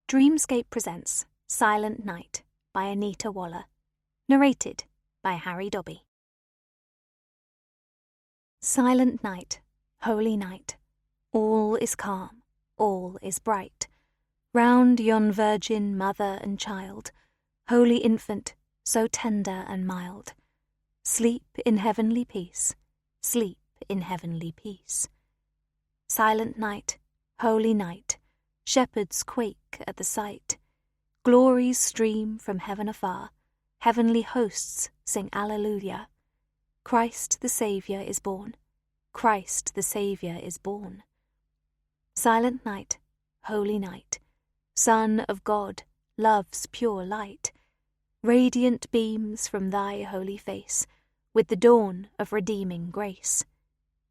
Dreamscape presents Silent Night by Anita Waller. Narrated by Harry Dobby. Silent night, holy night, all is calm, all is bright. Round yon virgin mother and child, holy infant, so tender and mild. Sleep in heavenly peace, sleep in heavenly peace. Silent night, holy night, shepherds quake at the sight. Glories stream from heaven afar, heavenly hosts sing Alleluia. Christ the Saviour is born, Christ the Saviour is born. Silent night, holy night, Son of God, love's pure light. Radiant beams from thy holy face, with the dawn of redeeming grace.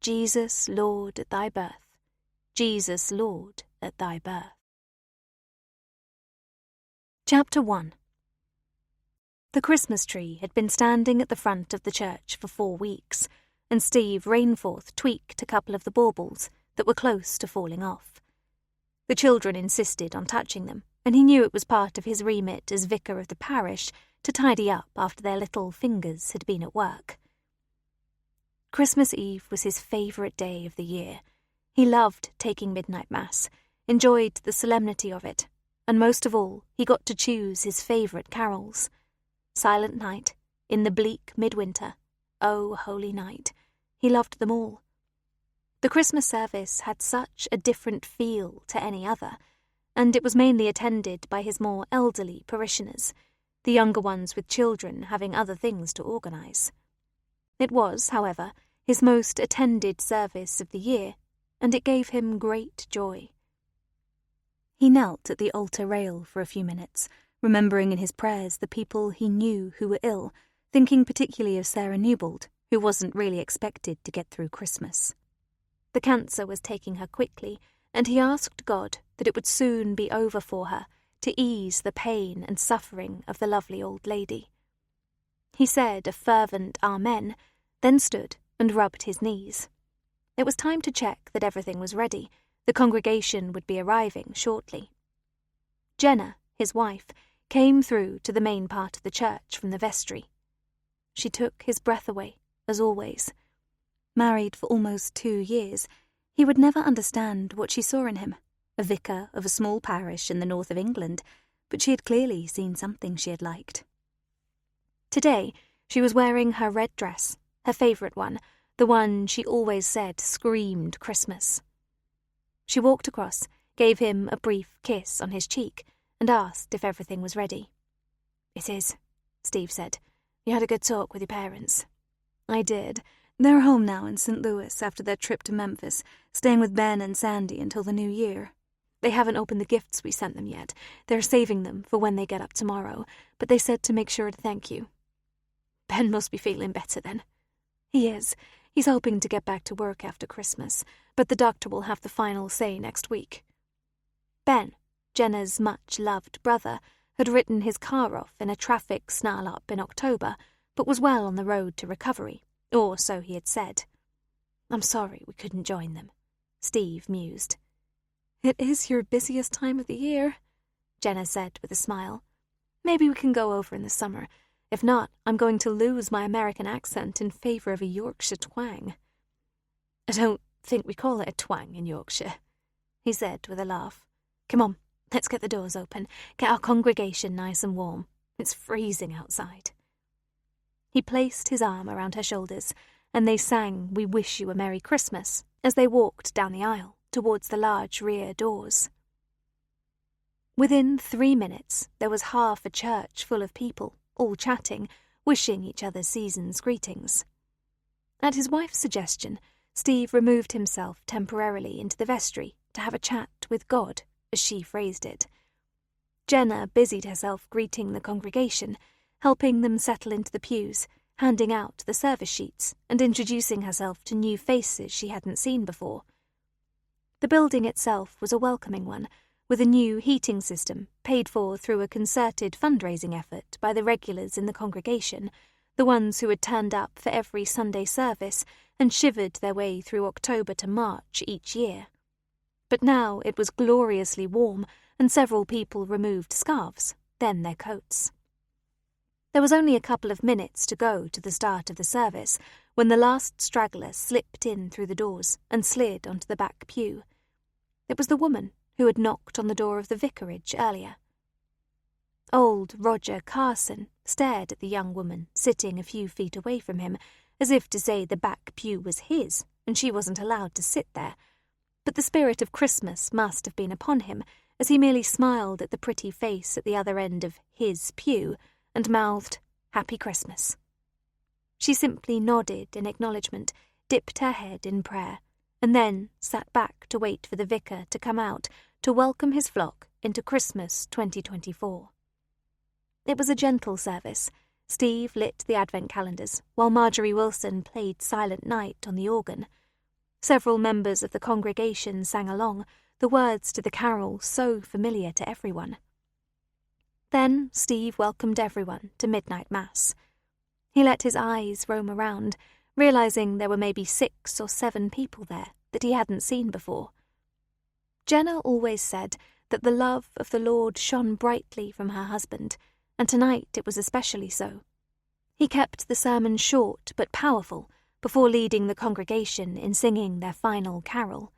Jesus, Lord, at thy birth, Jesus, Lord, at thy birth. Chapter 1. The Christmas tree had been standing at the front of the church for 4 weeks, and Steve Rainforth tweaked a couple of the baubles that were close to falling off. The children insisted on touching them, and he knew it was part of his remit as vicar of the parish to tidy up after their little fingers had been at work. Christmas Eve was his favourite day of the year. He loved taking midnight mass, enjoyed the solemnity of it, and most of all, he got to choose his favourite carols. Silent Night, In the Bleak Midwinter, Oh, Holy Night. He loved them all. The Christmas service had such a different feel to any other, and it was mainly attended by his more elderly parishioners, the younger ones with children having other things to organise. It was, however, his most attended service of the year, and it gave him great joy. He knelt at the altar rail for a few minutes, remembering in his prayers the people he knew who were ill, thinking particularly of Sarah Newbold, who wasn't really expected to get through Christmas. The cancer was taking her quickly, and he asked God that it would soon be over for her, to ease the pain and suffering of the lovely old lady. He said a fervent Amen, then stood and rubbed his knees. It was time to check that everything was ready. The congregation would be arriving shortly. Jenna, his wife, came through to the main part of the church from the vestry. She took his breath away, as always. Married for almost 2 years, he would never understand what she saw in him, a vicar of a small parish in the north of England, but she had clearly seen something she had liked. Today, she was wearing her red dress, her favourite one, the one she always said screamed Christmas. She walked across, gave him a brief kiss on his cheek, and asked if everything was ready. "It is," Steve said. "You had a good talk with your parents." "I did. They're home now in St. Louis after their trip to Memphis, staying with Ben and Sandy until the new year. They haven't opened the gifts we sent them yet. They're saving them for when they get up tomorrow, but they said to make sure to thank you." "Ben must be feeling better then." "He is. He's hoping to get back to work after Christmas, but the doctor will have the final say next week." Ben, Jenna's much-loved brother, had written his car off in a traffic snarl-up in October, but was well on the road to recovery, or so he had said. "I'm sorry we couldn't join them," Steve mused. "It is your busiest time of the year," Jenna said with a smile. "Maybe we can go over in the summer. If not, I'm going to lose my American accent in favour of a Yorkshire twang." "I don't think we call it a twang in Yorkshire," he said with a laugh. "Come on, let's get the doors open, get our congregation nice and warm. It's freezing outside." He placed his arm around her shoulders, and they sang "We Wish You a Merry Christmas" as they walked down the aisle towards the large rear doors. Within 3 minutes, there was half a church full of people, all chatting, wishing each other season's greetings. At his wife's suggestion, Steve removed himself temporarily into the vestry to have a chat with God, as she phrased it. Jenna busied herself greeting the congregation, helping them settle into the pews, handing out the service sheets, and introducing herself to new faces she hadn't seen before. The building itself was a welcoming one, with a new heating system paid for through a concerted fundraising effort by the regulars in the congregation, the ones who had turned up for every Sunday service and shivered their way through October to March each year. But now it was gloriously warm, and several people removed scarves, then their coats. There was only a couple of minutes to go to the start of the service when the last straggler slipped in through the doors and slid onto the back pew. It was the woman who had knocked on the door of the vicarage earlier. Old Roger Carson stared at the young woman sitting a few feet away from him, as if to say the back pew was his and she wasn't allowed to sit there, but the spirit of Christmas must have been upon him, as he merely smiled at the pretty face at the other end of his pew and mouthed, "Happy Christmas." She simply nodded in acknowledgement, dipped her head in prayer, and then sat back to wait for the vicar to come out to welcome his flock into Christmas 2024. It was a gentle service. Steve lit the advent calendars, while Marjorie Wilson played Silent Night on the organ. Several members of the congregation sang along, the words to the carol so familiar to everyone. Then Steve welcomed everyone to midnight mass. He let his eyes roam around, realizing there were maybe 6 or 7 people there that he hadn't seen before. Jenna always said that the love of the Lord shone brightly from her husband, and tonight it was especially so. He kept the sermon short but powerful before leading the congregation in singing their final carol.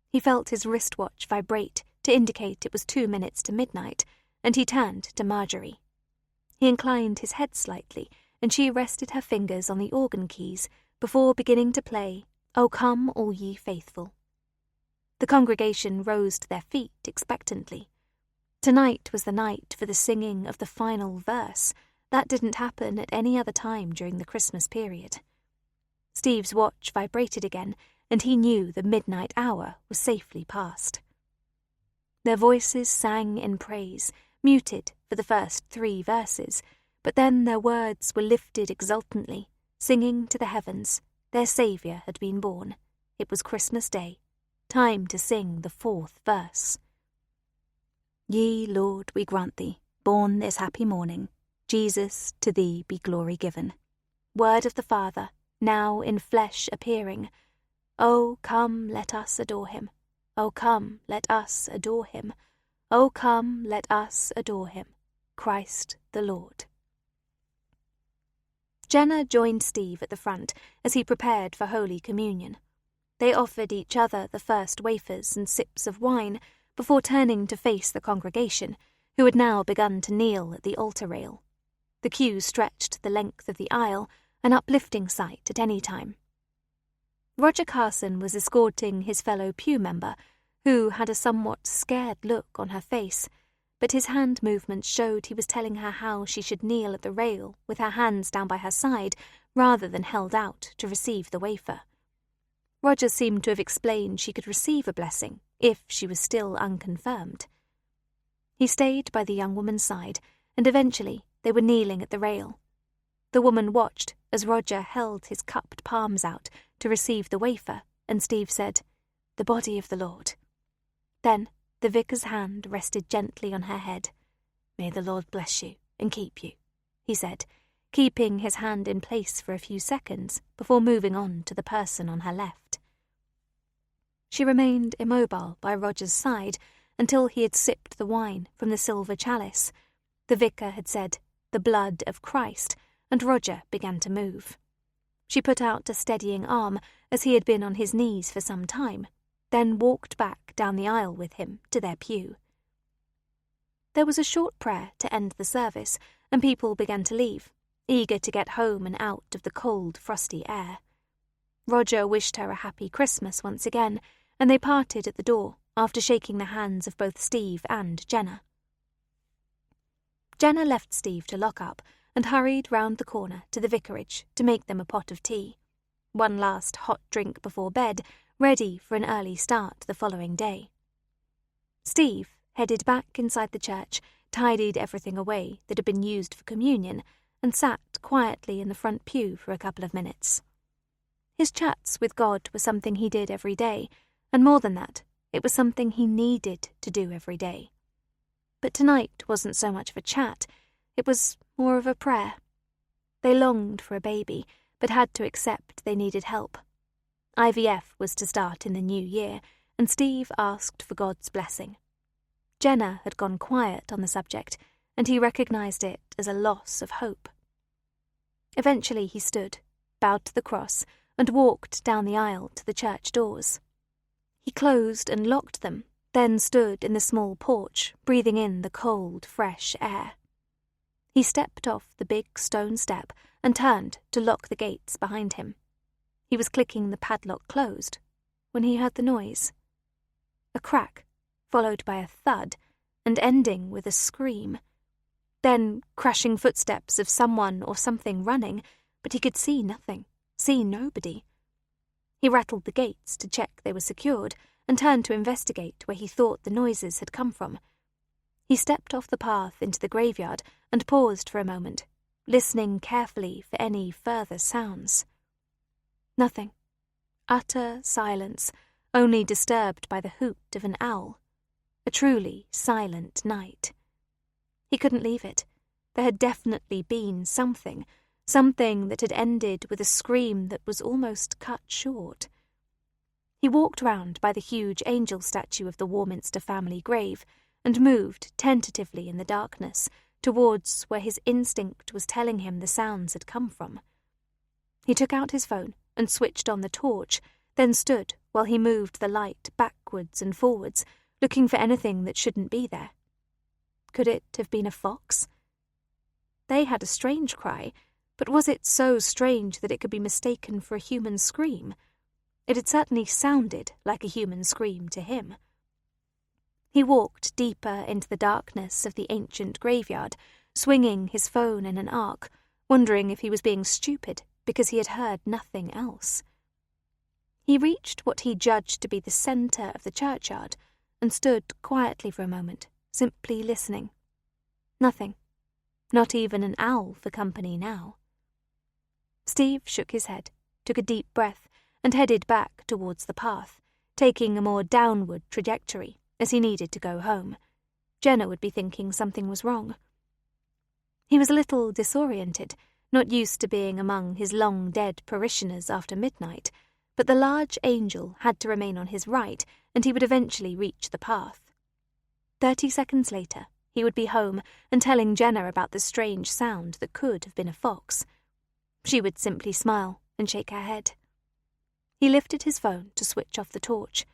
He felt his wristwatch vibrate to indicate it was 2 minutes to midnight, and he turned to Marjorie. He inclined his head slightly, and she rested her fingers on the organ keys before beginning to play "O Come All Ye Faithful." The congregation rose to their feet expectantly. Tonight was the night for the singing of the final verse. That didn't happen at any other time during the Christmas period. Steve's watch vibrated again, and he knew the midnight hour was safely past. Their voices sang in praise, muted for the first 3 verses, but then their words were lifted exultantly, singing to the heavens. Their Saviour had been born. It was Christmas Day. Time to sing the 4th verse. Ye, Lord, we grant thee, born this happy morning, Jesus, to thee be glory given. Word of the Father, now in flesh appearing. O come, let us adore him. O come, let us adore him. O come, let us adore him. Christ the Lord. Jenna joined Steve at the front as he prepared for Holy Communion. They offered each other the first wafers and sips of wine before turning to face the congregation, who had now begun to kneel at the altar rail. The queue stretched the length of the aisle, an uplifting sight at any time. Roger Carson was escorting his fellow pew member, who had a somewhat scared look on her face, but his hand movements showed he was telling her how she should kneel at the rail with her hands down by her side rather than held out to receive the wafer. Roger seemed to have explained she could receive a blessing if she was still unconfirmed. He stayed by the young woman's side, and eventually they were kneeling at the rail. The woman watched as Roger held his cupped palms out to receive the wafer, and Steve said, "The body of the Lord." Then the vicar's hand rested gently on her head. "May the Lord bless you and keep you," he said, keeping his hand in place for a few seconds before moving on to the person on her left. She remained immobile by Roger's side until he had sipped the wine from the silver chalice. The vicar had said, "The blood of Christ," and Roger began to move. She put out a steadying arm as he had been on his knees for some time, then walked back down the aisle with him to their pew. There was a short prayer to end the service, and people began to leave, eager to get home and out of the cold, frosty air. Roger wished her a happy Christmas once again, and they parted at the door after shaking the hands of both Steve and Jenna. Jenna left Steve to lock up and hurried round the corner to the vicarage to make them a pot of tea. One last hot drink before bed, ready for an early start the following day. Steve headed back inside the church, tidied everything away that had been used for communion, and sat quietly in the front pew for a couple of minutes. His chats with God were something he did every day, and more than that, it was something he needed to do every day. But tonight wasn't so much of a chat, it was more of a prayer. They longed for a baby, but had to accept they needed help. IVF was to start in the new year, and Steve asked for God's blessing. Jenna had gone quiet on the subject, and he recognized it as a loss of hope. Eventually he stood, bowed to the cross, and walked down the aisle to the church doors. He closed and locked them, then stood in the small porch, breathing in the cold, fresh air. He stepped off the big stone step and turned to lock the gates behind him. He was clicking the padlock closed when he heard the noise. A crack, followed by a thud, and ending with a scream. Then crashing footsteps of someone or something running, but he could see nothing, see nobody. He rattled the gates to check they were secured and turned to investigate where he thought the noises had come from. He stepped off the path into the graveyard and paused for a moment, listening carefully for any further sounds. Nothing. Utter silence, only disturbed by the hoot of an owl. A truly silent night. He couldn't leave it. There had definitely been something that had ended with a scream that was almost cut short. He walked round by the huge angel statue of the Warminster family grave and moved tentatively in the darkness towards where his instinct was telling him the sounds had come from. He took out his phone and switched on the torch, then stood while he moved the light backwards and forwards, looking for anything that shouldn't be there. Could it have been a fox? They had a strange cry, but was it so strange that it could be mistaken for a human scream? It had certainly sounded like a human scream to him. He walked deeper into the darkness of the ancient graveyard, swinging his phone in an arc, wondering if he was being stupid because he had heard nothing else. He reached what he judged to be the centre of the churchyard and stood quietly for a moment, simply listening. Nothing. Not even an owl for company now. Steve shook his head, took a deep breath, and headed back towards the path, taking a more downward trajectory as he needed to go home. Jenna would be thinking something was wrong. He was a little disoriented, not used to being among his long-dead parishioners after midnight, but the large angel had to remain on his right, and he would eventually reach the path. 30 seconds later, he would be home and telling Jenna about the strange sound that could have been a fox. She would simply smile and shake her head. He lifted his phone to switch off the torch.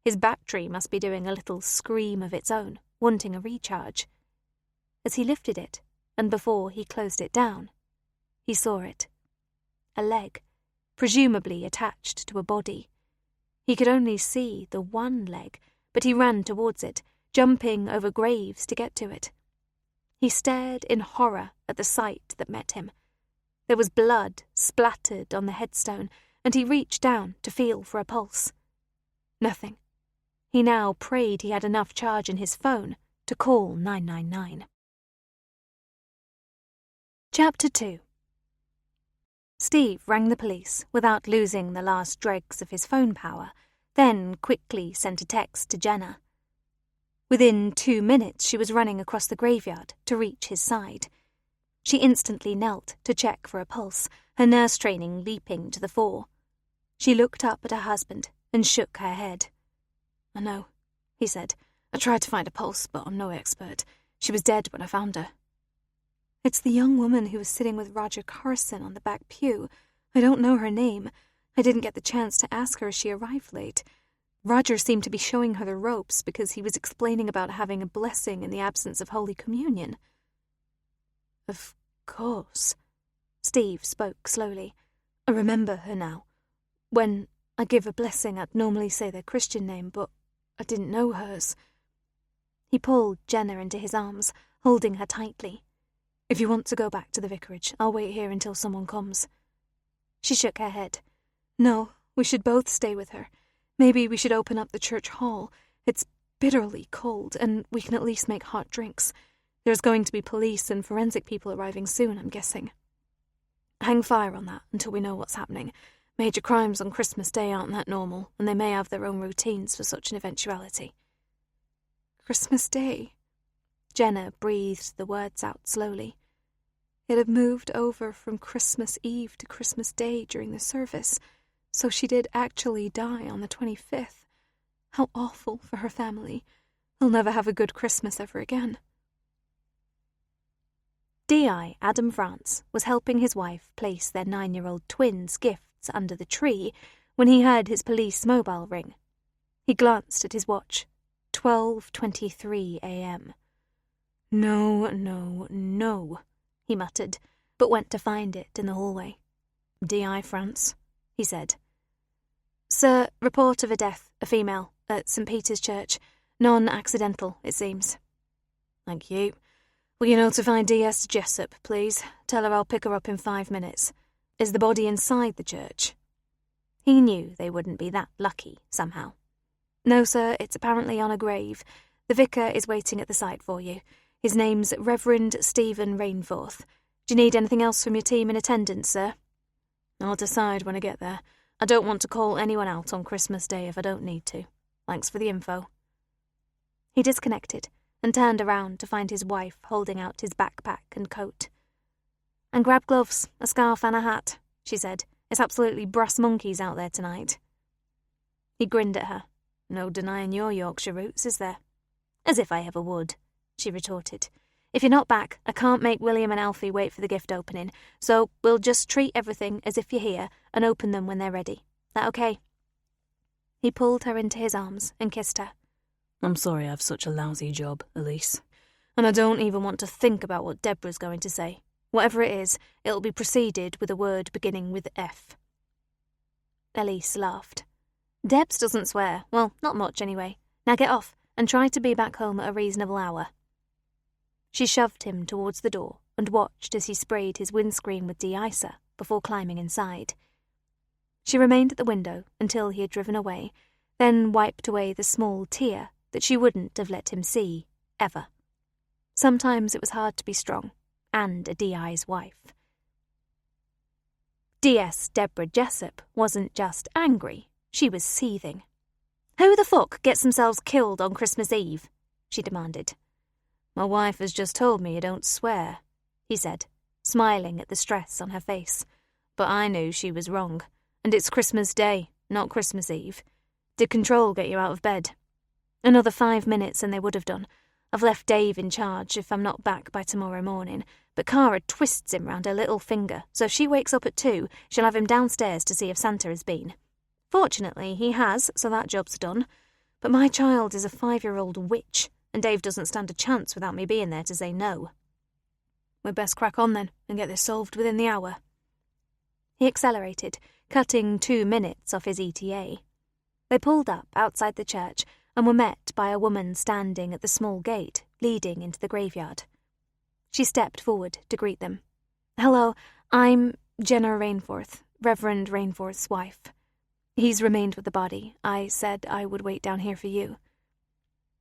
His battery must be doing a little scream of its own, wanting a recharge. As he lifted it, and before he closed it down, he saw it. A leg, presumably attached to a body. He could only see the one leg, but he ran towards it, jumping over graves to get to it. He stared in horror at the sight that met him. There was blood splattered on the headstone, and he reached down to feel for a pulse. Nothing. He now prayed he had enough charge in his phone to call 999. Chapter 2. Steve rang the police without losing the last dregs of his phone power, then quickly sent a text to Jenna. Within 2 minutes she was running across the graveyard to reach his side. She instantly knelt to check for a pulse, her nurse training leaping to the fore. She looked up at her husband and shook her head. "I know," he said. "I tried to find a pulse, but I'm no expert. She was dead when I found her." "It's the young woman who was sitting with Roger Carson on the back pew. I don't know her name. I didn't get the chance to ask her as she arrived late. Roger seemed to be showing her the ropes because he was explaining about having a blessing in the absence of Holy Communion." "Of course." Steve spoke slowly. "I remember her now. When I give a blessing, I'd normally say their Christian name, but I didn't know hers." He pulled Jenna into his arms, holding her tightly. "If you want to go back to the vicarage, I'll wait here until someone comes." She shook her head. "No, we should both stay with her. Maybe we should open up the church hall. It's bitterly cold, and we can at least make hot drinks. There's going to be police and forensic people arriving soon, I'm guessing. Hang fire on that until we know what's happening. Major crimes on Christmas Day aren't that normal, and they may have their own routines for such an eventuality." "Christmas Day?" Jenna breathed the words out slowly. It had moved over from Christmas Eve to Christmas Day during the service, so she did actually die on the 25th. How awful for her family. They'll never have a good Christmas ever again. D.I. Adam France was helping his wife place their 9-year-old twins' gifts under the tree when he heard his police mobile ring. He glanced at his watch. 12:23 a.m. No, no, no, he muttered, but went to find it in the hallway. D.I. France, he said. Sir, report of a death, a female, at St. Peter's Church. Non-accidental, it seems. Thank you. Will you notify D.S. Jessup, please? Tell her I'll pick her up in 5 minutes. Is the body inside the church? He knew they wouldn't be that lucky, somehow. No, sir, it's apparently on a grave. The vicar is waiting at the site for you. His name's Reverend Stephen Rainforth. Do you need anything else from your team in attendance, sir? I'll decide when I get there. I don't want to call anyone out on Christmas Day if I don't need to. Thanks for the info. He disconnected and turned around to find his wife holding out his backpack and coat. And grab gloves, a scarf and a hat, she said. It's absolutely brass monkeys out there tonight. He grinned at her. No denying your Yorkshire roots, is there? As if I ever would, she retorted. If you're not back, I can't make William and Alfie wait for the gift opening, so we'll just treat everything as if you're here and open them when they're ready. That okay? He pulled her into his arms and kissed her. I'm sorry I've such a lousy job, Elise. And I don't even want to think about what Deborah's going to say. Whatever it is, it'll be preceded with a word beginning with F. Elise laughed. Debs doesn't swear. Well, not much anyway. Now get off and try to be back home at a reasonable hour. She shoved him towards the door and watched as he sprayed his windscreen with de-icer before climbing inside. She remained at the window until he had driven away, then wiped away the small tear that she wouldn't have let him see, ever. Sometimes it was hard to be strong, and a D.I.'s wife. D.S. Deborah Jessup wasn't just angry, she was seething. Who the fuck gets themselves killed on Christmas Eve? She demanded. My wife has just told me you don't swear, he said, smiling at the stress on her face. But I knew she was wrong, and it's Christmas Day, not Christmas Eve. Did Control get you out of bed? Another 5 minutes and they would have done. I've left Dave in charge if I'm not back by tomorrow morning, but Cara twists him round her little finger, so if she wakes up at 2, she'll have him downstairs to see if Santa has been. Fortunately, he has, so that job's done. But my child is a 5-year-old witch, and Dave doesn't stand a chance without me being there to say no. We'd best crack on then, and get this solved within the hour. He accelerated, cutting 2 minutes off his ETA. They pulled up outside the church and were met by a woman standing at the small gate leading into the graveyard. She stepped forward to greet them. Hello, I'm Jenna Rainforth, Reverend Rainforth's wife. He's remained with the body. I said I would wait down here for you.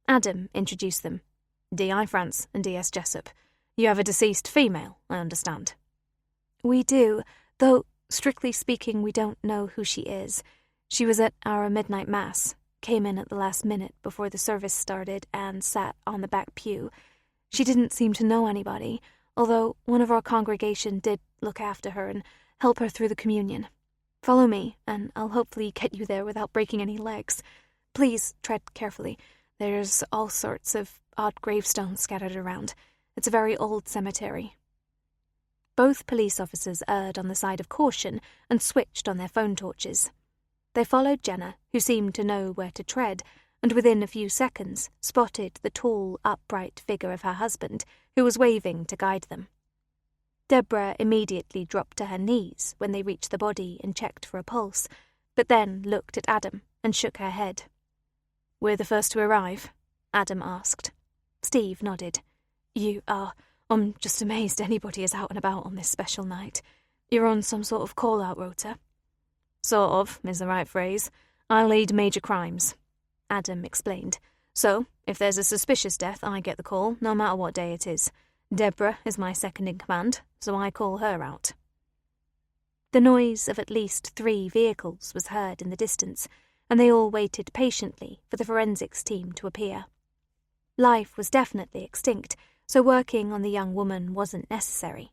Adam introduced them. D.I. France and D.S. Jessup. You have a deceased female, I understand. We do, though, strictly speaking, we don't know who she is. She was at our midnight mass, came in at the last minute before the service started and sat on the back pew. She didn't seem to know anybody, although one of our congregation did look after her and help her through the communion. Follow me, and I'll hopefully get you there without breaking any legs. Please tread carefully. There's all sorts of odd gravestones scattered around. It's a very old cemetery. Both police officers erred on the side of caution and switched on their phone torches. They followed Jenna, who seemed to know where to tread, and within a few seconds spotted the tall, upright figure of her husband, who was waving to guide them. Deborah immediately dropped to her knees when they reached the body and checked for a pulse, but then looked at Adam and shook her head. We're the first to arrive? Adam asked. Steve nodded. You are. I'm just amazed anybody is out and about on this special night. You're on some sort of call-out rota? Sort of, is the right phrase. I lead major crimes, Adam explained. So, if there's a suspicious death, I get the call, no matter what day it is. Deborah is my second in command, so I call her out. The noise of at least 3 vehicles was heard in the distance, and they all waited patiently for the forensics team to appear. Life was definitely extinct, so working on the young woman wasn't necessary.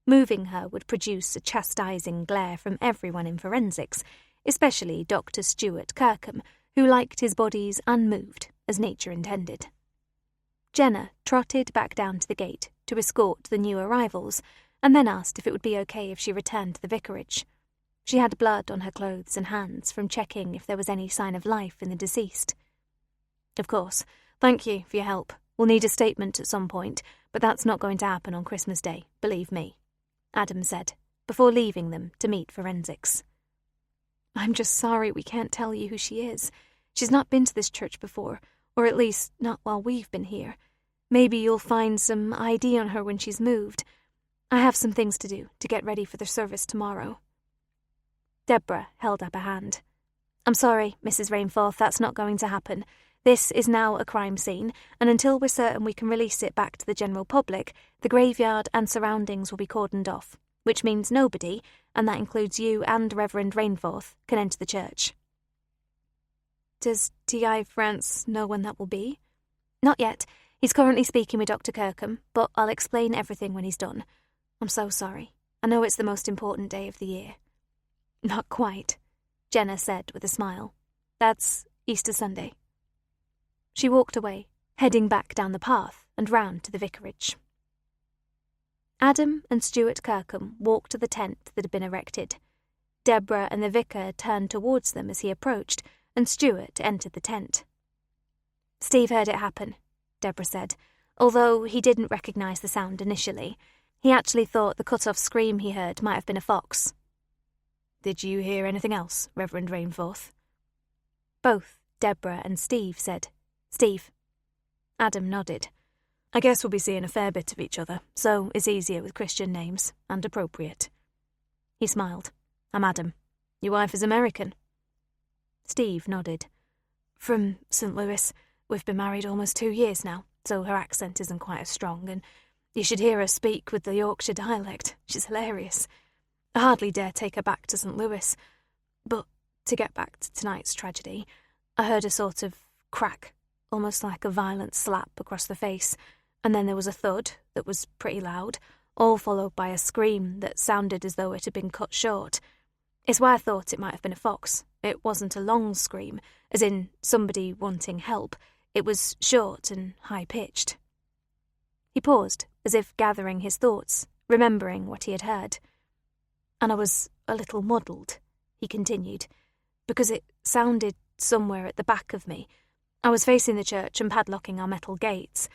Moving her would produce a chastising glare from everyone in forensics, especially Dr. Stuart Kirkham, who liked his bodies unmoved, as nature intended. Jenna trotted back down to the gate to escort the new arrivals, and then asked if it would be okay if she returned to the vicarage. She had blood on her clothes and hands from checking if there was any sign of life in the deceased. "Of course. Thank you for your help. We'll need a statement at some point, but that's not going to happen on Christmas Day, believe me," Adam said, before leaving them to meet forensics. "I'm just sorry we can't tell you who she is. She's not been to this church before, or at least not while we've been here. Maybe you'll find some ID on her when she's moved. I have some things to do to get ready for the service tomorrow." Deborah held up a hand. "I'm sorry, Mrs. Rainforth, that's not going to happen. This is now a crime scene, and until we're certain we can release it back to the general public, the graveyard and surroundings will be cordoned off, which means nobody, and that includes you and Reverend Rainforth, can enter the church." "Does T.I. France know when that will be?" "Not yet. He's currently speaking with Dr. Kirkham, but I'll explain everything when he's done. I'm so sorry. I know it's the most important day of the year." "Not quite," Jenna said with a smile. "That's Easter Sunday." She walked away, heading back down the path and round to the vicarage. Adam and Stuart Kirkham walked to the tent that had been erected. Deborah and the vicar turned towards them as he approached, and Stuart entered the tent. "Steve heard it happen," Deborah said, although he didn't recognise the sound initially. He actually thought the cut-off scream he heard might have been a fox. "Did you hear anything else, Reverend Rainforth?" Both Deborah and Steve said, "Steve." Adam nodded. "I guess we'll be seeing a fair bit of each other, so it's easier with Christian names, and appropriate." He smiled. "I'm Adam. Your wife is American?" Steve nodded. "From St. Louis. We've been married almost 2 years now, so her accent isn't quite as strong, and you should hear her speak with the Yorkshire dialect. She's hilarious. I hardly dare take her back to St. Louis. But to get back to tonight's tragedy, I heard a sort of crack, almost like a violent slap across the face, and then there was a thud that was pretty loud, all followed by a scream that sounded as though it had been cut short. It's why I thought it might have been a fox. It wasn't a long scream, as in somebody wanting help. It was short and high-pitched." He paused, as if gathering his thoughts, remembering what he had heard. "And I was a little muddled," he continued, "because it sounded somewhere at the back of me. I was facing the church and padlocking our metal gates.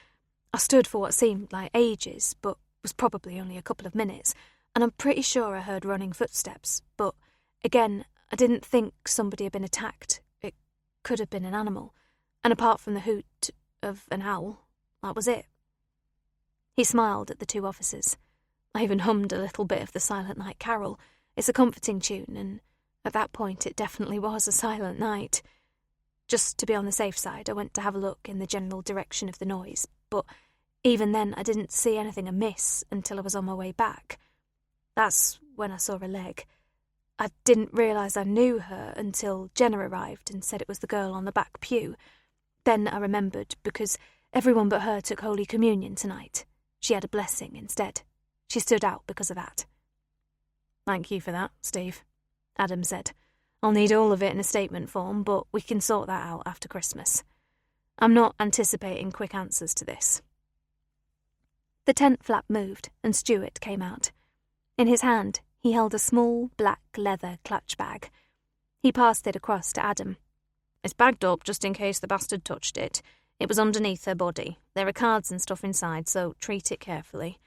I stood for what seemed like ages, but was probably only a couple of minutes, and I'm pretty sure I heard running footsteps, but, again, I didn't think somebody had been attacked. It could have been an animal, and apart from the hoot of an owl, that was it." He smiled at the two officers. "I even hummed a little bit of the Silent Night Carol. It's a comforting tune, and at that point it definitely was a silent night. Just to be on the safe side, I went to have a look in the general direction of the noise, but even then I didn't see anything amiss until I was on my way back. That's when I saw a leg. I didn't realise I knew her until Jenna arrived and said it was the girl on the back pew. Then I remembered, because everyone but her took Holy Communion tonight. She had a blessing instead. She stood out because of that." "Thank you for that, Steve," Adam said. "I'll need all of it in a statement form, but we can sort that out after Christmas. I'm not anticipating quick answers to this." The tent flap moved, and Stuart came out. In his hand, he held a small, black leather clutch bag. He passed it across to Adam. "It's bagged up just in case the bastard touched it. It was underneath her body. There are cards and stuff inside, so treat it carefully.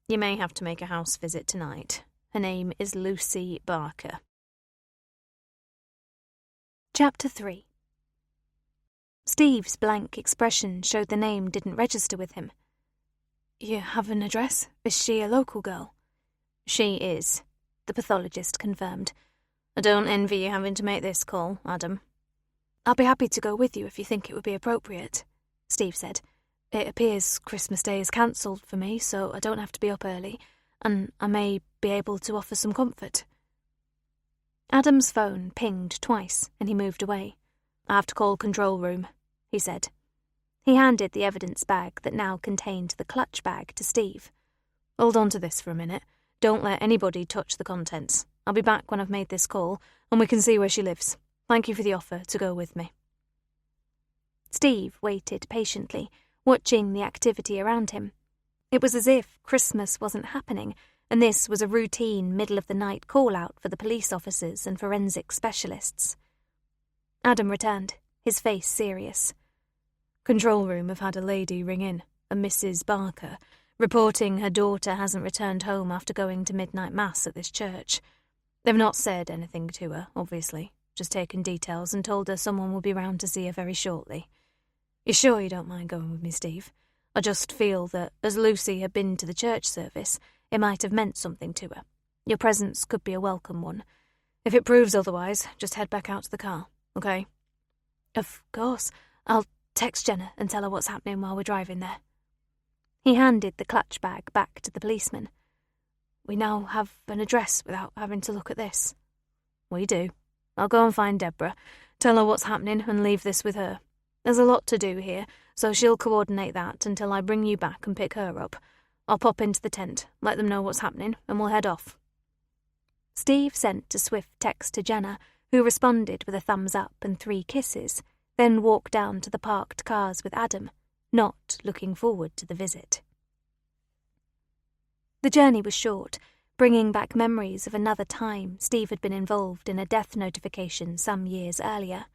You may have to make a house visit tonight. Her name is Lucy Barker." Chapter 3. Steve's blank expression showed the name didn't register with him. "You have an address? Is she a local girl?" "She is," the pathologist confirmed. "I don't envy you having to make this call, Adam." "I'll be happy to go with you if you think it would be appropriate," Steve said. "It appears Christmas Day is cancelled for me, so I don't have to be up early, and I may be able to offer some comfort." Adam's phone pinged twice, and he moved away. "I have to call control room," he said. He handed the evidence bag that now contained the clutch bag to Steve. "Hold on to this for a minute. Don't let anybody touch the contents. I'll be back when I've made this call, and we can see where she lives. Thank you for the offer to go with me." Steve waited patiently, watching the activity around him. It was as if Christmas wasn't happening, and this was a routine middle-of-the-night call-out for the police officers and forensic specialists. Adam returned, his face serious. "Control room have had a lady ring in, a Mrs. Barker, reporting her daughter hasn't returned home after going to midnight mass at this church. They've not said anything to her, obviously, just taken details and told her someone will be round to see her very shortly. You sure you don't mind going with me, Steve? I just feel that, as Lucy had been to the church service, it might have meant something to her. Your presence could be a welcome one. If it proves otherwise, just head back out to the car, okay?" "Of course. I'll text Jenna and tell her what's happening while we're driving there." He handed the clutch bag back to the policeman. "We now have an address without having to look at this." "We do. I'll go and find Deborah, tell her what's happening and leave this with her. There's a lot to do here, so she'll coordinate that until I bring you back and pick her up. I'll pop into the tent, let them know what's happening, and we'll head off." Steve sent a swift text to Jenna, who responded with a thumbs up and 3 kisses, then walked down to the parked cars with Adam, not looking forward to the visit. The journey was short, bringing back memories of another time Steve had been involved in a death notification some years earlier.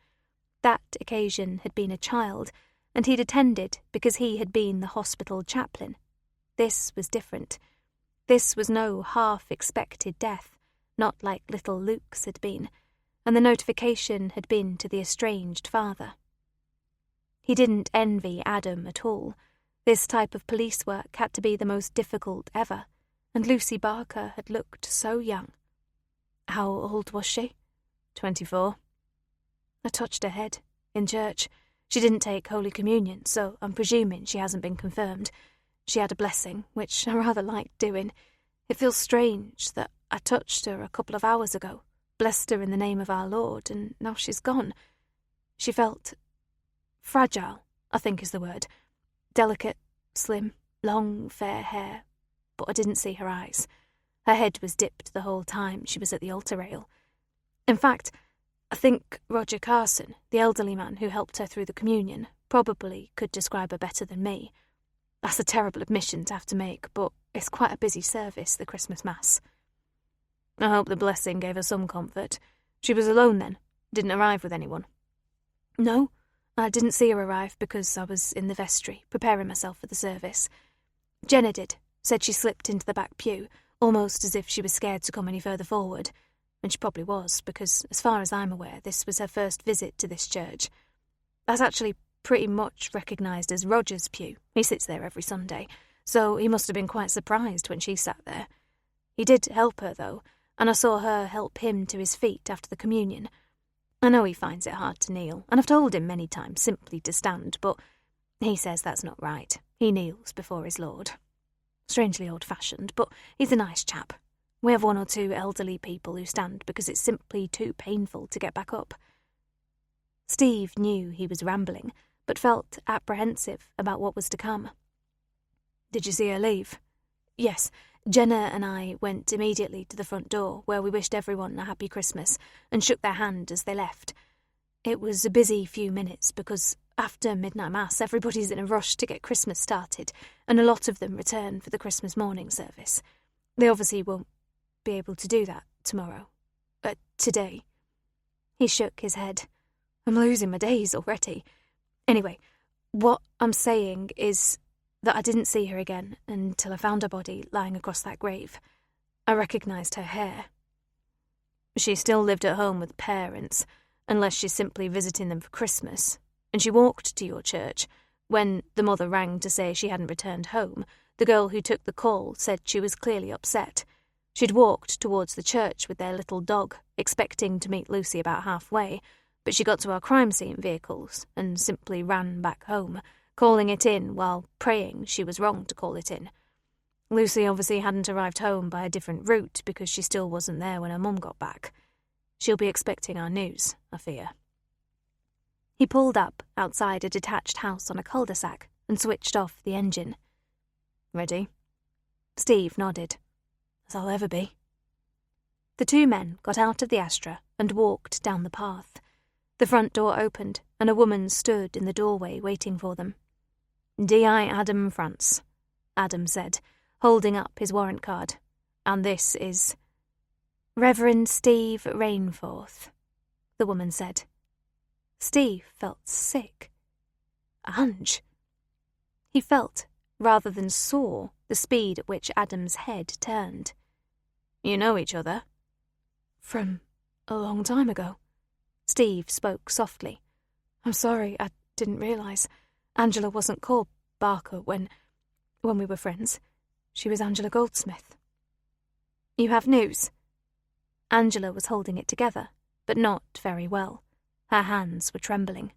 That occasion had been a child, and he'd attended because he had been the hospital chaplain. This was different. This was no half-expected death, not like little Luke's had been, and the notification had been to the estranged father. He didn't envy Adam at all. This type of police work had to be the most difficult ever, and Lucy Barker had looked so young. How old was she? 24. I touched her head, in church. She didn't take Holy Communion, so I'm presuming she hasn't been confirmed. She had a blessing, which I rather liked doing. It feels strange that I touched her a couple of hours ago, blessed her in the name of our Lord, and now she's gone. She felt fragile, I think is the word. Delicate, slim, long, fair hair, but I didn't see her eyes. Her head was dipped the whole time she was at the altar rail. In fact, I think Roger Carson, the elderly man who helped her through the communion, probably could describe her better than me. That's a terrible admission to have to make, but it's quite a busy service, the Christmas Mass. I hope the blessing gave her some comfort. She was alone then? Didn't arrive with anyone? No, I didn't see her arrive because I was in the vestry, preparing myself for the service. Jenna did, said she slipped into the back pew, almost as if she was scared to come any further forward. And she probably was, because, as far as I'm aware, this was her first visit to this church. That's actually pretty much recognised as Roger's pew. He sits there every Sunday, so he must have been quite surprised when she sat there. He did help her, though, and I saw her help him to his feet after the communion. I know he finds it hard to kneel, and I've told him many times simply to stand, but he says that's not right. He kneels before his Lord. Strangely old-fashioned, but he's a nice chap. We have 1 or 2 elderly people who stand because it's simply too painful to get back up. Steve knew he was rambling, but felt apprehensive about what was to come. Did you see her leave? Yes, Jenna and I went immediately to the front door, where we wished everyone a happy Christmas, and shook their hand as they left. It was a busy few minutes, because after midnight mass everybody's in a rush to get Christmas started, and a lot of them return for the Christmas morning service. They obviously won't be able to do that tomorrow. Today. He shook his head. I'm losing my days already. Anyway, what I'm saying is that I didn't see her again until I found her body lying across that grave. I recognised her hair. She still lived at home with parents, unless she's simply visiting them for Christmas, and she walked to your church. When the mother rang to say she hadn't returned home, the girl who took the call said she was clearly upset. She'd walked towards the church with their little dog, expecting to meet Lucy about halfway, but she got to our crime scene vehicles and simply ran back home, calling it in while praying she was wrong to call it in. Lucy obviously hadn't arrived home by a different route because she still wasn't there when her mum got back. She'll be expecting our news, I fear. He pulled up outside a detached house on a cul-de-sac and switched off the engine. Ready? Steve nodded. As I'll ever be. The 2 men got out of the Astra and walked down the path. The front door opened, and a woman stood in the doorway waiting for them. "D.I. Adam France," Adam said, holding up his warrant card. "And this is—" "Reverend Steve Rainforth," the woman said. Steve felt sick. Ange! He felt, rather than saw, the speed at which Adam's head turned. "You know each other?" "From a long time ago." Steve spoke softly. "I'm sorry, I didn't realize. Angela wasn't called Barker when we were friends. She was Angela Goldsmith." "You have news?" Angela was holding it together, but not very well. Her hands were trembling.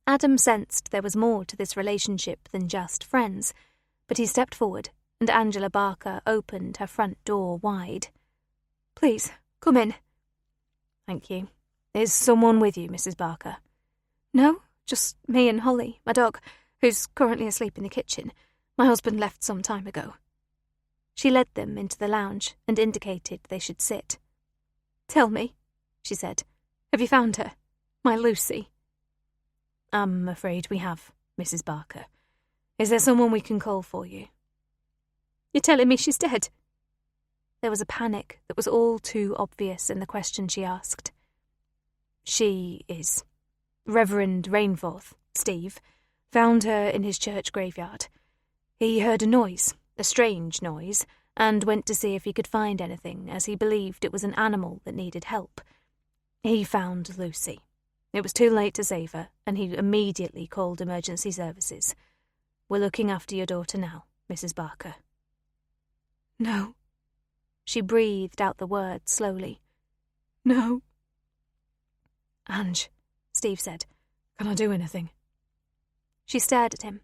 Adam sensed there was more to this relationship than just friends, but he stepped forward, and Angela Barker opened her front door wide. "Please, come in." "Thank you. Is someone with you, Mrs. Barker?" "No, just me and Holly, my dog, who's currently asleep in the kitchen. My husband left some time ago." She led them into the lounge and indicated they should sit. "Tell me," she said, "have you found her? My Lucy?" "I'm afraid we have, Mrs. Barker. Is there someone we can call for you?" "You're telling me she's dead?" There was a panic that was all too obvious in the question she asked. "She is. Reverend Rainforth, Steve, found her in his church graveyard. He heard a strange noise, and went to see if he could find anything, as he believed it was an animal that needed help. He found Lucy. It was too late to save her, and he immediately called emergency services. We're looking after your daughter now, Mrs. Barker." "No." She breathed out the word slowly. "No." "Ange," Steve said, "can I do anything?" She stared at him.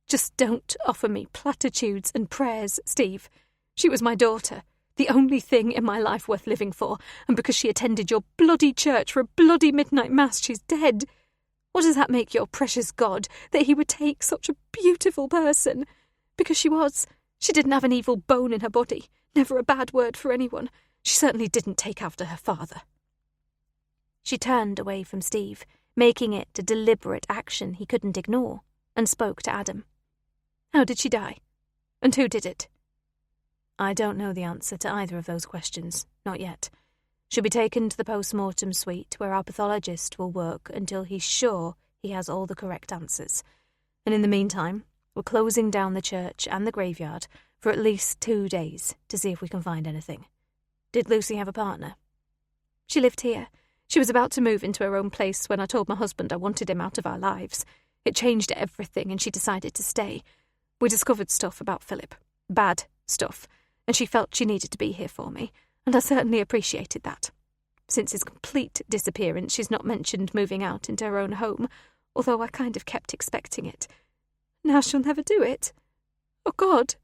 "Just don't offer me platitudes and prayers, Steve. She was my daughter, the only thing in my life worth living for, and because she attended your bloody church for a bloody midnight mass, she's dead. What does that make your precious God, that he would take such a beautiful person? Because she was. She didn't have an evil bone in her body, never a bad word for anyone. She certainly didn't take after her father." She turned away from Steve, making it a deliberate action he couldn't ignore, and spoke to Adam. "How did she die? And who did it?" "I don't know the answer to either of those questions, not yet. She'll be taken to the post-mortem suite where our pathologist will work until he's sure he has all the correct answers. And in the meantime, we're closing down the church and the graveyard for at least 2 days to see if we can find anything. Did Lucy have a partner?" "She lived here. She was about to move into her own place when I told my husband I wanted him out of our lives. It changed everything, and she decided to stay. We discovered stuff about Philip. Bad stuff. And she felt she needed to be here for me, and I certainly appreciated that. Since his complete disappearance, she's not mentioned moving out into her own home, although I kind of kept expecting it. Now she'll never do it. Oh, God,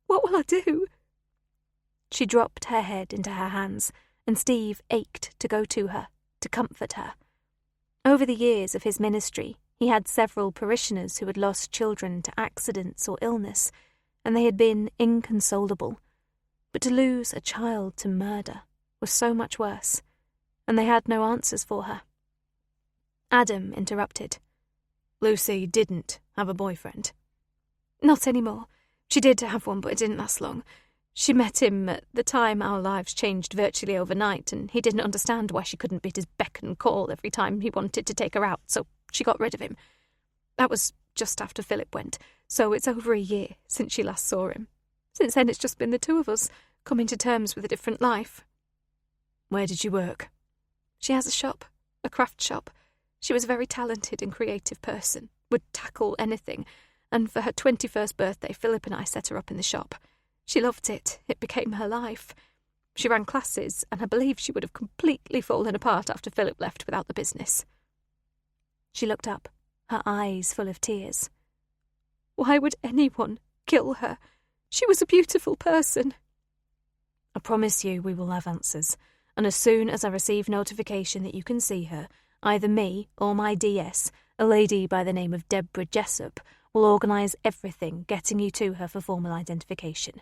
what will I do?" She dropped her head into her hands, and Steve ached to go to her, to comfort her. Over the years of his ministry, he had several parishioners who had lost children to accidents or illness, and they had been inconsolable. But to lose a child to murder was so much worse, and they had no answers for her. Adam interrupted. "Lucy didn't have a boyfriend?" "Not anymore. She did have one, but it didn't last long. She met him at the time our lives changed virtually overnight, and he didn't understand why she couldn't beat his beck and call every time he wanted to take her out, so she got rid of him. That was just after Philip went, so it's over a year since she last saw him. Since then it's just been the two of us, coming to terms with a different life." "Where did she work?" "She has a shop, a craft shop. She was a very talented and creative person, would tackle anything, and for her 21st birthday, Philip and I set her up in the shop. She loved it. It became her life. She ran classes, and I believe she would have completely fallen apart after Philip left without the business." She looked up, her eyes full of tears. "Why would anyone kill her? She was a beautiful person." "I promise you we will have answers, and as soon as I receive notification that you can see her, either me or my DS, a lady by the name of Deborah Jessup, will organise everything getting you to her for formal identification.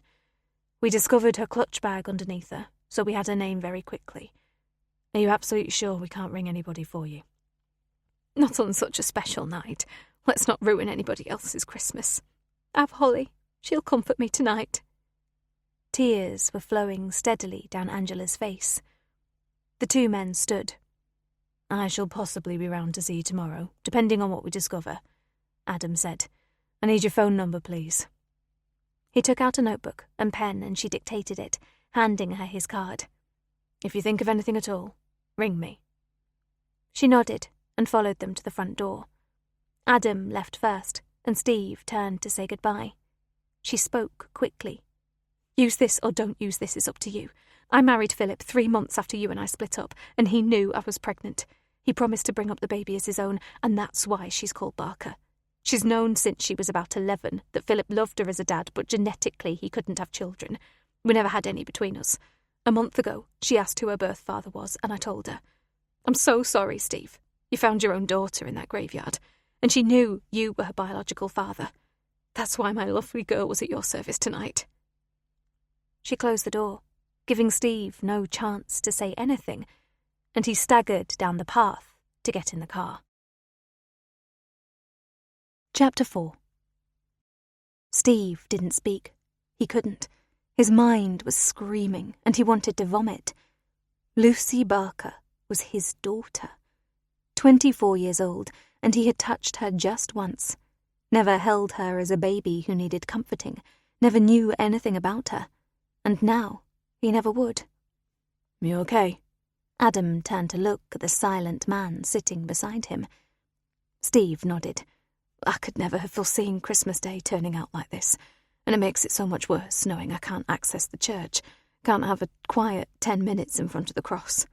We discovered her clutch bag underneath her, so we had her name very quickly. Are you absolutely sure we can't ring anybody for you?" Not on such a special night. Let's not ruin anybody else's Christmas. Have Holly. She'll comfort me tonight." Tears were flowing steadily down Angela's face. The two men stood. "I shall possibly be round to see you tomorrow, depending on what we discover," Adam said. "I need your phone number, please." He took out a notebook and pen and she dictated it, handing her his card. "If you think of anything at all, ring me." She nodded and followed them to the front door. Adam left first, and Steve turned to say goodbye. She spoke quickly. "Use this or don't use this is up to you. I married Philip 3 months after you and I split up, and he knew I was pregnant. He promised to bring up the baby as his own, and that's why she's called Barker. She's known since she was about 11 that Philip loved her as a dad, but genetically he couldn't have children. We never had any between us. A month ago, she asked who her birth father was, and I told her. I'm so sorry, Steve. You found your own daughter in that graveyard, and she knew you were her biological father. That's why my lovely girl was at your service tonight." She closed the door, giving Steve no chance to say anything, and he staggered down the path to get in the car. Chapter 4. Steve didn't speak. He couldn't. His mind was screaming, and he wanted to vomit. Lucy Barker was his daughter. 24 years old, and he had touched her just once. Never held her as a baby who needed comforting, never knew anything about her. And now he never would. "You okay?" Adam turned to look at the silent man sitting beside him. Steve nodded. "I could never have foreseen Christmas Day turning out like this, and it makes it so much worse knowing I can't access the church, can't have a quiet 10 minutes in front of the cross."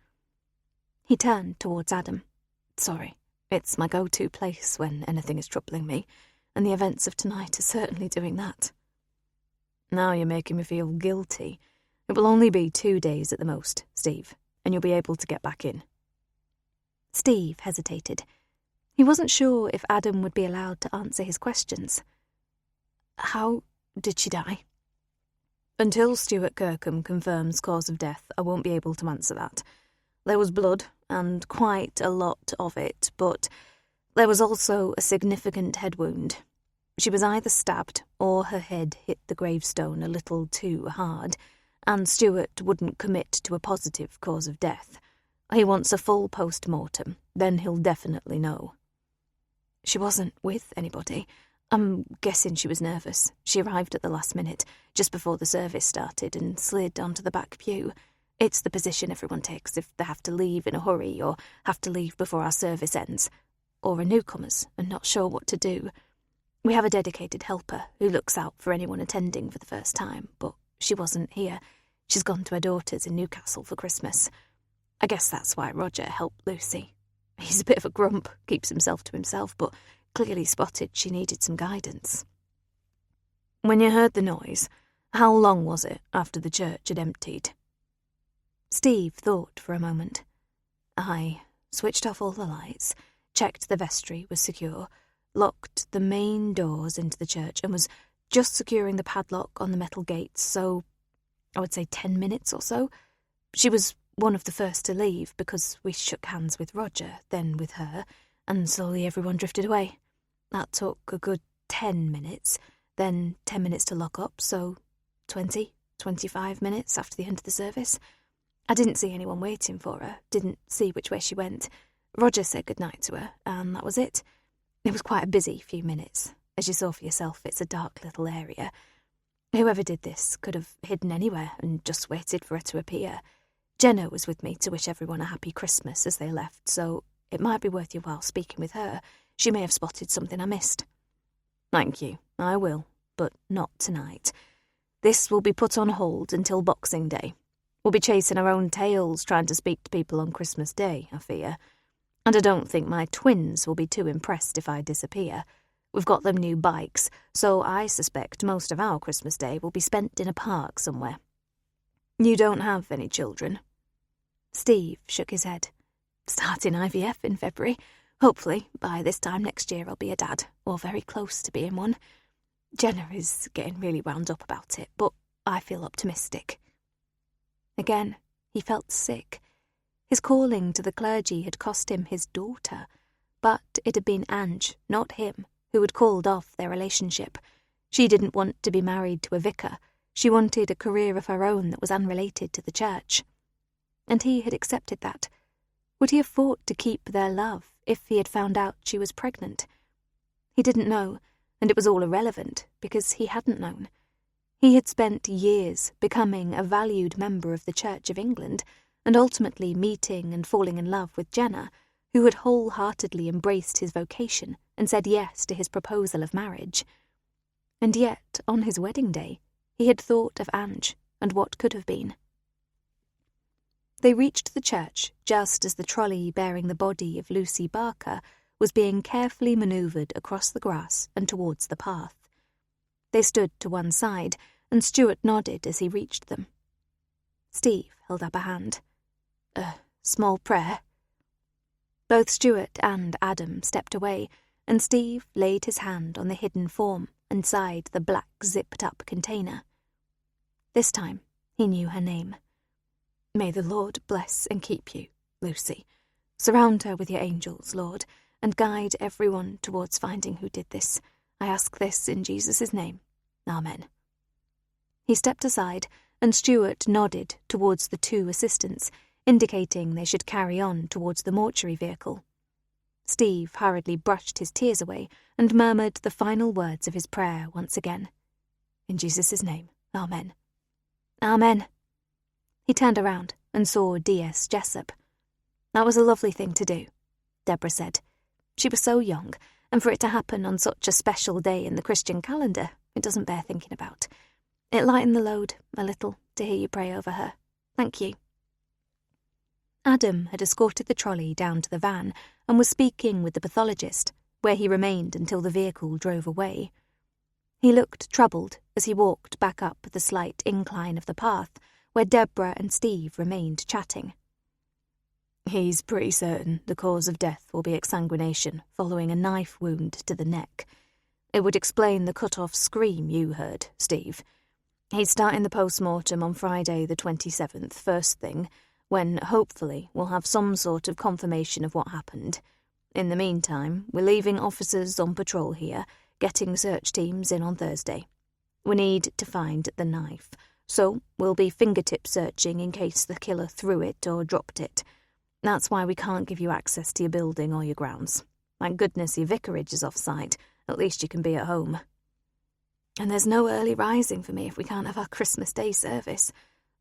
He turned towards Adam. "Sorry, it's my go-to place when anything is troubling me, and the events of tonight are certainly doing that." "Now you're making me feel guilty. It will only be 2 days at the most, Steve, and you'll be able to get back in." Steve hesitated. He wasn't sure if Adam would be allowed to answer his questions. "How did she die?" "Until Stuart Kirkham confirms cause of death, I won't be able to answer that. There was blood, and quite a lot of it, but there was also a significant head wound. She was either stabbed or her head hit the gravestone a little too hard, and Stuart wouldn't commit to a positive cause of death. He wants a full post-mortem, then he'll definitely know." "She wasn't with anybody. I'm guessing she was nervous. She arrived at the last minute, just before the service started, and slid onto the back pew. It's the position everyone takes if they have to leave in a hurry or have to leave before our service ends, or are newcomers and not sure what to do. We have a dedicated helper who looks out for anyone attending for the first time, but she wasn't here. She's gone to her daughter's in Newcastle for Christmas. I guess that's why Roger helped Lucy. He's a bit of a grump, keeps himself to himself, but clearly spotted she needed some guidance." "When you heard the noise, how long was it after the church had emptied?" Steve thought for a moment. "I switched off all the lights, checked the vestry was secure, locked the main doors into the church, and was just securing the padlock on the metal gates, so I would say 10 minutes or so. She was one of the first to leave because we shook hands with Roger, then with her, and slowly everyone drifted away. That took a good 10 minutes, then 10 minutes to lock up, so 25 minutes after the end of the service. I didn't see anyone waiting for her, didn't see which way she went. Roger said goodnight to her, and that was it. It was quite a busy few minutes. As you saw for yourself, it's a dark little area. Whoever did this could have hidden anywhere and just waited for her to appear. Jenna was with me to wish everyone a happy Christmas as they left, so it might be worth your while speaking with her. She may have spotted something I missed." "Thank you, I will, but not tonight. This will be put on hold until Boxing Day. We'll be chasing our own tails trying to speak to people on Christmas Day, I fear. And I don't think my twins will be too impressed if I disappear. We've got them new bikes, so I suspect most of our Christmas Day will be spent in a park somewhere. You don't have any children?" Steve shook his head. "Starting IVF in February. Hopefully, by this time next year I'll be a dad, or very close to being one. Jenna is getting really wound up about it, but I feel optimistic." Again, he felt sick. His calling to the clergy had cost him his daughter, But it had been Ange, not him, who had called off their relationship. She didn't want to be married to a vicar. She wanted a career of her own that was unrelated to the church. And he had accepted that. Would he have fought to keep their love if he had found out she was pregnant? He didn't know, and it was all irrelevant because he hadn't known. He had spent years becoming a valued member of the Church of England and ultimately meeting and falling in love with Jenna, who had wholeheartedly embraced his vocation and said yes to his proposal of marriage. And yet, on his wedding day, he had thought of Ange and what could have been. They reached the church just as the trolley bearing the body of Lucy Barker was being carefully manoeuvred across the grass and towards the path. They stood to one side, and Stuart nodded as he reached them. Steve held up a hand. "A small prayer?" Both Stuart and Adam stepped away, and Steve laid his hand on the hidden form inside the black zipped-up container. This time, he knew her name. "May the Lord bless and keep you, Lucy. Surround her with your angels, Lord, and guide everyone towards finding who did this. I ask this in Jesus' name. Amen." He stepped aside, and Stuart nodded towards the two assistants, indicating they should carry on towards the mortuary vehicle. Steve hurriedly brushed his tears away and murmured the final words of his prayer once again. "In Jesus' name, Amen." "Amen." He turned around and saw D.S. Jessup. "That was a lovely thing to do," Deborah said. "She was so young, and for it to happen on such a special day in the Christian calendar, it doesn't bear thinking about. It lightened the load a little to hear you pray over her. Thank you." Adam had escorted the trolley down to the van and was speaking with the pathologist, where he remained until the vehicle drove away. He looked troubled as he walked back up the slight incline of the path, where Deborah and Steve remained chatting. "He's pretty certain the cause of death will be exsanguination following a knife wound to the neck. It would explain the cut-off scream you heard, Steve. He's starting the post-mortem on Friday the 27th, first thing, when, hopefully, we'll have some sort of confirmation of what happened. In the meantime, we're leaving officers on patrol here, getting search teams in on Thursday. We need to find the knife, so we'll be fingertip searching in case the killer threw it or dropped it. That's why we can't give you access to your building or your grounds. Thank goodness your vicarage is off-site. At least you can be at home. And there's no early rising for me if we can't have our Christmas Day service,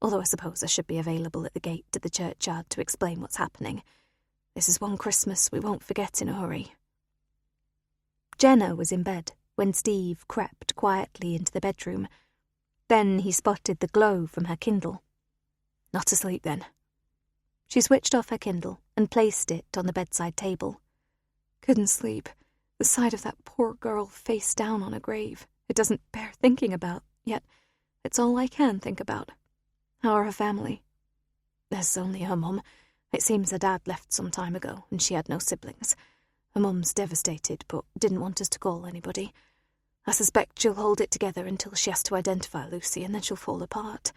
although I suppose I should be available at the gate to the churchyard to explain what's happening. This is one Christmas we won't forget in a hurry." Jenna was in bed when Steve crept quietly into the bedroom. Then he spotted the glow from her Kindle. "Not asleep, then?" She switched off her Kindle and placed it on the bedside table. "Couldn't sleep. The sight of that poor girl face down on a grave. It doesn't bear thinking about, yet it's all I can think about. How are her family?" "There's only her mum. It seems her dad left some time ago, and she had no siblings. Her mum's devastated, but didn't want us to call anybody. I suspect she'll hold it together until she has to identify Lucy, and then she'll fall apart.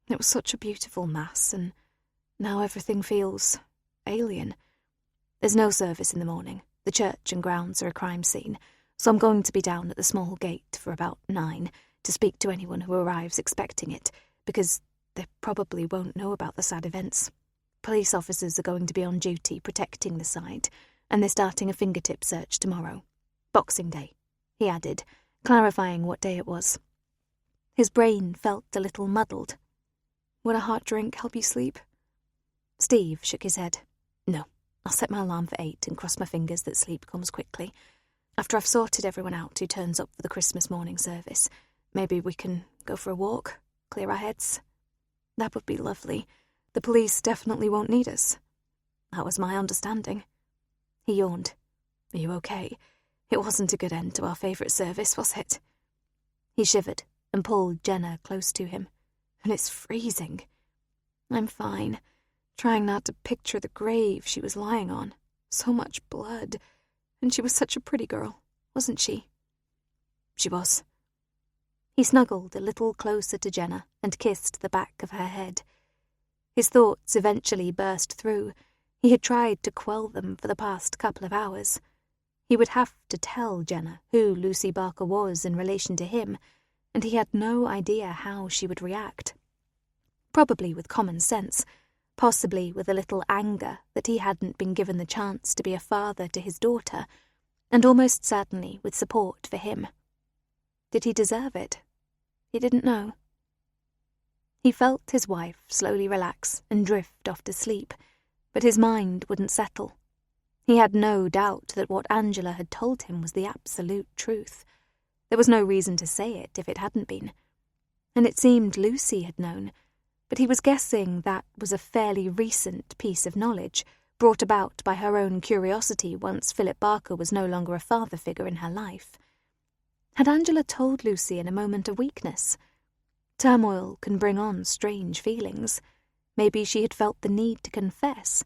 It was such a beautiful mass, and now everything feels alien. There's no service in the morning. The church and grounds are a crime scene, so I'm going to be down at the small gate for about 9 to speak to anyone who arrives expecting it, because they probably won't know about the sad events. Police officers are going to be on duty protecting the site, and they're starting a fingertip search tomorrow. Boxing Day," he added, clarifying what day it was. His brain felt a little muddled. "Would a hot drink help you sleep?" Steve shook his head. "No, I'll set my alarm for 8 and cross my fingers that sleep comes quickly. After I've sorted everyone out who turns up for the Christmas morning service, maybe we can go for a walk, clear our heads." "That would be lovely. The police definitely won't need us." "That was my understanding." He yawned. "Are you okay? It wasn't a good end to our favourite service, was it?" He shivered and pulled Jenna close to him. "And it's freezing." "I'm fine. Trying not to picture the grave she was lying on. So much blood. And she was such a pretty girl, wasn't she?" "She was." He snuggled a little closer to Jenna and kissed the back of her head. His thoughts eventually burst through. He had tried to quell them for the past couple of hours. He would have to tell Jenna who Lucy Barker was in relation to him, and he had no idea how she would react. Probably with common sense, possibly with a little anger that he hadn't been given the chance to be a father to his daughter, and almost certainly with support for him. Did he deserve it? He didn't know. He felt his wife slowly relax and drift off to sleep, but his mind wouldn't settle. He had no doubt that what Angela had told him was the absolute truth. There was no reason to say it if it hadn't been. And it seemed Lucy had known, but he was guessing that was a fairly recent piece of knowledge, brought about by her own curiosity once Philip Barker was no longer a father figure in her life. Had Angela told Lucy in a moment of weakness? Turmoil can bring on strange feelings. Maybe she had felt the need to confess.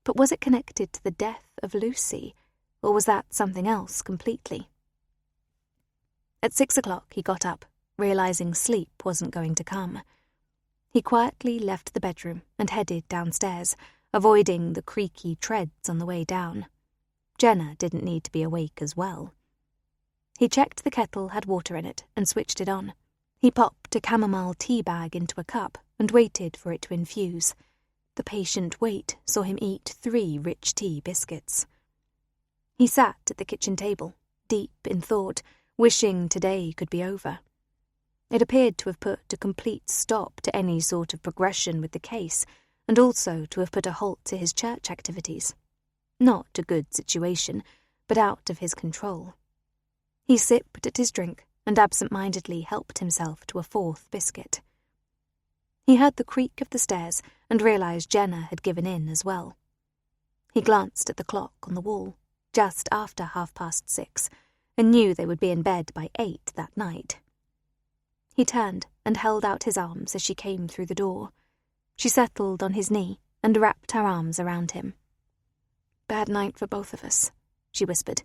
But was it connected to the death of Lucy, or was that something else completely? At 6 o'clock he got up, realizing sleep wasn't going to come. He quietly left the bedroom and headed downstairs, avoiding the creaky treads on the way down. Jenna didn't need to be awake as well. He checked the kettle had water in it and switched it on. He popped a chamomile tea bag into a cup and waited for it to infuse. The patient wait saw him eat 3 rich tea biscuits. He sat at the kitchen table, deep in thought, wishing today could be over. It appeared to have put a complete stop to any sort of progression with the case, and also to have put a halt to his church activities. Not a good situation, but out of his control. He sipped at his drink and absent-mindedly helped himself to a 4th biscuit. He heard the creak of the stairs and realized Jenna had given in as well. He glanced at the clock on the wall, just after 6:30, and knew they would be in bed by 8 that night. He turned and held out his arms as she came through the door. She settled on his knee and wrapped her arms around him. "Bad night for both of us," she whispered.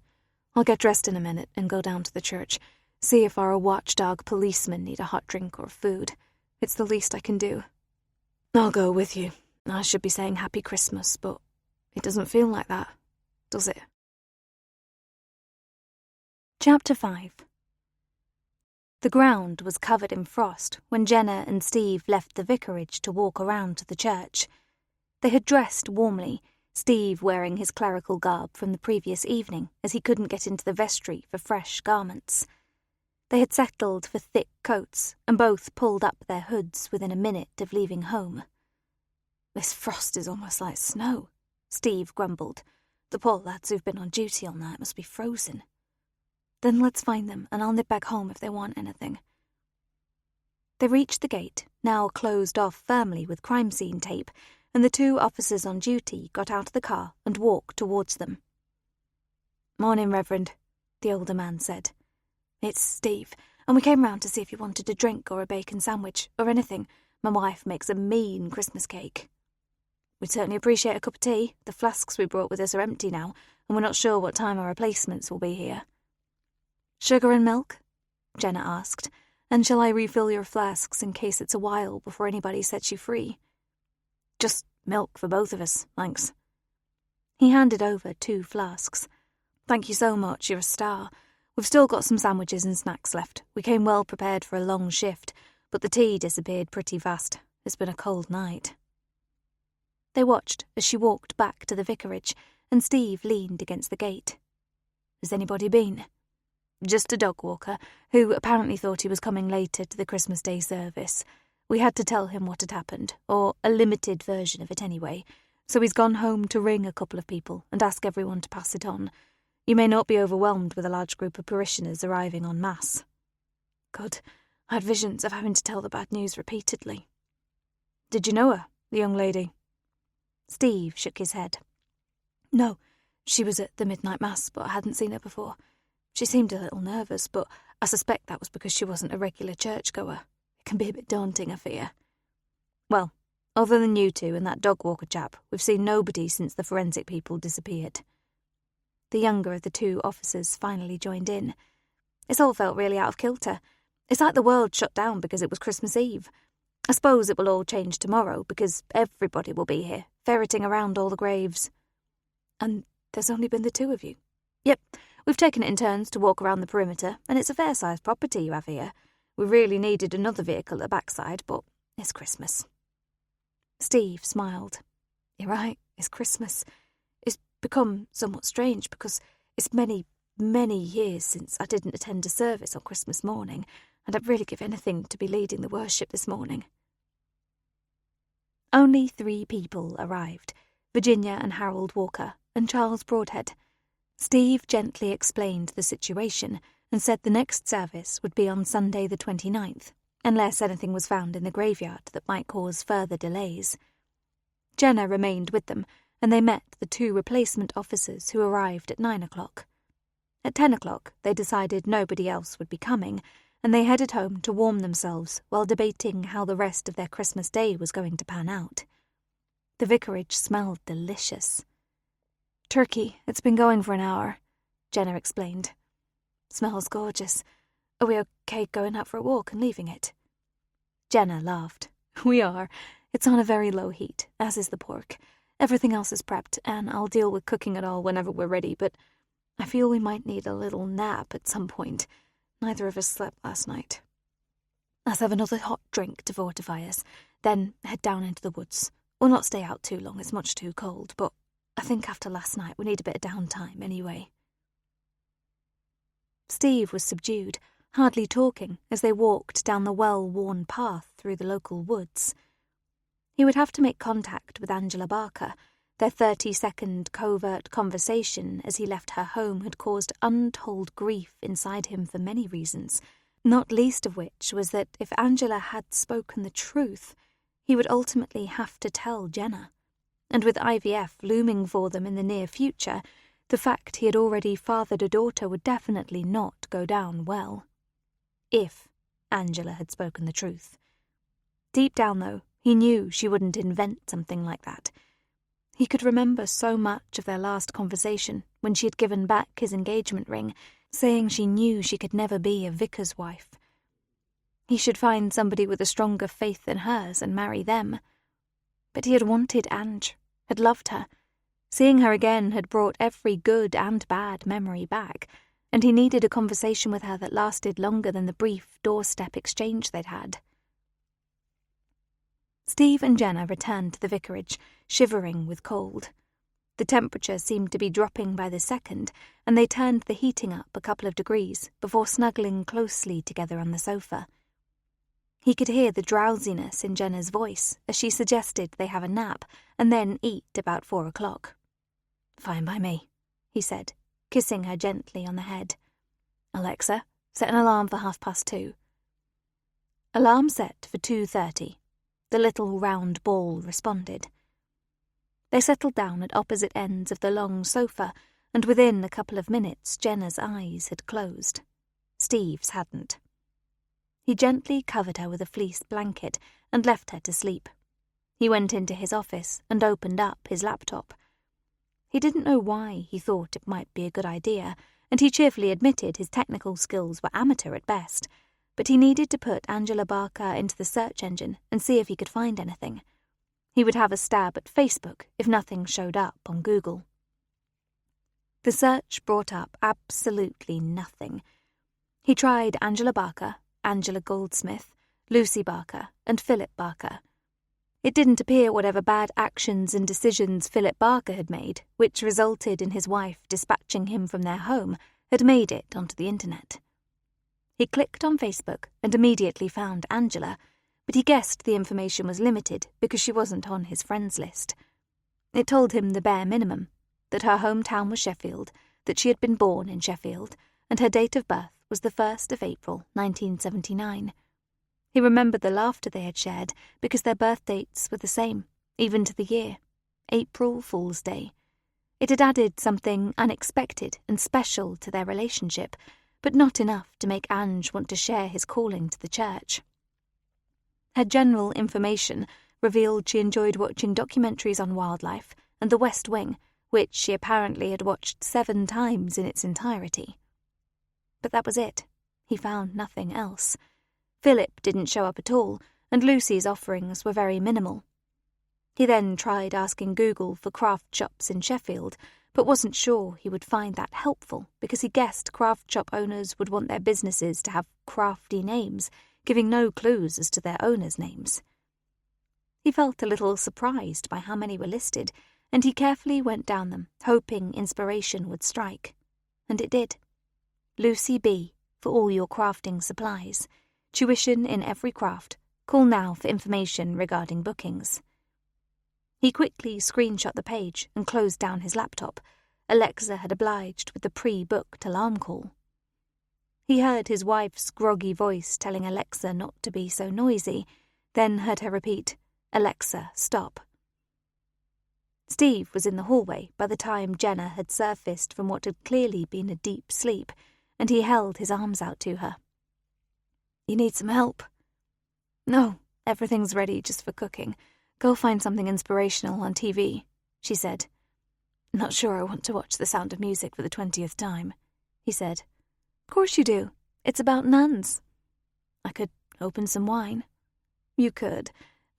"I'll get dressed in a minute and go down to the church, see if our watchdog policemen need a hot drink or food. It's the least I can do." "I'll go with you. I should be saying Happy Christmas, but it doesn't feel like that, does it?" Chapter 5. The ground was covered in frost when Jenna and Steve left the vicarage to walk around to the church. They had dressed warmly, Steve wearing his clerical garb from the previous evening as he couldn't get into the vestry for fresh garments. They had settled for thick coats and both pulled up their hoods within a minute of leaving home. "This frost is almost like snow," Steve grumbled. "The poor lads who've been on duty all night must be frozen." "Then let's find them, and I'll nip back home if they want anything." They reached the gate, now closed off firmly with crime scene tape, and the 2 officers on duty got out of the car and walked towards them. "Morning, Reverend," the older man said. "It's Steve, and we came round to see if you wanted a drink or a bacon sandwich, or anything. My wife makes a mean Christmas cake." "We'd certainly appreciate a cup of tea. The flasks we brought with us are empty now, and we're not sure what time our replacements will be here." "Sugar and milk?" Jenna asked. "And shall I refill your flasks in case it's a while before anybody sets you free?" "Just milk for both of us, thanks." He handed over 2 flasks. "Thank you so much, you're a star. We've still got some sandwiches and snacks left. We came well prepared for a long shift, but the tea disappeared pretty fast. It's been a cold night." They watched as she walked back to the vicarage, and Steve leaned against the gate. "Has anybody been?" "Just a dog walker, who apparently thought he was coming later to the Christmas Day service. We had to tell him what had happened, or a limited version of it anyway, so he's gone home to ring a couple of people and ask everyone to pass it on. You may not be overwhelmed with a large group of parishioners arriving en masse." "Good. I had visions of having to tell the bad news repeatedly." "Did you know her, the young lady?" Steve shook his head. "No, she was at the midnight mass, but I hadn't seen her before. She seemed a little nervous, but I suspect that was because she wasn't a regular churchgoer. It can be a bit daunting, I fear." "Well, other than you 2 and that dog walker chap, we've seen nobody since the forensic people disappeared." The younger of the 2 officers finally joined in. "It's all felt really out of kilter. It's like the world shut down because it was Christmas Eve. I suppose it will all change tomorrow because everybody will be here, ferreting around all the graves. And there's only been the two of you? Yep, we've taken it in turns to walk around the perimeter, and it's a fair-sized property you have here. We really needed another vehicle at the backside, but it's Christmas. Steve smiled. You're right, it's Christmas. It's become somewhat strange because it's many, many years since I didn't attend a service on Christmas morning, and I'd really give anything to be leading the worship this morning. Only 3 people arrived, Virginia and Harold Walker, and Charles Broadhead. Steve gently explained the situation and said the next service would be on Sunday the 29th, unless anything was found in the graveyard that might cause further delays. Jenna remained with them, and they met the 2 replacement officers who arrived at 9 o'clock. At 10 o'clock, they decided nobody else would be coming, and they headed home to warm themselves while debating how the rest of their Christmas day was going to pan out. The vicarage smelled delicious. Turkey, it's been going for an hour, Jenna explained. Smells gorgeous. Are we okay going out for a walk and leaving it? Jenna laughed. We are. It's on a very low heat, as is the pork. Everything else is prepped, and I'll deal with cooking it all whenever we're ready, but I feel we might need a little nap at some point. Neither of us slept last night. Let's have another hot drink to fortify us, then head down into the woods. We'll not stay out too long, it's much too cold, but I think after last night we need a bit of downtime anyway. Steve was subdued, hardly talking as they walked down the well-worn path through the local woods. He would have to make contact with Angela Barker. Their 30-second covert conversation as he left her home had caused untold grief inside him for many reasons, not least of which was that if Angela had spoken the truth, he would ultimately have to tell Jenna. And with IVF looming for them in the near future, the fact he had already fathered a daughter would definitely not go down well. If Angela had spoken the truth. Deep down, though, he knew she wouldn't invent something like that. He could remember so much of their last conversation when she had given back his engagement ring, saying she knew she could never be a vicar's wife. He should find somebody with a stronger faith than hers and marry them. But he had wanted Ange, had loved her. Seeing her again had brought every good and bad memory back, and he needed a conversation with her that lasted longer than the brief doorstep exchange they'd had. Steve and Jenna returned to the vicarage, shivering with cold. The temperature seemed to be dropping by the second, and they turned the heating up a couple of degrees before snuggling closely together on the sofa. He could hear the drowsiness in Jenna's voice as she suggested they have a nap and then eat about 4 o'clock. Fine by me, he said, kissing her gently on the head. Alexa, set an alarm for 2:30. Alarm set for 2:30. The little round ball responded. They settled down at opposite ends of the long sofa, and within a couple of minutes Jenna's eyes had closed. Steve's hadn't. He gently covered her with a fleece blanket and left her to sleep. He went into his office and opened up his laptop. He didn't know why he thought it might be a good idea, and he cheerfully admitted his technical skills were amateur at best, but he needed to put Angela Barker into the search engine and see if he could find anything. He would have a stab at Facebook if nothing showed up on Google. The search brought up absolutely nothing. He tried Angela Barker, Angela Goldsmith, Lucy Barker, and Philip Barker. It didn't appear whatever bad actions and decisions Philip Barker had made, which resulted in his wife dispatching him from their home, had made it onto the internet. He clicked on Facebook and immediately found Angela, but he guessed the information was limited because she wasn't on his friends list. It told him the bare minimum, that her hometown was Sheffield, that she had been born in Sheffield, and her date of birth was the 1st of April, 1979. He remembered the laughter they had shared because their birth dates were the same, even to the year, April Fool's Day. It had added something unexpected and special to their relationship, but not enough to make Ange want to share his calling to the church. Her general information revealed she enjoyed watching documentaries on wildlife and The West Wing, which she apparently had watched 7 times in its entirety. But that was it. He found nothing else. Philip didn't show up at all, and Lucy's offerings were very minimal. He then tried asking Google for craft shops in Sheffield, but wasn't sure he would find that helpful because he guessed craft shop owners would want their businesses to have crafty names, giving no clues as to their owners' names. He felt a little surprised by how many were listed, and he carefully went down them, hoping inspiration would strike. And it did. Lucy B. for all your crafting supplies. Tuition in every craft. Call now for information regarding bookings. He quickly screenshot the page and closed down his laptop. Alexa had obliged with the pre-booked alarm call. He heard his wife's groggy voice telling Alexa not to be so noisy, then heard her repeat, "Alexa, stop." Steve was in the hallway by the time Jenna had surfaced from what had clearly been a deep sleep, and he held his arms out to her. "You need some help?" "No, everything's ready just for cooking. Go find something inspirational on TV," she said. "Not sure I want to watch The Sound of Music for the 20th time," he said. "Of course you do. It's about nuns." "I could open some wine." "You could.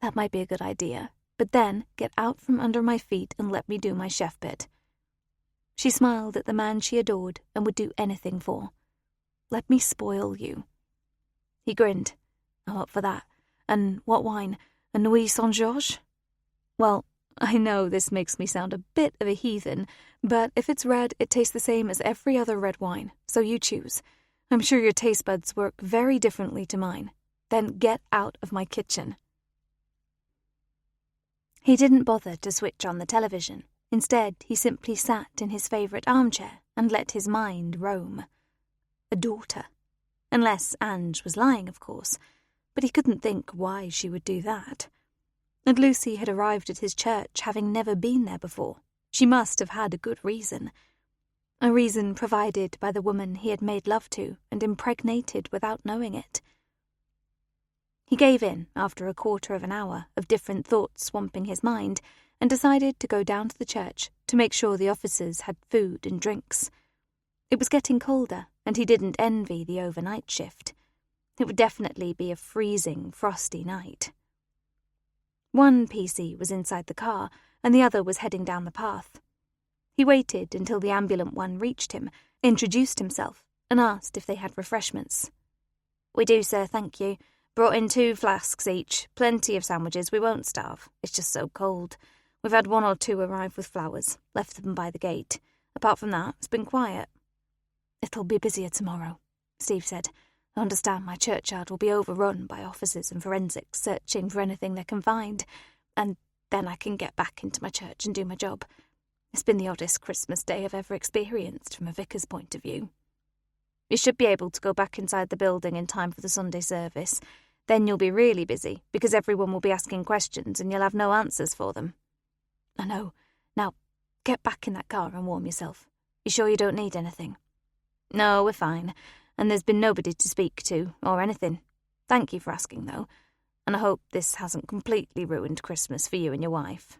That might be a good idea. But then get out from under my feet and let me do my chef bit." She smiled at the man she adored and would do anything for. "Let me spoil you." He grinned. "I'm up for that. And what wine? A Nuit Saint-Georges?" "Well, I know this makes me sound a bit of a heathen, but if it's red, it tastes the same as every other red wine, so you choose. I'm sure your taste buds work very differently to mine. Then get out of my kitchen." He didn't bother to switch on the television. Instead, he simply sat in his favourite armchair and let his mind roam. A daughter. Unless Ange was lying, of course. But he couldn't think why she would do that. And Lucy had arrived at his church having never been there before. She must have had a good reason. A reason provided by the woman he had made love to and impregnated without knowing it. He gave in after a quarter of an hour of different thoughts swamping his mind and decided to go down to the church to make sure the officers had food and drinks. It was getting colder, and he didn't envy the overnight shift. It would definitely be a freezing, frosty night. One PC was inside the car, and the other was heading down the path. He waited until the ambulant one reached him, introduced himself, and asked if they had refreshments. "We do, sir, thank you. Brought in 2 flasks each. Plenty of sandwiches. We won't starve. It's just so cold. We've had 1 or 2 arrive with flowers. Left them by the gate. Apart from that, it's been quiet." "It'll be busier tomorrow," Steve said. "I understand my churchyard will be overrun by officers and forensics searching for anything they can find. And then I can get back into my church and do my job. It's been the oddest Christmas day I've ever experienced from a vicar's point of view." "You should be able to go back inside the building in time for the Sunday service. Then you'll be really busy, because everyone will be asking questions and you'll have no answers for them." "I know. Now, get back in that car and warm yourself. You sure you don't need anything?" "No, we're fine. And there's been nobody to speak to, or anything. Thank you for asking, though. And I hope this hasn't completely ruined Christmas for you and your wife."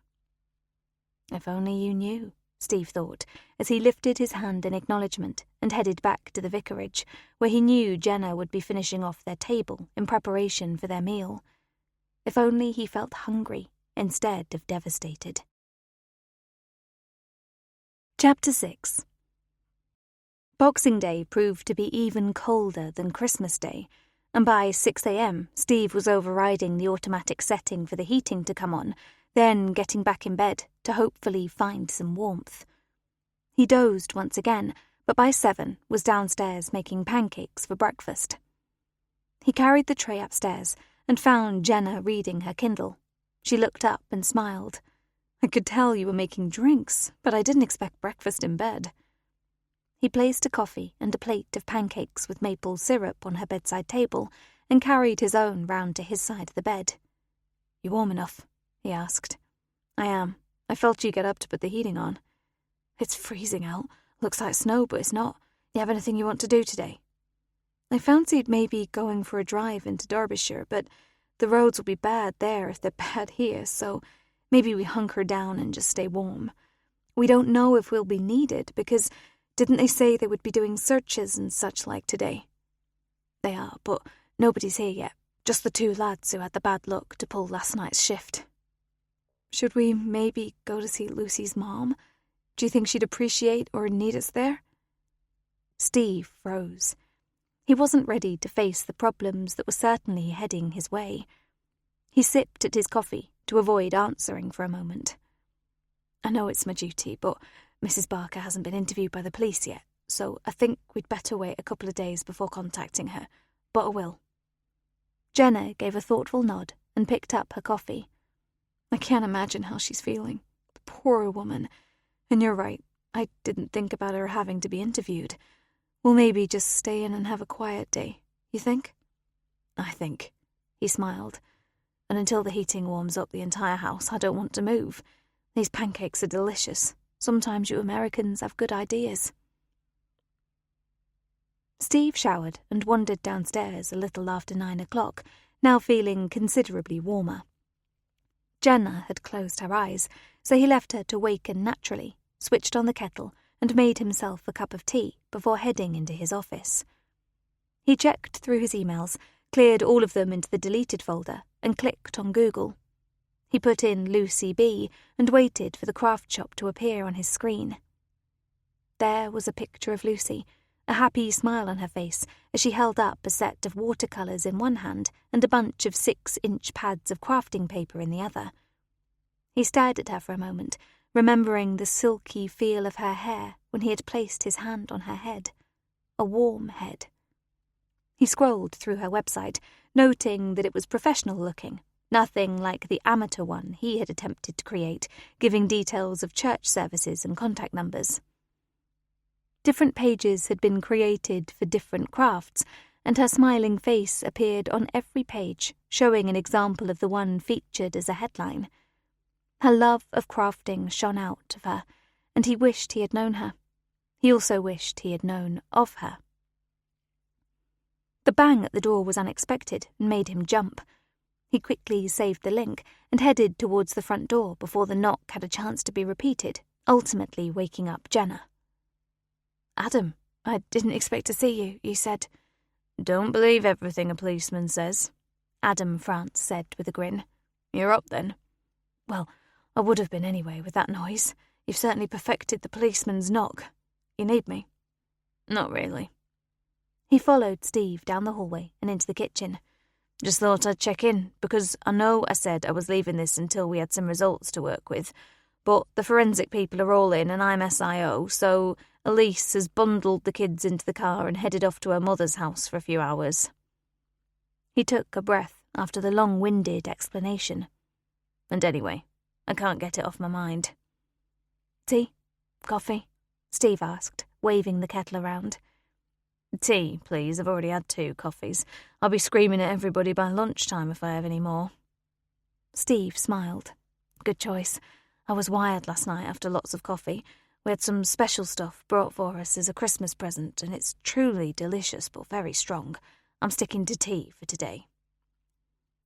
If only you knew, Steve thought, as he lifted his hand in acknowledgement and headed back to the vicarage, where he knew Jenna would be finishing off their table in preparation for their meal. If only he felt hungry instead of devastated. Chapter 6. Boxing Day proved to be even colder than Christmas Day, and by 6 a.m. Steve was overriding the automatic setting for the heating to come on, then getting back in bed to hopefully find some warmth. He dozed once again, but by 7 was downstairs making pancakes for breakfast. He carried the tray upstairs and found Jenna reading her Kindle. She looked up and smiled. "I could tell you were making drinks, but I didn't expect breakfast in bed." He placed a coffee and a plate of pancakes with maple syrup on her bedside table and carried his own round to his side of the bed. "You warm enough?" he asked. "I am. I felt you get up to put the heating on." "It's freezing out. Looks like snow, but it's not. You have anything you want to do today?" "I fancied maybe going for a drive into Derbyshire, but the roads will be bad there if they're bad here, so maybe we hunker down and just stay warm. We don't know if we'll be needed, because didn't they say they would be doing searches and such like today?" "They are, but nobody's here yet. Just the 2 lads who had the bad luck to pull last night's shift." Should we maybe go to see Lucy's mom? Do you think she'd appreciate or need us there?" Steve froze. He wasn't ready to face the problems that were certainly heading his way. He sipped at his coffee to avoid answering for a moment. "I know it's my duty, but Mrs. Barker hasn't been interviewed by the police yet, so I think we'd better wait a couple of days before contacting her, but I will." Jenna gave a thoughtful nod and picked up her coffee. "I can't imagine how she's feeling. The poor woman. And you're right, I didn't think about her having to be interviewed. We'll maybe just stay in and have a quiet day, you think?" "I think," he smiled. "And until the heating warms up the entire house, I don't want to move. These pancakes are delicious. Sometimes you Americans have good ideas." Steve showered and wandered downstairs a little after 9 o'clock, now feeling considerably warmer. Jenna had closed her eyes, so he left her to waken naturally, switched on the kettle, and made himself a cup of tea before heading into his office. He checked through his emails, cleared all of them into the deleted folder, and clicked on Google. He put in Lucy B. and waited for the craft shop to appear on his screen. There was a picture of Lucy, a happy smile on her face as she held up a set of watercolours in one hand and a bunch of 6-inch pads of crafting paper in the other. He stared at her for a moment, remembering the silky feel of her hair when he had placed his hand on her head. A warm head. He scrolled through her website, noting that it was professional-looking, nothing like the amateur one he had attempted to create, giving details of church services and contact numbers. Different pages had been created for different crafts, and her smiling face appeared on every page, showing an example of the one featured as a headline. Her love of crafting shone out of her, and he wished he had known her. He also wished he had known of her. The bang at the door was unexpected and made him jump. He quickly saved the link and headed towards the front door before the knock had a chance to be repeated, ultimately waking up Jenna. "Adam, I didn't expect to see you said—" "Don't believe everything a policeman says," Adam France said with a grin. "You're up then?" "Well, I would have been anyway with that noise. You've certainly perfected the policeman's knock. You need me?" "Not really." He followed Steve down the hallway and into the kitchen. "Just thought I'd check in, because I know I said I was leaving this until we had some results to work with, but the forensic people are all in and I'm SIO, so Elise has bundled the kids into the car and headed off to her mother's house for a few hours." He took a breath after the long-winded explanation. "And anyway, I can't get it off my mind." "Tea? Coffee?" Steve asked, waving the kettle around. "Tea, please. I've already had 2 coffees. I'll be screaming at everybody by lunchtime if I have any more." Steve smiled. "Good choice. I was wired last night after lots of coffee. We had some special stuff brought for us as a Christmas present, and it's truly delicious but very strong. I'm sticking to tea for today."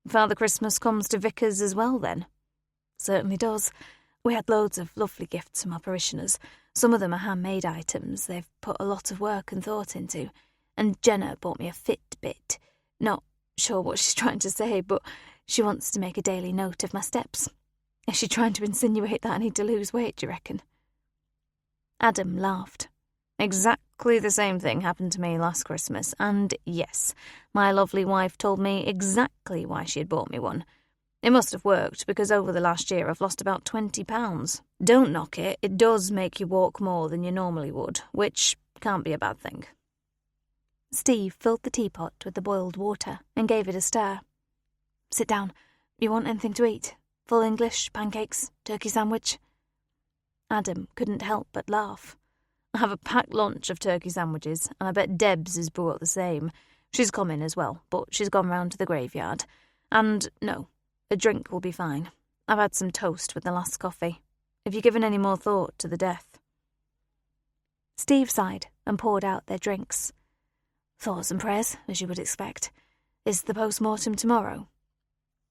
"Father Christmas comes to Vickers as well, then?" "Certainly does. We had loads of lovely gifts from our parishioners. Some of them are handmade items they've put a lot of work and thought into. And Jenna bought me a Fitbit. Not sure what she's trying to say, but she wants to make a daily note of my steps. Is she trying to insinuate that I need to lose weight, do you reckon?" Adam laughed. "Exactly the same thing happened to me last Christmas, and yes, my lovely wife told me exactly why she had bought me one. It must have worked, because over the last year I've lost about 20 pounds. Don't knock it, it does make you walk more than you normally would, which can't be a bad thing." Steve filled the teapot with the boiled water and gave it a stir. "Sit down. You want anything to eat? Full English, pancakes, turkey sandwich?" Adam couldn't help but laugh. "I have a packed lunch of turkey sandwiches, and I bet Debs has brought the same. She's coming as well, but she's gone round to the graveyard. And no, a drink will be fine. I've had some toast with the last coffee. Have you given any more thought to the death?" Steve sighed and poured out their drinks. "Thoughts and prayers, as you would expect. Is the post-mortem tomorrow?"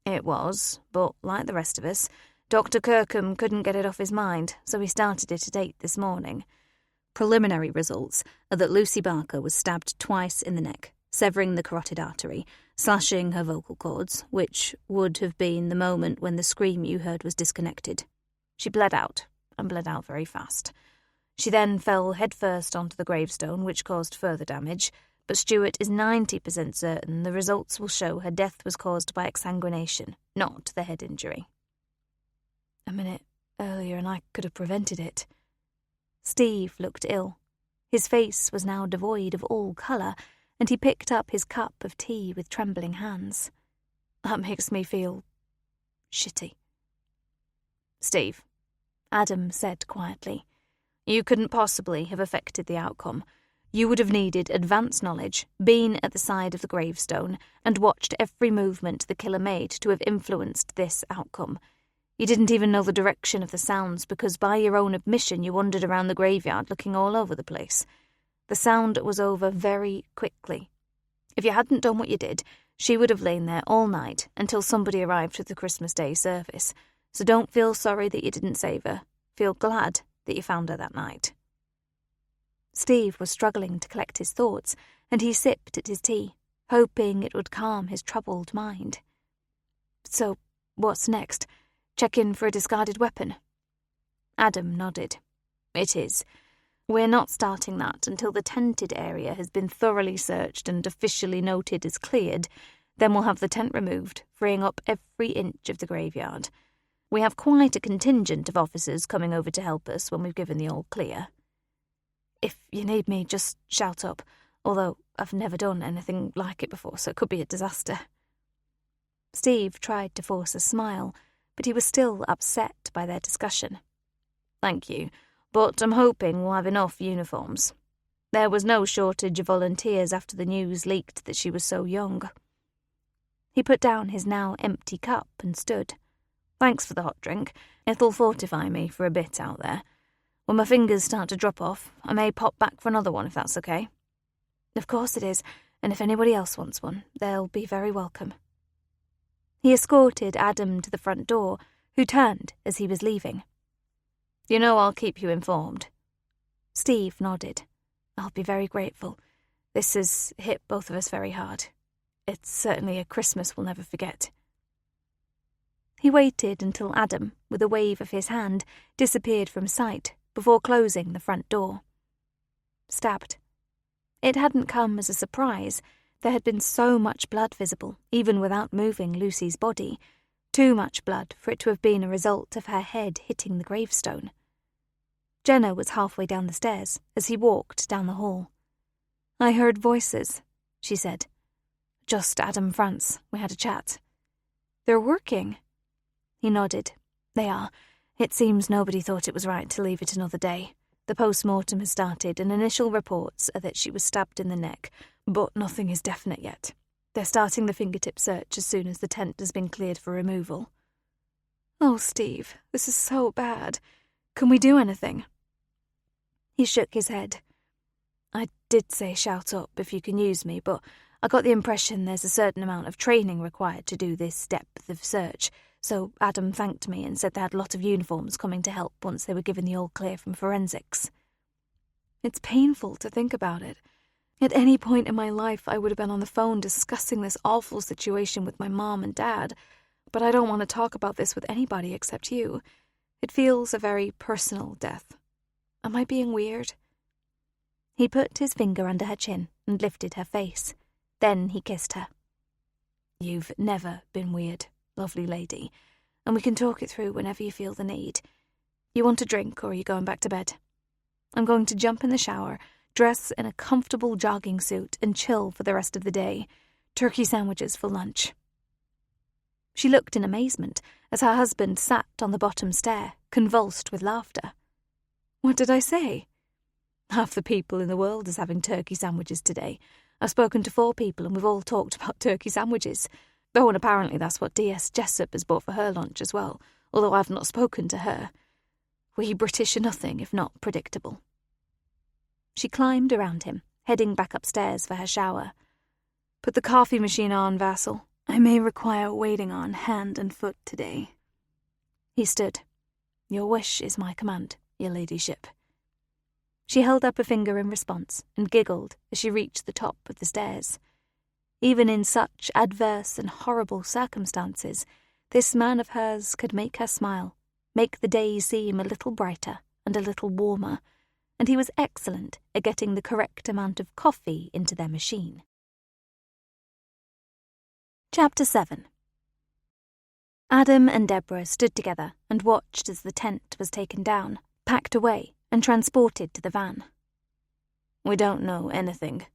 "It was, but like the rest of us, Dr. Kirkham couldn't get it off his mind, so he started it at 8 this morning. Preliminary results are that Lucy Barker was stabbed twice in the neck, severing the carotid artery, slashing her vocal cords, which would have been the moment when the scream you heard was disconnected. She bled out, and bled out very fast. She then fell headfirst onto the gravestone, which caused further damage, but Stewart is 90% certain the results will show her death was caused by exsanguination, not the head injury. A minute earlier and I could have prevented it. Steve looked ill. His face was now devoid of all colour, and he picked up his cup of tea with trembling hands. That makes me feel shitty. Steve, Adam said quietly, you couldn't possibly have affected the outcome. You would have needed advance knowledge, been at the side of the gravestone, and watched every movement the killer made to have influenced this outcome. You didn't even know the direction of the sounds because by your own admission you wandered around the graveyard looking all over the place. The sound was over very quickly. If you hadn't done what you did, she would have lain there all night until somebody arrived for the Christmas Day service. So don't feel sorry that you didn't save her. Feel glad that you found her that night. Steve was struggling to collect his thoughts, and he sipped at his tea, hoping it would calm his troubled mind. So, what's next? Check in for a discarded weapon? Adam nodded. It is. We're not starting that until the tented area has been thoroughly searched and officially noted as cleared. Then we'll have the tent removed, freeing up every inch of the graveyard. We have quite a contingent of officers coming over to help us when we've given the all clear. If you need me, just shout up, although I've never done anything like it before, so it could be a disaster. Steve tried to force a smile, but he was still upset by their discussion. Thank you, but I'm hoping we'll have enough uniforms. There was no shortage of volunteers after the news leaked that she was so young. He put down his now empty cup and stood. Thanks for the hot drink. It'll fortify me for a bit out there. When my fingers start to drop off, I may pop back for another one if that's okay. Of course it is, and if anybody else wants one, they'll be very welcome. He escorted Adam to the front door, who turned as he was leaving. You know I'll keep you informed. Steve nodded. I'll be very grateful. This has hit both of us very hard. It's certainly a Christmas we'll never forget. He waited until Adam, with a wave of his hand, disappeared from sight before closing the front door. Stabbed. It hadn't come as a surprise. There had been so much blood visible, even without moving Lucy's body. Too much blood for it to have been a result of her head hitting the gravestone. Jenna was halfway down the stairs as he walked down the hall. I heard voices, she said. Just Adam France. We had a chat. They're working. He nodded. They are. It seems nobody thought it was right to leave it another day. The post-mortem has started, and initial reports are that she was stabbed in the neck, but nothing is definite yet. They're starting the fingertip search as soon as the tent has been cleared for removal. Oh, Steve, this is so bad. Can we do anything? He shook his head. I did say shout up if you can use me, but I got the impression there's a certain amount of training required to do this depth of search. So Adam thanked me and said they had a lot of uniforms coming to help once they were given the all clear from forensics. It's painful to think about it. At any point in my life, I would have been on the phone discussing this awful situation with my mom and dad, but I don't want to talk about this with anybody except you. It feels a very personal death. Am I being weird? He put his finger under her chin and lifted her face. Then he kissed her. You've never been weird, lovely lady, and we can talk it through whenever you feel the need. You want a drink, or are you going back to bed? I'm going to jump in the shower, dress in a comfortable jogging suit, and chill for the rest of the day. Turkey sandwiches for lunch. She looked in amazement as her husband sat on the bottom stair, convulsed with laughter. What did I say? Half the people in the world is having turkey sandwiches today. I've spoken to 4 people and we've all talked about turkey sandwiches. Oh, and apparently that's what D.S. Jessup has bought for her lunch as well, although I've not spoken to her. We British are nothing if not predictable. She climbed around him, heading back upstairs for her shower. Put the coffee machine on, vassal. I may require waiting on hand and foot today. He stood. Your wish is my command, your ladyship. She held up a finger in response and giggled as she reached the top of the stairs. Even in such adverse and horrible circumstances, this man of hers could make her smile, make the day seem a little brighter and a little warmer, and he was excellent at getting the correct amount of coffee into their machine. Chapter 7. Adam and Deborah stood together and watched as the tent was taken down, packed away, and transported to the van. "We don't know anything,"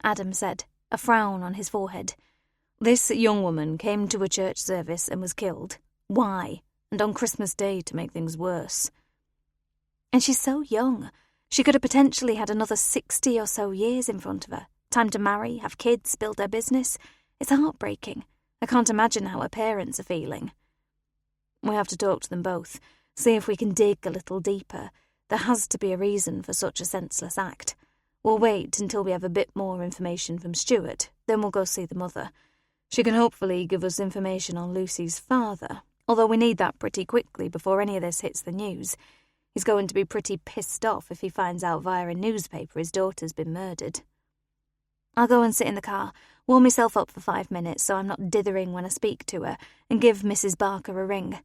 Adam said, a frown on his forehead. "This young woman came to a church service and was killed. Why? And on Christmas Day to make things worse." "And she's so young. She could have potentially had another 60 or so years in front of her. Time to marry, have kids, build her business. It's heartbreaking. I can't imagine how her parents are feeling." "We have to talk to them both, see if we can dig a little deeper. There has to be a reason for such a senseless act. We'll wait until we have a bit more information from Stuart, then we'll go see the mother. She can hopefully give us information on Lucy's father, although we need that pretty quickly before any of this hits the news. He's going to be pretty pissed off if he finds out via a newspaper his daughter's been murdered." "I'll go and sit in the car, warm myself up for 5 minutes so I'm not dithering when I speak to her, and give Mrs. Barker a ring.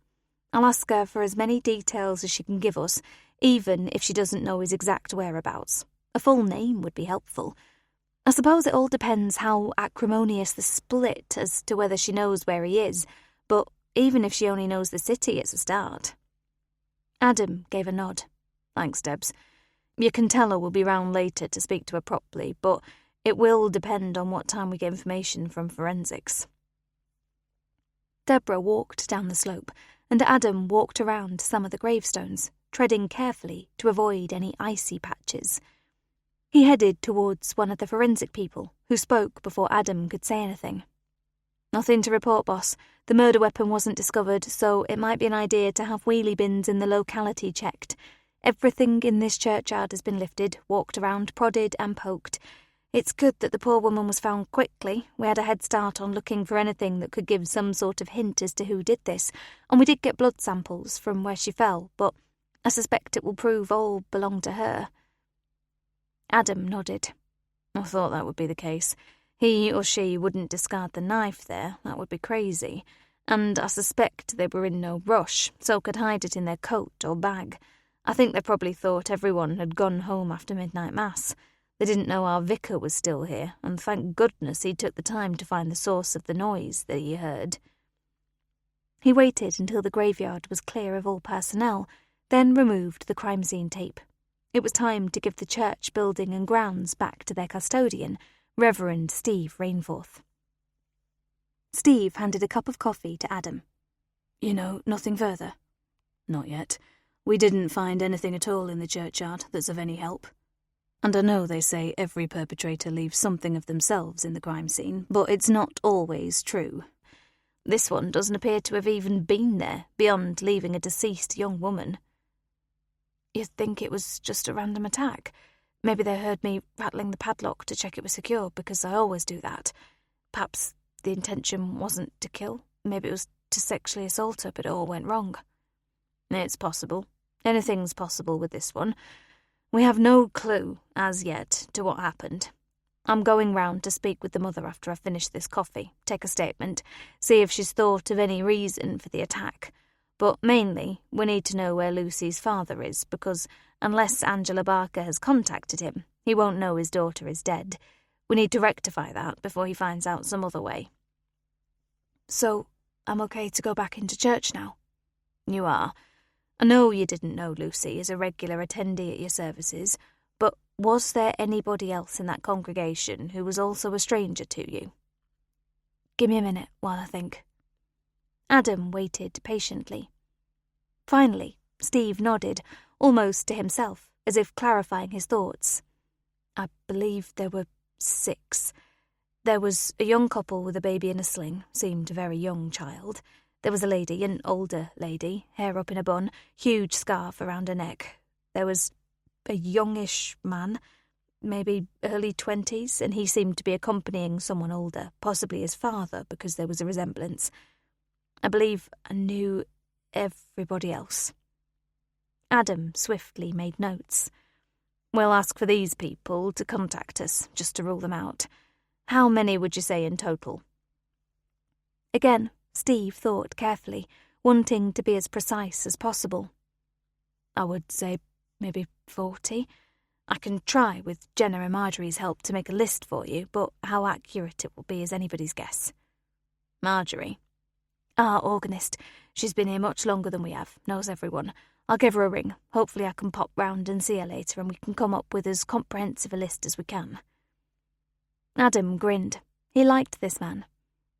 I'll ask her for as many details as she can give us, even if she doesn't know his exact whereabouts. A full name would be helpful. I suppose it all depends how acrimonious the split as to whether she knows where he is, but even if she only knows the city, it's a start." Adam gave a nod. "Thanks, Debs. You can tell her we'll be round later to speak to her properly, but it will depend on what time we get information from forensics." Deborah walked down the slope, and Adam walked around some of the gravestones, treading carefully to avoid any icy patches. He headed towards one of the forensic people, who spoke before Adam could say anything. "Nothing to report, boss. The murder weapon wasn't discovered, so it might be an idea to have wheelie bins in the locality checked. Everything in this churchyard has been lifted, walked around, prodded and poked. It's good that the poor woman was found quickly. We had a head start on looking for anything that could give some sort of hint as to who did this, and we did get blood samples from where she fell, but I suspect it will prove all belong to her." Adam nodded. "I thought that would be the case. He or she wouldn't discard the knife there, that would be crazy, and I suspect they were in no rush, so could hide it in their coat or bag. I think they probably thought everyone had gone home after midnight mass. They didn't know our vicar was still here, and thank goodness he took the time to find the source of the noise that he heard." He waited until the graveyard was clear of all personnel, then removed the crime scene tape. It was time to give the church building and grounds back to their custodian, Reverend Steve Rainforth. Steve handed a cup of coffee to Adam. "You know nothing further?" "Not yet. We didn't find anything at all in the churchyard that's of any help. And I know they say every perpetrator leaves something of themselves in the crime scene, but it's not always true. This one doesn't appear to have even been there, beyond leaving a deceased young woman." "You think it was just a random attack? Maybe they heard me rattling the padlock to check it was secure, because I always do that. Perhaps the intention wasn't to kill. Maybe it was to sexually assault her, but it all went wrong." "It's possible. Anything's possible with this one. We have no clue, as yet, to what happened. I'm going round to speak with the mother after I finish this coffee, take a statement, see if she's thought of any reason for the attack. But mainly, we need to know where Lucy's father is, because unless Angela Barker has contacted him, he won't know his daughter is dead. We need to rectify that before he finds out some other way." "So, I'm okay to go back into church now?" "You are. I know you didn't know Lucy as a regular attendee at your services, but was there anybody else in that congregation who was also a stranger to you?" "Give me a minute while I think." Adam waited patiently. Finally, Steve nodded, almost to himself, as if clarifying his thoughts. "I believe there were 6. There was a young couple with a baby in a sling, seemed a very young child. There was a lady, an older lady, hair up in a bun, huge scarf around her neck. There was a youngish man, maybe early 20s, and he seemed to be accompanying someone older, possibly his father, because there was a resemblance. I believe I knew everybody else." Adam swiftly made notes. "We'll ask for these people to contact us, just to rule them out. How many would you say in total? Again, Steve thought carefully, wanting to be as precise as possible. I would say maybe 40. I can try with Jenna and Marjorie's help to make a list for you, but how accurate it will be is anybody's guess. Marjorie? Our organist. She's been here much longer than we have, knows everyone. I'll give her a ring. Hopefully I can pop round and see her later and we can come up with as comprehensive a list as we can. Adam grinned. He liked this man.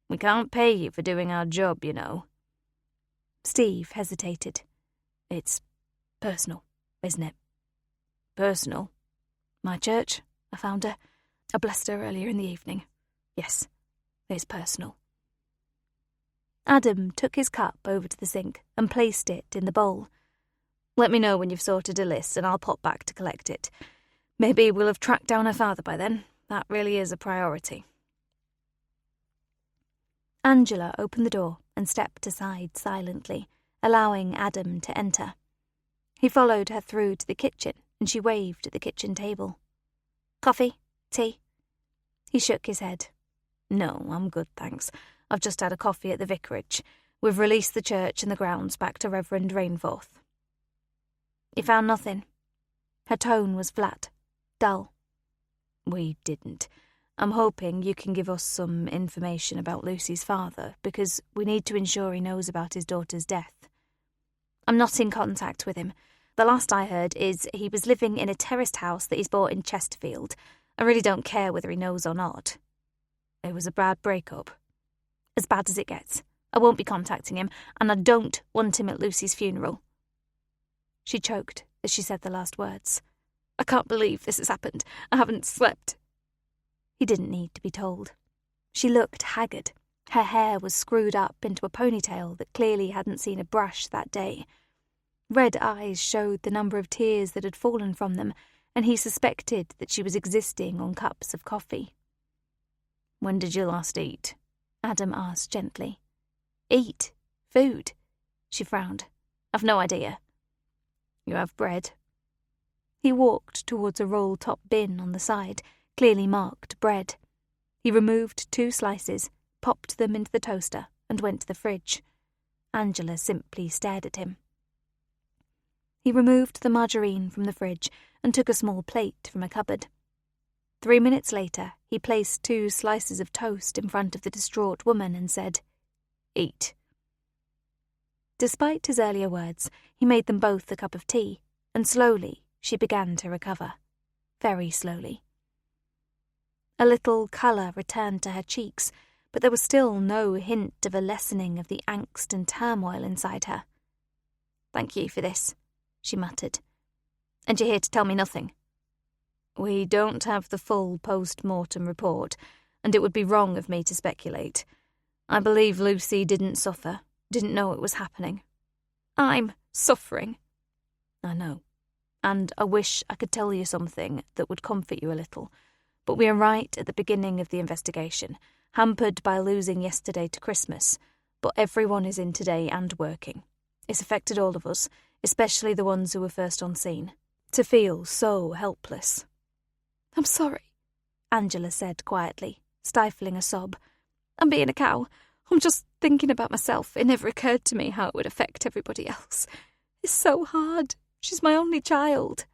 We can't pay you for doing our job, you know. Steve hesitated. It's personal, isn't it? Personal? My church, I found her. I blessed her earlier in the evening. Yes, it's personal. Adam took his cup over to the sink and placed it in the bowl. Let me know when you've sorted a list and I'll pop back to collect it. Maybe we'll have tracked down her father by then. That really is a priority. Angela opened the door and stepped aside silently, allowing Adam to enter. He followed her through to the kitchen and she waved at the kitchen table. Coffee? Tea? He shook his head. No, I'm good, thanks. I've just had a coffee at the vicarage. We've released the church and the grounds back to Reverend Rainforth. You found nothing? Her tone was flat, dull. We didn't. I'm hoping you can give us some information about Lucy's father, because we need to ensure he knows about his daughter's death. I'm not in contact with him. The last I heard is he was living in a terraced house that he's bought in Chesterfield. I really don't care whether he knows or not. It was a bad breakup. As bad as it gets. I won't be contacting him, and I don't want him at Lucy's funeral. She choked as she said the last words. I can't believe this has happened. I haven't slept. He didn't need to be told. She looked haggard. Her hair was screwed up into a ponytail that clearly hadn't seen a brush that day. Red eyes showed the number of tears that had fallen from them, and he suspected that she was existing on cups of coffee. When did you last eat? Adam asked gently. Eat? Food? She frowned. I've no idea. You have bread? He walked towards a roll-top bin on the side, clearly marked bread. He removed 2 slices, popped them into the toaster, and went to the fridge. Angela simply stared at him. He removed the margarine from the fridge and took a small plate from a cupboard. 3 minutes later, he placed 2 slices of toast in front of the distraught woman and said, Eat. Despite his earlier words, he made them both a cup of tea, and slowly she began to recover. Very slowly. A little colour returned to her cheeks, but there was still no hint of a lessening of the angst and turmoil inside her. Thank you for this, she muttered. And you're here to tell me nothing? We don't have the full post-mortem report, and it would be wrong of me to speculate. I believe Lucy didn't suffer, didn't know it was happening. I'm suffering. I know, and I wish I could tell you something that would comfort you a little, but we are right at the beginning of the investigation, hampered by losing yesterday to Christmas, but everyone is in today and working. It's affected all of us, especially the ones who were first on scene, to feel so helpless. I'm sorry, Angela said quietly, stifling a sob. I'm being a cow. I'm just thinking about myself. It never occurred to me how it would affect everybody else. It's so hard. She's my only child.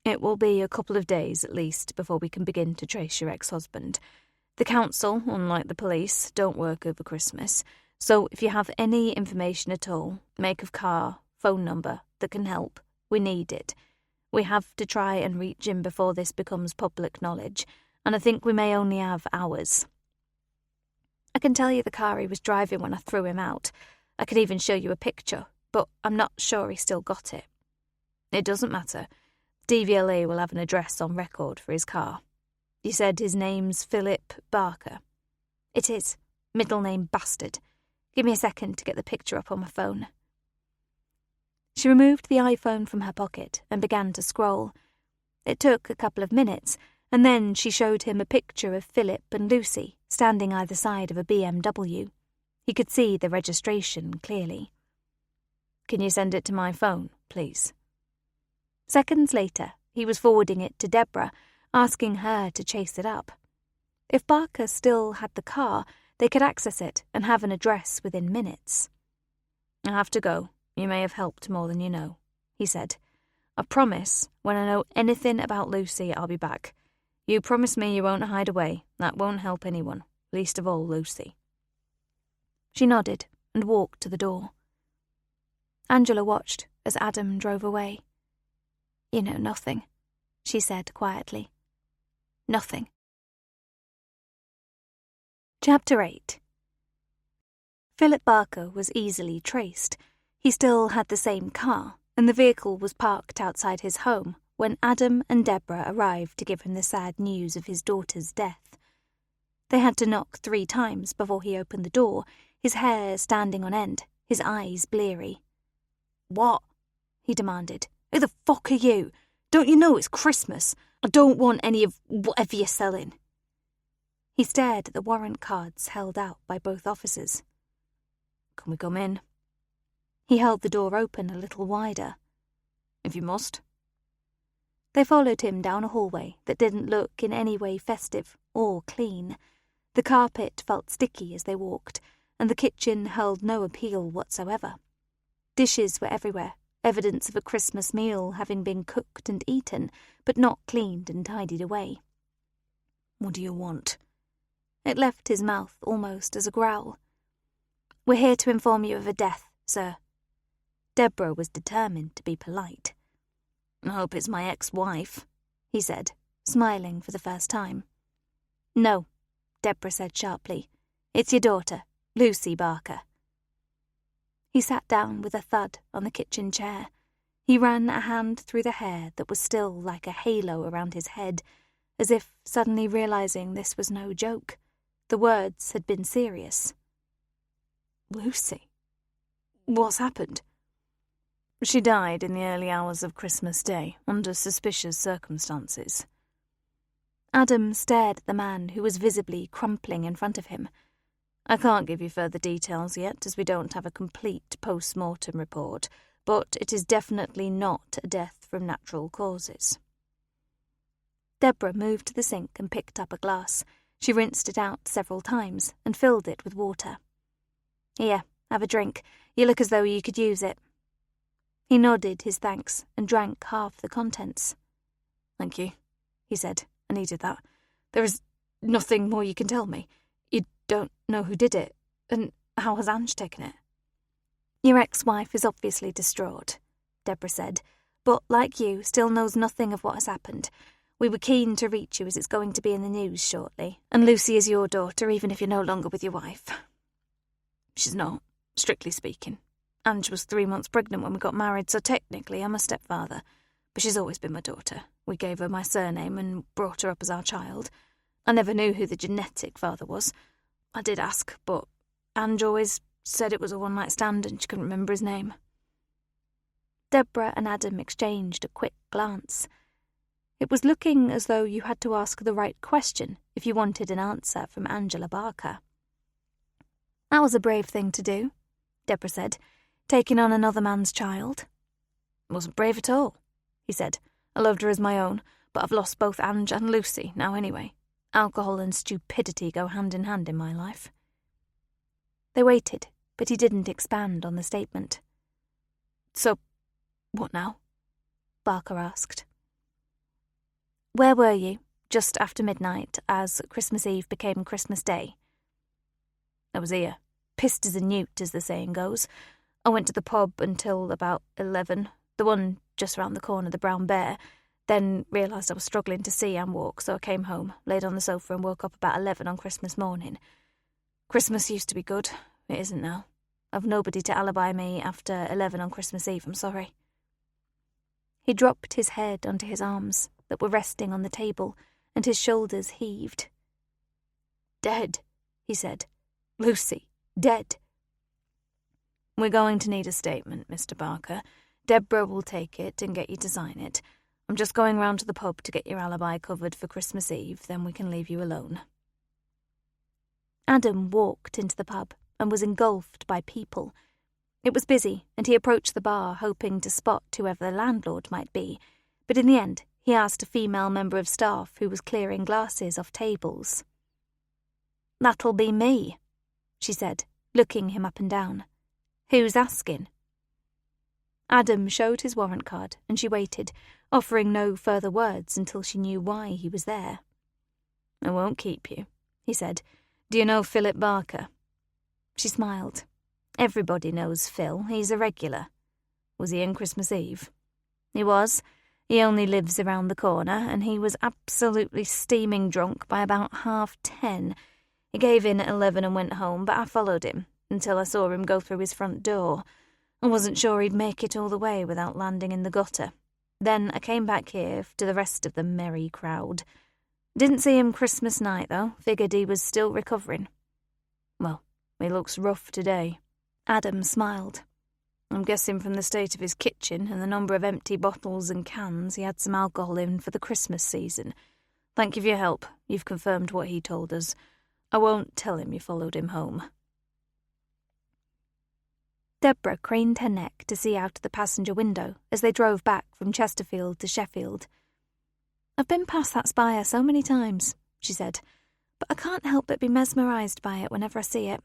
It will be a couple of days at least before we can begin to trace your ex-husband. The council, unlike the police, don't work over Christmas, so if you have any information at all, make of car, phone number, that can help, we need it. We have to try and reach him before this becomes public knowledge, and I think we may only have hours. I can tell you the car he was driving when I threw him out. I can even show you a picture, but I'm not sure he still got it. It doesn't matter. DVLA will have an address on record for his car. You said his name's Philip Barker. It is. Middle name Bastard. Give me a second to get the picture up on my phone. She removed the iPhone from her pocket and began to scroll. It took a couple of minutes, and then she showed him a picture of Philip and Lucy standing either side of a BMW. He could see the registration clearly. Can you send it to my phone, please? Seconds later, he was forwarding it to Deborah, asking her to chase it up. If Barker still had the car, they could access it and have an address within minutes. "I have to go. You may have helped more than you know," he said. "I promise, when I know anything about Lucy, I'll be back. You promise me you won't hide away. That won't help anyone, least of all Lucy." She nodded and walked to the door. Angela watched as Adam drove away. "You know nothing," she said quietly. "Nothing." Chapter 8. Philip Barker was easily traced. He still had the same car, and the vehicle was parked outside his home when Adam and Deborah arrived to give him the sad news of his daughter's death. They had to knock 3 times before he opened the door, his hair standing on end, his eyes bleary. "What?" he demanded. "Who the fuck are you? Don't you know it's Christmas? I don't want any of whatever you're selling." He stared at the warrant cards held out by both officers. "Can we come in?" He held the door open a little wider. "If you must." They followed him down a hallway that didn't look in any way festive or clean. The carpet felt sticky as they walked, and the kitchen held no appeal whatsoever. Dishes were everywhere, evidence of a Christmas meal having been cooked and eaten, but not cleaned and tidied away. "What do you want?" It left his mouth almost as a growl. "We're here to inform you of a death, sir." Deborah was determined to be polite. "I hope it's my ex-wife," he said, smiling for the first time. "No," Deborah said sharply. "It's your daughter, Lucy Barker." He sat down with a thud on the kitchen chair. He ran a hand through the hair that was still like a halo around his head, as if suddenly realizing this was no joke. The words had been serious. "Lucy? What's happened?" "She died in the early hours of Christmas Day, under suspicious circumstances." Adam stared at the man who was visibly crumpling in front of him. "I can't give you further details yet, as we don't have a complete post-mortem report, but it is definitely not a death from natural causes." Deborah moved to the sink and picked up a glass. She rinsed it out several times and filled it with water. "Here, have a drink. You look as though you could use it." He nodded his thanks and drank half the contents. "Thank you," he said. "I needed that. There is nothing more you can tell me. You don't know who did it, and how has Ange taken it?" "Your ex-wife is obviously distraught," Deborah said, "but like you, still knows nothing of what has happened. We were keen to reach you as it's going to be in the news shortly, and Lucy is your daughter even if you're no longer with your wife." "She's not, strictly speaking. Ange was 3 months pregnant when we got married, so technically I'm a stepfather, but she's always been my daughter. We gave her my surname and brought her up as our child. I never knew who the genetic father was. I did ask, but Ange always said it was a one-night stand and she couldn't remember his name." Deborah and Adam exchanged a quick glance. It was looking as though you had to ask the right question if you wanted an answer from Angela Barker. "That was a brave thing to do," Deborah said, "taking on another man's child." "It wasn't brave at all," he said. "I loved her as my own, but I've lost both Ange and Lucy now anyway. Alcohol and stupidity go hand in hand in my life." They waited, but he didn't expand on the statement. "So, what now?" Barker asked. "Where were you, just after midnight, as Christmas Eve became Christmas Day?" "I was here, pissed as a newt, as the saying goes. I went to the pub until about 11, the one just round the corner, the Brown Bear, then realised I was struggling to see and walk, so I came home, laid on the sofa and woke up about 11 on Christmas morning. Christmas used to be good. It isn't now. I've nobody to alibi me after 11 on Christmas Eve, I'm sorry." He dropped his head onto his arms that were resting on the table, and his shoulders heaved. "Dead," he said. "Lucy, dead." "We're going to need a statement, Mr. Barker. Deborah will take it and get you to sign it. I'm just going round to the pub to get your alibi covered for Christmas Eve, then we can leave you alone." Adam walked into the pub and was engulfed by people. It was busy, and he approached the bar hoping to spot whoever the landlord might be, but in the end he asked a female member of staff who was clearing glasses off tables. "That'll be me," she said, looking him up and down. "Who's asking?" Adam showed his warrant card, and she waited, offering no further words until she knew why he was there. "I won't keep you," he said. "Do you know Philip Barker?" She smiled. "Everybody knows Phil. He's a regular." "Was he in Christmas Eve?" "He was. He only lives around the corner, and he was absolutely steaming drunk by about 10:30. He gave in at 11 and went home, but I followed him until I saw him go through his front door. I wasn't sure he'd make it all the way without landing in the gutter. Then I came back here to the rest of the merry crowd. Didn't see him Christmas night, though. Figured he was still recovering." "Well, he looks rough today." Adam smiled. "I'm guessing from the state of his kitchen and the number of empty bottles and cans he had some alcohol in for the Christmas season. Thank you for your help. You've confirmed what he told us. I won't tell him you followed him home." Deborah craned her neck to see out the passenger window as they drove back from Chesterfield to Sheffield. "I've been past that spire so many times," she said, "but I can't help but be mesmerised by it whenever I see it.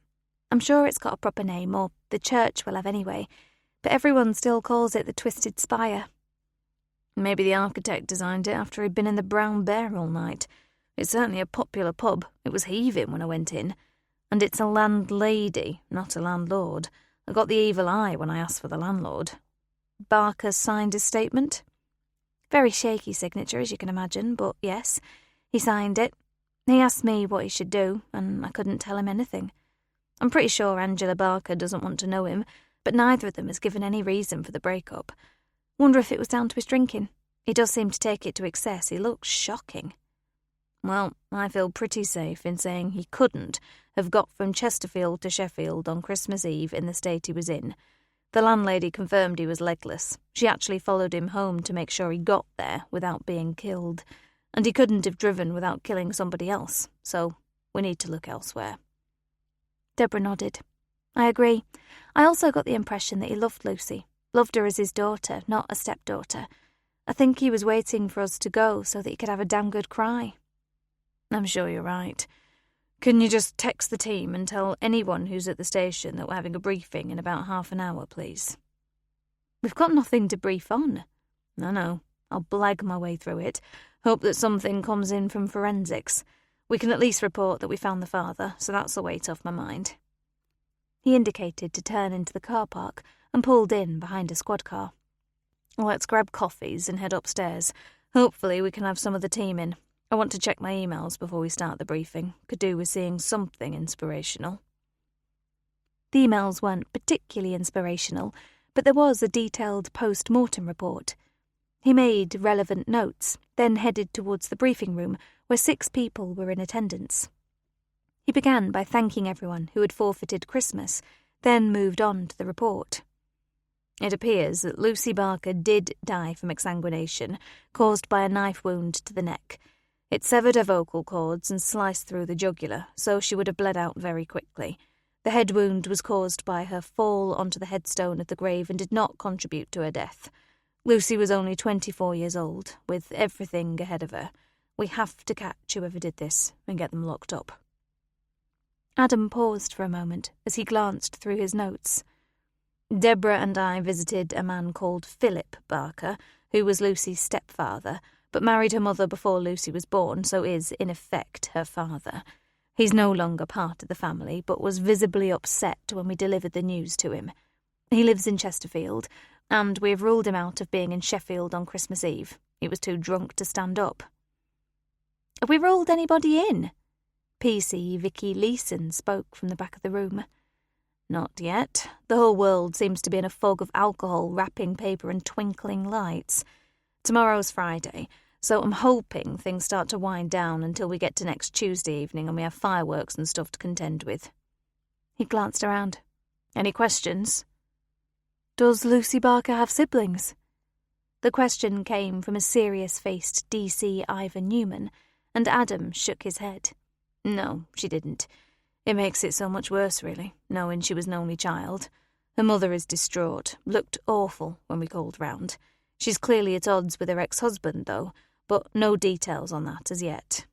I'm sure it's got a proper name, or the church will have anyway, but everyone still calls it the Twisted Spire." "Maybe the architect designed it after he'd been in the Brown Bear all night. It's certainly a popular pub. It was heaving when I went in. And it's a landlady, not a landlord. I got the evil eye when I asked for the landlord." "Barker signed his statement?" "Very shaky signature, as you can imagine, but yes, he signed it. He asked me what he should do, and I couldn't tell him anything. I'm pretty sure Angela Barker doesn't want to know him, but neither of them has given any reason for the breakup. Wonder if it was down to his drinking. He does seem to take it to excess. He looks shocking." "Well, I feel pretty safe in saying he couldn't have got from Chesterfield to Sheffield on Christmas Eve in the state he was in. The landlady confirmed he was legless. She actually followed him home to make sure he got there without being killed. And he couldn't have driven without killing somebody else, so we need to look elsewhere." Deborah nodded. "I agree. I also got the impression that he loved Lucy, loved her as his daughter, not a stepdaughter. I think he was waiting for us to go so that he could have a damn good cry." "I'm sure you're right. Can you just text the team and tell anyone who's at the station that we're having a briefing in about half an hour, please?" "We've got nothing to brief on." "I know. I'll blag my way through it. Hope that something comes in from forensics. We can at least report that we found the father, so that's the weight off my mind." He indicated to turn into the car park and pulled in behind a squad car. "Let's grab coffees and head upstairs. Hopefully we can have some of the team in. I want to check my emails before we start the briefing. Could do with seeing something inspirational." The emails weren't particularly inspirational, but there was a detailed post-mortem report. He made relevant notes, then headed towards the briefing room where 6 people were in attendance. He began by thanking everyone who had forfeited Christmas, then moved on to the report. "It appears that Lucy Barker did die from exsanguination caused by a knife wound to the neck. It severed her vocal cords and sliced through the jugular, so she would have bled out very quickly. The head wound was caused by her fall onto the headstone of the grave and did not contribute to her death. Lucy was only 24 years old, with everything ahead of her. We have to catch whoever did this and get them locked up." Adam paused for a moment as he glanced through his notes. "Deborah and I visited a man called Philip Barker, who was Lucy's stepfather, but married her mother before Lucy was born, so is, in effect, her father. He's no longer part of the family, but was visibly upset when we delivered the news to him. He lives in Chesterfield, and we have ruled him out of being in Sheffield on Christmas Eve. He was too drunk to stand up." "Have we ruled anybody in?" PC Vicky Leeson spoke from the back of the room. "Not yet. The whole world seems to be in a fog of alcohol, wrapping paper and twinkling lights. Tomorrow's Friday, so I'm hoping things start to wind down until we get to next Tuesday evening and we have fireworks and stuff to contend with." He glanced around. "Any questions?" "Does Lucy Barker have siblings?" The question came from a serious-faced DC Ivan Newman, and Adam shook his head. "No, she didn't. It makes it so much worse, really, knowing she was an only child. Her mother is distraught, looked awful when we called round. She's clearly at odds with her ex-husband, though, but no details on that as yet."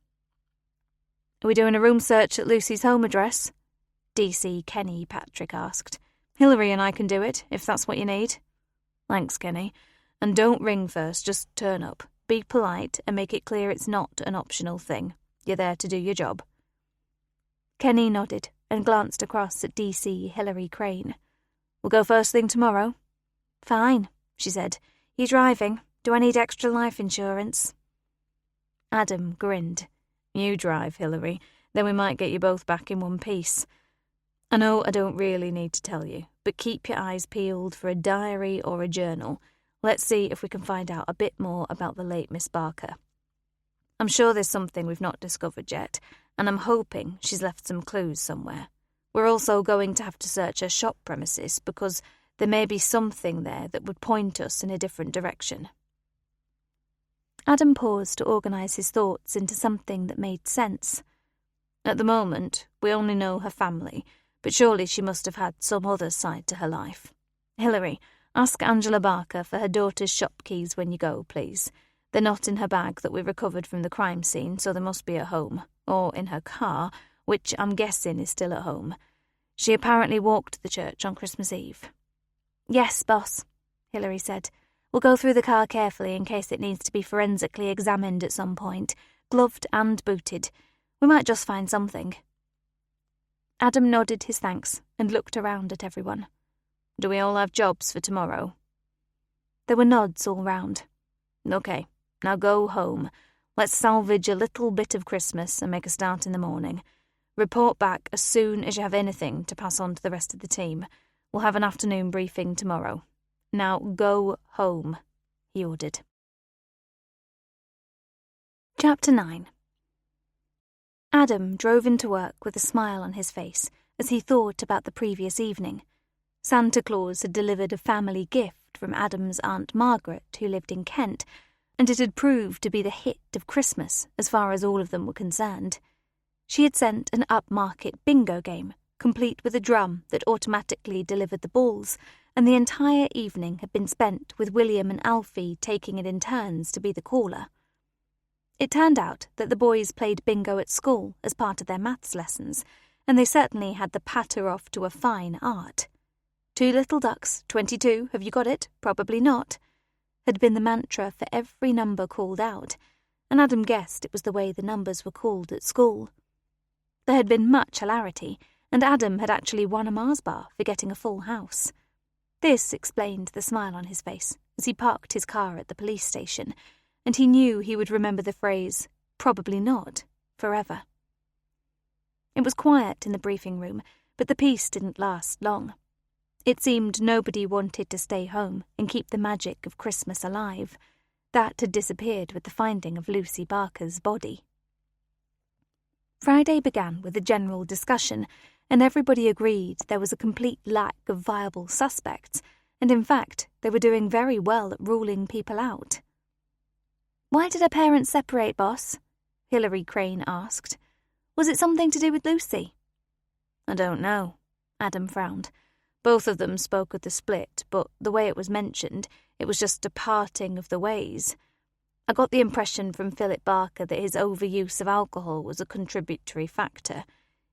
Are we doing a room search at Lucy's home address? DC Kenny Patrick asked. Hilary and I can do it, if that's what you need. Thanks, Kenny. And don't ring first, just turn up. Be polite and make it clear it's not an optional thing. You're there to do your job. Kenny nodded and glanced across at DC Hilary Crane. We'll go first thing tomorrow. Fine, she said. You driving? Do I need extra life insurance? Adam grinned. You drive, Hilary. Then we might get you both back in one piece. I know I don't really need to tell you, but keep your eyes peeled for a diary or a journal. Let's see if we can find out a bit more about the late Miss Barker. I'm sure there's something we've not discovered yet, and I'm hoping she's left some clues somewhere. We're also going to have to search her shop premises because there may be something there that would point us in a different direction. Adam paused to organise his thoughts into something that made sense. At the moment, we only know her family, but surely she must have had some other side to her life. Hilary, ask Angela Barker for her daughter's shop keys when you go, please. They're not in her bag that we recovered from the crime scene, so they must be at home, or in her car, which I'm guessing is still at home. She apparently walked to the church on Christmas Eve. Yes, boss, Hilary said. We'll go through the car carefully in case it needs to be forensically examined at some point, gloved and booted. We might just find something. Adam nodded his thanks and looked around at everyone. Do we all have jobs for tomorrow? There were nods all round. Okay, now go home. Let's salvage a little bit of Christmas and make a start in the morning. Report back as soon as you have anything to pass on to the rest of the team. We'll have an afternoon briefing tomorrow. Now go home, he ordered. Chapter 9. Adam drove into work with a smile on his face as he thought about the previous evening. Santa Claus had delivered a family gift from Adam's Aunt Margaret, who lived in Kent, and it had proved to be the hit of Christmas as far as all of them were concerned. She had sent an upmarket bingo game, complete with a drum that automatically delivered the balls, and the entire evening had been spent with William and Alfie taking it in turns to be the caller. It turned out that the boys played bingo at school as part of their maths lessons, and they certainly had the patter off to a fine art. 2 little ducks, 22, have you got it? Probably not, had been the mantra for every number called out, and Adam guessed it was the way the numbers were called at school. There had been much hilarity, and Adam had actually won a Mars bar for getting a full house. This explained the smile on his face as he parked his car at the police station, and he knew he would remember the phrase, probably not, forever. It was quiet in the briefing room, but the peace didn't last long. It seemed nobody wanted to stay home and keep the magic of Christmas alive. That had disappeared with the finding of Lucy Barker's body. Friday began with a general discussion, and everybody agreed there was a complete lack of viable suspects, and in fact, they were doing very well at ruling people out. Why did her parents separate, boss? Hilary Crane asked. Was it something to do with Lucy? I don't know, Adam frowned. Both of them spoke of the split, but the way it was mentioned, it was just a parting of the ways. I got the impression from Philip Barker that his overuse of alcohol was a contributory factor.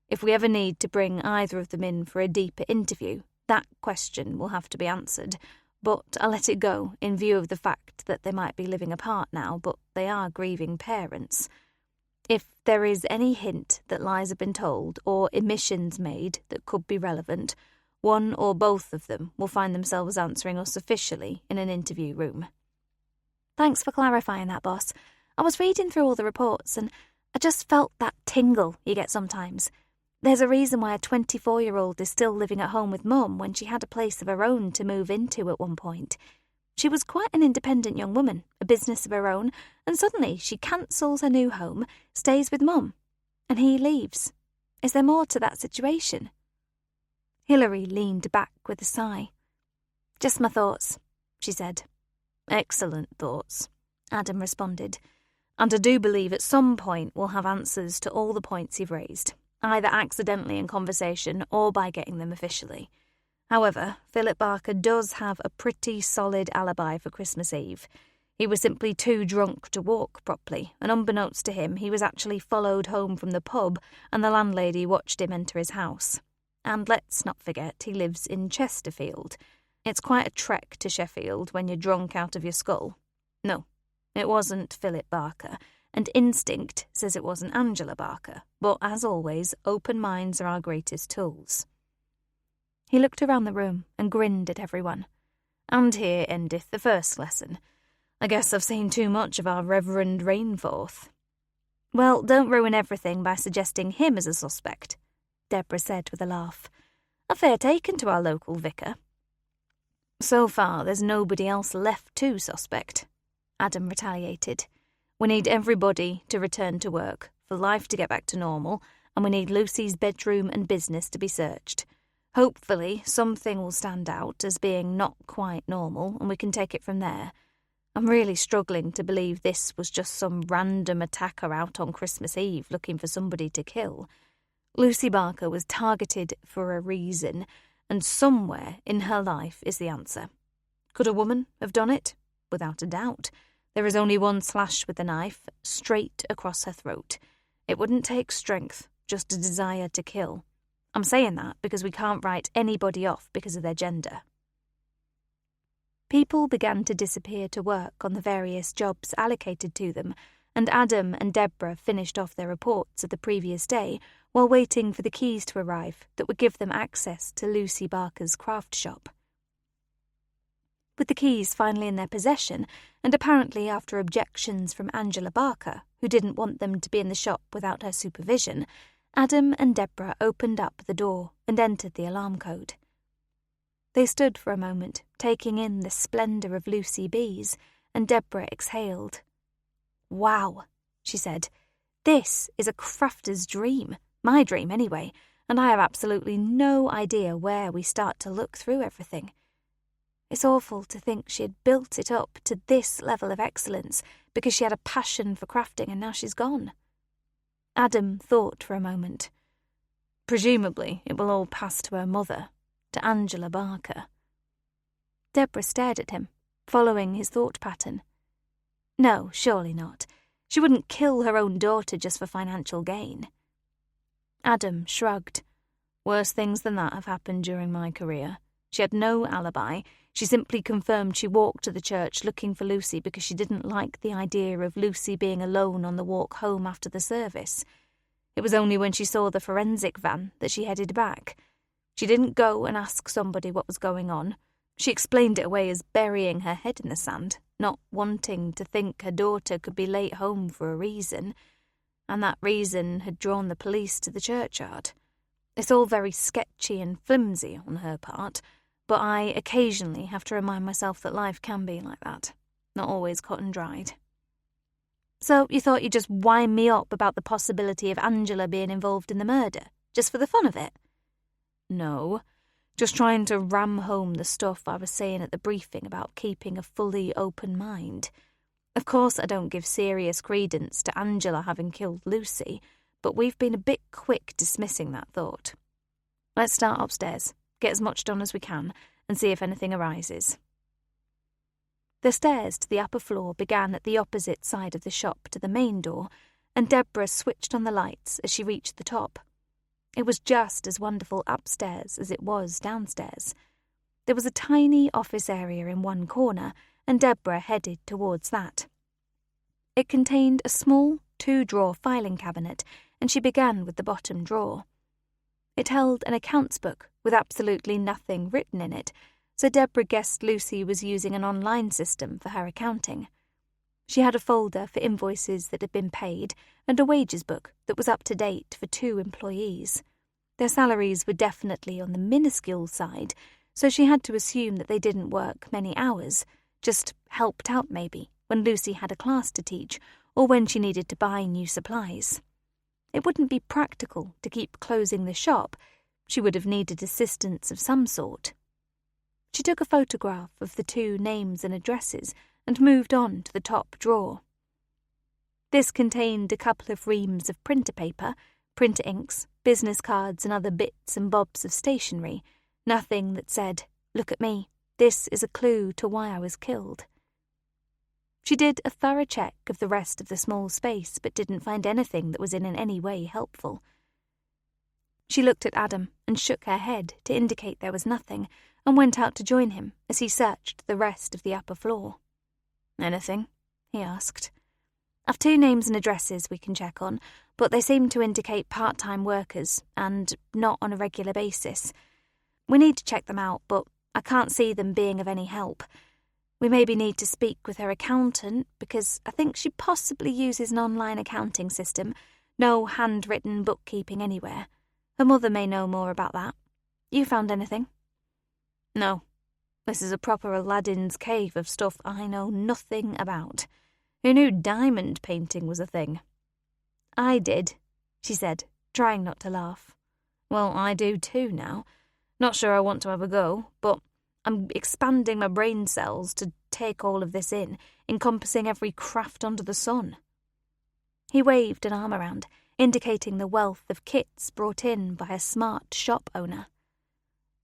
If we ever need to bring either of them in for a deeper interview, that question will have to be answered, but I'll let it go in view of the fact that they might be living apart now, but they are grieving parents. If there is any hint that lies have been told or omissions made that could be relevant, one or both of them will find themselves answering us officially in an interview room. Thanks for clarifying that, boss. I was reading through all the reports and I just felt that tingle you get sometimes. There's a reason why a 24-year-old is still living at home with Mum when she had a place of her own to move into at one point. She was quite an independent young woman, a business of her own, and suddenly she cancels her new home, stays with Mum, and he leaves. Is there more to that situation? Hilary leaned back with a sigh. Just my thoughts, she said. Excellent thoughts, Adam responded. And I do believe at some point we'll have answers to all the points you've raised, either accidentally in conversation or by getting them officially. However, Philip Barker does have a pretty solid alibi for Christmas Eve. He was simply too drunk to walk properly, and unbeknownst to him, he was actually followed home from the pub, and the landlady watched him enter his house. And let's not forget, he lives in Chesterfield. It's quite a trek to Sheffield when you're drunk out of your skull. No, it wasn't Philip Barker, and instinct says it wasn't Angela Barker, but as always, open minds are our greatest tools. He looked around the room and grinned at everyone. And here endeth the first lesson. I guess I've seen too much of our Reverend Rainforth. Well, don't ruin everything by suggesting him as a suspect, Deborah said with a laugh. A fair taken to our local vicar. So far, there's nobody else left to suspect, Adam retaliated. We need everybody to return to work, for life to get back to normal, and we need Lucy's bedroom and business to be searched. Hopefully, something will stand out as being not quite normal, and we can take it from there. I'm really struggling to believe this was just some random attacker out on Christmas Eve looking for somebody to kill. Lucy Barker was targeted for a reason, and somewhere in her life is the answer. Could a woman have done it? Without a doubt. There is only one slash with the knife, straight across her throat. It wouldn't take strength, just a desire to kill. I'm saying that because we can't write anybody off because of their gender. People began to disappear to work on the various jobs allocated to them, and Adam and Deborah finished off their reports of the previous day while waiting for the keys to arrive that would give them access to Lucy Barker's craft shop. With the keys finally in their possession, and apparently after objections from Angela Barker, who didn't want them to be in the shop without her supervision, Adam and Deborah opened up the door and entered the alarm code. They stood for a moment, taking in the splendour of Lucy B's, and Deborah exhaled. Wow, she said. This is a crafter's dream. My dream, anyway, and I have absolutely no idea where we start to look through everything. It's awful to think she had built it up to this level of excellence because she had a passion for crafting and now she's gone. Adam thought for a moment. Presumably it will all pass to her mother, to Angela Barker. Deborah stared at him, following his thought pattern. No, surely not. She wouldn't kill her own daughter just for financial gain. Adam shrugged. Worse things than that have happened during my career. She had no alibi. She simply confirmed she walked to the church looking for Lucy because she didn't like the idea of Lucy being alone on the walk home after the service. It was only when she saw the forensic van that she headed back. She didn't go and ask somebody what was going on. She explained it away as burying her head in the sand, not wanting to think her daughter could be late home for a reason, and that reason had drawn the police to the churchyard. It's all very sketchy and flimsy on her part, but I occasionally have to remind myself that life can be like that, not always cut and dried. So you thought you'd just wind me up about the possibility of Angela being involved in the murder, just for the fun of it? No, just trying to ram home the stuff I was saying at the briefing about keeping a fully open mind. Of course I don't give serious credence to Angela having killed Lucy, but we've been a bit quick dismissing that thought. Let's start upstairs, get as much done as we can, and see if anything arises. The stairs to the upper floor began at the opposite side of the shop to the main door, and Deborah switched on the lights as she reached the top. It was just as wonderful upstairs as it was downstairs. There was a tiny office area in one corner, and Deborah headed towards that. It contained a small 2-drawer filing cabinet, and she began with the bottom drawer. It held an accounts book with absolutely nothing written in it, so Deborah guessed Lucy was using an online system for her accounting. She had a folder for invoices that had been paid and a wages book that was up to date for 2 employees. Their salaries were definitely on the minuscule side, so she had to assume that they didn't work many hours, just helped out maybe when Lucy had a class to teach or when she needed to buy new supplies. It wouldn't be practical to keep closing the shop. She would have needed assistance of some sort. She took a photograph of the 2 names and addresses and moved on to the top drawer. This contained a couple of reams of printer paper, printer inks, business cards and other bits and bobs of stationery, nothing that said, "Look at me, this is a clue to why I was killed." She did a thorough check of the rest of the small space but didn't find anything that was in any way helpful. She looked at Adam and shook her head to indicate there was nothing and went out to join him as he searched the rest of the upper floor. "Anything?" he asked. "I've 2 names and addresses we can check on, but they seem to indicate part-time workers and not on a regular basis. We need to check them out, but I can't see them being of any help. We maybe need to speak with her accountant because I think she possibly uses an online accounting system, no handwritten bookkeeping anywhere. Her mother may know more about that. You found anything?" "No. This is a proper Aladdin's cave of stuff I know nothing about. Who knew diamond painting was a thing?" "I did," she said, trying not to laugh. "Well, I do too now. Not sure I want to have a go, but I'm expanding my brain cells to take all of this in, encompassing every craft under the sun." He waved an arm around, indicating the wealth of kits brought in by a smart shop owner.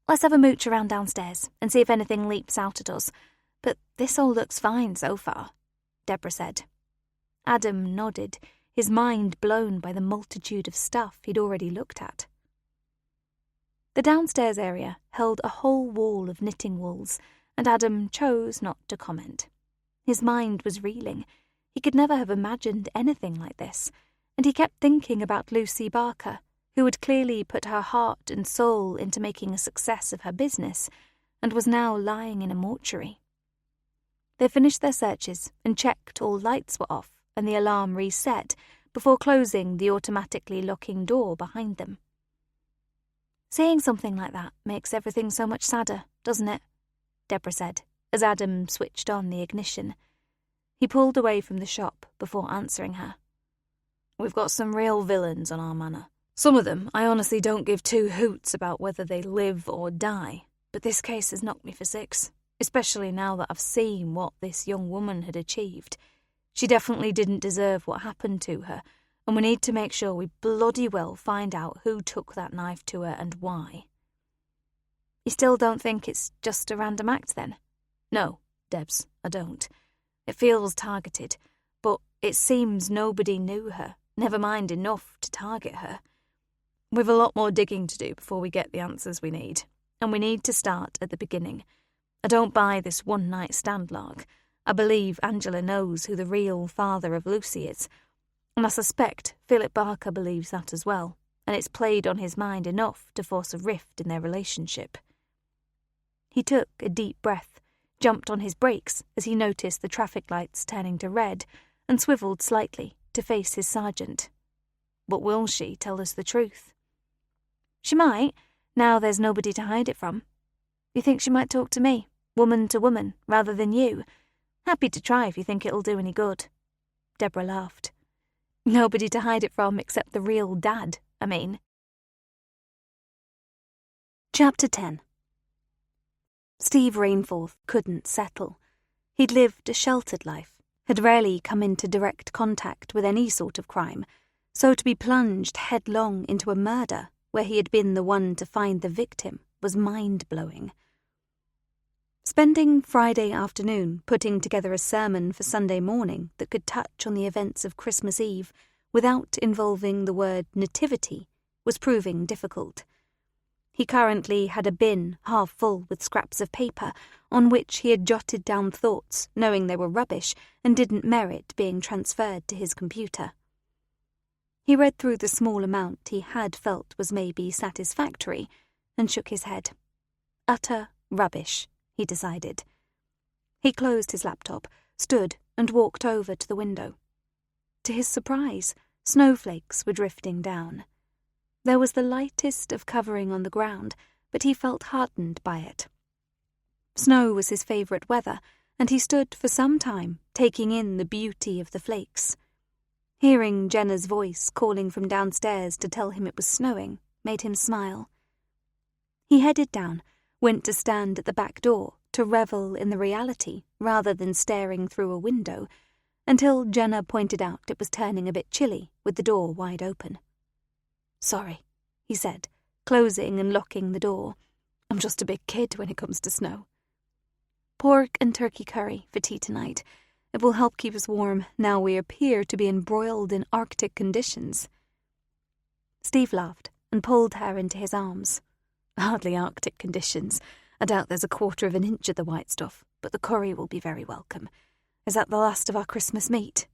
"Let's have a mooch around downstairs and see if anything leaps out at us, but this all looks fine so far," Deborah said. Adam nodded, his mind blown by the multitude of stuff he'd already looked at. The downstairs area held a whole wall of knitting wools, and Adam chose not to comment. His mind was reeling. He could never have imagined anything like this, and he kept thinking about Lucy Barker, who had clearly put her heart and soul into making a success of her business, and was now lying in a mortuary. They finished their searches and checked all lights were off and the alarm reset before closing the automatically locking door behind them. "Seeing something like that makes everything so much sadder, doesn't it?" Deborah said, as Adam switched on the ignition. He pulled away from the shop before answering her. "We've got some real villains on our manor. Some of them I honestly don't give 2 hoots about whether they live or die, but this case has knocked me for 6, especially now that I've seen what this young woman had achieved. She definitely didn't deserve what happened to her, and we need to make sure we bloody well find out who took that knife to her and why." "You still don't think it's just a random act, then?" "No, Debs, I don't. It feels targeted, but it seems nobody knew her, never mind enough to target her. We've a lot more digging to do before we get the answers we need, and we need to start at the beginning. I don't buy this one-night stand lark. I believe Angela knows who the real father of Lucy is, and I suspect Philip Barker believes that as well, and it's played on his mind enough to force a rift in their relationship." He took a deep breath, jumped on his brakes as he noticed the traffic lights turning to red, and swiveled slightly to face his sergeant. "But will she tell us the truth?" "She might, now there's nobody to hide it from. You think she might talk to me, woman to woman, rather than you? Happy to try if you think it'll do any good." Deborah laughed. "Nobody to hide it from except the real dad, I mean." Chapter 10. Steve Rainforth couldn't settle. He'd lived a sheltered life, had rarely come into direct contact with any sort of crime, so to be plunged headlong into a murder where he had been the one to find the victim was mind-blowing. Spending Friday afternoon putting together a sermon for Sunday morning that could touch on the events of Christmas Eve without involving the word nativity was proving difficult. He currently had a bin half full with scraps of paper on which he had jotted down thoughts, knowing they were rubbish and didn't merit being transferred to his computer. He read through the small amount he had felt was maybe satisfactory and shook his head. Utter rubbish, he decided. He closed his laptop, stood and walked over to the window. To his surprise, snowflakes were drifting down. There was the lightest of covering on the ground, but he felt heartened by it. Snow was his favourite weather, and he stood for some time, taking in the beauty of the flakes. Hearing Jenna's voice calling from downstairs to tell him it was snowing made him smile. He headed down, went to stand at the back door to revel in the reality rather than staring through a window, until Jenna pointed out it was turning a bit chilly with the door wide open. "Sorry," he said, closing and locking the door. "I'm just a big kid when it comes to snow." "Pork and turkey curry for tea tonight. It will help keep us warm now we appear to be embroiled in Arctic conditions." Steve laughed and pulled her into his arms. "Hardly Arctic conditions. I doubt there's 1/4 of an inch of the white stuff, but the curry will be very welcome. Is that the last of our Christmas meat?"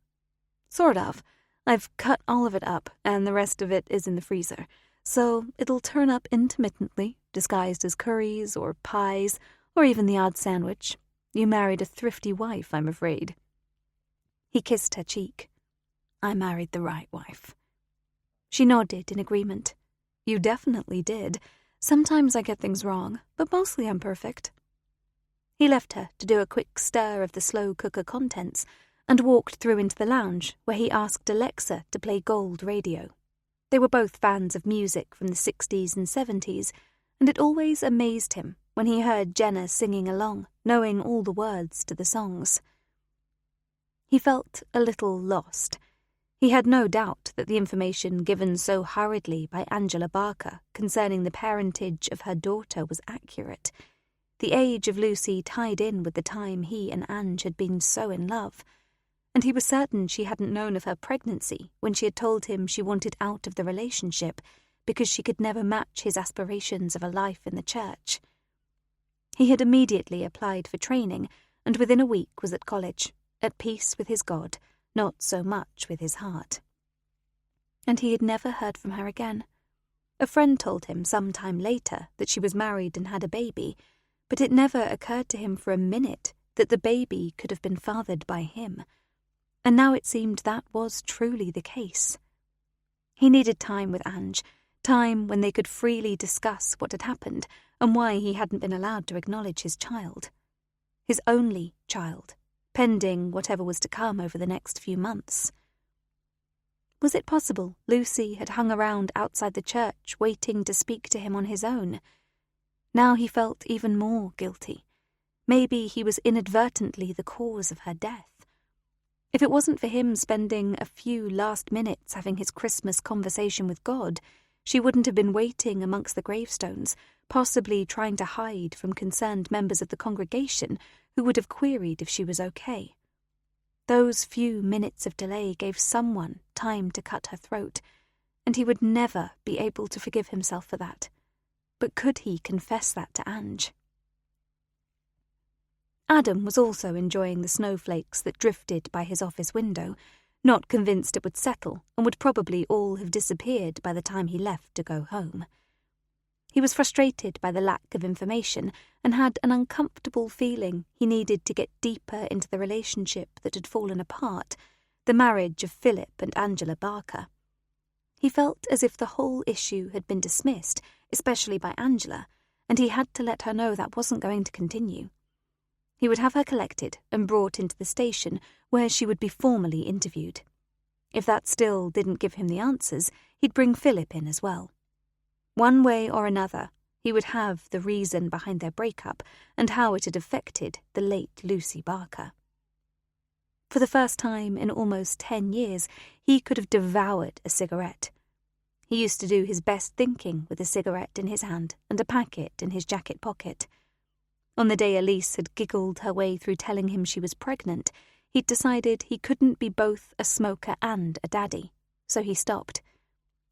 "Sort of. I've cut all of it up, and the rest of it is in the freezer. So it'll turn up intermittently, disguised as curries or pies, or even the odd sandwich. You married a thrifty wife, I'm afraid." He kissed her cheek. "I married the right wife." She nodded in agreement. "You definitely did. Sometimes I get things wrong, but mostly I'm perfect." He left her to do a quick stir of the slow cooker contents and walked through into the lounge, where he asked Alexa to play Gold radio. They were both fans of music from the 60s and 70s, and it always amazed him when he heard Jenna singing along, knowing all the words to the songs. He felt a little lost. He had no doubt that the information given so hurriedly by Angela Barker concerning the parentage of her daughter was accurate. The age of Lucy tied in with the time he and Ange had been so in love, and he was certain she hadn't known of her pregnancy when she had told him she wanted out of the relationship because she could never match his aspirations of a life in the church. He had immediately applied for training, and within a week was at college, at peace with his God, not so much with his heart. And he had never heard from her again. A friend told him some time later that she was married and had a baby, but it never occurred to him for a minute that the baby could have been fathered by him. And now it seemed that was truly the case. He needed time with Ange, time when they could freely discuss what had happened and why he hadn't been allowed to acknowledge his child. His only child, pending whatever was to come over the next few months. Was it possible Lucy had hung around outside the church waiting to speak to him on his own? Now he felt even more guilty. Maybe he was inadvertently the cause of her death. If it wasn't for him spending a few last minutes having his Christmas conversation with God, she wouldn't have been waiting amongst the gravestones, possibly trying to hide from concerned members of the congregation who would have queried if she was okay. Those few minutes of delay gave someone time to cut her throat, and he would never be able to forgive himself for that. But could he confess that to Ange? Adam was also enjoying the snowflakes that drifted by his office window, not convinced it would settle and would probably all have disappeared by the time he left to go home. He was frustrated by the lack of information and had an uncomfortable feeling he needed to get deeper into the relationship that had fallen apart, the marriage of Philip and Angela Barker. He felt as if the whole issue had been dismissed, especially by Angela, and he had to let her know that wasn't going to continue. He would have her collected and brought into the station, where she would be formally interviewed. If that still didn't give him the answers, he'd bring Philip in as well. One way or another, he would have the reason behind their breakup and how it had affected the late Lucy Barker. For the first time in almost 10 years, he could have devoured a cigarette. He used to do his best thinking with a cigarette in his hand and a packet in his jacket pocket. On the day Elise had giggled her way through telling him she was pregnant, he'd decided he couldn't be both a smoker and a daddy, so he stopped.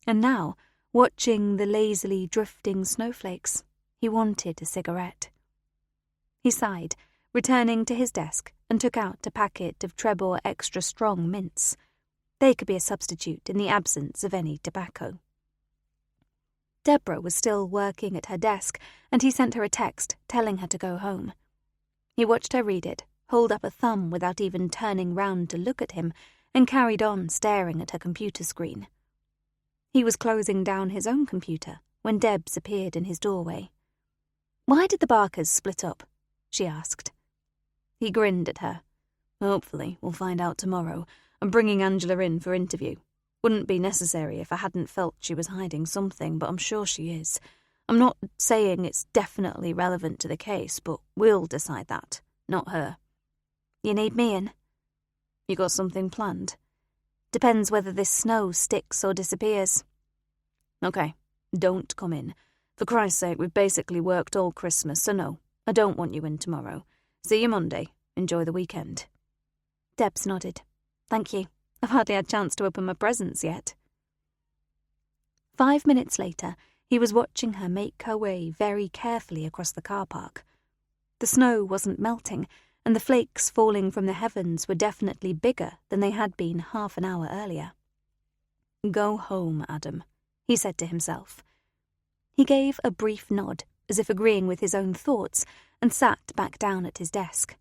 And now, watching the lazily drifting snowflakes, he wanted a cigarette. He sighed, returning to his desk, and took out a packet of Trebor Extra Strong mints. They could be a substitute in the absence of any tobacco. Deborah was still working at her desk, and he sent her a text telling her to go home. He watched her read it, hold up a thumb without even turning round to look at him, and carried on staring at her computer screen. He was closing down his own computer when Debs appeared in his doorway. "Why did the Barkers split up?" she asked. He grinned at her. "Hopefully we'll find out tomorrow. I'm bringing Angela in for interview. Wouldn't be necessary if I hadn't felt she was hiding something, but I'm sure she is. I'm not saying it's definitely relevant to the case, but we'll decide that, not her." "You need me in?" "You got something planned?" "Depends whether this snow sticks or disappears." "Okay, don't come in. For Christ's sake, we've basically worked all Christmas, so no, I don't want you in tomorrow. See you Monday. Enjoy the weekend." Debs nodded. Thank you. I've hardly had a chance to open my presents yet. 5 minutes later, he was watching her make her way very carefully across the car park. The snow wasn't melting, and the flakes falling from the heavens were definitely bigger than they had been half an hour earlier. Go home, Adam, he said to himself. He gave a brief nod, as if agreeing with his own thoughts, and sat back down at his desk.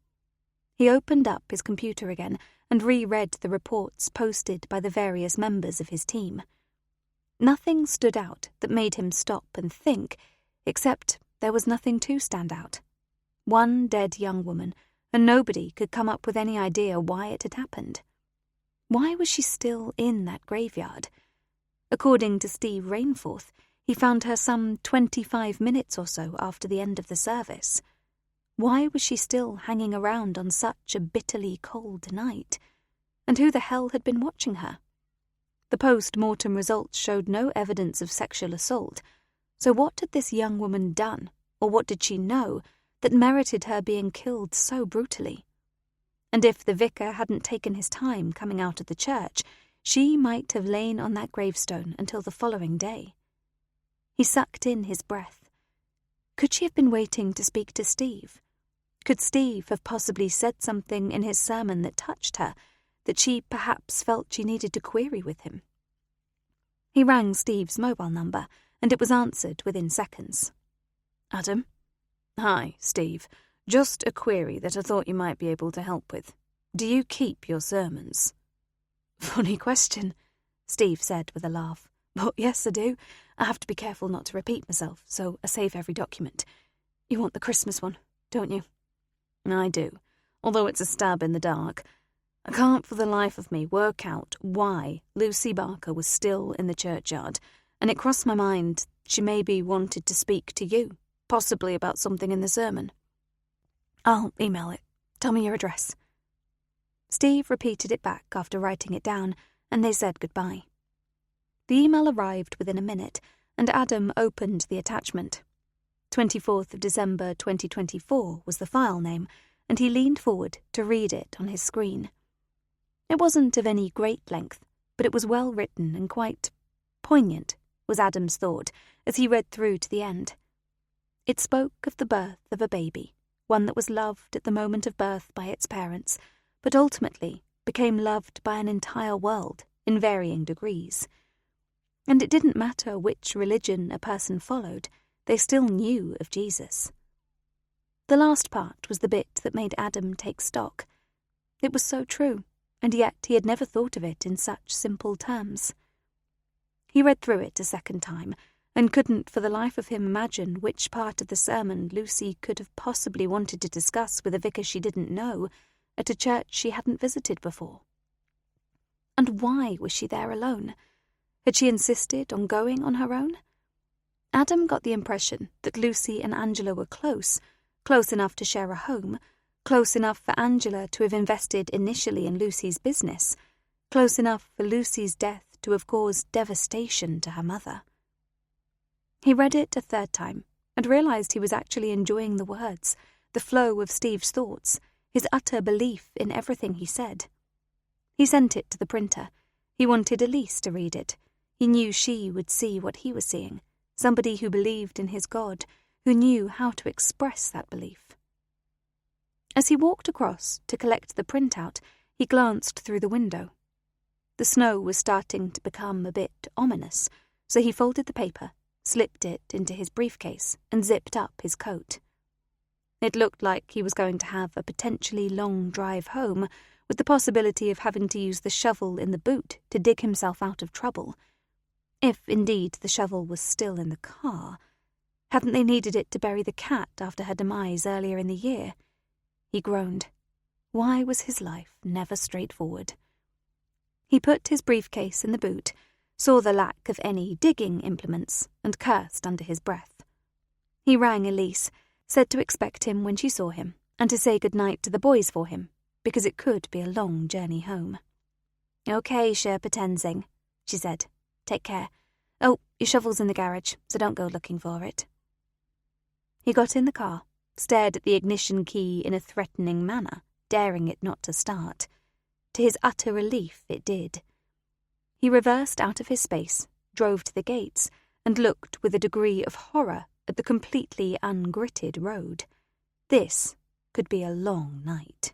He opened up his computer again and reread the reports posted by the various members of his team. Nothing stood out that made him stop and think, except there was nothing to stand out. One dead young woman, and nobody could come up with any idea why it had happened. Why was she still in that graveyard? According to Steve Rainforth, he found her some 25 minutes or so after the end of the service. Why was she still hanging around on such a bitterly cold night? And who the hell had been watching her? The post-mortem results showed no evidence of sexual assault, so what had this young woman done, or what did she know, that merited her being killed so brutally? And if the vicar hadn't taken his time coming out of the church, she might have lain on that gravestone until the following day. He sucked in his breath. Could she have been waiting to speak to Steve? Could Steve have possibly said something in his sermon that touched her, that she perhaps felt she needed to query with him? He rang Steve's mobile number, and it was answered within seconds. Adam? Hi, Steve. Just a query that I thought you might be able to help with. Do you keep your sermons? Funny question, Steve said with a laugh. But yes, I do. I have to be careful not to repeat myself, so I save every document. You want the Christmas one, don't you? I do, although it's a stab in the dark. I can't for the life of me work out why Lucy Barker was still in the churchyard, and it crossed my mind she maybe wanted to speak to you, possibly about something in the sermon. I'll email it. Tell me your address. Steve repeated it back after writing it down, and they said goodbye. The email arrived within a minute, and Adam opened the attachment. 24th of December 2024 was the file name, and he leaned forward to read it on his screen. It wasn't of any great length, but it was well written and quite poignant, was Adam's thought, as he read through to the end. It spoke of the birth of a baby, one that was loved at the moment of birth by its parents, but ultimately became loved by an entire world in varying degrees. And it didn't matter which religion a person followed, they still knew of Jesus. The last part was the bit that made Adam take stock. It was so true, and yet he had never thought of it in such simple terms. He read through it a second time, and couldn't for the life of him imagine which part of the sermon Lucy could have possibly wanted to discuss with a vicar she didn't know, at a church she hadn't visited before. And why was she there alone? Had she insisted on going on her own? Adam got the impression that Lucy and Angela were close enough to share a home, close enough for Angela to have invested initially in Lucy's business, close enough for Lucy's death to have caused devastation to her mother. He read it a third time and realized he was actually enjoying the words, the flow of Steve's thoughts, his utter belief in everything he said. He sent it to the printer. He wanted Elise to read it. He knew she would see what he was seeing, somebody who believed in his God, who knew how to express that belief. As he walked across to collect the printout, he glanced through the window. The snow was starting to become a bit ominous, so he folded the paper, slipped it into his briefcase, and zipped up his coat. It looked like he was going to have a potentially long drive home, with the possibility of having to use the shovel in the boot to dig himself out of trouble. If, indeed, the shovel was still in the car. Hadn't they needed it to bury the cat after her demise earlier in the year? He groaned. Why was his life never straightforward? He put his briefcase in the boot, saw the lack of any digging implements, and cursed under his breath. He rang Elise, said to expect him when she saw him, and to say good-night to the boys for him, because it could be a long journey home. "Okay, Sherpa Tenzing," she said. "Take care. Oh, your shovel's in the garage, so don't go looking for it." He got in the car, stared at the ignition key in a threatening manner, daring it not to start. To his utter relief, it did. He reversed out of his space, drove to the gates, and looked with a degree of horror at the completely ungritted road. This could be a long night.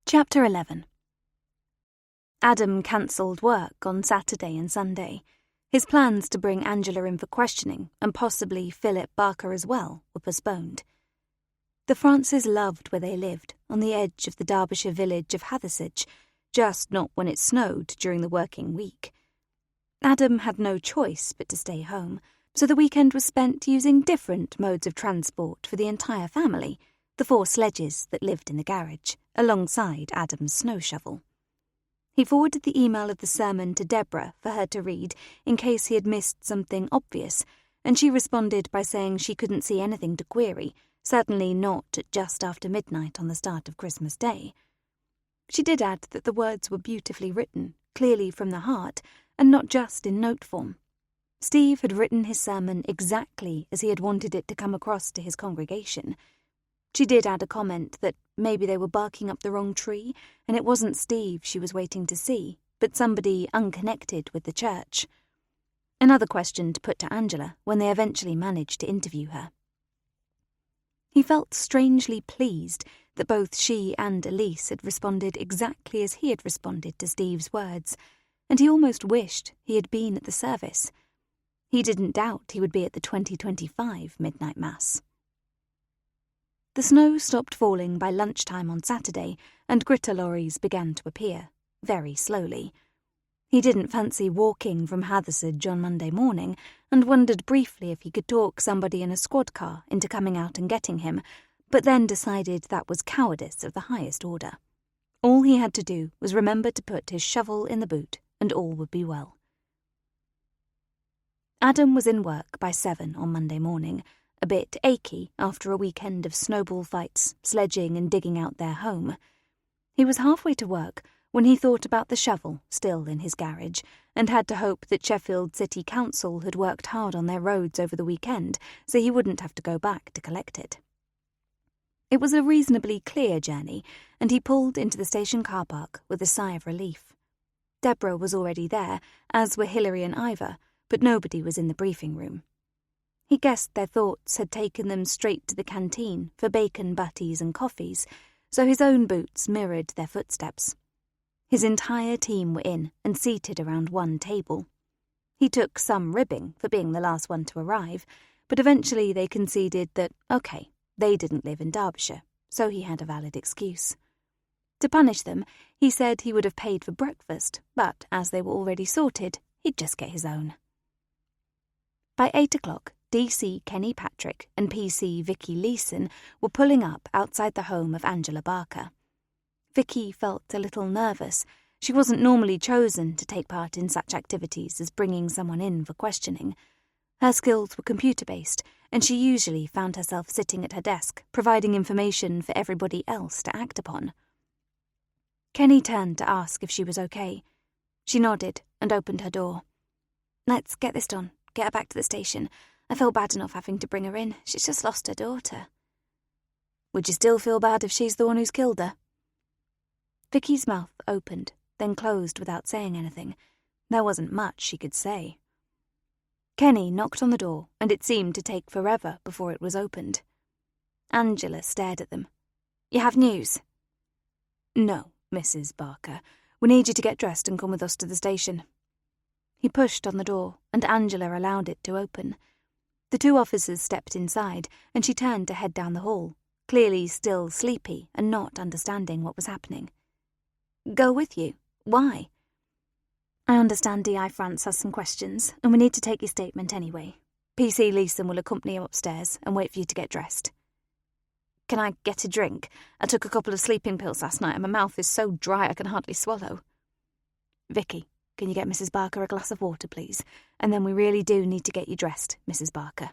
Chapter 11. Adam cancelled work on Saturday and Sunday. His plans to bring Angela in for questioning, and possibly Philip Barker as well, were postponed. The Frances loved where they lived, on the edge of the Derbyshire village of Hathersage, just not when it snowed during the working week. Adam had no choice but to stay home, so the weekend was spent using different modes of transport for the entire family, the 4 sledges that lived in the garage, alongside Adam's snow shovel. He forwarded the email of the sermon to Deborah for her to read in case he had missed something obvious, and she responded by saying she couldn't see anything to query, certainly not at just after midnight on the start of Christmas Day. She did add that the words were beautifully written, clearly from the heart, and not just in note form. Steve had written his sermon exactly as he had wanted it to come across to his congregation. She did add a comment that maybe they were barking up the wrong tree, and it wasn't Steve she was waiting to see, but somebody unconnected with the church. Another question to put to Angela when they eventually managed to interview her. He felt strangely pleased that both she and Elise had responded exactly as he had responded to Steve's words, and he almost wished he had been at the service. He didn't doubt he would be at the 2025 midnight mass. The snow stopped falling by lunchtime on Saturday, and gritter lorries began to appear, very slowly. He didn't fancy walking from Hathersage on Monday morning, and wondered briefly if he could talk somebody in a squad car into coming out and getting him, but then decided that was cowardice of the highest order. All he had to do was remember to put his shovel in the boot, and all would be well. Adam was in work by 7 on Monday morning, a bit achy after a weekend of snowball fights, sledging and digging out their home. He was halfway to work when he thought about the shovel still in his garage, and had to hope that Sheffield City Council had worked hard on their roads over the weekend so he wouldn't have to go back to collect it. It was a reasonably clear journey, and he pulled into the station car park with a sigh of relief. Deborah was already there, as were Hilary and Ivor, but nobody was in the briefing room. He guessed their thoughts had taken them straight to the canteen for bacon butties and coffees, so his own boots mirrored their footsteps. His entire team were in and seated around one table. He took some ribbing for being the last one to arrive, but eventually they conceded that, okay, they didn't live in Derbyshire, so he had a valid excuse. To punish them, he said he would have paid for breakfast, but as they were already sorted, he'd just get his own. By 8 o'clock, DC Kenny Patrick and PC Vicky Leeson were pulling up outside the home of Angela Barker. Vicky felt a little nervous. She wasn't normally chosen to take part in such activities as bringing someone in for questioning. Her skills were computer-based, and she usually found herself sitting at her desk, providing information for everybody else to act upon. Kenny turned to ask if she was okay. She nodded and opened her door. "Let's get this done. Get her back to the station. I felt bad enough having to bring her in. She's just lost her daughter." "Would you still feel bad if she's the one who's killed her?" Vicky's mouth opened, then closed without saying anything. There wasn't much she could say. Kenny knocked on the door, and it seemed to take forever before it was opened. Angela stared at them. "You have news?" "No, Mrs. Barker. We need you to get dressed and come with us to the station." He pushed on the door, and Angela allowed it to open. The 2 officers stepped inside, and she turned to head down the hall, clearly still sleepy and not understanding what was happening. "Go with you? Why?" "I understand D.I. France has some questions, and we need to take your statement anyway. PC Leeson will accompany you upstairs and wait for you to get dressed." "Can I get a drink? I took a couple of sleeping pills last night and my mouth is so dry I can hardly swallow." "Vicky, can you get Mrs. Barker a glass of water, please? And then we really do need to get you dressed, Mrs. Barker."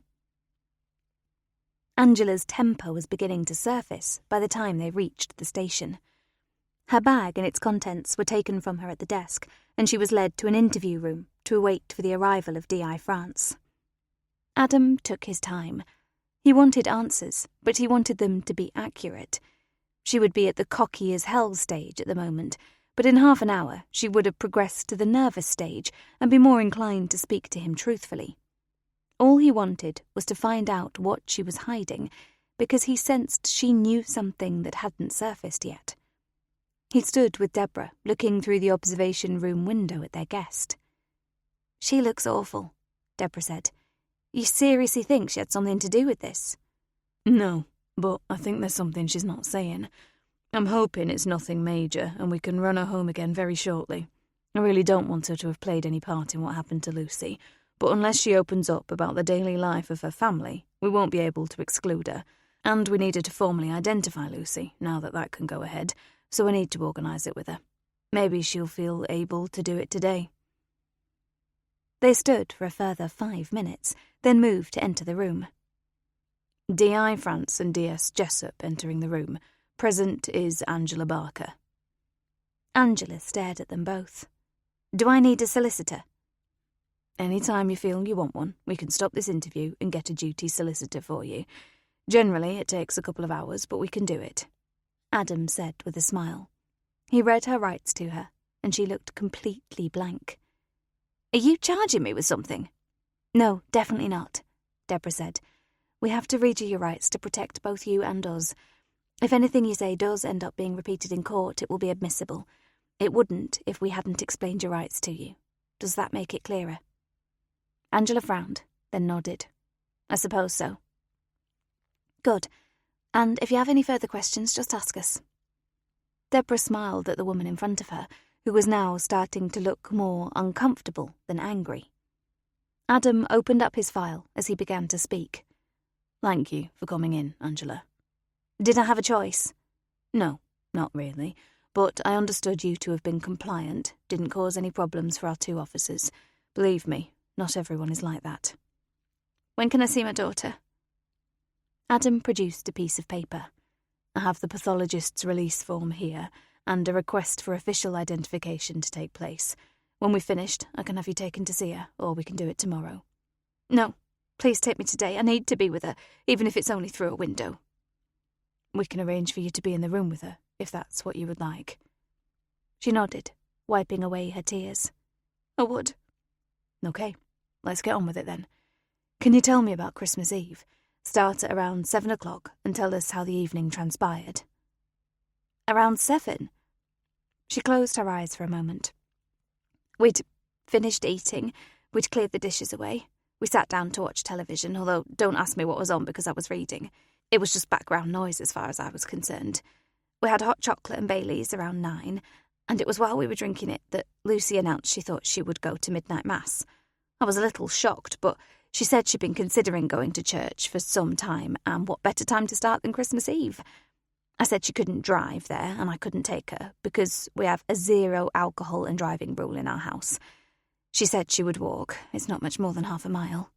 Angela's temper was beginning to surface by the time they reached the station. Her bag and its contents were taken from her at the desk, and she was led to an interview room to await for the arrival of D.I. France. Adam took his time. He wanted answers, but he wanted them to be accurate. She would be at the cocky as hell stage at the moment, but in half an hour she would have progressed to the nervous stage and be more inclined to speak to him truthfully. All he wanted was to find out what she was hiding, because he sensed she knew something that hadn't surfaced yet. He stood with Deborah, looking through the observation room window at their guest. "She looks awful," Deborah said. "You seriously think she had something to do with this?" "No, but I think there's something she's not saying. I'm hoping it's nothing major and we can run her home again very shortly. I really don't want her to have played any part in what happened to Lucy, but unless she opens up about the daily life of her family, we won't be able to exclude her. And we need her to formally identify Lucy, now that can go ahead, so I need to organise it with her. Maybe she'll feel able to do it today." They stood for a further 5 minutes, then moved to enter the room. D.I. France and D.S. Jessup entering the room. Present is Angela Barker. Angela stared at them both. "Do I need a solicitor?" "Any time you feel you want one, we can stop this interview and get a duty solicitor for you. Generally, it takes a couple of hours, but we can do it," Adam said with a smile. He read her rights to her, and she looked completely blank. "Are you charging me with something?" "No, definitely not," Deborah said. "We have to read you your rights to protect both you and us. If anything you say does end up being repeated in court, it will be admissible. It wouldn't if we hadn't explained your rights to you. Does that make it clearer?" Angela frowned, then nodded. "I suppose so." "Good. And if you have any further questions, just ask us." Deborah smiled at the woman in front of her, who was now starting to look more uncomfortable than angry. Adam opened up his file as he began to speak. "Thank you for coming in, Angela." "Did I have a choice?" "No, not really. But I understood you to have been compliant, didn't cause any problems for our 2 officers. Believe me, not everyone is like that." "When can I see my daughter?" Adam produced a piece of paper. "I have the pathologist's release form here, and a request for official identification to take place. When we've finished, I can have you taken to see her, or we can do it tomorrow." "No, please take me today. I need to be with her, even if it's only through a window." "We can arrange for you to be in the room with her, if that's what you would like." She nodded, wiping away her tears. "I would." "Okay, let's get on with it then. Can you tell me about Christmas Eve? Start at around 7 o'clock and tell us how the evening transpired." "Around 7? She closed her eyes for a moment. "We'd finished eating. We'd cleared the dishes away. We sat down to watch television, although don't ask me what was on because I was reading. It was just background noise as far as I was concerned. We had hot chocolate and Baileys around 9, and it was while we were drinking it that Lucy announced she thought she would go to midnight mass. I was a little shocked, but she said she'd been considering going to church for some time, and what better time to start than Christmas Eve? I said she couldn't drive there, and I couldn't take her, because we have a 0 alcohol and driving rule in our house. She said she would walk. It's not much more than half a mile."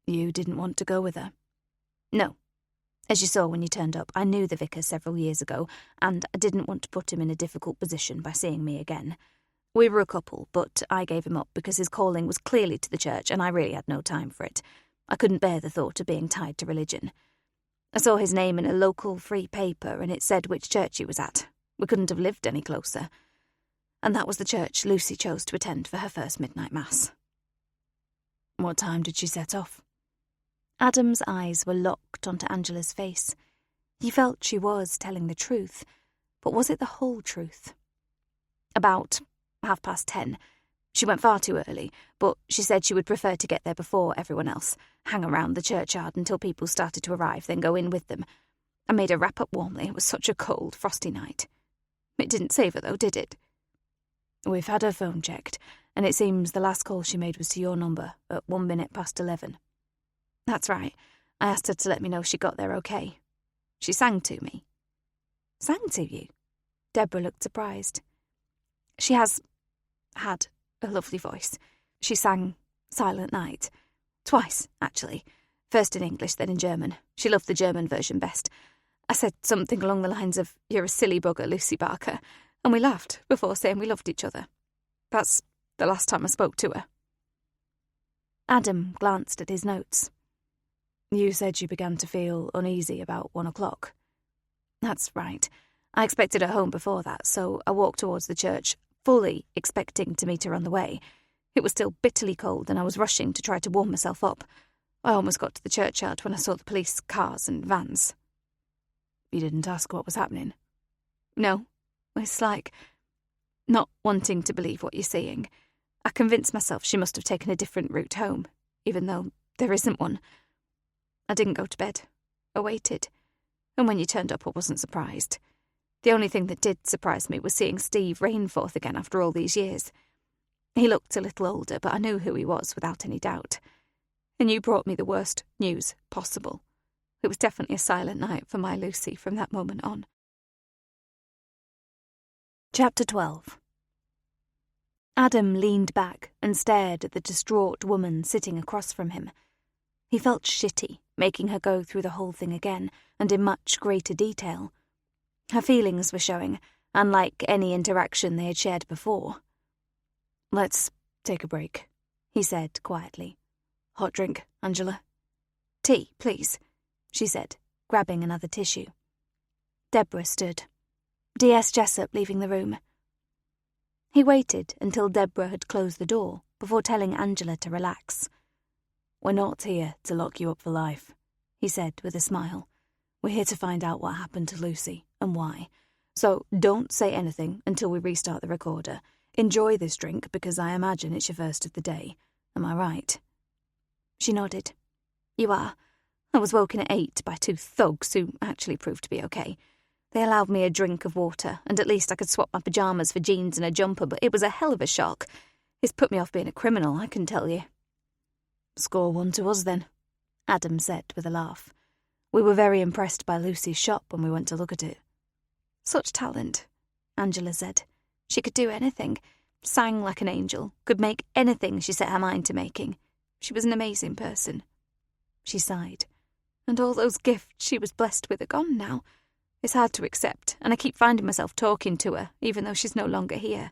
"You didn't want to go with her?" "No. As you saw when you turned up, I knew the vicar several years ago, and I didn't want to put him in a difficult position by seeing me again. We were a couple, but I gave him up because his calling was clearly to the church, and I really had no time for it. I couldn't bear the thought of being tied to religion. I saw his name in a local free paper, and it said which church he was at. We couldn't have lived any closer. And that was the church Lucy chose to attend for her first midnight mass." "What time did she set off?" Adam's eyes were locked onto Angela's face. He felt she was telling the truth, but was it the whole truth? "About 10:30. She went far too early, but she said she would prefer to get there before everyone else, hang around the churchyard until people started to arrive, then go in with them. I made her wrap up warmly. It was such a cold, frosty night. It didn't save her, though, did it?" "We've had her phone checked, and it seems the last call she made was to your number at 1 minute past 11. "That's right. I asked her to let me know she got there okay. She sang to me." "Sang to you?" Deborah looked surprised. "She had a lovely voice. She sang Silent Night. Twice, actually. First in English, then in German. She loved the German version best. I said something along the lines of, 'You're a silly bugger, Lucy Barker,' and we laughed before saying we loved each other. That's the last time I spoke to her." Adam glanced at his notes. "You said you began to feel uneasy about 1 o'clock. That's right. I expected her home before that, so I walked towards the church, fully expecting to meet her on the way. It was still bitterly cold, and I was rushing to try to warm myself up. I almost got to the churchyard when I saw the police cars and vans. You didn't ask what was happening? No. It's like not wanting to believe what you're seeing. I convinced myself she must have taken a different route home, even though there isn't one. I didn't go to bed. I waited. And when you turned up, I wasn't surprised. The only thing that did surprise me was seeing Steve Rainforth again after all these years. He looked a little older, but I knew who he was without any doubt. And you brought me the worst news possible. It was definitely a silent night for my Lucy from that moment on. Chapter 12. Adam leaned back and stared at the distraught woman sitting across from him. He felt shitty, making her go through the whole thing again, and in much greater detail. Her feelings were showing, unlike any interaction they had shared before. Let's take a break, he said quietly. Hot drink, Angela? Tea, please, she said, grabbing another tissue. Deborah stood. D.S. Jessup leaving the room. He waited until Deborah had closed the door before telling Angela to relax. We're not here to lock you up for life, he said with a smile. We're here to find out what happened to Lucy and why. So don't say anything until we restart the recorder. Enjoy this drink because I imagine it's your first of the day. Am I right? She nodded. You are. I was woken at 8 by 2 thugs who actually proved to be okay. They allowed me a drink of water, and at least I could swap my pyjamas for jeans and a jumper, but it was a hell of a shock. It's put me off being a criminal, I can tell you. Score 1 to us, then, Adam said with a laugh. We were very impressed by Lucy's shop when we went to look at it. Such talent, Angela said. She could do anything, sang like an angel, could make anything she set her mind to making. She was an amazing person. She sighed. And all those gifts she was blessed with are gone now. It's hard to accept, and I keep finding myself talking to her, even though she's no longer here.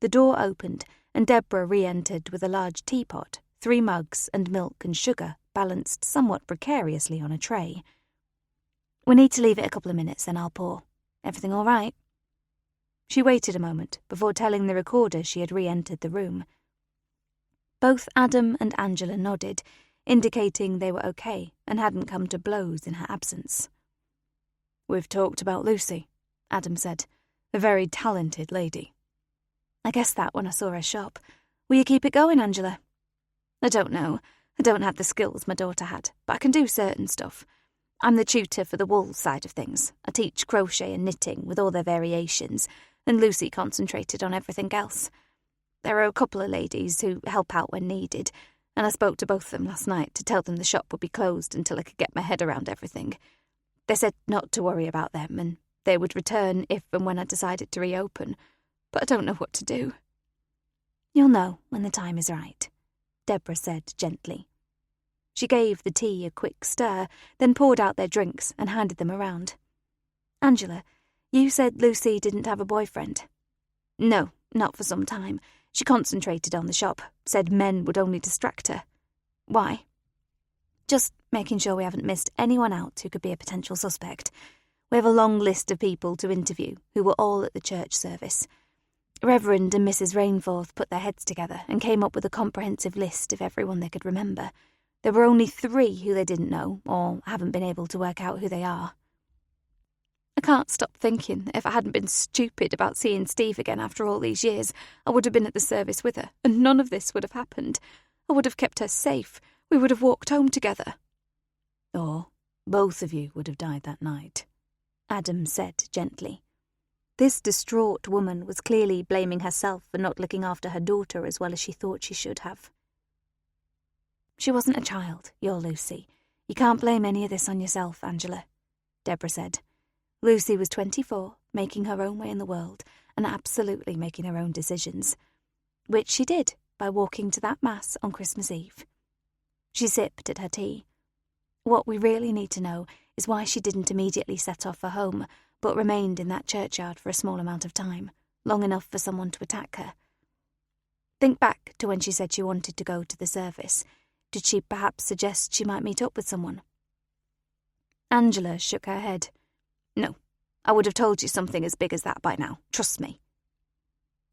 The door opened, and Deborah re-entered with a large teapot, 3 mugs, and milk and sugar balanced somewhat precariously on a tray. We need to leave it a couple of minutes, then I'll pour. Everything all right? She waited a moment before telling the recorder she had re-entered the room. Both Adam and Angela nodded, indicating they were okay and hadn't come to blows in her absence. We've talked about Lucy, Adam said. A very talented lady. I guessed that when I saw her shop. Will you keep it going, Angela? I don't know. I don't have the skills my daughter had, but I can do certain stuff. I'm the tutor for the wool side of things. I teach crochet and knitting with all their variations, and Lucy concentrated on everything else. There are a couple of ladies who help out when needed, and I spoke to both of them last night to tell them the shop would be closed until I could get my head around everything. They said not to worry about them, and they would return if and when I decided to reopen, but I don't know what to do. You'll know when the time is right, Deborah said gently. She gave the tea a quick stir, then poured out their drinks and handed them around. Angela, you said Lucy didn't have a boyfriend. No, not for some time. She concentrated on the shop, said men would only distract her. Why? Just making sure we haven't missed anyone out who could be a potential suspect. We have a long list of people to interview who were all at the church service. Reverend and Mrs. Rainforth put their heads together and came up with a comprehensive list of everyone they could remember. There were only 3 who they didn't know or haven't been able to work out who they are. I can't stop thinking that if I hadn't been stupid about seeing Steve again after all these years, I would have been at the service with her, and none of this would have happened. I would have kept her safe. We would have walked home together. Or both of you would have died that night, Adam said gently. This distraught woman was clearly blaming herself for not looking after her daughter as well as she thought she should have. She wasn't a child, you're Lucy. You can't blame any of this on yourself, Angela, Deborah said. Lucy was 24, making her own way in the world, and absolutely making her own decisions. Which she did by walking to that mass on Christmas Eve. She sipped at her tea. What we really need to know is why she didn't immediately set off for home, but remained in that churchyard for a small amount of time, long enough for someone to attack her. Think back to when she said she wanted to go to the service. Did she perhaps suggest she might meet up with someone? Angela shook her head. No, I would have told you something as big as that by now, trust me.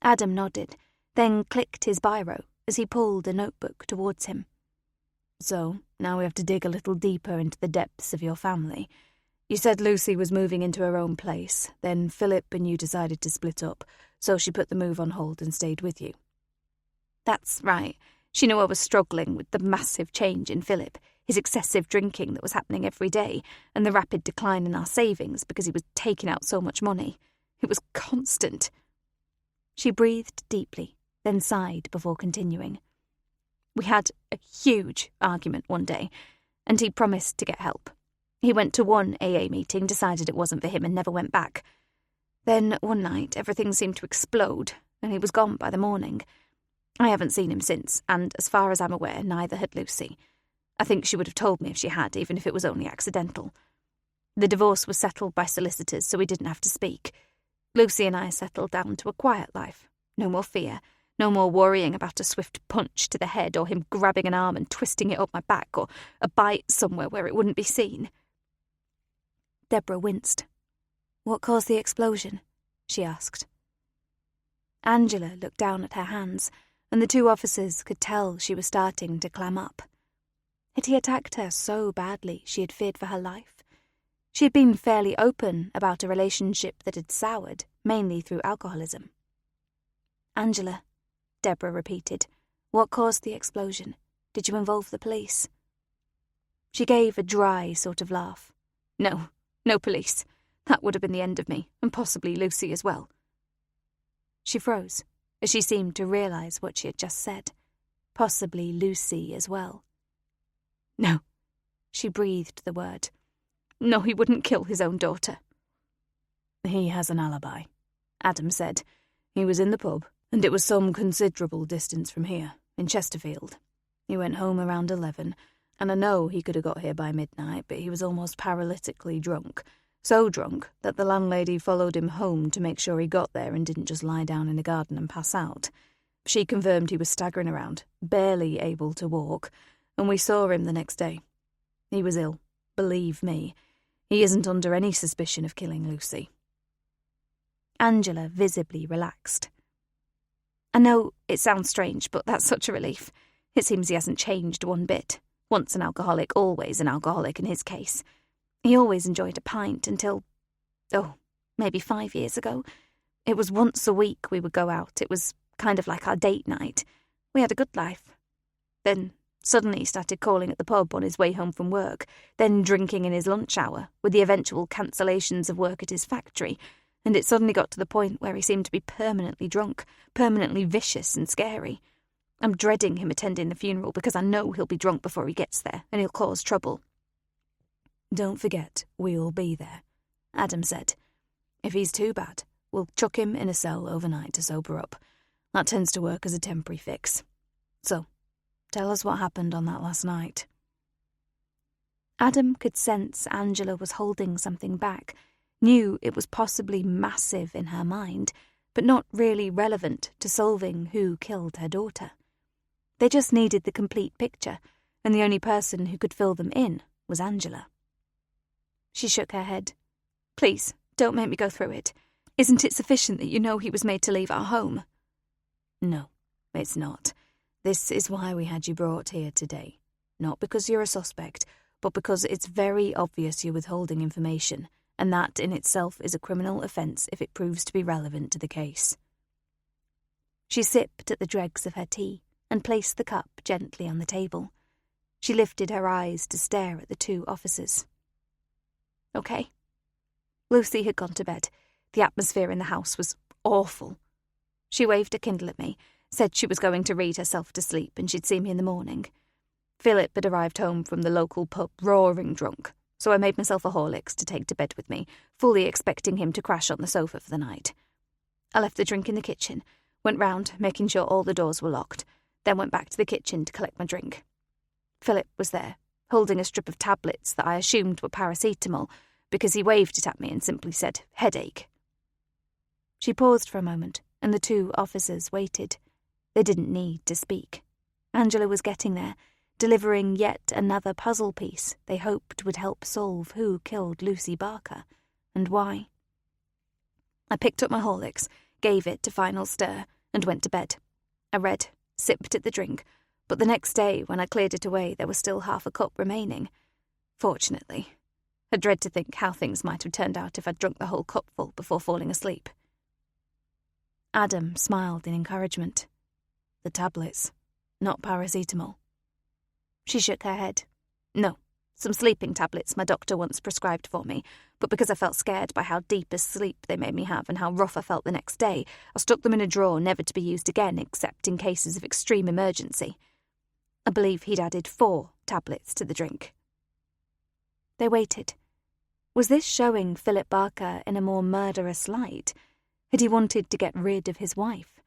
Adam nodded, then clicked his biro as he pulled a notebook towards him. So, now we have to dig a little deeper into the depths of your family. You said Lucy was moving into her own place, then Philip and you decided to split up, so she put the move on hold and stayed with you. That's right. She knew I was struggling with the massive change in Philip, his excessive drinking that was happening every day, and the rapid decline in our savings because he was taking out so much money. It was constant. She breathed deeply, then sighed before continuing. We had a huge argument one day, and he promised to get help. He went to one AA meeting, decided it wasn't for him, and never went back. Then, one night, everything seemed to explode, and he was gone by the morning. I haven't seen him since, and as far as I'm aware, neither had Lucy. I think she would have told me if she had, even if it was only accidental. The divorce was settled by solicitors, so we didn't have to speak. Lucy and I settled down to a quiet life. No more fear, no more worrying about a swift punch to the head or him grabbing an arm and twisting it up my back or a bite somewhere where it wouldn't be seen. Deborah winced. What caused the explosion? She asked. Angela looked down at her hands, and the two officers could tell she was starting to clam up. Had he attacked her so badly she had feared for her life? She had been fairly open about a relationship that had soured, mainly through alcoholism. Angela, Deborah repeated, what caused the explosion? Did you involve the police? She gave a dry sort of laugh. No police. That would have been the end of me, and possibly Lucy as well. She froze, as she seemed to realise what she had just said. Possibly Lucy as well. No, she breathed the word. No, he wouldn't kill his own daughter. He has an alibi, Adam said. He was in the pub, and it was some considerable distance from here, in Chesterfield. He went home around 11, and I know he could have got here by midnight, but he was almost paralytically drunk. So drunk that the landlady followed him home to make sure he got there and didn't just lie down in the garden and pass out. She confirmed he was staggering around, barely able to walk, and we saw him the next day. He was ill, believe me. He isn't under any suspicion of killing Lucy. Angela visibly relaxed. I know it sounds strange, but that's such a relief. It seems he hasn't changed one bit. Once an alcoholic, always an alcoholic in his case. He always enjoyed a pint until, maybe 5 years ago. It was once a week we would go out. It was kind of like our date night. We had a good life. Then suddenly he started calling at the pub on his way home from work, then drinking in his lunch hour, with the eventual cancellations of work at his factory, and it suddenly got to the point where he seemed to be permanently drunk, permanently vicious and scary. I'm dreading him attending the funeral because I know he'll be drunk before he gets there, and he'll cause trouble. Don't forget, we'll be there, Adam said. If he's too bad, we'll chuck him in a cell overnight to sober up. That tends to work as a temporary fix. So, tell us what happened on that last night. Adam could sense Angela was holding something back, knew it was possibly massive in her mind, but not really relevant to solving who killed her daughter. They just needed the complete picture, and the only person who could fill them in was Angela. She shook her head. Please, don't make me go through it. Isn't it sufficient that you know he was made to leave our home? No, it's not. This is why we had you brought here today. Not because you're a suspect, but because it's very obvious you're withholding information, and that in itself is a criminal offence if it proves to be relevant to the case. She sipped at the dregs of her tea and placed the cup gently on the table. She lifted her eyes to stare at the two officers. Okay. Lucy had gone to bed. The atmosphere in the house was awful. She waved a Kindle at me, said she was going to read herself to sleep and she'd see me in the morning. Philip had arrived home from the local pub roaring drunk, so I made myself a Horlicks to take to bed with me, fully expecting him to crash on the sofa for the night. I left the drink in the kitchen, went round, making sure all the doors were locked, then went back to the kitchen to collect my drink. Philip was there, holding a strip of tablets that I assumed were paracetamol, because he waved it at me and simply said, headache. She paused for a moment, and the two officers waited. They didn't need to speak. Angela was getting there, delivering yet another puzzle piece they hoped would help solve who killed Lucy Barker, and why. I picked up my Horlicks, gave it a final stir, and went to bed. I read, sipped at the drink, but the next day, when I cleared it away, there was still half a cup remaining. Fortunately. I dread to think how things might have turned out if I'd drunk the whole cupful before falling asleep. Adam smiled in encouragement. The tablets, not paracetamol. She shook her head. No, some sleeping tablets my doctor once prescribed for me, but because I felt scared by how deep a sleep they made me have and how rough I felt the next day, I stuck them in a drawer never to be used again except in cases of extreme emergency. I believe he'd added 4 tablets to the drink. They waited. Was this showing Philip Barker in a more murderous light? Had he wanted to get rid of his wife?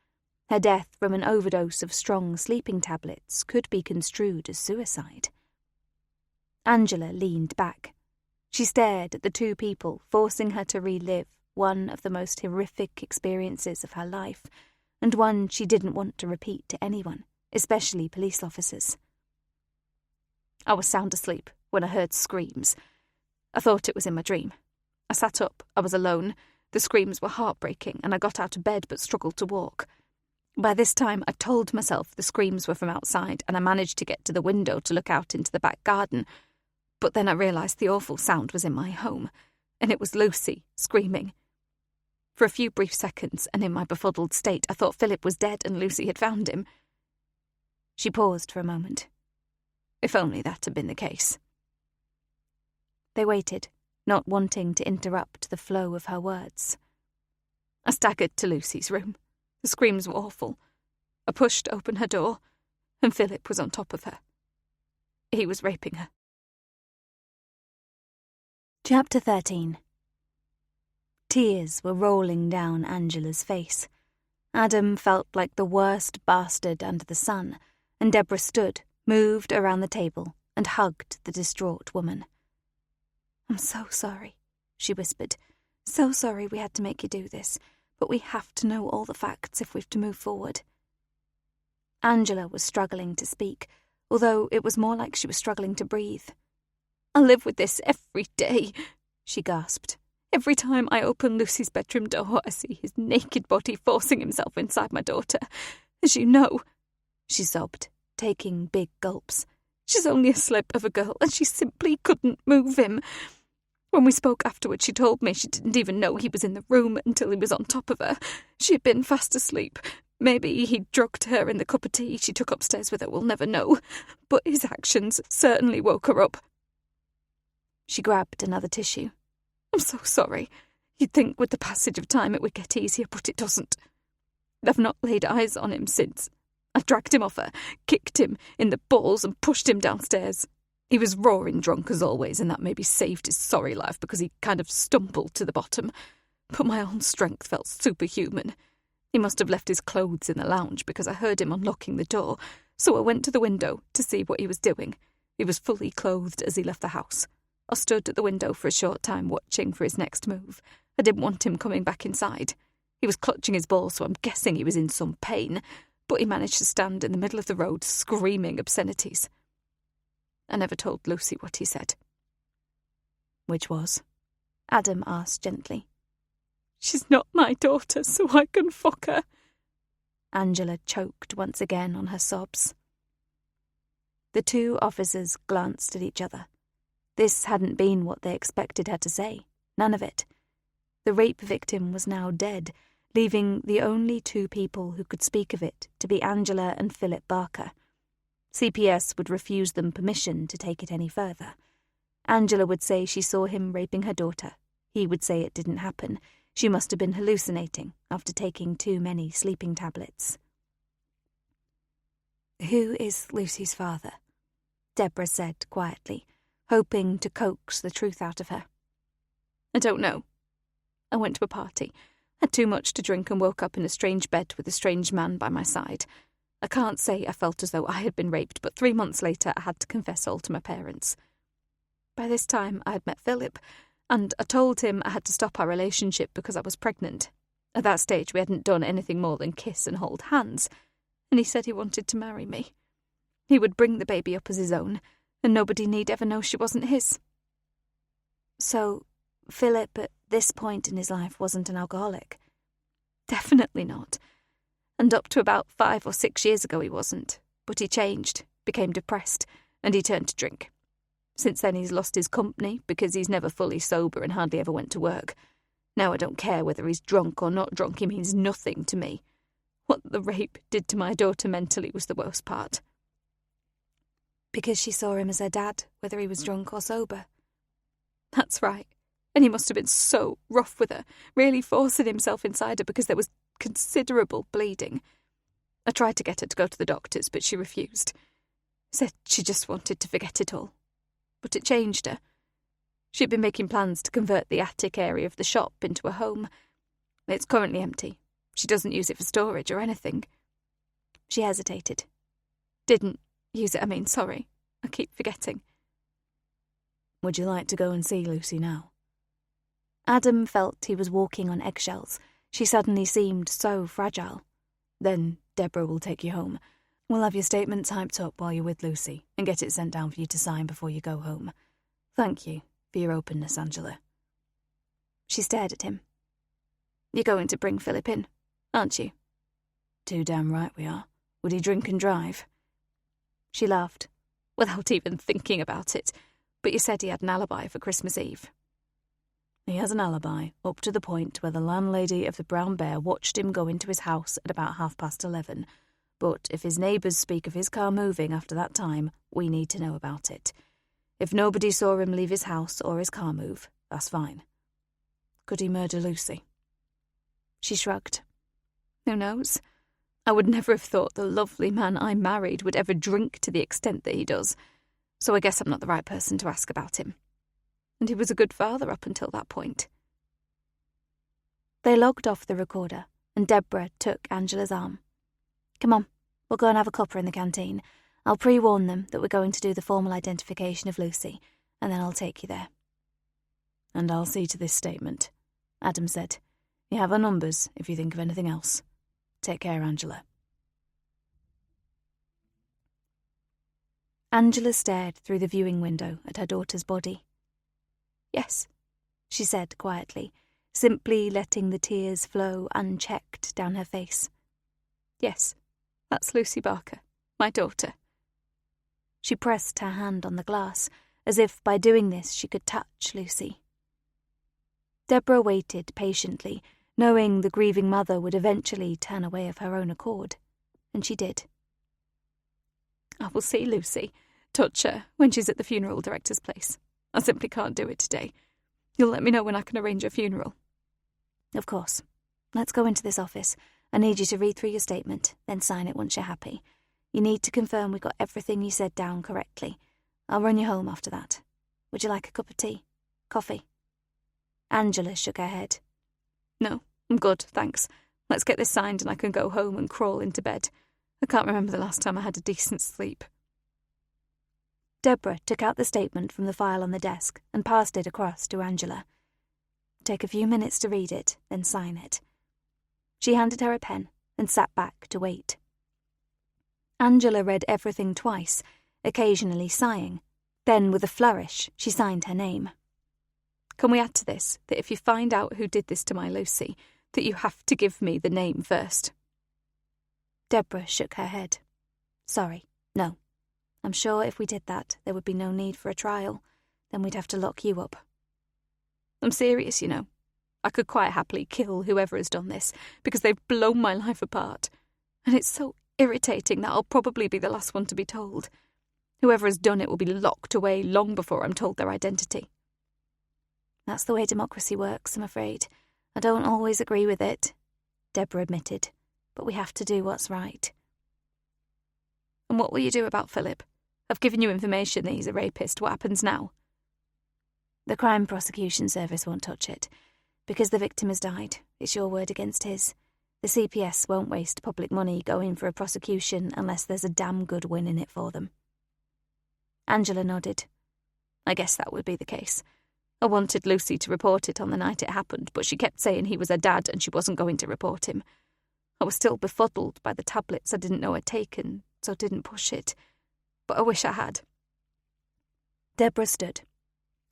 Her death from an overdose of strong sleeping tablets could be construed as suicide. Angela leaned back. She stared at the 2 people, forcing her to relive one of the most horrific experiences of her life, and one she didn't want to repeat to anyone, especially police officers. I was sound asleep when I heard screams. I thought it was in my dream. I sat up. I was alone. The screams were heartbreaking, and I got out of bed but struggled to walk. By this time, I told myself the screams were from outside, and I managed to get to the window to look out into the back garden. But then I realised the awful sound was in my home, and it was Lucy screaming. For a few brief seconds, and in my befuddled state, I thought Philip was dead and Lucy had found him. She paused for a moment. If only that had been the case. They waited, not wanting to interrupt the flow of her words. I staggered to Lucy's room. The screams were awful. I pushed open her door, and Philip was on top of her. He was raping her. Chapter 13. Tears were rolling down Angela's face. Adam felt like the worst bastard under the sun, and Deborah stood, moved around the table, and hugged the distraught woman. "I'm so sorry," she whispered. "So sorry we had to make you do this, but we have to know all the facts if we've to move forward." Angela was struggling to speak, although it was more like she was struggling to breathe. "I live with this every day," she gasped. "Every time I open Lucy's bedroom door, I see his naked body forcing himself inside my daughter. As you know," she sobbed, taking big gulps. "She's only a slip of a girl, and she simply couldn't move him. When we spoke afterwards, she told me she didn't even know he was in the room until he was on top of her. She had been fast asleep. Maybe he drugged her in the cup of tea she took upstairs with her, we'll never know. But his actions certainly woke her up." She grabbed another tissue. "I'm so sorry. You'd think with the passage of time it would get easier, but it doesn't. I've not laid eyes on him since. I dragged him off her, kicked him in the balls and pushed him downstairs. He was roaring drunk as always, and that maybe saved his sorry life because he kind of stumbled to the bottom. But my own strength felt superhuman. He must have left his clothes in the lounge because I heard him unlocking the door, so I went to the window to see what he was doing. He was fully clothed as he left the house. I stood at the window for a short time watching for his next move. I didn't want him coming back inside. He was clutching his balls, so I'm guessing he was in some pain, but he managed to stand in the middle of the road screaming obscenities. I never told Lucy what he said." "Which was?" Adam asked gently. "She's not my daughter, so I can fuck her." Angela choked once again on her sobs. The 2 officers glanced at each other. This hadn't been what they expected her to say. None of it. The rape victim was now dead, leaving the only 2 people who could speak of it to be Angela and Philip Barker. CPS would refuse them permission to take it any further. Angela would say she saw him raping her daughter. He would say it didn't happen. She must have been hallucinating after taking too many sleeping tablets. "Who is Lucy's father?" Deborah said quietly, hoping to coax the truth out of her. "I don't know. I went to a party, had too much to drink and woke up in a strange bed with a strange man by my side. I can't say I felt as though I had been raped, but 3 months later I had to confess all to my parents. By this time I had met Philip, and I told him I had to stop our relationship because I was pregnant. At that stage we hadn't done anything more than kiss and hold hands, and he said he wanted to marry me. He would bring the baby up as his own, and nobody need ever know she wasn't his." "So, Philip this point in his life wasn't an alcoholic. Definitely not. And up to about 5 or 6 years ago he wasn't. But he changed, became depressed, and he turned to drink. Since then he's lost his company because he's never fully sober and hardly ever went to work. Now I don't care whether he's drunk or not drunk, he means nothing to me. What the rape did to my daughter mentally was the worst part. Because she saw him as her dad, whether he was drunk or sober. That's right. And he must have been so rough with her, really forcing himself inside her because there was considerable bleeding. I tried to get her to go to the doctors, but she refused. Said she just wanted to forget it all. But it changed her. She'd been making plans to convert the attic area of the shop into a home. It's currently empty. She doesn't use it for storage or anything. She hesitated. Didn't use it, sorry. I keep forgetting. Would you like to go and see Lucy now? Adam felt he was walking on eggshells. She suddenly seemed so fragile. Then Deborah will take you home. We'll have your statement typed up while you're with Lucy and get it sent down for you to sign before you go home. Thank you for your openness, Angela. She stared at him. You're going to bring Philip in, aren't you? Too damn right we are. Would he drink and drive? She laughed, without even thinking about it. But you said he had an alibi for Christmas Eve. He has an alibi up to the point where the landlady of the Brown Bear watched him go into his house at about 11:30. But if his neighbours speak of his car moving after that time, we need to know about it. If nobody saw him leave his house or his car move, that's fine. Could he murder Lucy? She shrugged. Who knows? I would never have thought the lovely man I married would ever drink to the extent that he does, so I guess I'm not the right person to ask about him. And he was a good father up until that point. They logged off the recorder, and Deborah took Angela's arm. Come on, we'll go and have a cuppa in the canteen. I'll pre-warn them that we're going to do the formal identification of Lucy, and then I'll take you there. And I'll see to this statement, Adam said. You have our numbers if you think of anything else. Take care, Angela. Angela stared through the viewing window at her daughter's body. Yes, she said quietly, simply letting the tears flow unchecked down her face. Yes, that's Lucy Barker, my daughter. She pressed her hand on the glass, as if by doing this she could touch Lucy. Deborah waited patiently, knowing the grieving mother would eventually turn away of her own accord, and she did. I will see Lucy, touch her, when she's at the funeral director's place. I simply can't do it today. You'll let me know when I can arrange a funeral. Of course. Let's go into this office. I need you to read through your statement, then sign it once you're happy. You need to confirm we got everything you said down correctly. I'll run you home after that. Would you like a cup of tea? Coffee? Angela shook her head. No, I'm good, thanks. Let's get this signed and I can go home and crawl into bed. I can't remember the last time I had a decent sleep. Deborah took out the statement from the file on the desk and passed it across to Angela. Take a few minutes to read it, then sign it. She handed her a pen and sat back to wait. Angela read everything twice, occasionally sighing. Then, with a flourish, she signed her name. Can we add to this that if you find out who did this to my Lucy, that you have to give me the name first? Deborah shook her head. Sorry, no. I'm sure if we did that, there would be no need for a trial. Then we'd have to lock you up. I'm serious, you know. I could quite happily kill whoever has done this, because they've blown my life apart. And it's so irritating that I'll probably be the last one to be told. Whoever has done it will be locked away long before I'm told their identity. That's the way democracy works, I'm afraid. I don't always agree with it, Deborah admitted, but we have to do what's right. And what will you do about Philip? I've given you information that he's a rapist. What happens now? The Crime Prosecution Service won't touch it. Because the victim has died, it's your word against his. The CPS won't waste public money going for a prosecution unless there's a damn good win in it for them. Angela nodded. I guess that would be the case. I wanted Lucy to report it on the night it happened, but she kept saying he was her dad and she wasn't going to report him. I was still befuddled by the tablets I didn't know I'd taken, so didn't push it. But I wish I had. Deborah stood.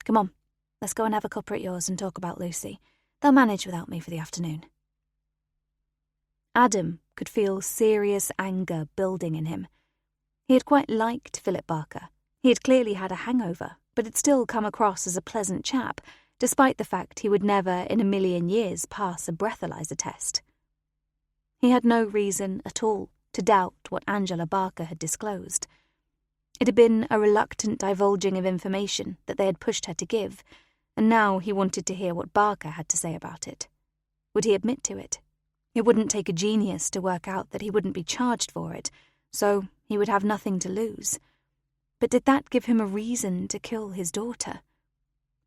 Come on, let's go and have a cuppa at yours and talk about Lucy. They'll manage without me for the afternoon. Adam could feel serious anger building in him. He had quite liked Philip Barker. He had clearly had a hangover, but had still come across as a pleasant chap, despite the fact he would never in a million years pass a breathalyzer test. He had no reason at all to doubt what Angela Barker had disclosed. It had been a reluctant divulging of information that they had pushed her to give, and now he wanted to hear what Barker had to say about it. Would he admit to it? It wouldn't take a genius to work out that he wouldn't be charged for it, so he would have nothing to lose. But did that give him a reason to kill his daughter?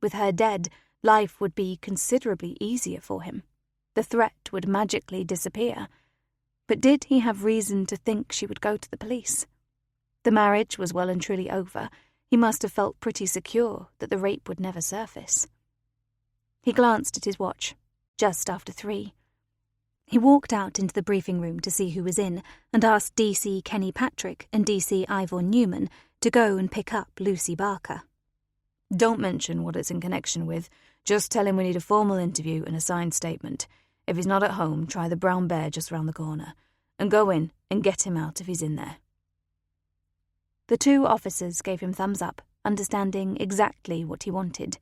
With her dead, life would be considerably easier for him. The threat would magically disappear. But did he have reason to think she would go to the police? The marriage was well and truly over. He must have felt pretty secure that the rape would never surface. He glanced at his watch, just after 3. He walked out into the briefing room to see who was in and asked DC Kenny Patrick and DC Ivor Newman to go and pick up Lucy Barker. Don't mention what it's in connection with. Just tell him we need a formal interview and a signed statement. If he's not at home, try the Brown Bear just round the corner. And go in and get him out if he's in there. The 2 officers gave him thumbs up, understanding exactly what he wanted.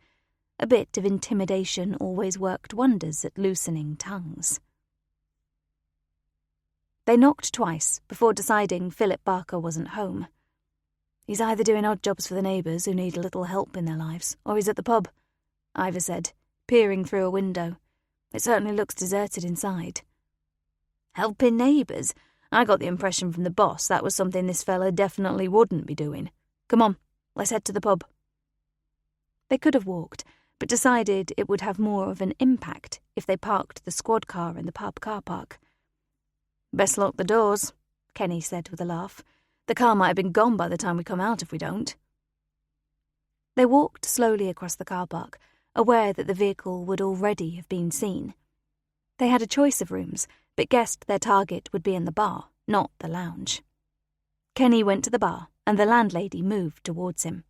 A bit of intimidation always worked wonders at loosening tongues. They knocked twice before deciding Philip Barker wasn't home. He's either doing odd jobs for the neighbours who need a little help in their lives, or he's at the pub, Ivor said, peering through a window. It certainly looks deserted inside. Helping neighbours? I got the impression from the boss that was something this fella definitely wouldn't be doing. Come on, let's head to the pub. They could have walked, but decided it would have more of an impact if they parked the squad car in the pub car park. Best lock the doors, Kenny said with a laugh. The car might have been gone by the time we come out if we don't. They walked slowly across the car park, aware that the vehicle would already have been seen. They had a choice of rooms, but guessed their target would be in the bar, not the lounge. Kenny went to the bar, and the landlady moved towards him.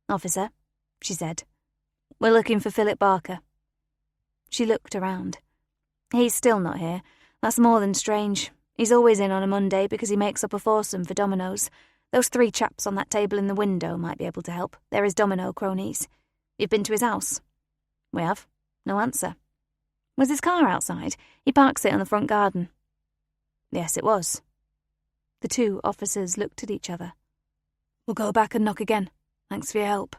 "Officer," she said, "we're looking for Philip Barker." She looked around. "He's still not here. That's more than strange. He's always in on a Monday because he makes up a foursome for dominoes. Those 3 chaps on that table in the window might be able to help. They're his domino cronies. You've been to his house?" "We have." No answer. "Was his car outside? He parks it in the front garden." "Yes, it was." The 2 officers looked at each other. "We'll go back and knock again. Thanks for your help."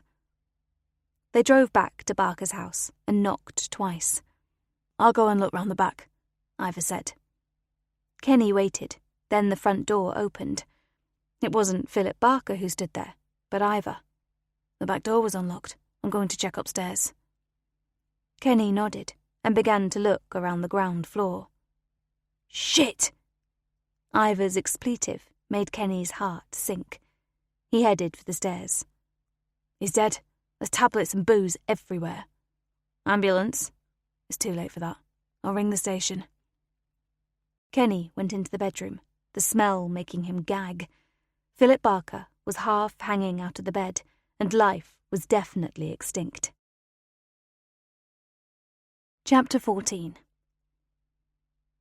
They drove back to Barker's house and knocked twice. "I'll go and look round the back," Ivor said. Kenny waited, then the front door opened. It wasn't Philip Barker who stood there, but Ivor. "The back door was unlocked. I'm going to check upstairs." Kenny nodded and began to look around the ground floor. "Shit!" Ivor's expletive made Kenny's heart sink. He headed for the stairs. "He's dead. There's tablets and booze everywhere." "Ambulance?" "It's too late for that. I'll ring the station." Kenny went into the bedroom, the smell making him gag. Philip Barker was half hanging out of the bed, and life was definitely extinct. Chapter 14.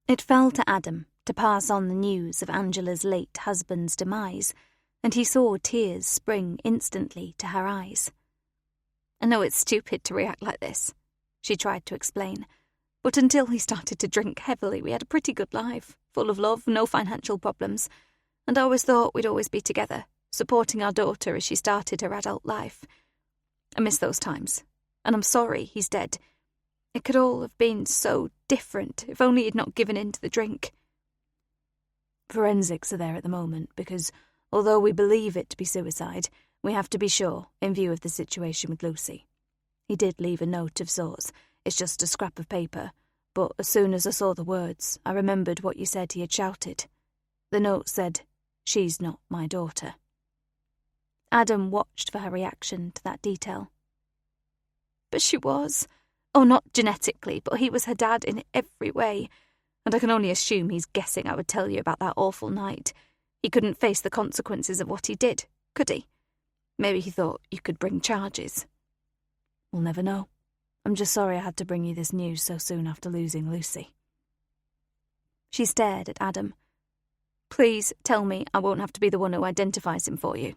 It fell to Adam to pass on the news of Angela's late husband's demise, and he saw tears spring instantly to her eyes. "I know it's stupid to react like this," she tried to explain, "but until he started to drink heavily, we had a pretty good life, full of love, no financial problems, and I always thought we'd always be together, supporting our daughter as she started her adult life. I miss those times, and I'm sorry he's dead. It could all have been so different if only he'd not given in to the drink." "Forensics are there at the moment because, although we believe it to be suicide, we have to be sure in view of the situation with Lucy. He did leave a note of sorts. It's just a scrap of paper, but as soon as I saw the words, I remembered what you said he had shouted. The note said, 'She's not my daughter.'" Adam watched for her reaction to that detail. "But she was. Oh, not genetically, but he was her dad in every way. And I can only assume he's guessing I would tell you about that awful night. He couldn't face the consequences of what he did, could he? Maybe he thought you could bring charges." "We'll never know," I'm just sorry I had to bring you this news so soon after losing Lucy." She stared at Adam. "Please tell me I won't have to be the one who identifies him for you."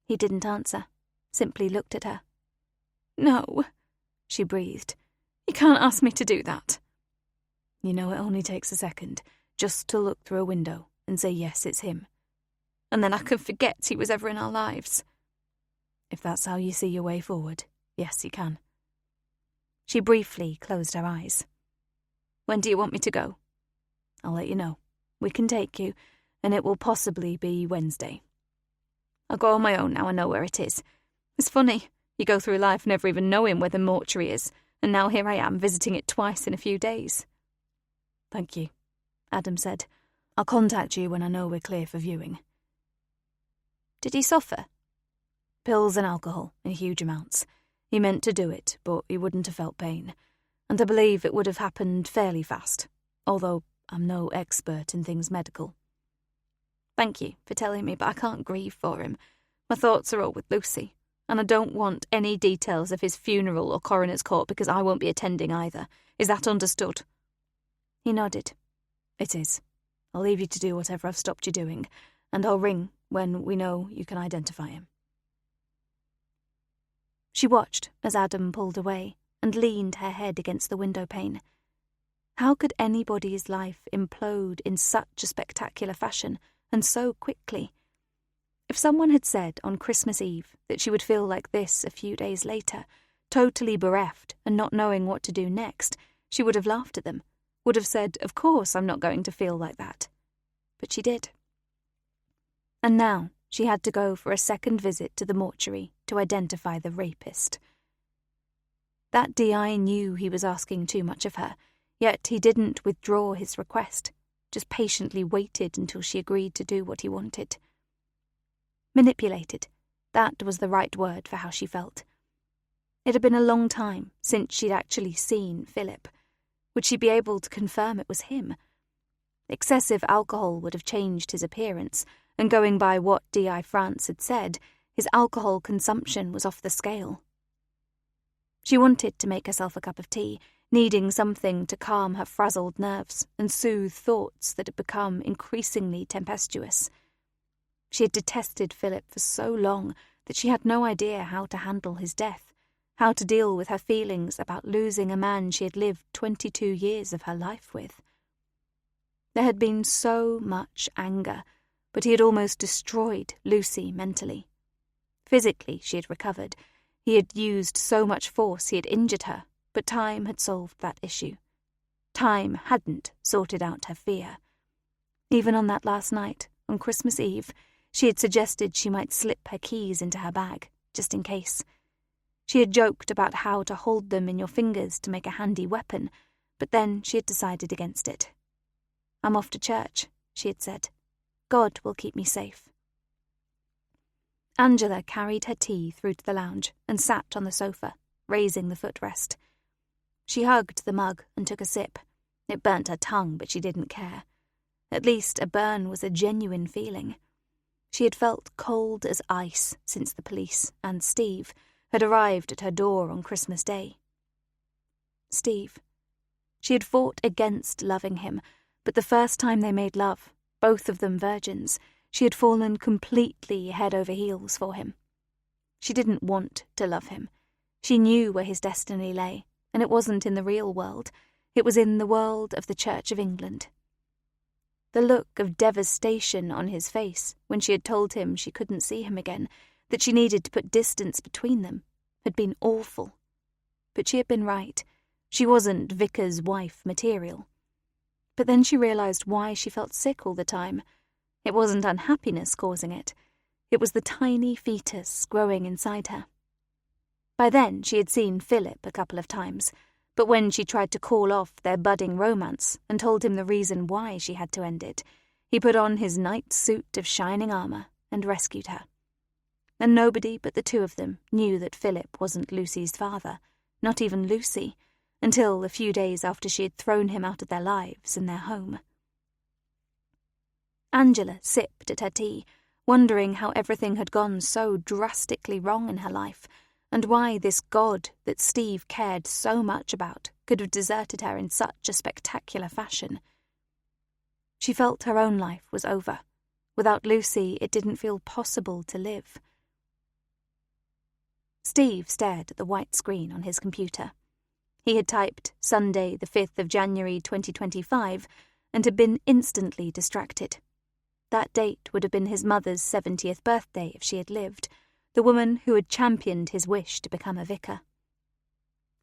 He didn't answer, simply looked at her. "No," she breathed. "You can't ask me to do that." "You know it only takes a second, just to look through a window and say yes, it's him. And then I can forget he was ever in our lives." "If that's how you see your way forward, yes, you can." She briefly closed her eyes. "When do you want me to go?" "I'll let you know. We can take you, and it will possibly be Wednesday." "I'll go on my own now I know where it is. It's funny, you go through life never even knowing where the mortuary is, and now here I am visiting it twice in a few days." "Thank you," Adam said. "I'll contact you when I know we're clear for viewing." "Did he suffer?" "Pills and alcohol in huge amounts. He meant to do it, but he wouldn't have felt pain. And I believe it would have happened fairly fast, although I'm no expert in things medical." "Thank you for telling me, but I can't grieve for him. My thoughts are all with Lucy, and I don't want any details of his funeral or coroner's court because I won't be attending either. Is that understood?" He nodded. "It is. I'll leave you to do whatever I've stopped you doing, and I'll ring when we know you can identify him." She watched as Adam pulled away and leaned her head against the window pane. How could anybody's life implode in such a spectacular fashion, and so quickly? If someone had said on Christmas Eve that she would feel like this a few days later, totally bereft and not knowing what to do next, she would have laughed at them, would have said, "Of course I'm not going to feel like that." But she did. And now she had to go for a second visit to the mortuary to identify the rapist. That DI knew he was asking too much of her, yet he didn't withdraw his request, just patiently waited until she agreed to do what he wanted. Manipulated, that was the right word for how she felt. It had been a long time since she'd actually seen Philip. Would she be able to confirm it was him? Excessive alcohol would have changed his appearance, and going by what D.I. France had said, his alcohol consumption was off the scale. She wanted to make herself a cup of tea, needing something to calm her frazzled nerves and soothe thoughts that had become increasingly tempestuous. She had detested Philip for so long that she had no idea how to handle his death, how to deal with her feelings about losing a man she had lived 22 years of her life with. There had been so much anger, but he had almost destroyed Lucy mentally. Physically, she had recovered. He had used so much force he had injured her, but time had solved that issue. Time hadn't sorted out her fear. Even on that last night, on Christmas Eve, she had suggested she might slip her keys into her bag, just in case. She had joked about how to hold them in your fingers to make a handy weapon, but then she had decided against it. "I'm off to church," she had said. "God will keep me safe." Angela carried her tea through to the lounge and sat on the sofa, raising the footrest. She hugged the mug and took a sip. It burnt her tongue, but she didn't care. At least a burn was a genuine feeling. She had felt cold as ice since the police and Steve had arrived at her door on Christmas Day. Steve. She had fought against loving him, but the first time they made love, both of them virgins, she had fallen completely head over heels for him. She didn't want to love him. She knew where his destiny lay, and it wasn't in the real world. It was in the world of the Church of England. The look of devastation on his face when she had told him she couldn't see him again, that she needed to put distance between them, had been awful. But she had been right. She wasn't Vicar's wife material. But then she realised why she felt sick all the time. It wasn't unhappiness causing it. It was the tiny fetus growing inside her. By then she had seen Philip a couple of times, but when she tried to call off their budding romance and told him the reason why she had to end it, he put on his night suit of shining armour and rescued her. And nobody but the two of them knew that Philip wasn't Lucy's father, not even Lucy, until a few days after she had thrown him out of their lives and their home. Angela sipped at her tea, wondering how everything had gone so drastically wrong in her life, and why this God that Steve cared so much about could have deserted her in such a spectacular fashion. She felt her own life was over. Without Lucy, it didn't feel possible to live. Steve stared at the white screen on his computer. He had typed Sunday, the 5th of January 2025, and had been instantly distracted. That date would have been his mother's 70th birthday if she had lived, the woman who had championed his wish to become a vicar.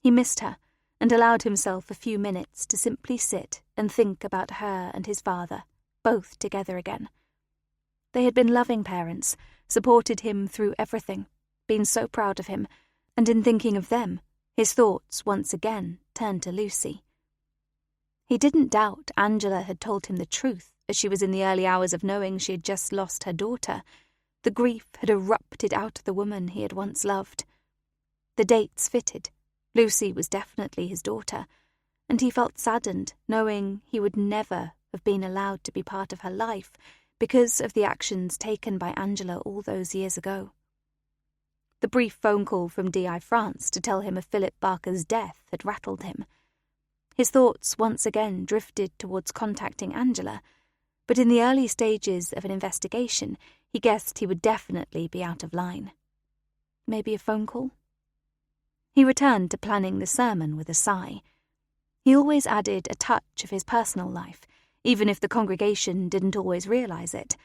He missed her and allowed himself a few minutes to simply sit and think about her and his father, both together again. They had been loving parents, supported him through everything, been so proud of him, and in thinking of them, his thoughts once again turned to Lucy. He didn't doubt Angela had told him the truth as she was in the early hours of knowing she had just lost her daughter. The grief had erupted out of the woman he had once loved. The dates fitted. Lucy was definitely his daughter, and he felt saddened knowing he would never have been allowed to be part of her life because of the actions taken by Angela all those years ago. The brief phone call from DI France to tell him of Philip Barker's death had rattled him. His thoughts once again drifted towards contacting Angela, but in the early stages of an investigation, he guessed he would definitely be out of line. Maybe a phone call? He returned to planning the sermon with a sigh. He always added a touch of his personal life, even if the congregation didn't always realize it,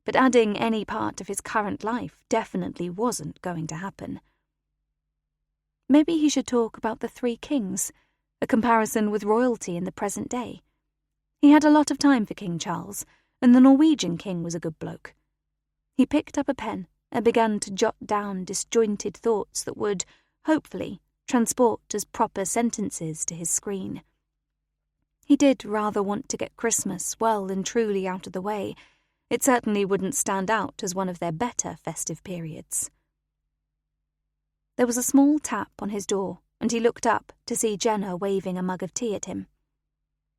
but adding any part of his current life definitely wasn't going to happen. Maybe he should talk about the Three Kings, a comparison with royalty in the present day. He had a lot of time for King Charles, and the Norwegian king was a good bloke. He picked up a pen and began to jot down disjointed thoughts that would, hopefully, transport as proper sentences to his screen. He did rather want to get Christmas well and truly out of the way. It certainly wouldn't stand out as one of their better festive periods. There was a small tap on his door, and he looked up to see Jenna waving a mug of tea at him.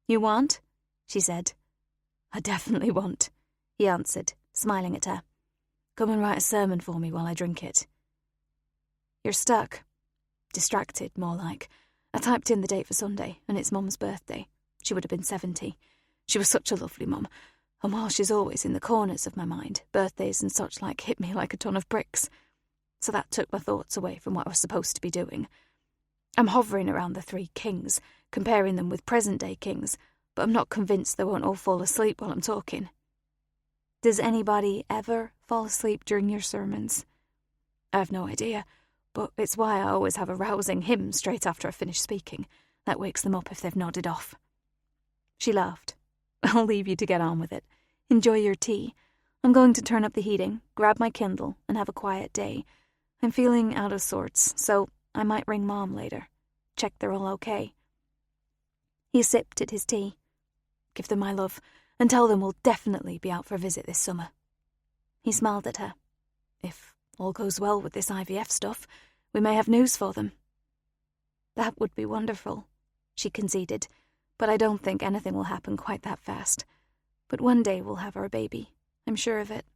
"You want?" she said. "I definitely want," he answered, smiling at her. "Come and write a sermon for me while I drink it." "You're stuck." "Distracted, more like. I typed in the date for Sunday, and it's Mum's birthday. She would have been 70. She was such a lovely mum, and while she's always in the corners of my mind, birthdays and such like hit me like a ton of bricks. So that took my thoughts away from what I was supposed to be doing. I'm hovering around the Three Kings, comparing them with present-day kings, but I'm not convinced they won't all fall asleep while I'm talking." "Does anybody ever fall asleep during your sermons?" "I have no idea, but it's why I always have a rousing hymn straight after I finish speaking. That wakes them up if they've nodded off." She laughed. "I'll leave you to get on with it. Enjoy your tea. I'm going to turn up the heating, grab my Kindle, and have a quiet day. I'm feeling out of sorts, so I might ring Mom later. Check they're all okay." He sipped at his tea. "Give them my love, and tell them we'll definitely be out for a visit this summer." He smiled at her. "If all goes well with this IVF stuff, we may have news for them." "That would be wonderful," she conceded, "but I don't think anything will happen quite that fast. But one day we'll have our baby. I'm sure of it."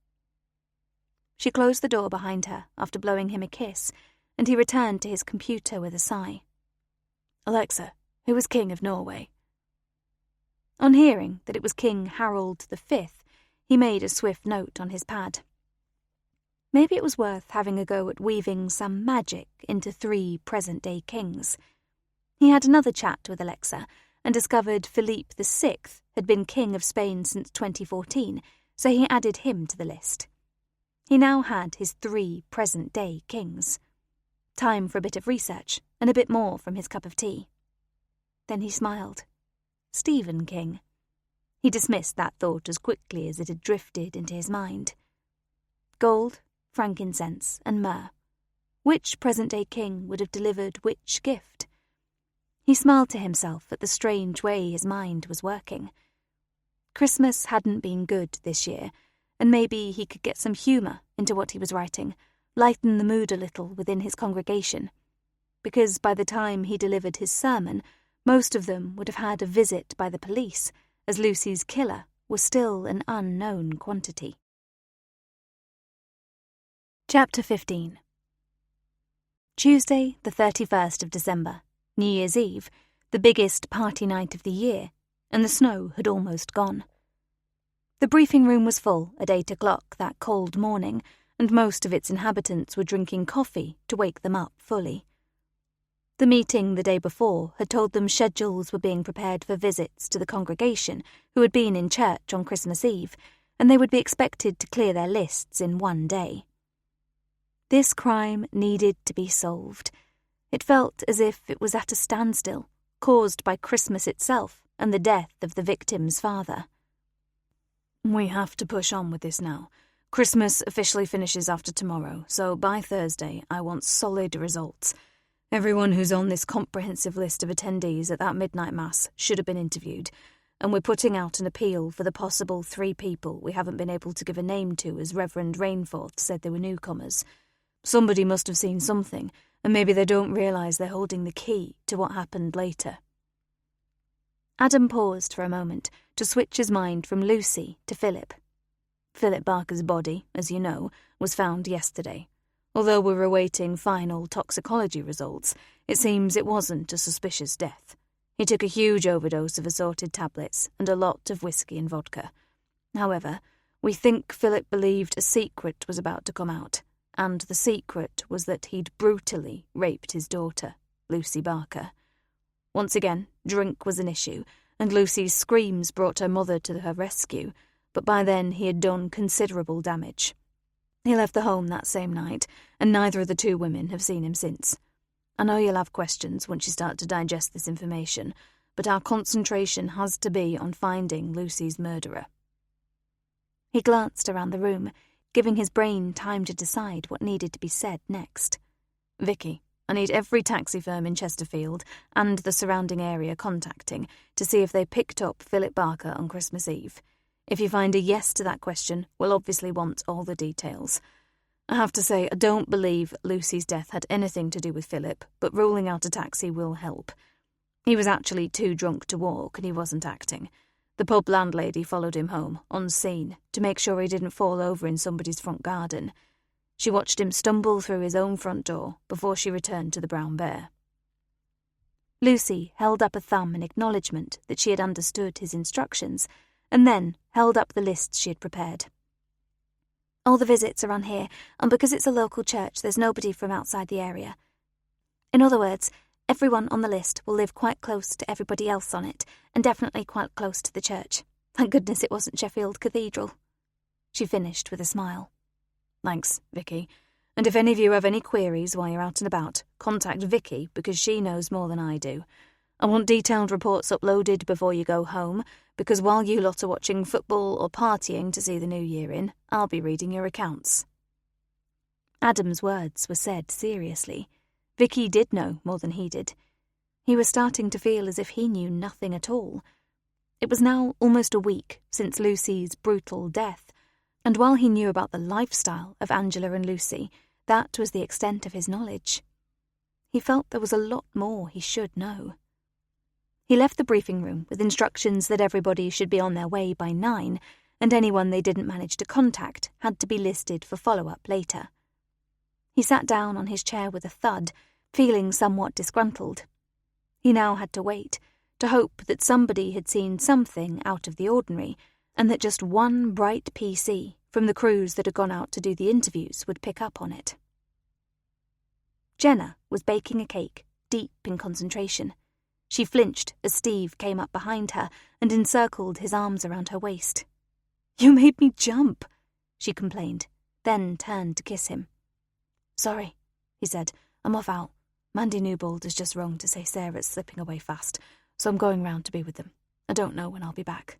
She closed the door behind her after blowing him a kiss, and he returned to his computer with a sigh. "Alexa, who was King of Norway?" On hearing that it was King Harold V, he made a swift note on his pad. Maybe it was worth having a go at weaving some magic into 3 present-day kings. He had another chat with Alexa and discovered Philippe VI had been King of Spain since 2014, so he added him to the list. He now had his 3 present-day kings. Time for a bit of research and a bit more from his cup of tea. Then he smiled. Stephen King. He dismissed that thought as quickly as it had drifted into his mind. Gold, frankincense, and myrrh. Which present-day king would have delivered which gift? He smiled to himself at the strange way his mind was working. Christmas hadn't been good this year, and maybe he could get some humour into what he was writing, lighten the mood a little within his congregation. Because by the time he delivered his sermon, most of them would have had a visit by the police, as Lucy's killer was still an unknown quantity. Chapter 15. Tuesday, the 31st of December, New Year's Eve, the biggest party night of the year, and the snow had almost gone. The briefing room was full at 8 o'clock that cold morning, and most of its inhabitants were drinking coffee to wake them up fully. The meeting the day before had told them schedules were being prepared for visits to the congregation who had been in church on Christmas Eve, and they would be expected to clear their lists in one day. This crime needed to be solved. It felt as if it was at a standstill, caused by Christmas itself and the death of the victim's father. We have to push on with this now. Christmas officially finishes after tomorrow, so by Thursday I want solid results. Everyone who's on this comprehensive list of attendees at that midnight mass should have been interviewed, and we're putting out an appeal for the possible 3 people we haven't been able to give a name to, as Reverend Rainforth said they were newcomers. Somebody must have seen something, and maybe they don't realise they're holding the key to what happened later. Adam paused for a moment to switch his mind from Lucy to Philip. Philip Barker's body, as you know, was found yesterday. Although we're awaiting final toxicology results, it seems it wasn't a suspicious death. He took a huge overdose of assorted tablets and a lot of whiskey and vodka. However, we think Philip believed a secret was about to come out, and the secret was that he'd brutally raped his daughter, Lucy Barker. Once again, drink was an issue, and Lucy's screams brought her mother to her rescue, but by then he had done considerable damage. He left the home that same night, and neither of the 2 women have seen him since. I know you'll have questions once you start to digest this information, but our concentration has to be on finding Lucy's murderer. He glanced around the room, giving his brain time to decide what needed to be said next. Vicky, I need every taxi firm in Chesterfield and the surrounding area contacting to see if they picked up Philip Barker on Christmas Eve. If you find a yes to that question, we'll obviously want all the details. I have to say, I don't believe Lucy's death had anything to do with Philip, but ruling out a taxi will help. He was actually too drunk to walk, and he wasn't acting. The pub landlady followed him home, unseen, to make sure he didn't fall over in somebody's front garden. She watched him stumble through his own front door before she returned to the Brown Bear. Lucy held up a thumb in acknowledgement that she had understood his instructions, and then held up the lists she had prepared. All the visits are on here, and because it's a local church, there's nobody from outside the area. In other words, everyone on the list will live quite close to everybody else on it, and definitely quite close to the church. Thank goodness it wasn't Sheffield Cathedral. She finished with a smile. Thanks, Vicky. And if any of you have any queries while you're out and about, contact Vicky because she knows more than I do. I want detailed reports uploaded before you go home, because while you lot are watching football or partying to see the new year in, I'll be reading your accounts. Adam's words were said seriously. Vicky did know more than he did. He was starting to feel as if he knew nothing at all. It was now almost a week since Lucy's brutal death, and while he knew about the lifestyle of Angela and Lucy, that was the extent of his knowledge. He felt there was a lot more he should know. He left the briefing room with instructions that everybody should be on their way by 9, and anyone they didn't manage to contact had to be listed for follow-up later. He sat down on his chair with a thud, feeling somewhat disgruntled. He now had to wait, to hope that somebody had seen something out of the ordinary, and that just one bright PC from the crews that had gone out to do the interviews would pick up on it. Jenna was baking a cake, deep in concentration. She flinched as Steve came up behind her and encircled his arms around her waist. "You made me jump," she complained, then turned to kiss him. "Sorry," he said. "I'm off out. Mandy Newbold has just rung to say Sarah's slipping away fast, so I'm going round to be with them. I don't know when I'll be back."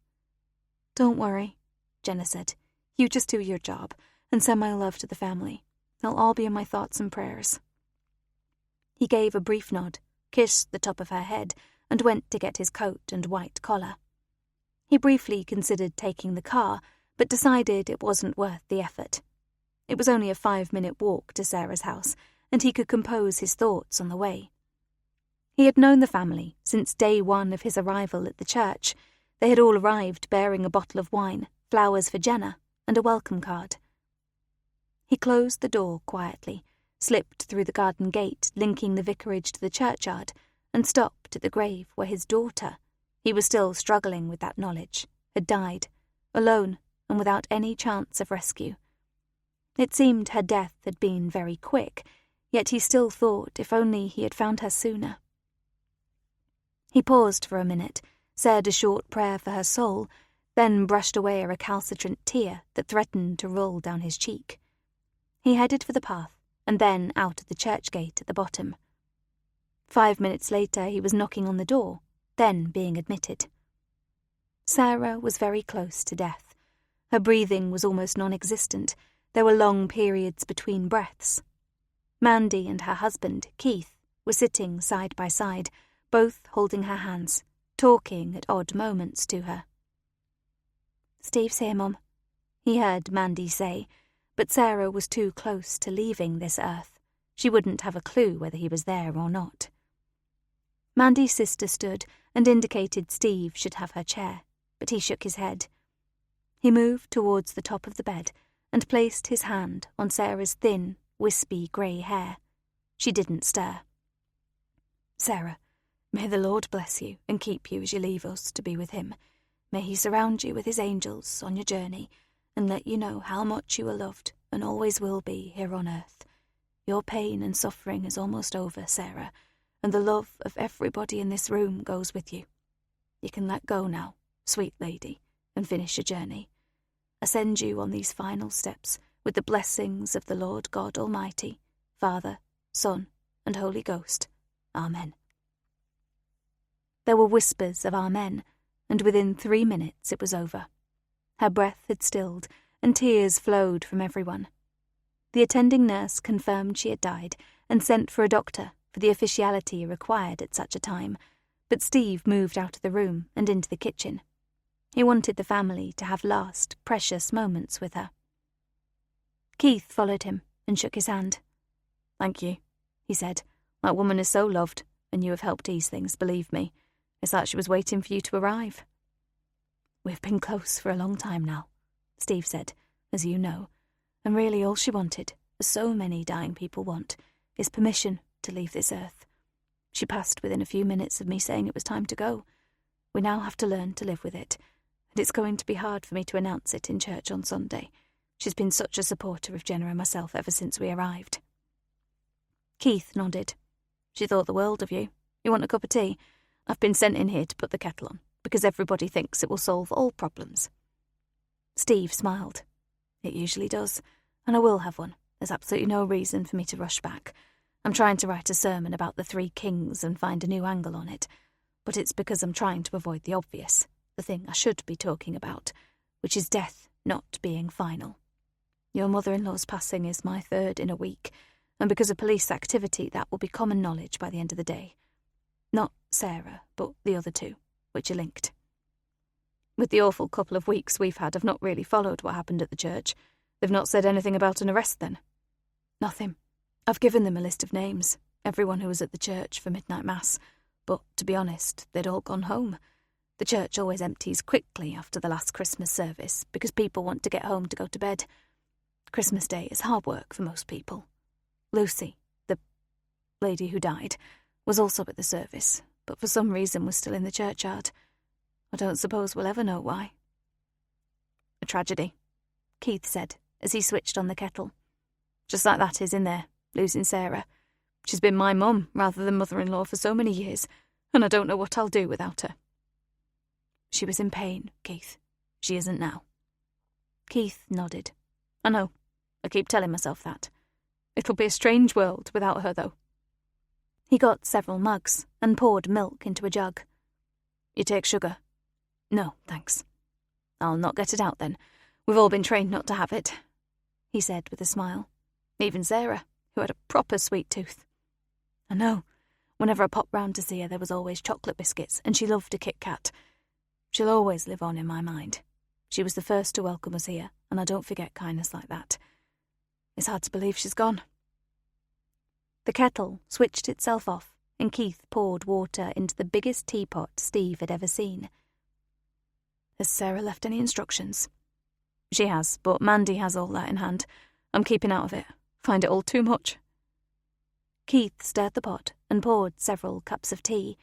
"Don't worry," Jenna said. "You just do your job, and send my love to the family. They'll all be in my thoughts and prayers." He gave a brief nod, kissed the top of her head, and went to get his coat and white collar. He briefly considered taking the car, but decided it wasn't worth the effort. It was only a 5-minute walk to Sarah's house, and he could compose his thoughts on the way. He had known the family since day 1 of his arrival at the church. They had all arrived bearing a bottle of wine, flowers for Jenna, and a welcome card. He closed the door quietly, slipped through the garden gate linking the vicarage to the churchyard, and stopped at the grave where his daughter, he was still struggling with that knowledge, had died, alone and without any chance of rescue. It seemed her death had been very quick, yet he still thought if only he had found her sooner. He paused for a minute, said a short prayer for her soul, then brushed away a recalcitrant tear that threatened to roll down his cheek. He headed for the path, and then out at the church gate at the bottom. 5 minutes later he was knocking on the door, then being admitted. Sarah was very close to death. Her breathing was almost non-existent. There were long periods between breaths. Mandy and her husband, Keith, were sitting side by side, both holding her hands, talking at odd moments to her. "Steve's here, Mum," he heard Mandy say, but Sarah was too close to leaving this earth. She wouldn't have a clue whether he was there or not. Mandy's sister stood and indicated Steve should have her chair, but he shook his head. He moved towards the top of the bed and placed his hand on Sarah's thin, wispy grey hair. She didn't stir. "Sarah, may the Lord bless you and keep you as you leave us to be with him. May he surround you with his angels on your journey and let you know how much you are loved and always will be here on earth. Your pain and suffering is almost over, Sarah, and the love of everybody in this room goes with you. You can let go now, sweet lady, and finish your journey. I send you on these final steps with the blessings of the Lord God Almighty, Father, Son, and Holy Ghost. Amen." There were whispers of Amen, and within 3 minutes it was over. Her breath had stilled, and tears flowed from everyone. The attending nurse confirmed she had died and sent for a doctor for the officiality required at such a time, but Steve moved out of the room and into the kitchen. He wanted the family to have last, precious moments with her. Keith followed him and shook his hand. "Thank you," he said. "That woman is so loved, and you have helped ease things, believe me. It's like she was waiting for you to arrive." "We've been close for a long time now," Steve said, "as you know, and really all she wanted, as so many dying people want, is permission to leave this earth. She passed within a few minutes of me saying it was time to go. We now have to learn to live with it, and it's going to be hard for me to announce it in church on Sunday. She's been such a supporter of Jenna and myself ever since we arrived." Keith nodded. "She thought the world of you. You want a cup of tea? I've been sent in here to put the kettle on, because everybody thinks it will solve all problems." Steve smiled. "It usually does, and I will have one. There's absolutely no reason for me to rush back. I'm trying to write a sermon about the 3 kings and find a new angle on it, but it's because I'm trying to avoid the obvious, the thing I should be talking about, which is death not being final. Your mother-in-law's passing is my 3rd in a week, and because of police activity that will be common knowledge by the end of the day. Not Sarah, but the other 2, which are linked. With the awful couple of weeks we've had, I've not really followed what happened at the church. They've not said anything about an arrest then?" "Nothing. I've given them a list of names, everyone who was at the church for midnight mass, but to be honest, they'd all gone home. The church always empties quickly after the last Christmas service because people want to get home to go to bed. Christmas Day is hard work for most people. Lucy, the lady who died, was also at the service, but for some reason was still in the churchyard. I don't suppose we'll ever know why." "A tragedy," Keith said as he switched on the kettle. "Just like that is in there, losing Sarah. She's been my mum rather than mother-in-law for so many years, and I don't know what I'll do without her." "She was in pain, Keith. She isn't now." Keith nodded. "I know. I keep telling myself that. It'll be a strange world without her, though." He got several mugs and poured milk into a jug. "You take sugar?" "No, thanks." "I'll not get it out then. We've all been trained not to have it," he said with a smile. "Even Sarah, who had a proper sweet tooth." "I know. Whenever I popped round to see her, there was always chocolate biscuits, and she loved a Kit Kat. She'll always live on in my mind. She was the first to welcome us here, and I don't forget kindness like that. It's hard to believe she's gone." The kettle switched itself off, and Keith poured water into the biggest teapot Steve had ever seen. "Has Sarah left any instructions?" "She has, but Mandy has all that in hand. I'm keeping out of it. Find it all too much." Keith stirred the pot and poured several cups of tea.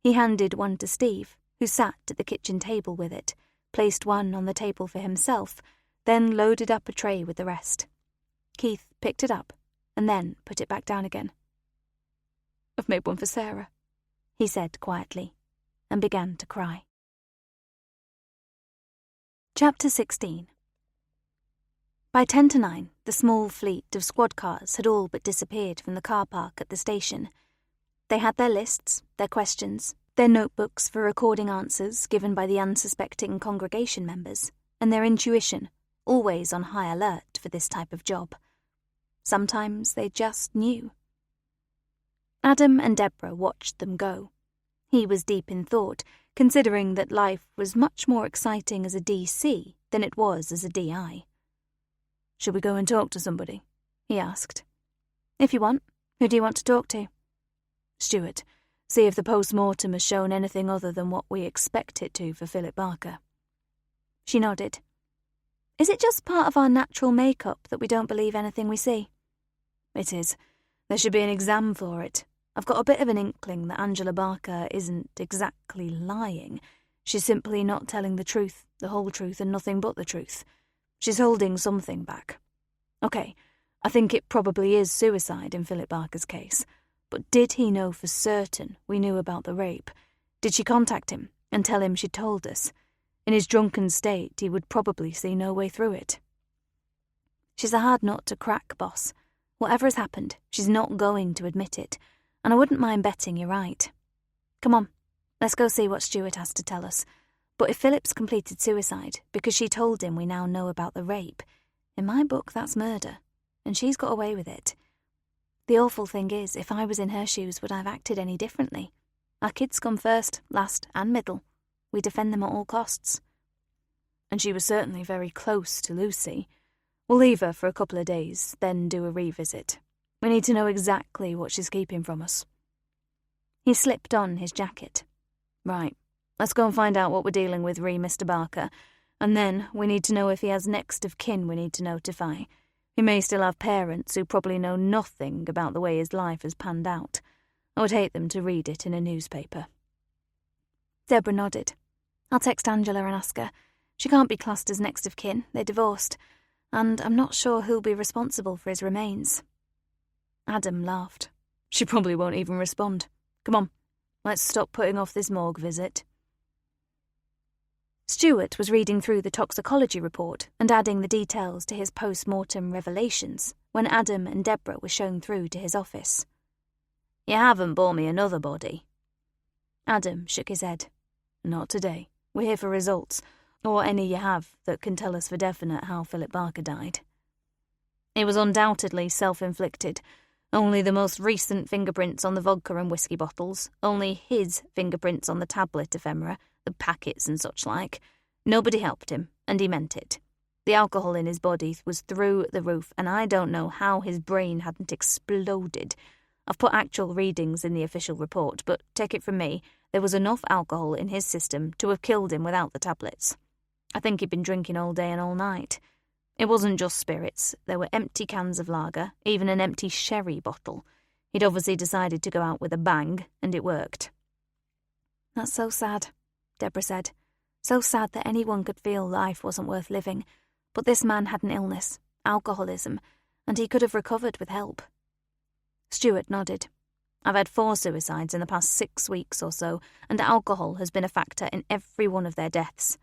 He handed one to Steve, who sat at the kitchen table with it, placed one on the table for himself, then loaded up a tray with the rest. Keith picked it up and then put it back down again. "I've made one for Sarah," he said quietly, and began to cry. Chapter 16. By 10 to 9, the small fleet of squad cars had all but disappeared from the car park at the station. They had their lists, their questions, their notebooks for recording answers given by the unsuspecting congregation members, and their intuition, always on high alert for this type of job. Sometimes they just knew. Adam and Deborah watched them go. He was deep in thought, considering that life was much more exciting as a DC than it was as a DI. "Should we go and talk to somebody?" he asked. "If you want. Who do you want to talk to?" "Stuart. See if the post-mortem has shown anything other than what we expect it to for Philip Barker." She nodded. "Is it just part of our natural makeup that we don't believe anything we see?" "It is. There should be an exam for it. I've got a bit of an inkling that Angela Barker isn't exactly lying. She's simply not telling the truth, the whole truth, and nothing but the truth. She's holding something back. Okay, I think it probably is suicide in Philip Barker's case. But did he know for certain we knew about the rape? Did she contact him and tell him she'd told us? In his drunken state, he would probably see no way through it." "She's a hard nut to crack, boss. Whatever has happened, she's not going to admit it, and I wouldn't mind betting you're right. Come on, let's go see what Stuart has to tell us. But if Philip's completed suicide because she told him we now know about the rape, in my book that's murder, and she's got away with it. The awful thing is, if I was in her shoes, would I have acted any differently? Our kids come first, last, and middle. We defend them at all costs." "And she was certainly very close to Lucy. We'll leave her for a couple of days, then do a revisit. We need to know exactly what she's keeping from us." He slipped on his jacket. "Right, let's go and find out what we're dealing with Mr. Barker, and then we need to know if he has next of kin we need to notify. He may still have parents who probably know nothing about the way his life has panned out. I would hate them to read it in a newspaper." Deborah nodded. "I'll text Angela and ask her. She can't be classed as next of kin, they divorced, and I'm not sure who'll be responsible for his remains." Adam laughed. "She probably won't even respond. Come on, let's stop putting off this morgue visit." Stuart was reading through the toxicology report and adding the details to his post-mortem revelations when Adam and Deborah were shown through to his office. "You haven't brought me another body?" Adam shook his head. "Not today. We're here for results, or any you have that can tell us for definite how Philip Barker died." "It was undoubtedly self-inflicted. Only the most recent fingerprints on the vodka and whiskey bottles, only his fingerprints on the tablet ephemera, the packets and such like. Nobody helped him, and he meant it. The alcohol in his body was through the roof, and I don't know how his brain hadn't exploded. I've put actual readings in the official report, but take it from me, there was enough alcohol in his system to have killed him without the tablets. I think he'd been drinking all day and all night. It wasn't just spirits. There were empty cans of lager, even an empty sherry bottle. He'd obviously decided to go out with a bang, and it worked." "That's so sad," Deborah said. "So sad that anyone could feel life wasn't worth living. But this man had an illness, alcoholism, and he could have recovered with help." Stuart nodded. "I've had 4 suicides in the past 6 weeks or so, and alcohol has been a factor in every one of their deaths.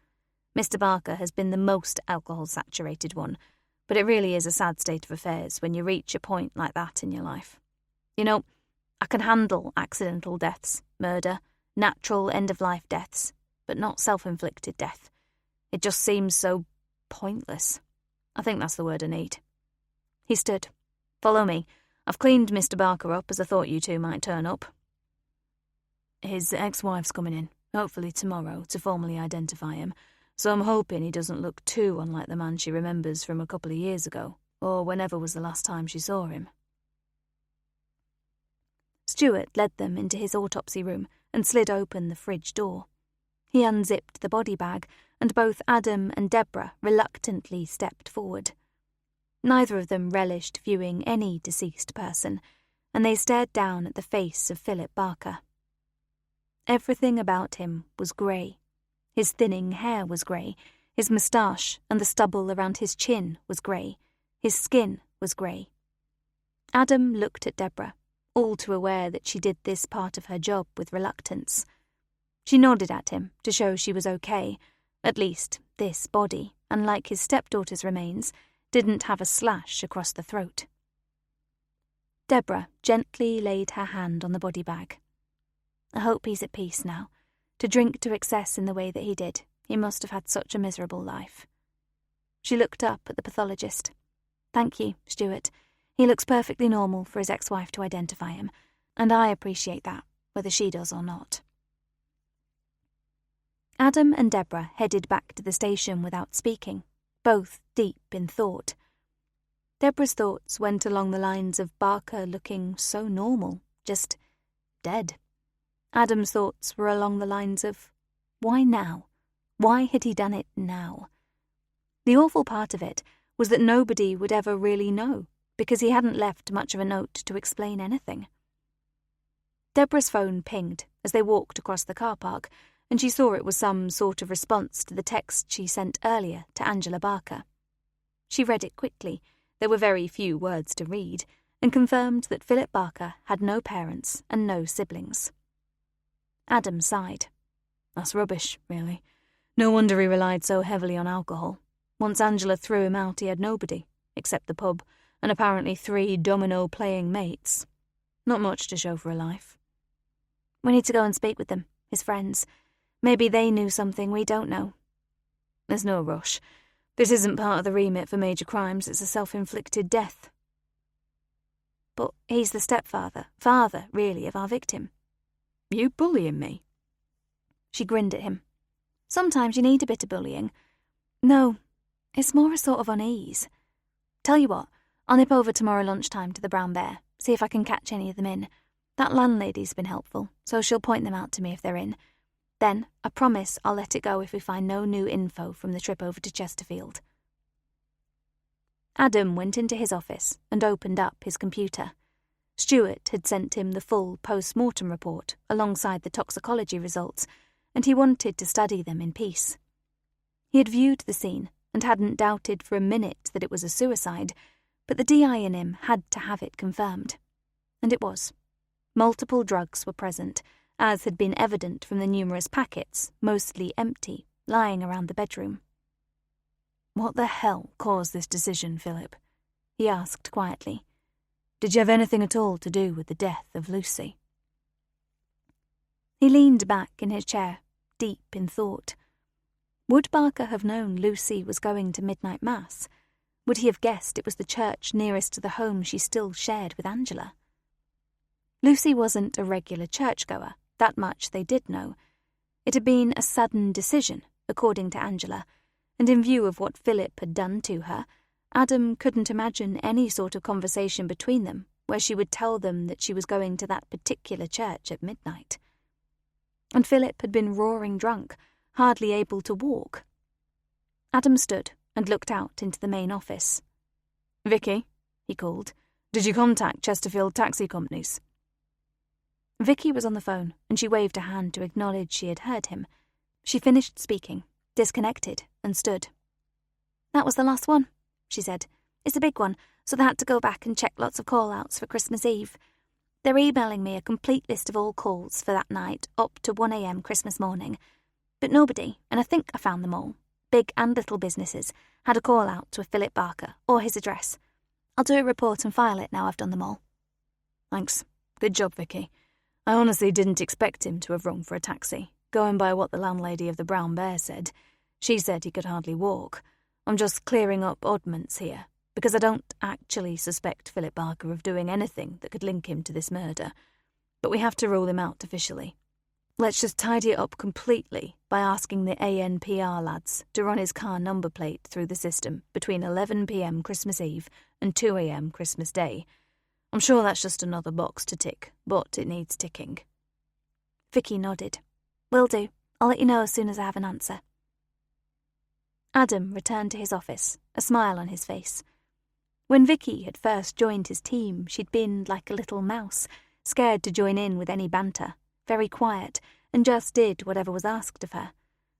Mr. Barker has been the most alcohol-saturated one, but it really is a sad state of affairs when you reach a point like that in your life. You know, I can handle accidental deaths, murder, natural end-of-life deaths, but not self-inflicted death. It just seems so pointless. I think that's the word I need." He stood. "Follow me. I've cleaned Mr. Barker up as I thought you two might turn up." "His ex-wife's coming in, hopefully tomorrow, to formally identify him. So I'm hoping he doesn't look too unlike the man she remembers from a couple of years ago, or whenever was the last time she saw him." Stuart led them into his autopsy room and slid open the fridge door. He unzipped the body bag, and both Adam and Deborah reluctantly stepped forward. Neither of them relished viewing any deceased person, and they stared down at the face of Philip Barker. Everything about him was grey. His thinning hair was grey, his moustache and the stubble around his chin was grey, his skin was grey. Adam looked at Deborah, all too aware that she did this part of her job with reluctance. She nodded at him to show she was okay. At least this body, unlike his stepdaughter's remains, didn't have a slash across the throat. Deborah gently laid her hand on the body bag. I hope he's at peace now. To drink to excess in the way that he did, he must have had such a miserable life. She looked up at the pathologist. Thank you, Stuart. He looks perfectly normal for his ex-wife to identify him, and I appreciate that, whether she does or not. Adam and Deborah headed back to the station without speaking, both deep in thought. Deborah's thoughts went along the lines of Barker looking so normal, just dead. Adam's thoughts were along the lines of, why now? Why had he done it now? The awful part of it was that nobody would ever really know, because he hadn't left much of a note to explain anything. Deborah's phone pinged as they walked across the car park, and she saw it was some sort of response to the text she sent earlier to Angela Barker. She read it quickly. There were very few words to read, and confirmed that Philip Barker had no parents and no siblings. Adam sighed. That's rubbish, really. No wonder he relied so heavily on alcohol. Once Angela threw him out, he had nobody, except the pub, and apparently 3 domino-playing mates. Not much to show for a life. We need to go and speak with them, his friends. Maybe they knew something we don't know. There's no rush. This isn't part of the remit for major crimes, it's a self-inflicted death. But he's the stepfather, father, really, of our victim. You bullying me? She grinned at him. Sometimes you need a bit of bullying. No, it's more a sort of unease. Tell you what, I'll nip over tomorrow lunchtime to the Brown Bear, see if I can catch any of them in. That landlady's been helpful, so she'll point them out to me if they're in. Then, I promise I'll let it go if we find no new info from the trip over to Chesterfield. Adam went into his office and opened up his computer. Stuart had sent him the full post-mortem report alongside the toxicology results, and he wanted to study them in peace. He had viewed the scene and hadn't doubted for a minute that it was a suicide, but the DI in him had to have it confirmed. And it was. Multiple drugs were present, as had been evident from the numerous packets, mostly empty, lying around the bedroom. What the hell caused this decision, Philip? He asked quietly. Did you have anything at all to do with the death of Lucy? He leaned back in his chair, deep in thought. Would Barker have known Lucy was going to midnight mass? Would he have guessed it was the church nearest to the home she still shared with Angela? Lucy wasn't a regular churchgoer, that much they did know. It had been a sudden decision, according to Angela, and in view of what Philip had done to her, Adam couldn't imagine any sort of conversation between them where she would tell them that she was going to that particular church at midnight. And Philip had been roaring drunk, hardly able to walk. Adam stood and looked out into the main office. Vicky, he called, did you contact Chesterfield taxi companies? Vicky was on the phone, and she waved a hand to acknowledge she had heard him. She finished speaking, disconnected, and stood. That was the last one, she said. It's a big one, so they had to go back and check lots of call-outs for Christmas Eve. They're emailing me a complete list of all calls for that night up to 1 a.m. Christmas morning. But nobody, and I think I found them all, big and little businesses, had a call-out to a Philip Barker or his address. I'll do a report and file it now I've done them all. Thanks. Good job, Vicky. I honestly didn't expect him to have rung for a taxi, going by what the landlady of the Brown Bear said. She said he could hardly walk. I'm just clearing up oddments here, because I don't actually suspect Philip Barker of doing anything that could link him to this murder. But we have to rule him out officially. Let's just tidy it up completely by asking the ANPR lads to run his car number plate through the system between 11 p.m. Christmas Eve and 2 a.m. Christmas Day. I'm sure that's just another box to tick, but it needs ticking. Vicky nodded. Will do. I'll let you know as soon as I have an answer. Adam returned to his office, a smile on his face. When Vicky had first joined his team, she'd been like a little mouse, scared to join in with any banter, very quiet, and just did whatever was asked of her.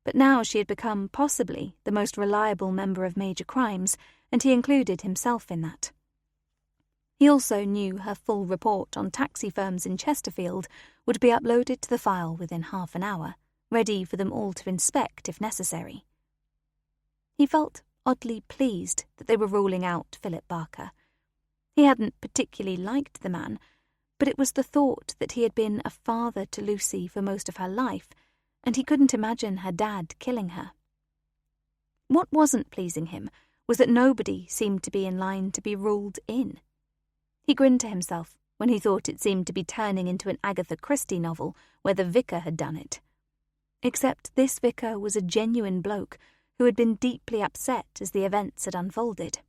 But now she had become, possibly, the most reliable member of Major Crimes, and he included himself in that. He also knew her full report on taxi firms in Chesterfield would be uploaded to the file within half an hour, ready for them all to inspect if necessary. He felt oddly pleased that they were ruling out Philip Barker. He hadn't particularly liked the man, but it was the thought that he had been a father to Lucy for most of her life, and he couldn't imagine her dad killing her. What wasn't pleasing him was that nobody seemed to be in line to be ruled in. He grinned to himself when he thought it seemed to be turning into an Agatha Christie novel where the vicar had done it. Except this vicar was a genuine bloke who had been deeply upset as the events had unfolded.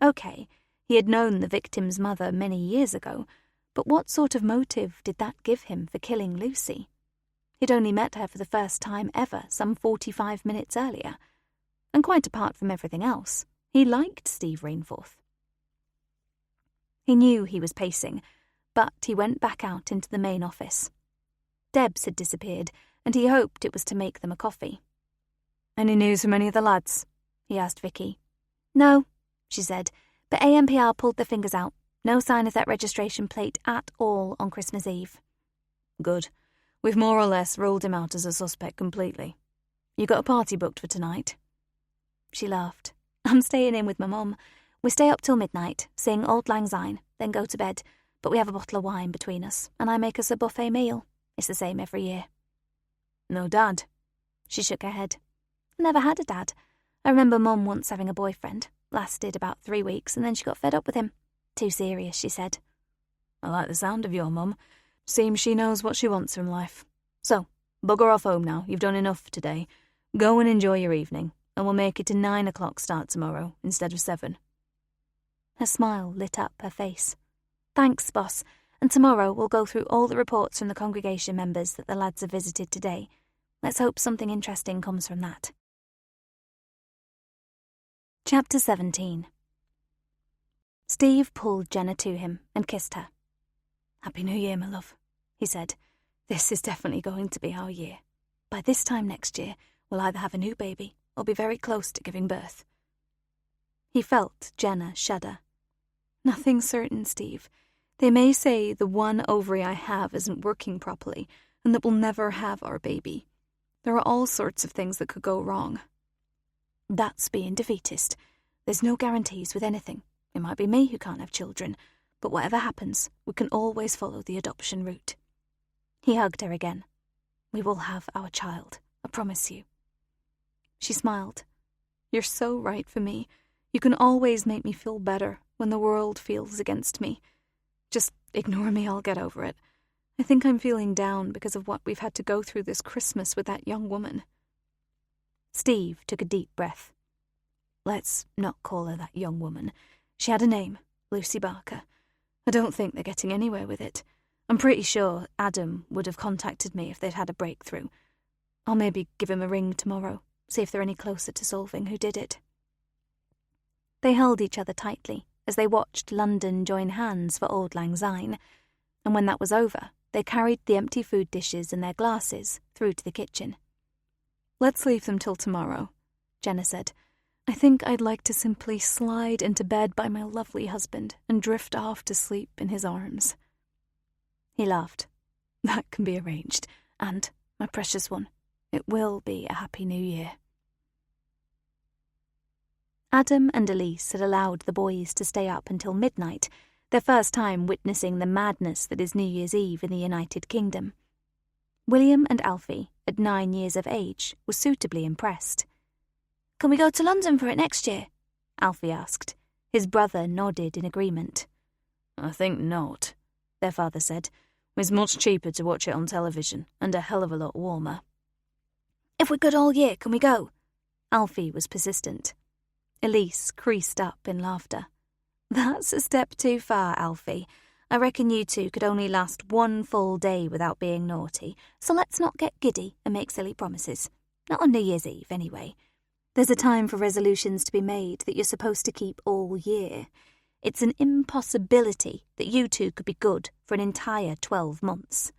Okay, he had known the victim's mother many years ago, but what sort of motive did that give him for killing Lucy? He'd only met her for the first time ever some 45 minutes earlier. And quite apart from everything else, he liked Steve Rainforth. He knew he was pacing, but he went back out into the main office. Debs had disappeared, and he hoped it was to make them a coffee. "Any news from any of the lads?" he asked Vicky. "No," she said, "but AMPR pulled their fingers out. No sign of that registration plate at all on Christmas Eve." "Good. We've more or less ruled him out as a suspect completely. You got a party booked for tonight?" She laughed. "I'm staying in with my mum. We stay up till midnight, sing Auld Lang Syne, then go to bed, but we have a bottle of wine between us, and I make us a buffet meal. It's the same every year." "No dad?" She shook her head. "Never had a dad. I remember Mum once having a boyfriend. Lasted about 3 weeks, and then she got fed up with him. Too serious, she said." "I like the sound of your mum. Seems she knows what she wants from life. So, bugger off home now. You've done enough for today. Go and enjoy your evening, and we'll make it a 9 o'clock start tomorrow instead of 7. Her smile lit up her face. "Thanks, boss, and tomorrow we'll go through all the reports from the congregation members that the lads have visited today. Let's hope something interesting comes from that." Chapter 17. Steve pulled Jenna to him and kissed her. "Happy New Year, my love," he said. "This is definitely going to be our year. By this time next year, we'll either have a new baby or be very close to giving birth." He felt Jenna shudder. "Nothing's certain, Steve. They may say the one ovary I have isn't working properly and that we'll never have our baby. There are all sorts of things that could go wrong." "That's being defeatist. There's no guarantees with anything. It might be me who can't have children, but whatever happens, we can always follow the adoption route." He hugged her again. "We will have our child, I promise you." She smiled. "You're so right for me. You can always make me feel better when the world feels against me. Just ignore me, I'll get over it. I think I'm feeling down because of what we've had to go through this Christmas with that young woman." Steve took a deep breath. "Let's not call her that young woman. She had a name, Lucy Barker. I don't think they're getting anywhere with it. I'm pretty sure Adam would have contacted me if they'd had a breakthrough. I'll maybe give him a ring tomorrow, see if they're any closer to solving who did it." They held each other tightly as they watched London join hands for Auld Lang Syne, and when that was over, they carried the empty food dishes and their glasses through to the kitchen. "Let's leave them till tomorrow," Jenna said. "I think I'd like to simply slide into bed by my lovely husband and drift off to sleep in his arms." He laughed. "That can be arranged, and, my precious one, it will be a happy New Year." Adam and Elise had allowed the boys to stay up until midnight, their first time witnessing the madness that is New Year's Eve in the United Kingdom. William and Alfie, at 9 years of age, were suitably impressed. "Can we go to London for it next year?" Alfie asked. His brother nodded in agreement. "I think not," their father said. "It's much cheaper to watch it on television, and a hell of a lot warmer." "If we're good all year, can we go?" Alfie was persistent. Elise creased up in laughter. "That's a step too far, Alfie. I reckon you two could only last 1 full day without being naughty, so let's not get giddy and make silly promises. Not on New Year's Eve, anyway. There's a time for resolutions to be made that you're supposed to keep all year. It's an impossibility that you two could be good for an entire 12 months.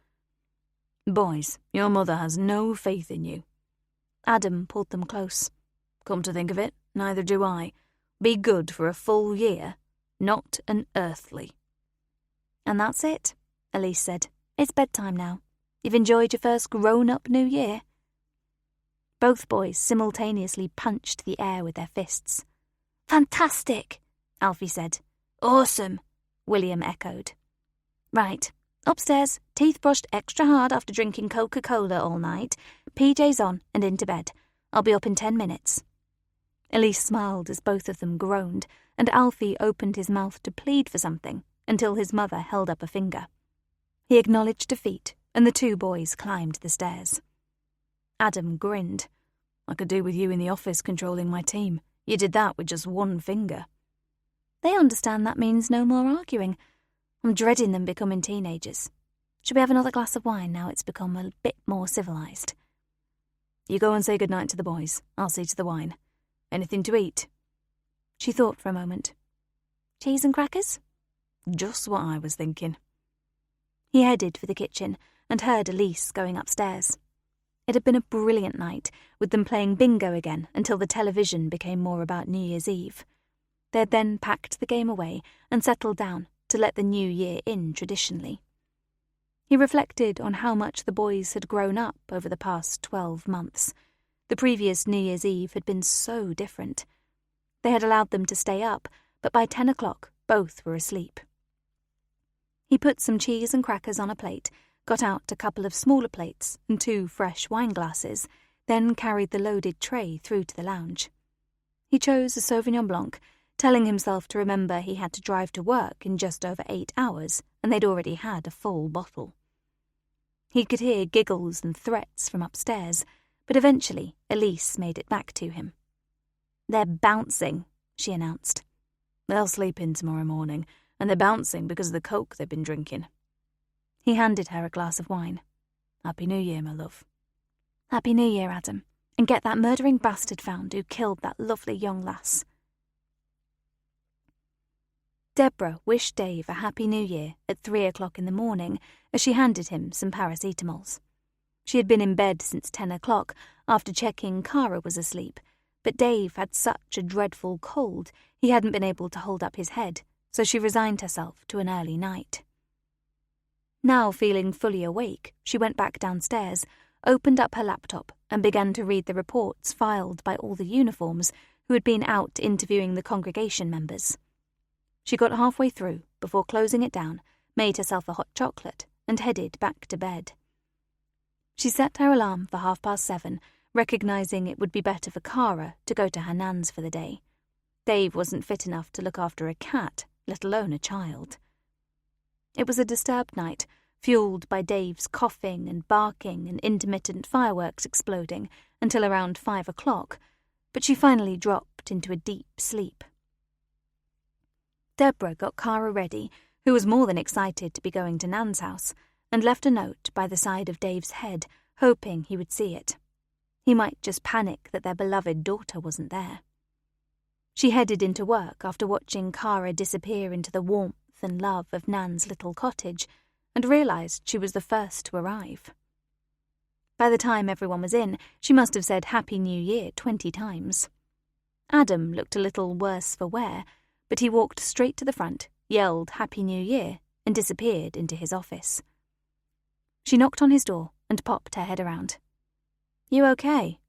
Boys, your mother has no faith in you. Adam pulled them close. Come to think of it, neither do I. Be good for a full year, not an earthly. And that's it, Elise said. It's bedtime now. You've enjoyed your first grown-up New Year. Both boys simultaneously punched the air with their fists. Fantastic, Alfie said. Awesome, William echoed. Right, upstairs, teeth brushed extra hard after drinking Coca-Cola all night, PJs on and into bed. I'll be up in 10 minutes. Elise smiled as both of them groaned, and Alfie opened his mouth to plead for something until his mother held up a finger. He acknowledged defeat, and the two boys climbed the stairs. Adam grinned. I could do with you in the office controlling my team. You did that with just one finger. They understand that means no more arguing. I'm dreading them becoming teenagers. Should we have another glass of wine now it's become a bit more civilised? You go and say goodnight to the boys. I'll see to the wine. Anything to eat? She thought for a moment. Cheese and crackers? Just what I was thinking. He headed for the kitchen and heard Elise going upstairs. It had been a brilliant night, with them playing bingo again until the television became more about New Year's Eve. They had then packed the game away and settled down to let the new year in traditionally. He reflected on how much the boys had grown up over the past 12 months. The previous New Year's Eve had been so different. They had allowed them to stay up, but by 10 o'clock both were asleep. He put some cheese and crackers on a plate, got out a couple of smaller plates and 2 fresh wine glasses, then carried the loaded tray through to the lounge. He chose a Sauvignon Blanc, telling himself to remember he had to drive to work in just over 8 hours, and they'd already had a full bottle. He could hear giggles and threats from upstairs, but eventually Elise made it back to him. They're bouncing, she announced. They'll sleep in tomorrow morning, and they're bouncing because of the coke they've been drinking. He handed her a glass of wine. Happy New Year, my love. Happy New Year, Adam, and get that murdering bastard found who killed that lovely young lass. Deborah wished Dave a Happy New Year at 3 o'clock in the morning as she handed him some paracetamols. She had been in bed since 10 o'clock after checking Cara was asleep, but Dave had such a dreadful cold he hadn't been able to hold up his head, so she resigned herself to an early night. Now feeling fully awake, she went back downstairs, opened up her laptop and began to read the reports filed by all the uniforms who had been out interviewing the congregation members. She got halfway through before closing it down, made herself a hot chocolate and headed back to bed. She set her alarm for 7:30, recognising it would be better for Cara to go to her nan's for the day. Dave wasn't fit enough to look after a cat, let alone a child. It was a disturbed night, fueled by Dave's coughing and barking and intermittent fireworks exploding until around 5 o'clock, but she finally dropped into a deep sleep. Deborah got Cara ready, who was more than excited to be going to Nan's house, and left a note by the side of Dave's head, hoping he would see it. He might just panic that their beloved daughter wasn't there. She headed into work after watching Cara disappear into the warmth and love of Nan's little cottage, and realised she was the first to arrive. By the time everyone was in, she must have said Happy New Year 20 times. Adam looked a little worse for wear, but he walked straight to the front, yelled Happy New Year, and disappeared into his office. She knocked on his door and popped her head around. "You okay?"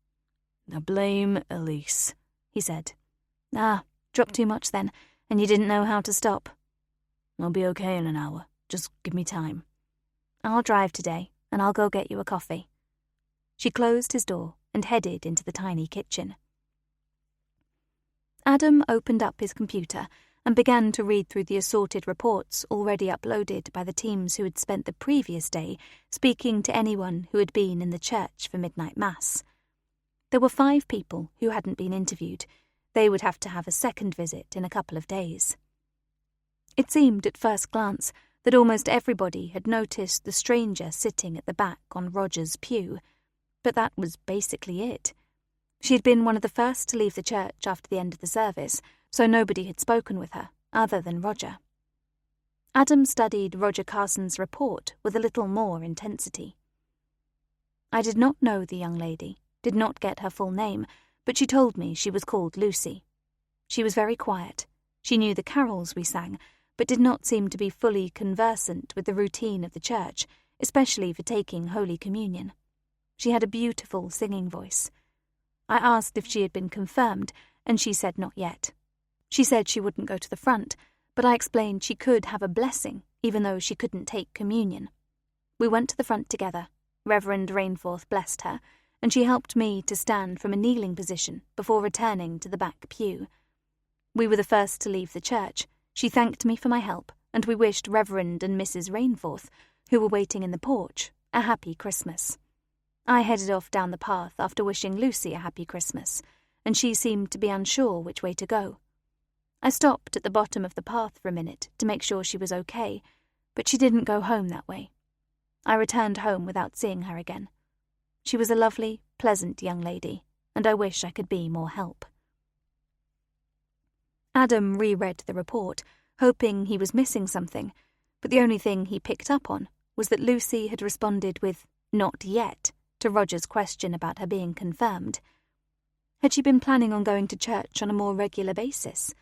"I blame Elise," he said. "Ah, dropped too much then, and you didn't know how to stop." "I'll be okay in an hour. Just give me time." "I'll drive today, and I'll go get you a coffee." She closed his door and headed into the tiny kitchen. Adam opened up his computer and began to read through the assorted reports already uploaded by the teams who had spent the previous day speaking to anyone who had been in the church for midnight mass. There were 5 people who hadn't been interviewed. They would have to have a second visit in a couple of days. It seemed at first glance that almost everybody had noticed the stranger sitting at the back on Roger's pew, but that was basically it. She had been one of the first to leave the church after the end of the service, so nobody had spoken with her, other than Roger. Adam studied Roger Carson's report with a little more intensity. I did not know the young lady, did not get her full name, but she told me she was called Lucy. She was very quiet. She knew the carols we sang, but did not seem to be fully conversant with the routine of the church, especially for taking Holy Communion. She had a beautiful singing voice. I asked if she had been confirmed, and she said not yet. She said she wouldn't go to the front, but I explained she could have a blessing, even though she couldn't take communion. We went to the front together. Reverend Rainforth blessed her, and she helped me to stand from a kneeling position before returning to the back pew. We were the first to leave the church. She thanked me for my help, and we wished Reverend and Mrs. Rainforth, who were waiting in the porch, a happy Christmas. I headed off down the path after wishing Lucy a happy Christmas, and she seemed to be unsure which way to go. I stopped at the bottom of the path for a minute to make sure she was okay, but she didn't go home that way. I returned home without seeing her again. She was a lovely, pleasant young lady, and I wish I could be more help. Adam reread the report, hoping he was missing something, but the only thing he picked up on was that Lucy had responded with "not yet" to Roger's question about her being confirmed. Had she been planning on going to church on a more regular basis?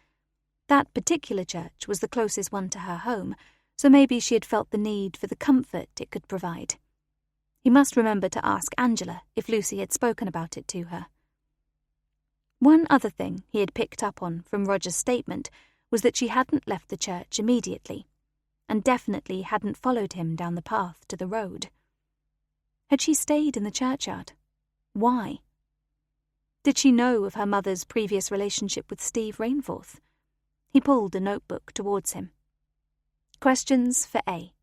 That particular church was the closest one to her home, so maybe she had felt the need for the comfort it could provide. He must remember to ask Angela if Lucy had spoken about it to her. One other thing he had picked up on from Roger's statement was that she hadn't left the church immediately, and definitely hadn't followed him down the path to the road. Had she stayed in the churchyard? Why? Did she know of her mother's previous relationship with Steve Rainforth? He pulled a notebook towards him. Questions for A.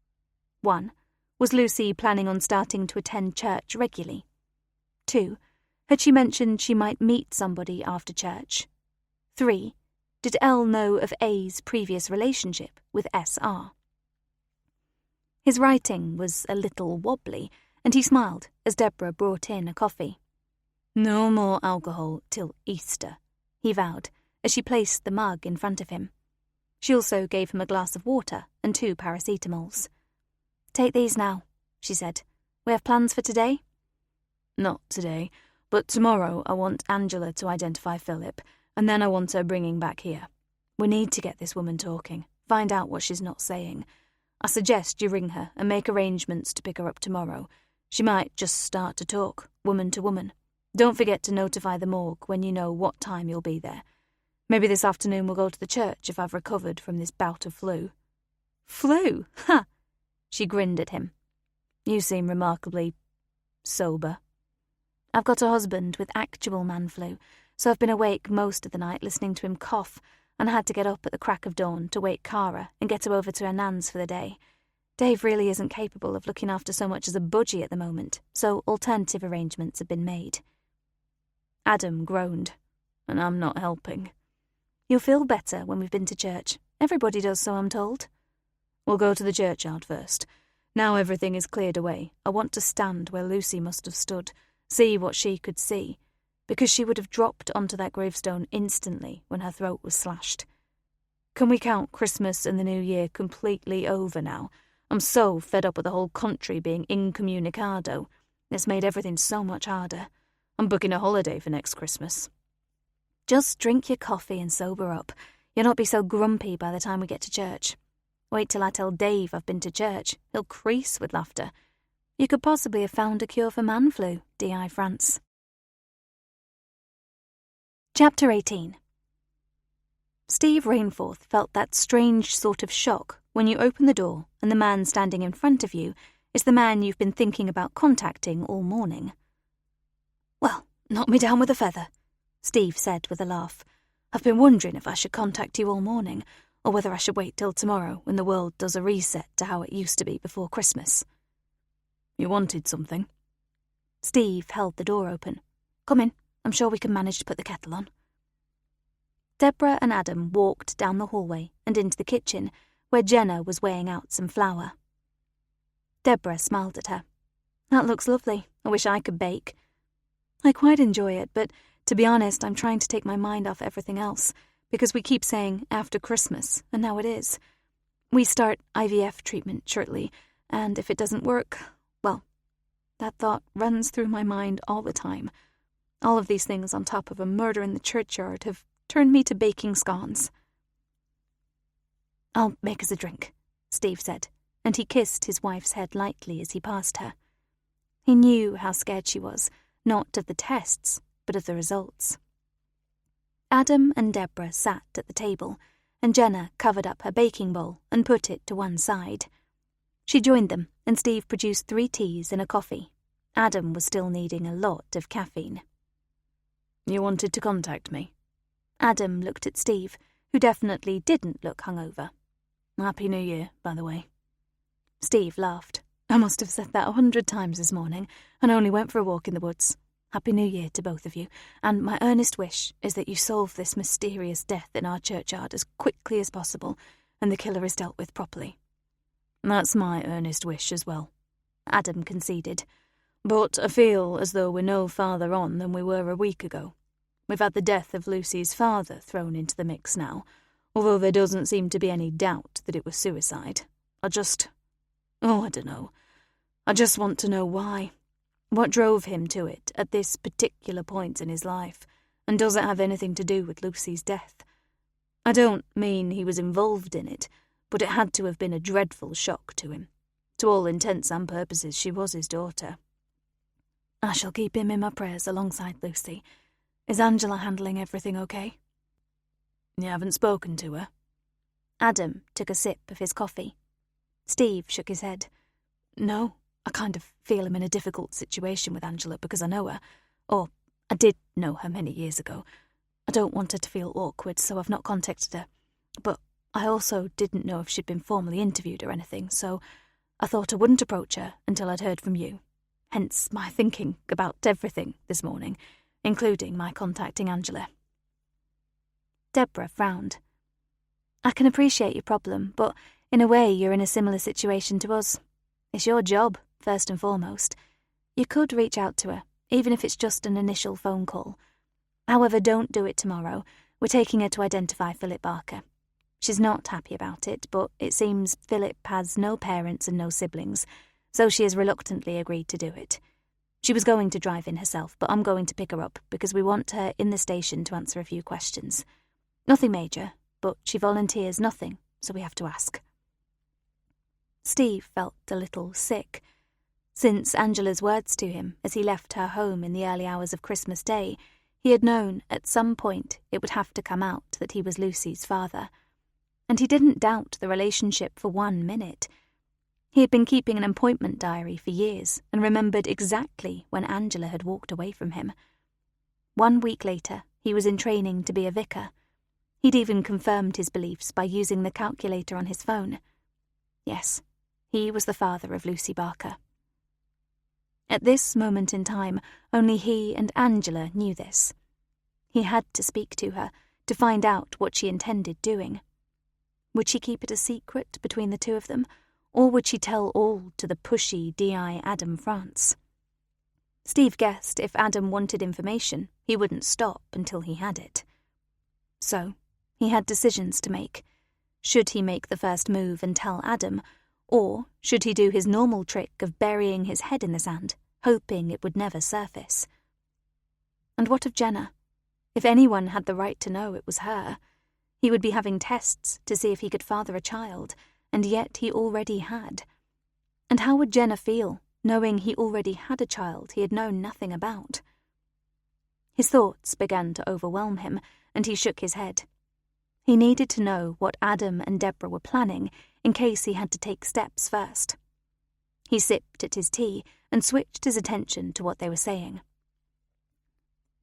1. Was Lucy planning on starting to attend church regularly? 2. Had she mentioned she might meet somebody after church? 3. Did Elle know of A's previous relationship with S.R.? His writing was a little wobbly, and he smiled as Deborah brought in a coffee. "No more alcohol till Easter," he vowed, as she placed the mug in front of him. She also gave him a glass of water and 2 paracetamols. "Take these now," she said. "We have plans for today?" "Not today, but tomorrow I want Angela to identify Philip, and then I want her bringing back here. We need to get this woman talking, find out what she's not saying. I suggest you ring her and make arrangements to pick her up tomorrow. She might just start to talk, woman to woman. Don't forget to notify the morgue when you know what time you'll be there. Maybe this afternoon we'll go to the church if I've recovered from this bout of flu." "Flu? Ha!" She grinned at him. "You seem remarkably sober." "I've got a husband with actual man flu, so I've been awake most of the night listening to him cough, and I had to get up at the crack of dawn to wake Cara and get her over to her nan's for the day. Dave really isn't capable of looking after so much as a budgie at the moment, so alternative arrangements have been made." Adam groaned. "And I'm not helping." "You'll feel better when we've been to church. Everybody does, so I'm told." "We'll go to the churchyard first. Now everything is cleared away, I want to stand where Lucy must have stood, see what she could see, because she would have dropped onto that gravestone instantly when her throat was slashed. Can we count Christmas and the New Year completely over now? I'm so fed up with the whole country being incommunicado. It's made everything so much harder. I'm booking a holiday for next Christmas." "Just drink your coffee and sober up. You'll not be so grumpy by the time we get to church. Wait till I tell Dave I've been to church. He'll crease with laughter. You could possibly have found a cure for man flu, D.I. France." Chapter 18. Steve Rainforth felt that strange sort of shock when you open the door and the man standing in front of you is the man you've been thinking about contacting all morning. "Well, knock me down with a feather," Steve said with a laugh. "I've been wondering if I should contact you all morning, or whether I should wait till tomorrow when the world does a reset to how it used to be before Christmas." "You wanted something?" Steve held the door open. "Come in. I'm sure we can manage to put the kettle on." Deborah and Adam walked down the hallway and into the kitchen, where Jenna was weighing out some flour. Deborah smiled at her. "That looks lovely. I wish I could bake." "I quite enjoy it, but to be honest, I'm trying to take my mind off everything else, because we keep saying after Christmas, and now it is. We start IVF treatment shortly, and if it doesn't work, well, that thought runs through my mind all the time. All of these things on top of a murder in the churchyard have turned me to baking scones. "I'll make us a drink," Steve said, and he kissed his wife's head lightly as he passed her. He knew how scared she was, not of the tests, but of the results. Adam and Deborah sat at the table, and Jenna covered up her baking bowl and put it to one side. She joined them, and Steve produced 3 teas and a coffee. Adam was still needing a lot of caffeine. "You wanted to contact me?" Adam looked at Steve, who definitely didn't look hungover. "Happy New Year, by the way." Steve laughed. "I must have said that 100 times this morning, and only went for a walk in the woods. Happy New Year to both of you, and my earnest wish is that you solve this mysterious death in our churchyard as quickly as possible, and the killer is dealt with properly." "That's my earnest wish as well," Adam conceded. "But I feel as though we're no farther on than we were a week ago. We've had the death of Lucy's father thrown into the mix now, although there doesn't seem to be any doubt that it was suicide. I don't know. I just want to know why. What drove him to it at this particular point in his life, and does it have anything to do with Lucy's death? I don't mean he was involved in it, but it had to have been a dreadful shock to him. To all intents and purposes, she was his daughter." "I shall keep him in my prayers alongside Lucy. Is Angela handling everything okay?" "You haven't spoken to her?" Adam took a sip of his coffee. Steve shook his head. "No, I kind of feel I'm in a difficult situation with Angela because I know her, or I did know her many years ago. I don't want her to feel awkward, so I've not contacted her. But I also didn't know if she'd been formally interviewed or anything, so I thought I wouldn't approach her until I'd heard from you. Hence my thinking about everything this morning, including my contacting Angela." Deborah frowned. "I can appreciate your problem, but in a way you're in a similar situation to us. It's your job, first and foremost. You could reach out to her, even if it's just an initial phone call. However, don't do it tomorrow. We're taking her to identify Philip Barker. She's not happy about it, but it seems Philip has no parents and no siblings, so she has reluctantly agreed to do it. She was going to drive in herself, but I'm going to pick her up because we want her in the station to answer a few questions. Nothing major, but she volunteers nothing, so we have to ask." Steve felt a little sick. Since Angela's words to him as he left her home in the early hours of Christmas Day, he had known at some point it would have to come out that he was Lucy's father. And he didn't doubt the relationship for 1 minute. He had been keeping an appointment diary for years and remembered exactly when Angela had walked away from him. 1 week later, he was in training to be a vicar. He'd even confirmed his beliefs by using the calculator on his phone. Yes, he was the father of Lucy Barker. At this moment in time, only he and Angela knew this. He had to speak to her, to find out what she intended doing. Would she keep it a secret between the two of them, or would she tell all to the pushy D.I. Adam France? Steve guessed if Adam wanted information, he wouldn't stop until he had it. So, he had decisions to make. Should he make the first move and tell Adam, or should he do his normal trick of burying his head in the sand, hoping it would never surface? And what of Jenna? If anyone had the right to know, it was her. He would be having tests to see if he could father a child, and yet he already had. And how would Jenna feel, knowing he already had a child he had known nothing about? His thoughts began to overwhelm him, and he shook his head. He needed to know what Adam and Deborah were planning in case he had to take steps first. He sipped at his tea and switched his attention to what they were saying.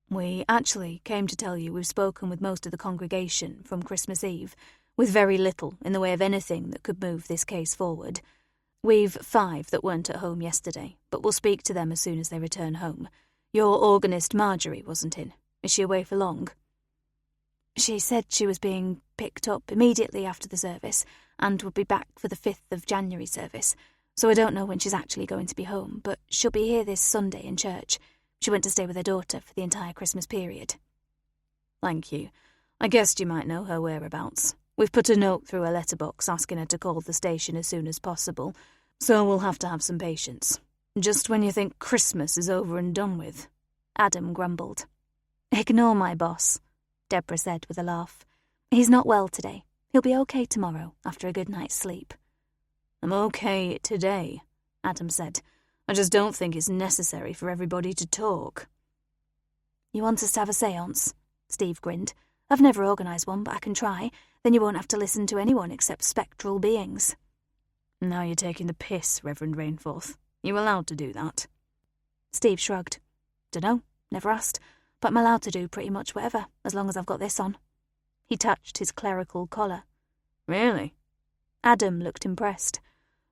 "We actually came to tell you we've spoken with most of the congregation from Christmas Eve, with very little in the way of anything that could move this case forward. We've 5 that weren't at home yesterday, but we'll speak to them as soon as they return home. Your organist Marjorie wasn't in. Is she away for long?" "She said she was being picked up immediately after the service and would be back for the 5th of January service, so I don't know when she's actually going to be home, but she'll be here this Sunday in church. She went to stay with her daughter for the entire Christmas period." "Thank you. I guessed you might know her whereabouts. We've put a note through her letterbox asking her to call the station as soon as possible, so we'll have to have some patience. Just when you think Christmas is over and done with, Adam grumbled. Ignore my boss, Deborah said with a laugh. He's not well today. He'll be okay tomorrow after a good night's sleep. I'm okay today, Adam said. I just don't think it's necessary for everybody to talk. You want us to have a séance? Steve grinned. I've never organised one, but I can try. Then you won't have to listen to anyone except spectral beings. Now you're taking the piss, Reverend Rainforth. You allowed to do that? Steve shrugged. Dunno, never asked, but I'm allowed to do pretty much whatever, as long as I've got this on. He touched his clerical collar. Really? Adam looked impressed.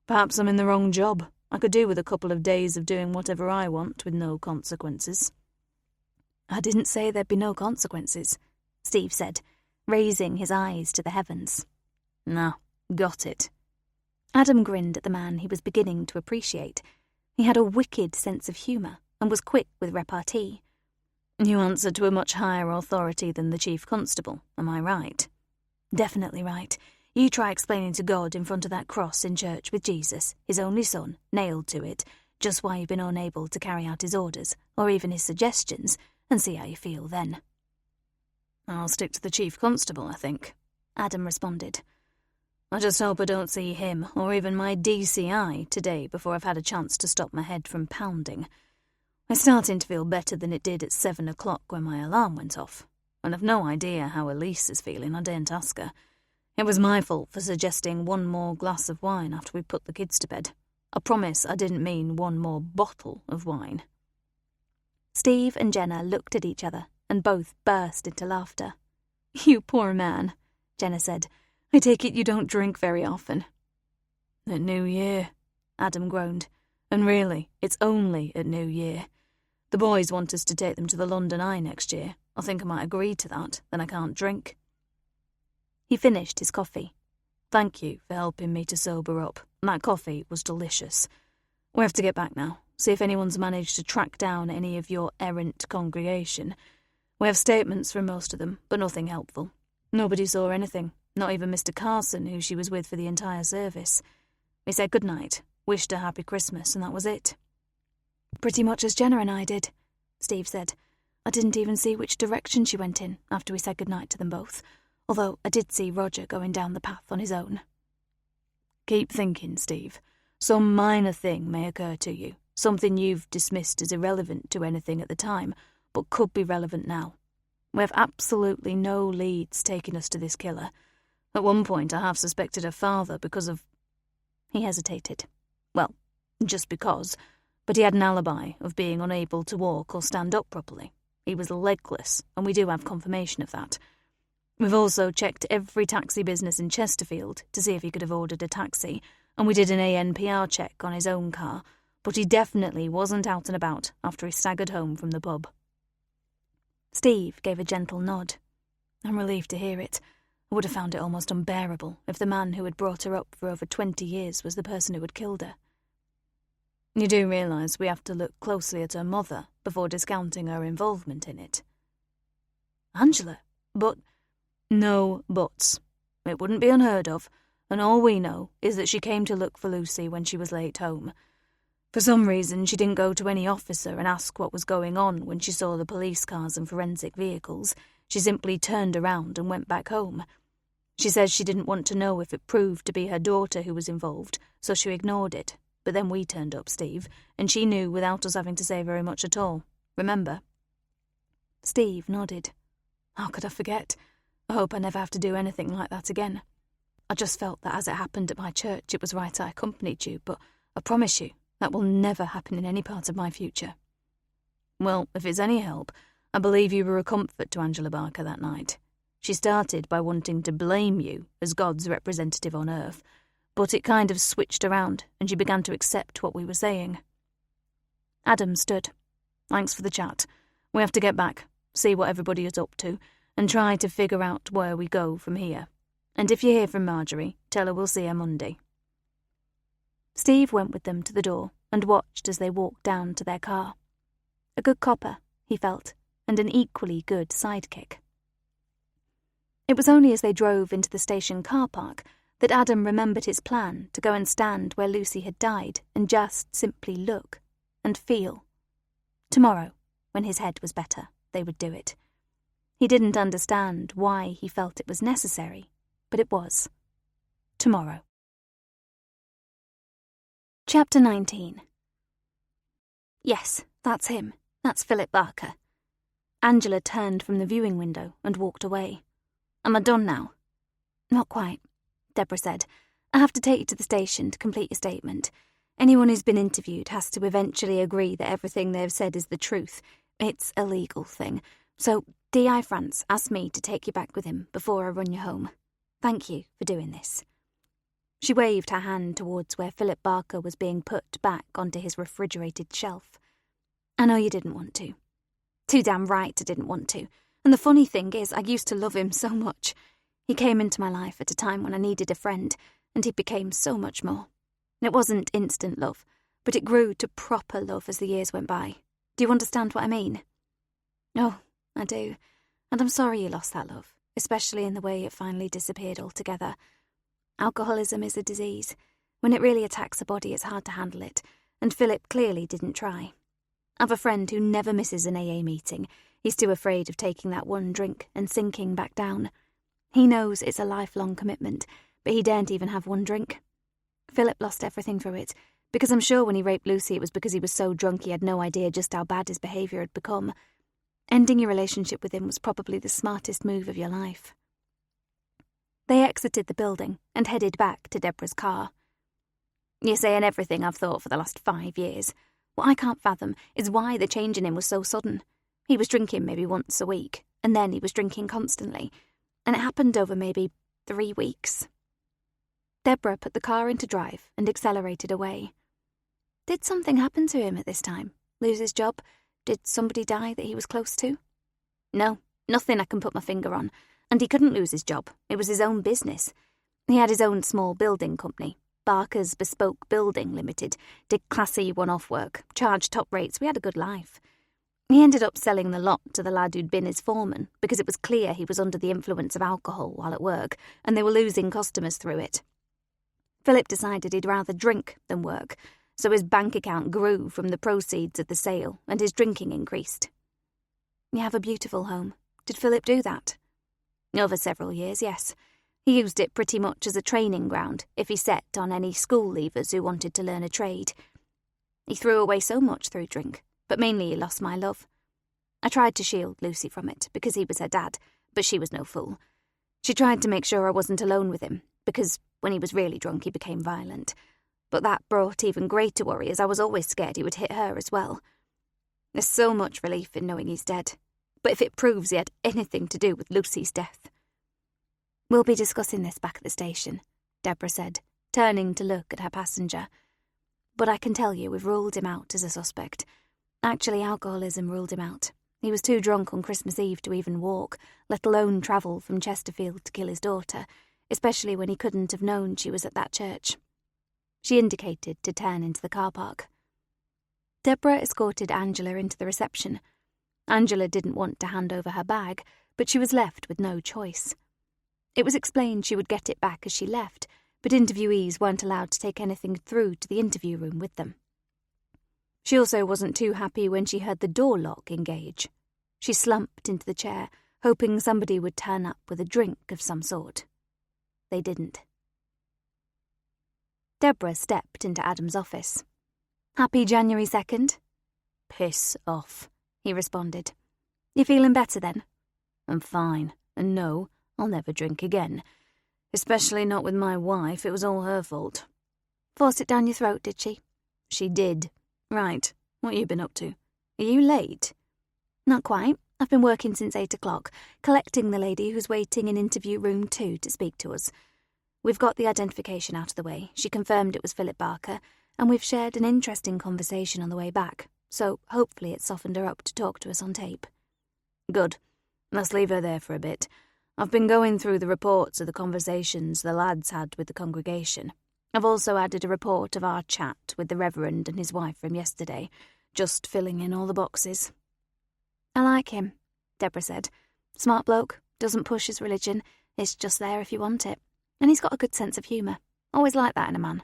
Perhaps I'm in the wrong job. I could do with a couple of days of doing whatever I want with no consequences. I didn't say there'd be no consequences, Steve said, raising his eyes to the heavens. No, got it. Adam grinned at the man he was beginning to appreciate. He had a wicked sense of humour and was quick with repartee. You answer to a much higher authority than the chief constable, am I right? Definitely right. You try explaining to God in front of that cross in church with Jesus, his only son, nailed to it, just why you've been unable to carry out his orders, or even his suggestions, and see how you feel then. I'll stick to the chief constable, I think, Adam responded. I just hope I don't see him, or even my DCI, today before I've had a chance to stop my head from pounding. It's starting to feel better than it did at 7 o'clock when my alarm went off, and I've no idea how Elise is feeling. I daren't ask her. It was my fault for suggesting one more glass of wine after we put the kids to bed. I promise I didn't mean one more bottle of wine. Steve and Jenna looked at each other and both burst into laughter. You poor man, Jenna said. I take it you don't drink very often. At New Year, Adam groaned. And really, it's only at New Year. The boys want us to take them to the London Eye next year. I think I might agree to that, then I can't drink. He finished his coffee. Thank you for helping me to sober up. That coffee was delicious. We have to get back now, see if anyone's managed to track down any of your errant congregation. We have statements from most of them, but nothing helpful. Nobody saw anything, not even Mr. Carson, who she was with for the entire service. We said goodnight, wished her happy Christmas, and that was it. Pretty much as Jenna and I did, Steve said. I didn't even see which direction she went in after we said goodnight to them both, although I did see Roger going down the path on his own. Keep thinking, Steve. Some minor thing may occur to you, something you've dismissed as irrelevant to anything at the time, but could be relevant now. We have absolutely no leads taking us to this killer. At one point I have suspected her father because of... He hesitated. Well, just because, but he had an alibi of being unable to walk or stand up properly. He was legless, and we do have confirmation of that. We've also checked every taxi business in Chesterfield to see if he could have ordered a taxi, and we did an ANPR check on his own car, but he definitely wasn't out and about after he staggered home from the pub. Steve gave a gentle nod. I'm relieved to hear it. I would have found it almost unbearable if the man who had brought her up for over 20 years was the person who had killed her. You do realise we have to look closely at her mother before discounting her involvement in it. Angela, but... No buts. It wouldn't be unheard of, and all we know is that she came to look for Lucy when she was late home. For some reason, she didn't go to any officer and ask what was going on when she saw the police cars and forensic vehicles. She simply turned around and went back home. She says she didn't want to know if it proved to be her daughter who was involved, so she ignored it. But then we turned up, Steve, and she knew without us having to say very much at all. Remember? Steve nodded. How could I forget? I hope I never have to do anything like that again. I just felt that as it happened at my church, it was right I accompanied you, but I promise you, that will never happen in any part of my future. Well, if it's any help, I believe you were a comfort to Angela Barker that night. She started by wanting to blame you as God's representative on earth, but it kind of switched around and she began to accept what we were saying. Adam stood. Thanks for the chat. We have to get back, see what everybody is up to, and try to figure out where we go from here. And if you hear from Marjorie, tell her we'll see her Monday. Steve went with them to the door and watched as they walked down to their car. A good copper, he felt, and an equally good sidekick. It was only as they drove into the station car park that Adam remembered his plan to go and stand where Lucy had died and just simply look and feel. Tomorrow, when his head was better, they would do it. He didn't understand why he felt it was necessary, but it was. Tomorrow. Chapter 19. Yes, that's him. That's Philip Barker. Angela turned from the viewing window and walked away. Am I done now? Not quite, Deborah said. I have to take you to the station to complete your statement. Anyone who's been interviewed has to eventually agree that everything they've said is the truth. It's a legal thing. So D.I. France asked me to take you back with him before I run you home. Thank you for doing this. She waved her hand towards where Philip Barker was being put back onto his refrigerated shelf. I know you didn't want to. Too damn right I didn't want to. And the funny thing is, I used to love him so much. He came into my life at a time when I needed a friend, and he became so much more. It wasn't instant love, but it grew to proper love as the years went by. Do you understand what I mean? Oh, I do. And I'm sorry you lost that love, especially in the way it finally disappeared altogether. Alcoholism is a disease. When it really attacks a body, it's hard to handle it, and Philip clearly didn't try. I've a friend who never misses an AA meeting. He's too afraid of taking that one drink and sinking back down. He knows it's a lifelong commitment, but he daren't even have one drink. Philip lost everything through it, because I'm sure when he raped Lucy it was because he was so drunk he had no idea just how bad his behaviour had become. Ending your relationship with him was probably the smartest move of your life. They exited the building and headed back to Deborah's car. You're saying everything I've thought for the last 5 years. What I can't fathom is why the change in him was so sudden. He was drinking maybe once a week, and then he was drinking constantly, and it happened over maybe 3 weeks. Deborah put the car into drive and accelerated away. Did something happen to him at this time? Lose his job? Did somebody die that he was close to? No, nothing I can put my finger on. And he couldn't lose his job. It was his own business. He had his own small building company, Barker's Bespoke Building Limited, did classy one-off work, charged top rates. We had a good life. He ended up selling the lot to the lad who'd been his foreman because it was clear he was under the influence of alcohol while at work, and they were losing customers through it. Philip decided he'd rather drink than work, so his bank account grew from the proceeds of the sale, and his drinking increased. You have a beautiful home. Did Philip do that? Over several years, yes. He used it pretty much as a training ground if he set on any school leavers who wanted to learn a trade. He threw away so much through drink, but mainly he lost my love. I tried to shield Lucy from it because he was her dad, but she was no fool. She tried to make sure I wasn't alone with him, because when he was really drunk he became violent. But that brought even greater worry, as I was always scared he would hit her as well. There's so much relief in knowing he's dead. But if it proves he had anything to do with Lucy's death. We'll be discussing this back at the station, Deborah said, turning to look at her passenger. But I can tell you we've ruled him out as a suspect. Actually, alcoholism ruled him out. He was too drunk on Christmas Eve to even walk, let alone travel from Chesterfield to kill his daughter, especially when he couldn't have known she was at that church. She indicated to turn into the car park. Deborah escorted Angela into the reception. Angela didn't want to hand over her bag, but she was left with no choice. It was explained she would get it back as she left, but interviewees weren't allowed to take anything through to the interview room with them. She also wasn't too happy when she heard the door lock engage. She slumped into the chair, hoping somebody would turn up with a drink of some sort. They didn't. Deborah stepped into Adam's office. Happy January 2nd? Piss off, he responded. You feeling better then? I'm fine, and no, I'll never drink again. Especially not with my wife, it was all her fault. Forced it down your throat, did she? She did. Right, what you been up to? Are you late? Not quite. I've been working since 8 o'clock, collecting the lady who's waiting in interview room 2 to speak to us. We've got the identification out of the way. She confirmed it was Philip Barker, and we've shared an interesting conversation on the way back, so hopefully it softened her up to talk to us on tape. Good. Let's leave her there for a bit. I've been going through the reports of the conversations the lads had with the congregation. I've also added a report of our chat with the Reverend and his wife from yesterday, just filling in all the boxes. I like him, Deborah said. Smart bloke, doesn't push his religion, It's just there if you want it. And he's got a good sense of humour. Always like that in a man.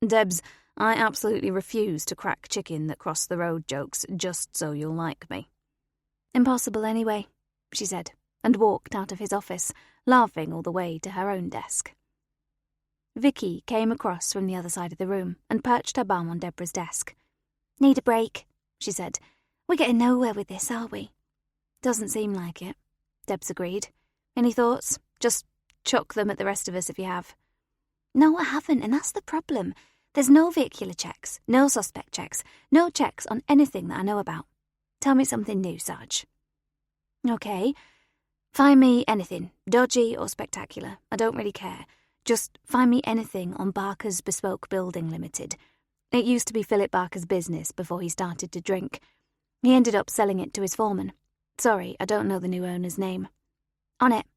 Debs, I absolutely refuse to crack chicken that cross the road jokes just so you'll like me. Impossible anyway, she said, and walked out of his office, laughing all the way to her own desk. Vicky came across from the other side of the room and perched her bum on Deborah's desk. Need a break, she said. We're getting nowhere with this, are we? Doesn't seem like it, Debs agreed. Any thoughts? Just chuck them at the rest of us if you have. No, I haven't, and that's the problem. There's no vehicular checks, no suspect checks, no checks on anything that I know about. Tell me something new, Sarge. Okay. Find me anything, dodgy or spectacular. I don't really care. Just find me anything on Barker's Bespoke Building Limited. It used to be Philip Barker's business before he started to drink. He ended up selling it to his foreman. Sorry, I don't know the new owner's name. On it,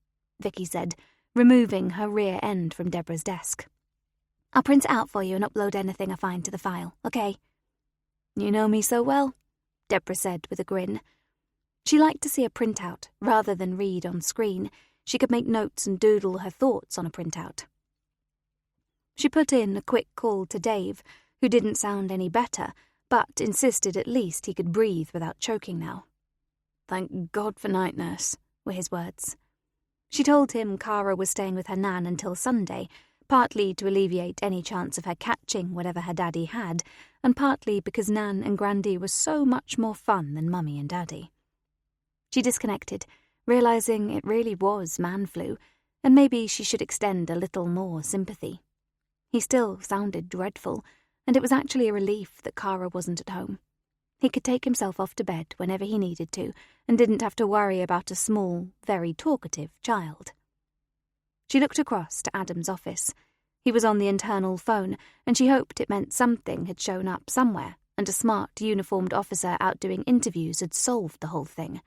Vicky said, removing her rear end from Deborah's desk. I'll print it out for you and upload anything I find to the file, okay? You know me so well, Deborah said with a grin. She liked to see a printout rather than read on screen. She could make notes and doodle her thoughts on a printout. She put in a quick call to Dave, who didn't sound any better, but insisted at least he could breathe without choking now. Thank God for night nurse, were his words. She told him Cara was staying with her nan until Sunday, partly to alleviate any chance of her catching whatever her daddy had, and partly because Nan and Grandy were so much more fun than Mummy and Daddy. She disconnected, realising it really was man flu, and maybe she should extend a little more sympathy. He still sounded dreadful, and it was actually a relief that Cara wasn't at home. He could take himself off to bed whenever he needed to, and didn't have to worry about a small, very talkative child. She looked across to Adam's office. He was on the internal phone, and she hoped it meant something had shown up somewhere, and a smart, uniformed officer out doing interviews had solved the whole thing.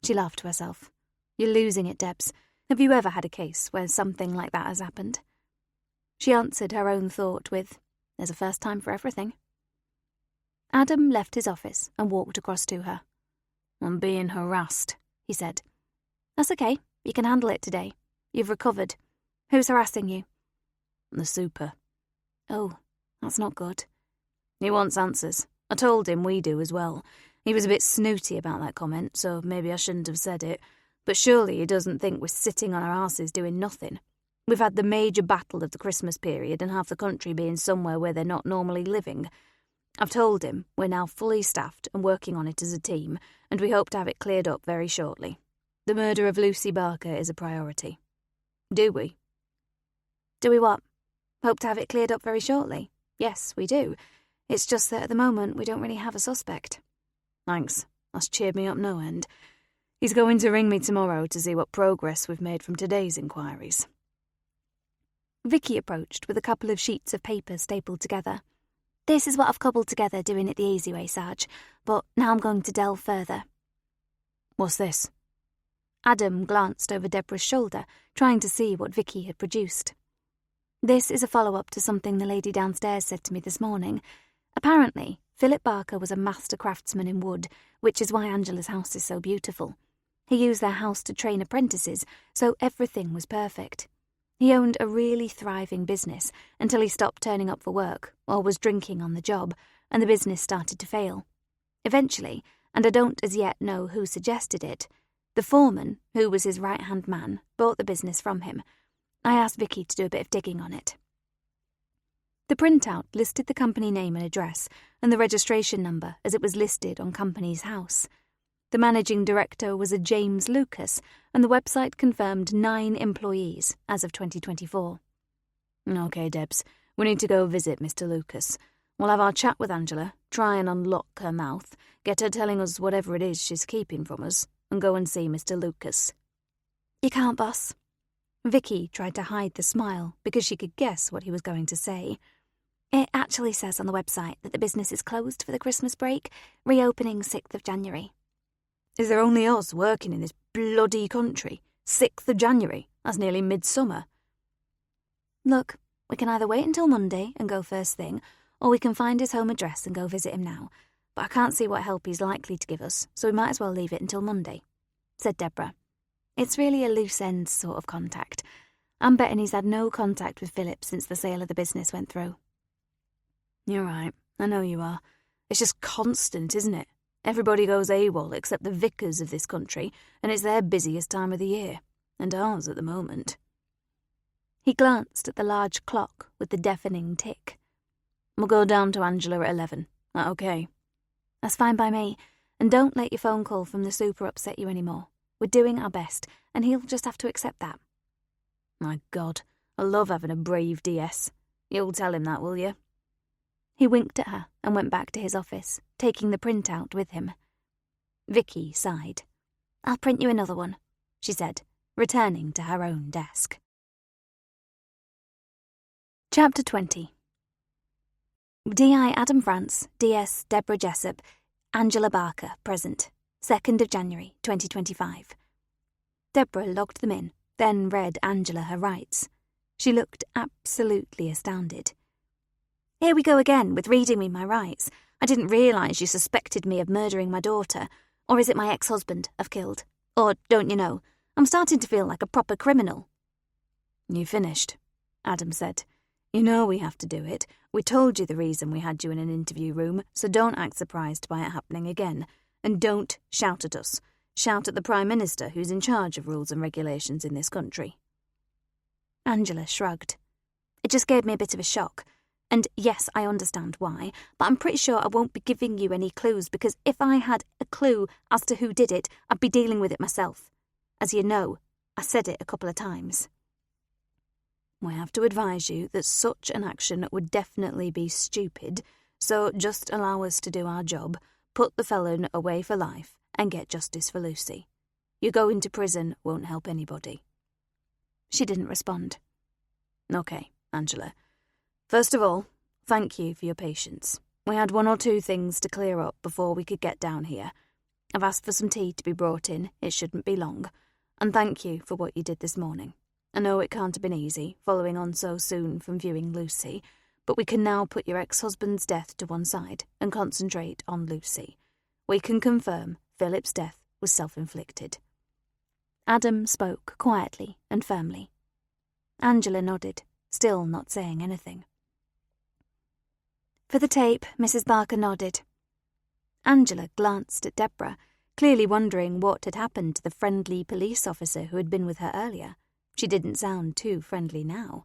She laughed to herself. You're losing it, Debs. Have you ever had a case where something like that has happened? She answered her own thought with, there's a first time for everything. Adam left his office and walked across to her. I'm being harassed, he said. That's okay. You can handle it today. You've recovered. Who's harassing you? The super. Oh, that's not good. He wants answers. I told him we do as well. He was a bit snooty about that comment, so maybe I shouldn't have said it. But surely he doesn't think we're sitting on our asses doing nothing. We've had the major battle of the Christmas period and half the country being somewhere where they're not normally living. I've told him we're now fully staffed and working on it as a team, and we hope to have it cleared up very shortly. The murder of Lucy Barker is a priority. Do we? Do we what? Hope to have it cleared up very shortly? Yes, we do. It's just that at the moment we don't really have a suspect. Thanks. That's cheered me up no end. He's going to ring me tomorrow to see what progress we've made from today's inquiries. Vicky approached with a couple of sheets of paper stapled together. This is what I've cobbled together doing it the easy way, Sarge, but now I'm going to delve further. What's this? Adam glanced over Deborah's shoulder, trying to see what Vicky had produced. This is a follow-up to something the lady downstairs said to me this morning. Apparently, Philip Barker was a master craftsman in wood, which is why Angela's house is so beautiful. He used their house to train apprentices, so everything was perfect. He owned a really thriving business until he stopped turning up for work or was drinking on the job, and the business started to fail. Eventually, and I don't as yet know who suggested it, the foreman, who was his right-hand man, bought the business from him. I asked Vicky to do a bit of digging on it. The printout listed the company name and address and the registration number as it was listed on company's house. The managing director was a James Lucas, and the website confirmed 9 employees as of 2024. Okay, Debs, we need to go visit Mr. Lucas. We'll have our chat with Angela, try and unlock her mouth, get her telling us whatever it is she's keeping from us, and go and see Mr. Lucas. You can't, boss. Vicky tried to hide the smile because she could guess what he was going to say. It actually says on the website that the business is closed for the Christmas break, reopening 6th of January. Is there only us working in this bloody country? 6th of January? That's nearly midsummer. Look, we can either wait until Monday and go first thing, or we can find his home address and go visit him now. But I can't see what help he's likely to give us, so we might as well leave it until Monday, said Deborah. It's really a loose ends sort of contact. I'm betting he's had no contact with Philip since the sale of the business went through. You're right, I know you are. It's just constant, isn't it? Everybody goes AWOL except the vicars of this country, and it's their busiest time of the year, and ours at the moment. He glanced at the large clock with the deafening tick. We'll go down to Angela at 11. That okay? That's fine by me, and don't let your phone call from the super upset you anymore. We're doing our best, and he'll just have to accept that. My God, I love having a brave DS. You'll tell him that, will you? He winked at her and went back to his office, taking the printout with him. Vicky sighed. I'll print you another one, she said, returning to her own desk. Chapter 20. D.I. Adam France, D.S. Deborah Jessup, Angela Barker, present, 2nd of January, 2025. Deborah logged them in, then read Angela her rights. She looked absolutely astounded. Here we go again with reading me my rights. I didn't realise you suspected me of murdering my daughter. Or is it my ex-husband I've killed? Or, don't you know, I'm starting to feel like a proper criminal. You finished, Adam said. You know we have to do it. We told you the reason we had you in an interview room, so don't act surprised by it happening again. And don't shout at us. Shout at the Prime Minister, who's in charge of rules and regulations in this country. Angela shrugged. It just gave me a bit of a shock. And yes, I understand why, but I'm pretty sure I won't be giving you any clues because if I had a clue as to who did it, I'd be dealing with it myself. As you know, I said it a couple of times. We have to advise you that such an action would definitely be stupid, so just allow us to do our job, put the felon away for life, and get justice for Lucy. You going to prison won't help anybody. She didn't respond. Okay, Angela. First of all, thank you for your patience. We had 1 or 2 things to clear up before we could get down here. I've asked for some tea to be brought in, it shouldn't be long. And thank you for what you did this morning. I know it can't have been easy, following on so soon from viewing Lucy, but we can now put your ex-husband's death to one side and concentrate on Lucy. We can confirm Philip's death was self-inflicted. Adam spoke quietly and firmly. Angela nodded, still not saying anything. For the tape, Mrs. Barker nodded. Angela glanced at Deborah, clearly wondering what had happened to the friendly police officer who had been with her earlier. She didn't sound too friendly now.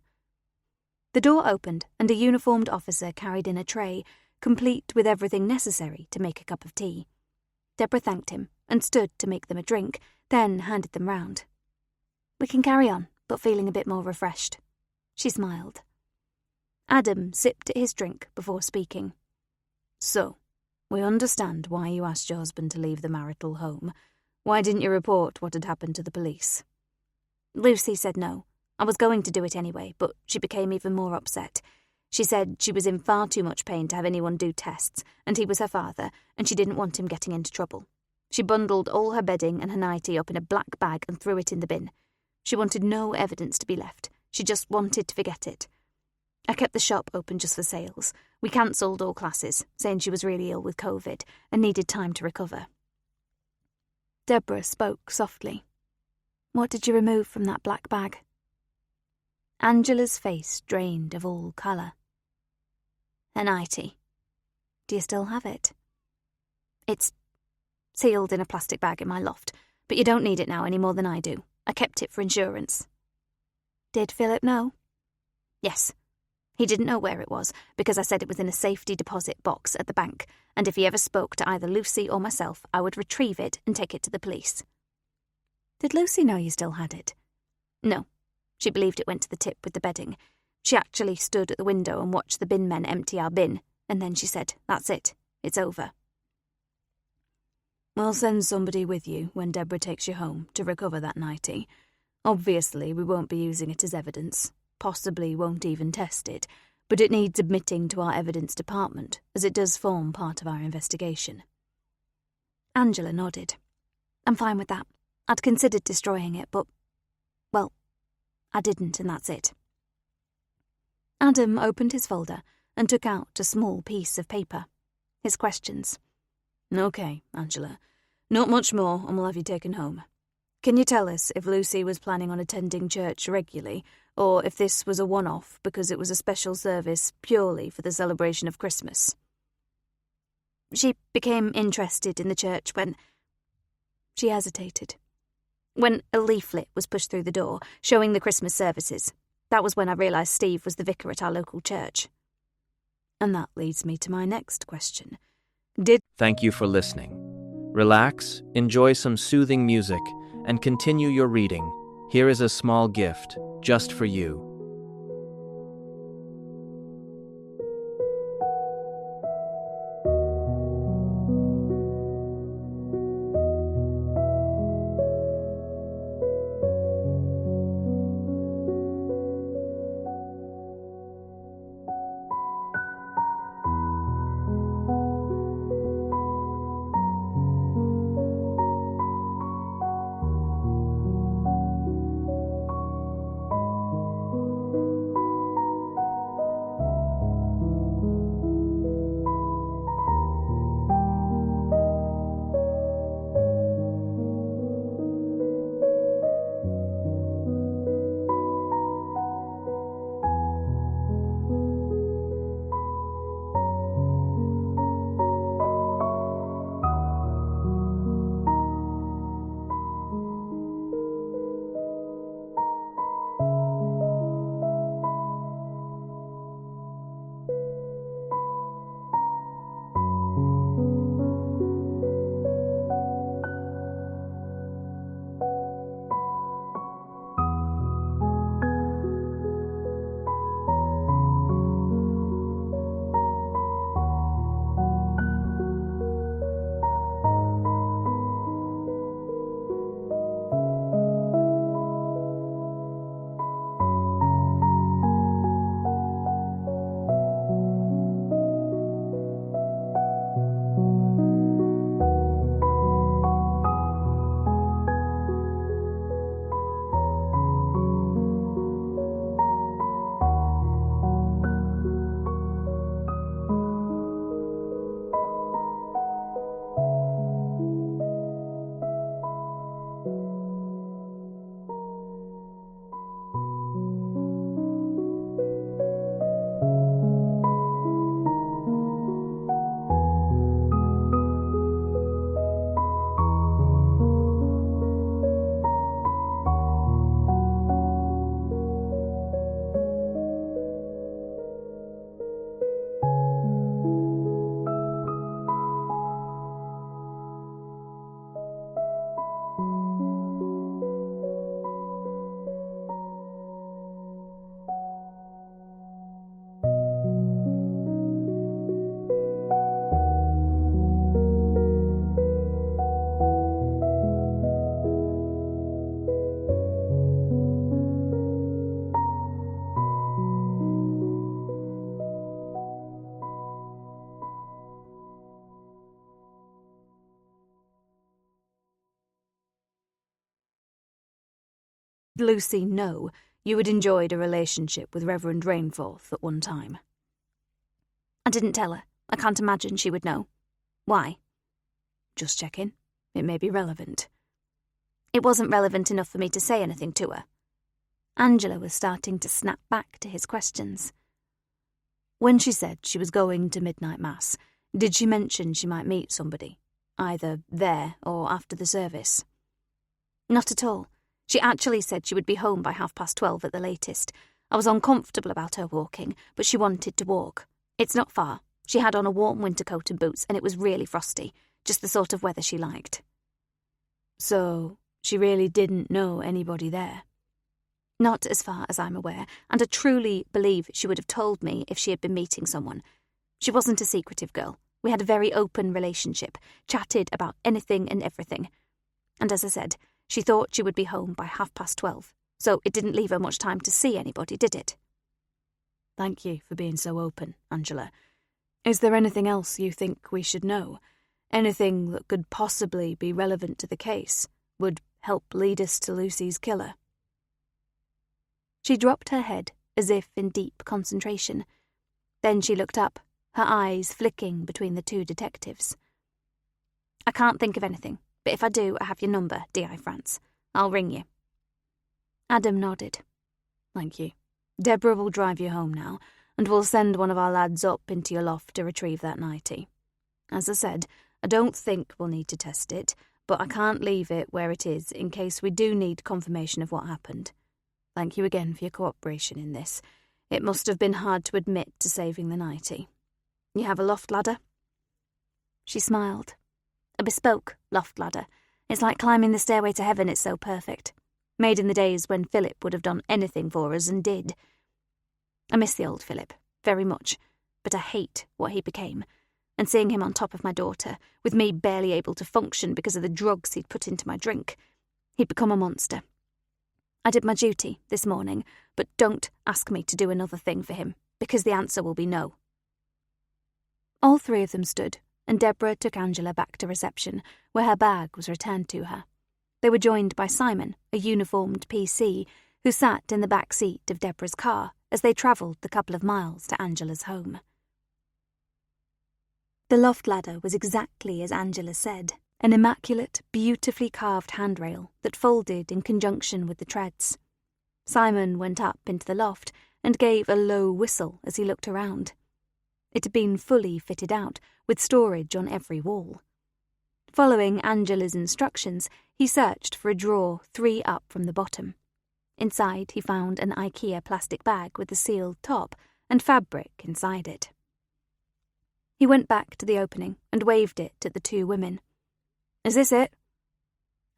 The door opened and a uniformed officer carried in a tray, complete with everything necessary to make a cup of tea. Deborah thanked him and stood to make them a drink, then handed them round. We can carry on, but feeling a bit more refreshed. She smiled. Adam sipped at his drink before speaking. So, we understand why you asked your husband to leave the marital home. Why didn't you report what had happened to the police? Lucy said no. I was going to do it anyway, but she became even more upset. She said she was in far too much pain to have anyone do tests, and he was her father, and she didn't want him getting into trouble. She bundled all her bedding and her nightie up in a black bag and threw it in the bin. She wanted no evidence to be left. She just wanted to forget it. I kept the shop open just for sales. We cancelled all classes, saying she was really ill with COVID and needed time to recover. Deborah spoke softly. What did you remove from that black bag? Angela's face drained of all colour. Her nightie. Do you still have it? It's sealed in a plastic bag in my loft, but you don't need it now any more than I do. I kept it for insurance. Did Philip know? Yes. He didn't know where it was, because I said it was in a safety deposit box at the bank, and if he ever spoke to either Lucy or myself, I would retrieve it and take it to the police. Did Lucy know you still had it? No. She believed it went to the tip with the bedding. She actually stood at the window and watched the bin men empty our bin, and then she said, "That's it. It's over." We'll send somebody with you when Deborah takes you home to recover that nightie. Obviously, we won't be using it as evidence. Possibly won't even test it, but it needs admitting to our evidence department, as it does form part of our investigation. Angela nodded. I'm fine with that. I'd considered destroying it, but, well, I didn't, and that's it. Adam opened his folder and took out a small piece of paper. His questions. Okay, Angela. Not much more, and we'll have you taken home. Can you tell us if Lucy was planning on attending church regularly, or if this was a one-off because it was a special service purely for the celebration of Christmas? She became interested in the church when... She hesitated. When a leaflet was pushed through the door, showing the Christmas services. That was when I realised Steve was the vicar at our local church. And that leads me to my next question. Thank you for listening. Relax, enjoy some soothing music, and continue your reading. Here is a small gift, just for you. Lucy know you had enjoyed a relationship with Reverend Rainforth at one time? I didn't tell her. I can't imagine she would know. Why? Just checking. It may be relevant. It wasn't relevant enough for me to say anything to her. Angela was starting to snap back to his questions. When she said she was going to midnight mass, did she mention she might meet somebody, either there or after the service? Not at all. She actually said she would be home by 12:30 at the latest. I was uncomfortable about her walking, but she wanted to walk. It's not far. She had on a warm winter coat and boots, and it was really frosty, just the sort of weather she liked. So, she really didn't know anybody there? Not as far as I'm aware, and I truly believe she would have told me if she had been meeting someone. She wasn't a secretive girl. We had a very open relationship, chatted about anything and everything. And as I said, she thought she would be home by 12:30, so it didn't leave her much time to see anybody, did it? Thank you for being so open, Angela. Is there anything else you think we should know? Anything that could possibly be relevant to the case, would help lead us to Lucy's killer? She dropped her head, as if in deep concentration. Then she looked up, her eyes flicking between the two detectives. I can't think of anything, but if I do, I have your number, D.I. France. I'll ring you." Adam nodded. "Thank you. Deborah will drive you home now, and we'll send one of our lads up into your loft to retrieve that nightie. As I said, I don't think we'll need to test it, but I can't leave it where it is in case we do need confirmation of what happened. Thank you again for your cooperation in this. It must have been hard to admit to saving the nightie. You have a loft ladder?" She smiled. "A bespoke loft ladder. It's like climbing the stairway to heaven, it's so perfect. Made in the days when Philip would have done anything for us and did. I miss the old Philip, very much, but I hate what he became. And seeing him on top of my daughter, with me barely able to function because of the drugs he'd put into my drink, he'd become a monster. I did my duty this morning, but don't ask me to do another thing for him, because the answer will be no." All three of them stood, and Deborah took Angela back to reception, where her bag was returned to her. They were joined by Simon, a uniformed PC, who sat in the back seat of Deborah's car as they travelled the couple of miles to Angela's home. The loft ladder was exactly as Angela said, an immaculate, beautifully carved handrail that folded in conjunction with the treads. Simon went up into the loft and gave a low whistle as he looked around. It had been fully fitted out, with storage on every wall. Following Angela's instructions, he searched for a drawer 3 up from the bottom. Inside, he found an IKEA plastic bag with a sealed top and fabric inside it. He went back to the opening and waved it at the 2 women. "Is this it?"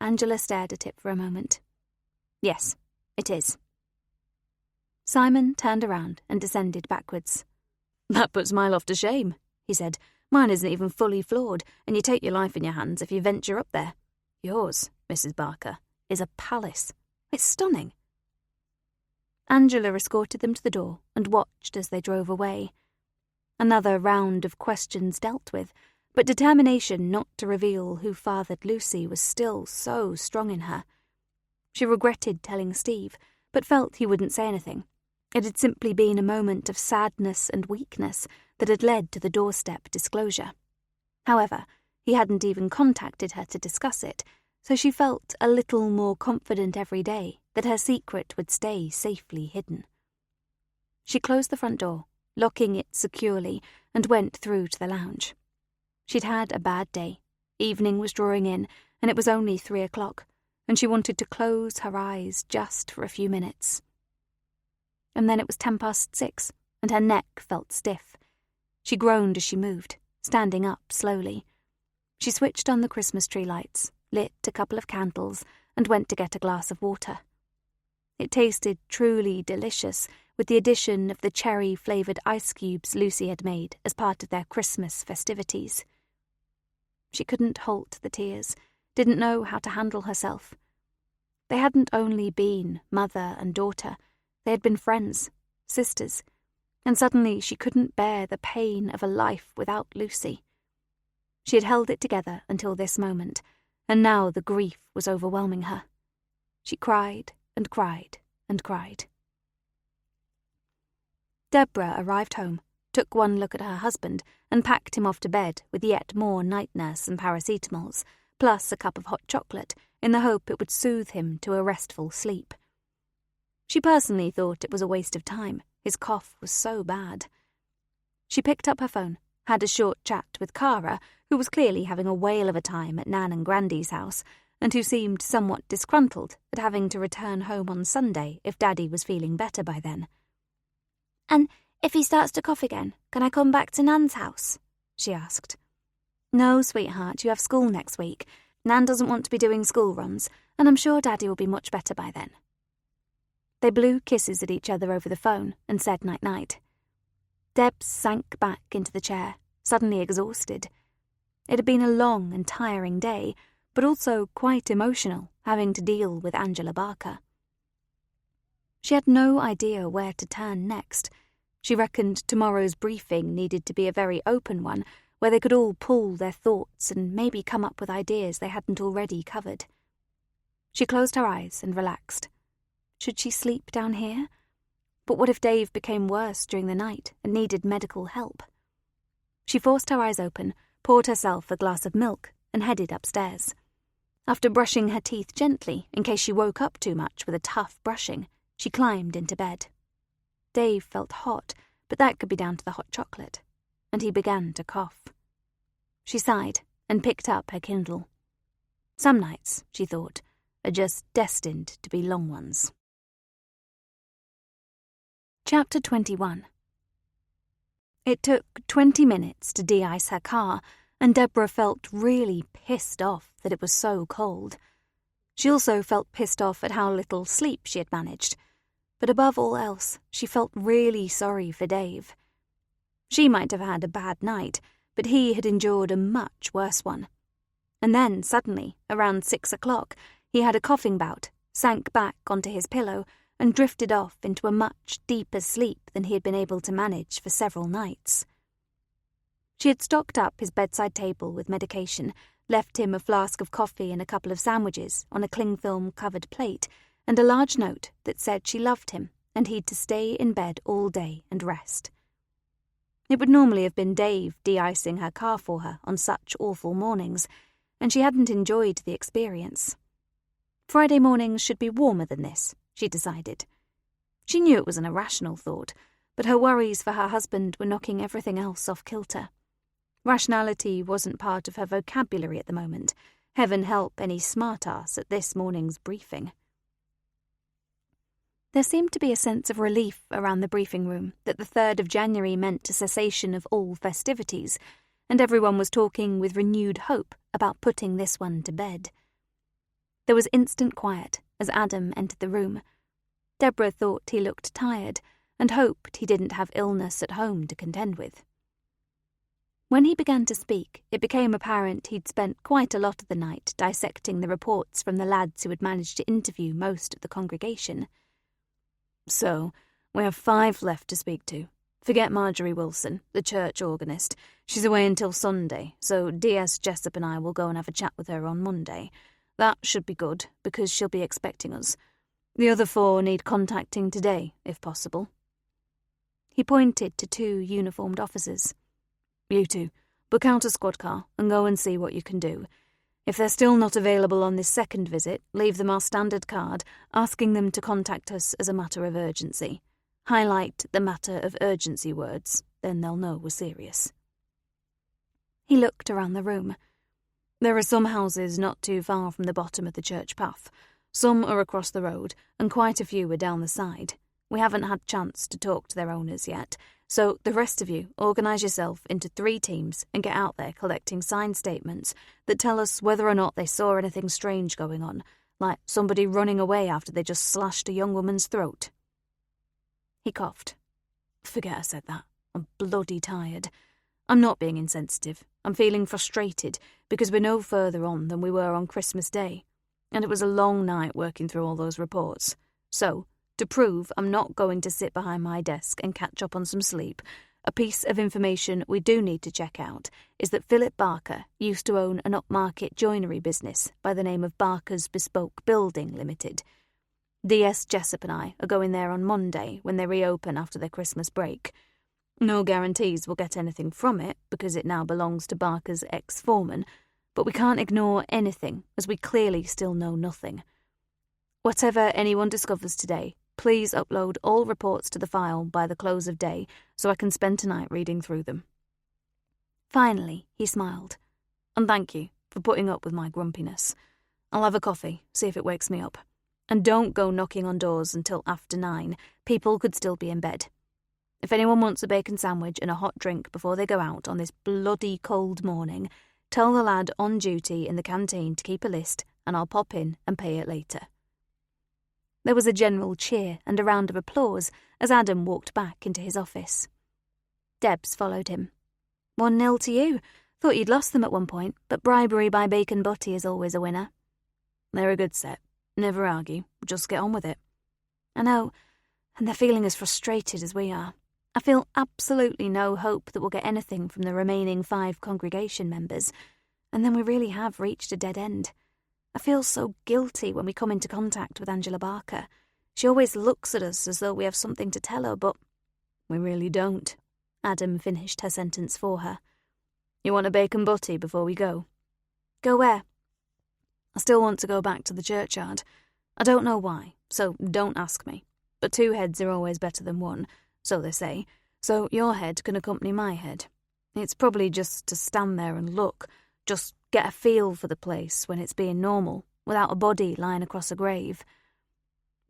Angela stared at it for a moment. "Yes, it is." Simon turned around and descended backwards. "That puts my loft to shame," he said. "Mine isn't even fully floored, and you take your life in your hands if you venture up there. Yours, Mrs. Barker, is a palace. It's stunning." Angela escorted them to the door and watched as they drove away. Another round of questions dealt with, but determination not to reveal who fathered Lucy was still so strong in her. She regretted telling Steve, but felt he wouldn't say anything. It had simply been a moment of sadness and weakness that had led to the doorstep disclosure. However, he hadn't even contacted her to discuss it, so she felt a little more confident every day that her secret would stay safely hidden. She closed the front door, locking it securely, and went through to the lounge. She'd had a bad day. Evening was drawing in, and it was only 3 o'clock, and she wanted to close her eyes just for a few minutes. And then it was 6:10, and her neck felt stiff. She groaned as she moved, standing up slowly. She switched on the Christmas tree lights, lit a couple of candles, and went to get a glass of water. It tasted truly delicious, with the addition of the cherry-flavoured ice cubes Lucy had made as part of their Christmas festivities. She couldn't halt the tears, didn't know how to handle herself. They hadn't only been mother and daughter, they had been friends, sisters, and suddenly she couldn't bear the pain of a life without Lucy. She had held it together until this moment, and now the grief was overwhelming her. She cried and cried and cried. Deborah arrived home, took one look at her husband, and packed him off to bed with yet more night nurse and paracetamols, plus a cup of hot chocolate, in the hope it would soothe him to a restful sleep. She personally thought it was a waste of time. His cough was so bad. She picked up her phone, had a short chat with Cara, who was clearly having a whale of a time at Nan and Grandy's house, and who seemed somewhat disgruntled at having to return home on Sunday if Daddy was feeling better by then. "And if he starts to cough again, can I come back to Nan's house?" she asked. "No, sweetheart, you have school next week. Nan doesn't want to be doing school runs, and I'm sure Daddy will be much better by then." They blew kisses at each other over the phone and said night-night. Debs sank back into the chair, suddenly exhausted. It had been a long and tiring day, but also quite emotional, having to deal with Angela Barker. She had no idea where to turn next. She reckoned tomorrow's briefing needed to be a very open one, where they could all pool their thoughts and maybe come up with ideas they hadn't already covered. She closed her eyes and relaxed. Should she sleep down here? But what if Dave became worse during the night and needed medical help? She forced her eyes open, poured herself a glass of milk, and headed upstairs. After brushing her teeth gently in case she woke up too much with a tough brushing, she climbed into bed. Dave felt hot, but that could be down to the hot chocolate, and he began to cough. She sighed and picked up her Kindle. Some nights, she thought, are just destined to be long ones. Chapter 21. It took 20 minutes to de-ice her car, and Deborah felt really pissed off that it was so cold. She also felt pissed off at how little sleep she had managed, but above all else, she felt really sorry for Dave. She might have had a bad night, but he had endured a much worse one. And then, suddenly, around 6 o'clock, he had a coughing bout, sank back onto his pillow, and drifted off into a much deeper sleep than he had been able to manage for several nights. She had stocked up his bedside table with medication, left him a flask of coffee and a couple of sandwiches on a cling film-covered plate, and a large note that said she loved him and he'd to stay in bed all day and rest. It would normally have been Dave de-icing her car for her on such awful mornings, and she hadn't enjoyed the experience. Friday mornings should be warmer than this, she decided. She knew it was an irrational thought, but her worries for her husband were knocking everything else off kilter. Rationality wasn't part of her vocabulary at the moment. Heaven help any smart-ass at this morning's briefing. There seemed to be a sense of relief around the briefing room that the 3rd of January meant a cessation of all festivities, and everyone was talking with renewed hope about putting this one to bed. There was instant quiet as Adam entered the room. Deborah thought he looked tired and hoped he didn't have illness at home to contend with. When he began to speak, it became apparent he'd spent quite a lot of the night dissecting the reports from the lads who had managed to interview most of the congregation. So, we have 5 left to speak to. Forget Marjorie Wilson, the church organist. She's away until Sunday, so DS Jessup and I will go and have a chat with her on Monday. That should be good, because she'll be expecting us. The other 4 need contacting today, if possible. He pointed to 2 uniformed officers. You 2, book out a squad car and go and see what you can do. If they're still not available on this second visit, leave them our standard card asking them to contact us as a matter of urgency. Highlight the matter of urgency words, then they'll know we're serious. He looked around the room. There are some houses not too far from the bottom of the church path. Some are across the road, and quite a few are down the side. We haven't had chance to talk to their owners yet, so the rest of you organise yourself into 3 teams and get out there collecting signed statements that tell us whether or not they saw anything strange going on, like somebody running away after they just slashed a young woman's throat. He coughed. Forget I said that. I'm bloody tired. I'm not being insensitive. I'm feeling frustrated because we're no further on than we were on Christmas Day, and it was a long night working through all those reports. So, to prove I'm not going to sit behind my desk and catch up on some sleep, a piece of information we do need to check out is that Philip Barker used to own an upmarket joinery business by the name of Barker's Bespoke Building Limited. DS Jessup and I are going there on Monday when they reopen after their Christmas break. No guarantees we'll get anything from it because it now belongs to Barker's ex-foreman, but we can't ignore anything as we clearly still know nothing. Whatever anyone discovers today, please upload all reports to the file by the close of day so I can spend tonight reading through them. Finally, he smiled. And thank you for putting up with my grumpiness. I'll have a coffee, see if it wakes me up. And don't go knocking on doors until after 9. People could still be in bed. If anyone wants a bacon sandwich and a hot drink before they go out on this bloody cold morning, tell the lad on duty in the canteen to keep a list and I'll pop in and pay it later. There was a general cheer and a round of applause as Adam walked back into his office. Debs followed him. 1-0 to you. Thought you'd lost them at one point, but bribery by Bacon Butty is always a winner. They're a good set. Never argue. Just get on with it. I know, and they're feeling as frustrated as we are. I feel absolutely no hope that we'll get anything from the remaining 5 congregation members, and then we really have reached a dead end. I feel so guilty when we come into contact with Angela Barker. She always looks at us as though we have something to tell her, but we really don't. Adam finished her sentence for her. You want a bacon butty before we go? Go where? I still want to go back to the churchyard. I don't know why, so don't ask me. But 2 heads are always better than 1, so they say, so your head can accompany my head. It's probably just to stand there and look, just get a feel for the place when it's being normal, without a body lying across a grave.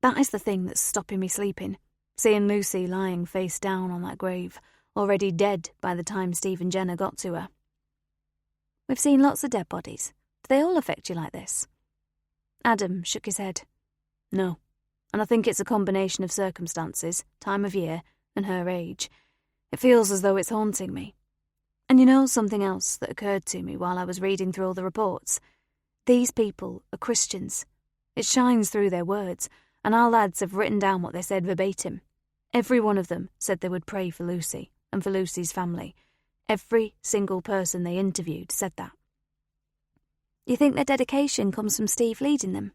That is the thing that's stopping me sleeping, seeing Lucy lying face down on that grave, already dead by the time Steve and Jenna got to her. We've seen lots of dead bodies. Do they all affect you like this? Adam shook his head. No, and I think it's a combination of circumstances, time of year, and her age. It feels as though it's haunting me. And you know something else that occurred to me while I was reading through all the reports? These people are Christians. It shines through their words, and our lads have written down what they said verbatim. Every one of them said they would pray for Lucy and for Lucy's family. Every single person they interviewed said that. You think their dedication comes from Steve leading them?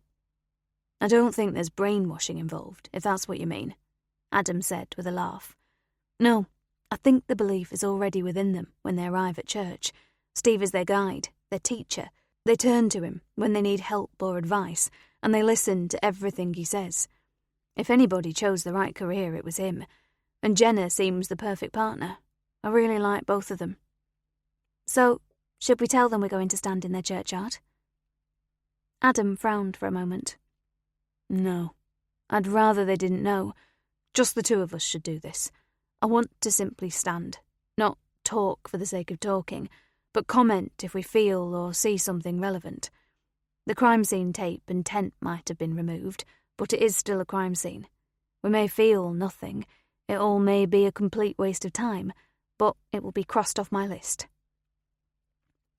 I don't think there's brainwashing involved, if that's what you mean, Adam said with a laugh. No, I think the belief is already within them when they arrive at church. Steve is their guide, their teacher. They turn to him when they need help or advice, and they listen to everything he says. If anybody chose the right career, it was him. And Jenna seems the perfect partner. I really like both of them. So, should we tell them we're going to stand in their churchyard? Adam frowned for a moment. No, I'd rather they didn't know. Just the 2 of us should do this. I want to simply stand, not talk for the sake of talking, but comment if we feel or see something relevant. The crime scene tape and tent might have been removed, but it is still a crime scene. We may feel nothing, it all may be a complete waste of time, but it will be crossed off my list.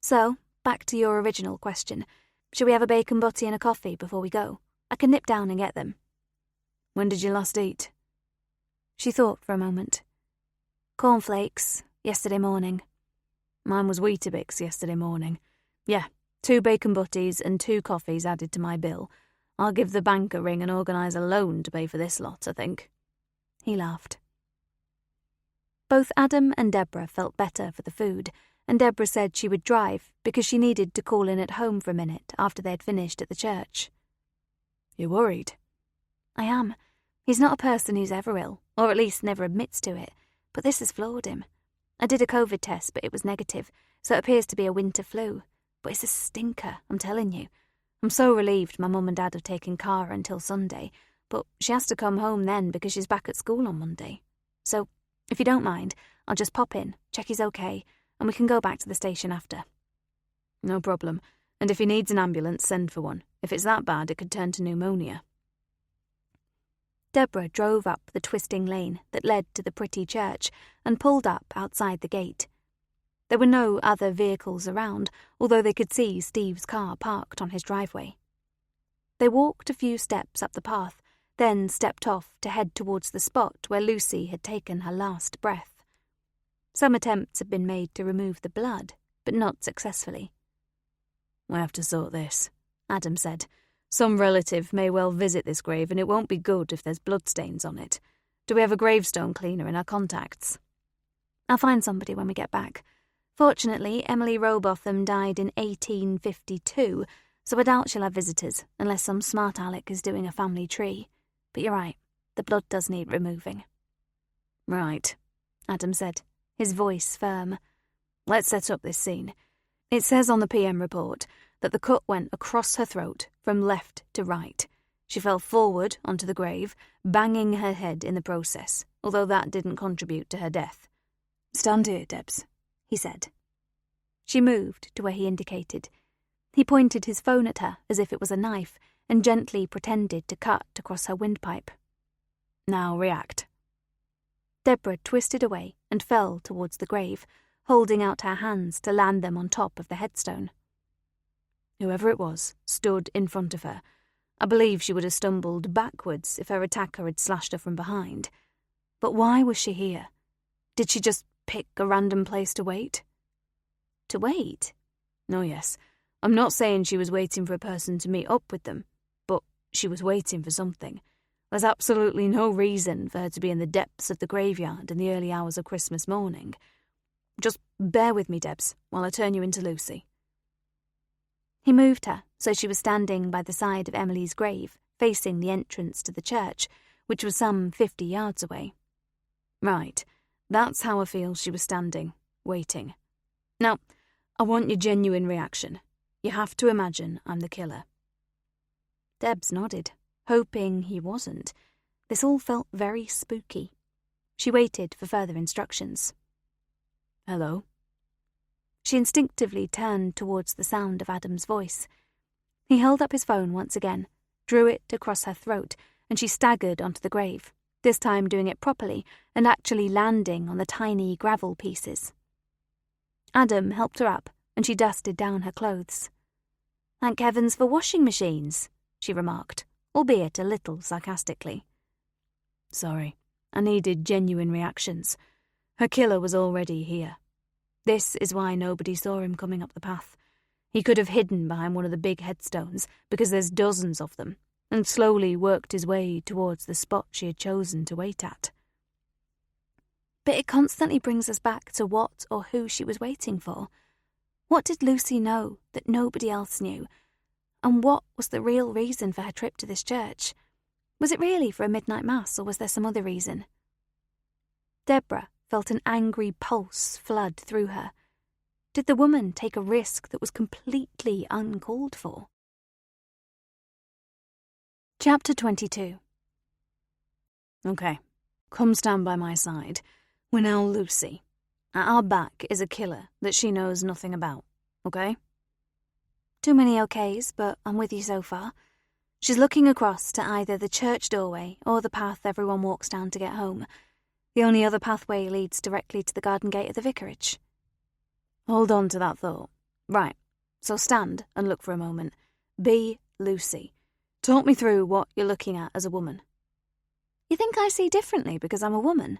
So, back to your original question. Should we have a bacon butty and a coffee before we go? I can nip down and get them. When did you last eat? She thought for a moment. Cornflakes, yesterday morning. Mine was Weetabix yesterday morning. Yeah, 2 bacon butties and 2 coffees added to my bill. I'll give the bank a ring and organise a loan to pay for this lot, I think. He laughed. Both Adam and Deborah felt better for the food, and Deborah said she would drive because she needed to call in at home for a minute after they had finished at the church. You're worried? I am. He's not a person who's ever ill, or at least never admits to it, but this has floored him. I did a COVID test, but it was negative, so it appears to be a winter flu. But it's a stinker, I'm telling you. I'm so relieved my mum and dad have taken Cara until Sunday, but she has to come home then because she's back at school on Monday. So, if you don't mind, I'll just pop in, check he's okay, and we can go back to the station after. No problem. And if he needs an ambulance, send for one. If it's that bad, it could turn to pneumonia. Deborah drove up the twisting lane that led to the pretty church and pulled up outside the gate. There were no other vehicles around, although they could see Steve's car parked on his driveway. They walked a few steps up the path, then stepped off to head towards the spot where Lucy had taken her last breath. Some attempts had been made to remove the blood, but not successfully. "We have to sort this," Adam said. "Some relative may well visit this grave, and it won't be good if there's bloodstains on it. Do we have a gravestone cleaner in our contacts?" "I'll find somebody when we get back. Fortunately, Emily Robotham died in 1852, so I doubt she'll have visitors, unless some smart aleck is doing a family tree. But you're right, the blood does need removing." "Right," Adam said, his voice firm. "Let's set up this scene. It says on the PM report that the cut went across her throat from left to right. She fell forward onto the grave, banging her head in the process, although that didn't contribute to her death. Stand here, Debs," he said. She moved to where he indicated. He pointed his phone at her as if it was a knife and gently pretended to cut across her windpipe. "Now react." Deborah twisted away and fell towards the grave, holding out her hands to land them on top of the headstone. Whoever it was stood in front of her. I believe she would have stumbled backwards if her attacker had slashed her from behind. But why was she here? Did she just pick a random place to wait? To wait? Oh, yes. I'm not saying she was waiting for a person to meet up with them, but she was waiting for something. There's absolutely no reason for her to be in the depths of the graveyard in the early hours of Christmas morning. Just bear with me, Debs, while I turn you into Lucy. He moved her so she was standing by the side of Emily's grave, facing the entrance to the church, which was some 50 yards away. Right, that's how I feel she was standing, waiting. Now, I want your genuine reaction. You have to imagine I'm the killer. Debs nodded, hoping he wasn't. This all felt very spooky. She waited for further instructions. Hello? She instinctively turned towards the sound of Adam's voice. He held up his phone once again, drew it across her throat, and she staggered onto the grave, this time doing it properly and actually landing on the tiny gravel pieces. Adam helped her up, and she dusted down her clothes. "Thank heavens for washing machines," she remarked, albeit a little sarcastically. Sorry, I needed genuine reactions. Her killer was already here. This is why nobody saw him coming up the path. He could have hidden behind one of the big headstones, because there's dozens of them, and slowly worked his way towards the spot she had chosen to wait at. But it constantly brings us back to what or who she was waiting for. What did Lucy know that nobody else knew? And what was the real reason for her trip to this church? Was it really for a midnight mass, or was there some other reason? Deborah felt an angry pulse flood through her. Did the woman take a risk that was completely uncalled for? Chapter 22. Okay, come stand by my side. We're now Lucy. At our back is a killer that she knows nothing about, okay? Too many okays, but I'm with you so far. She's looking across to either the church doorway or the path everyone walks down to get home. The only other pathway leads directly to the garden gate of the vicarage. Hold on to that thought. Right, so stand and look for a moment. Be Lucy. Talk me through what you're looking at as a woman. You think I see differently because I'm a woman?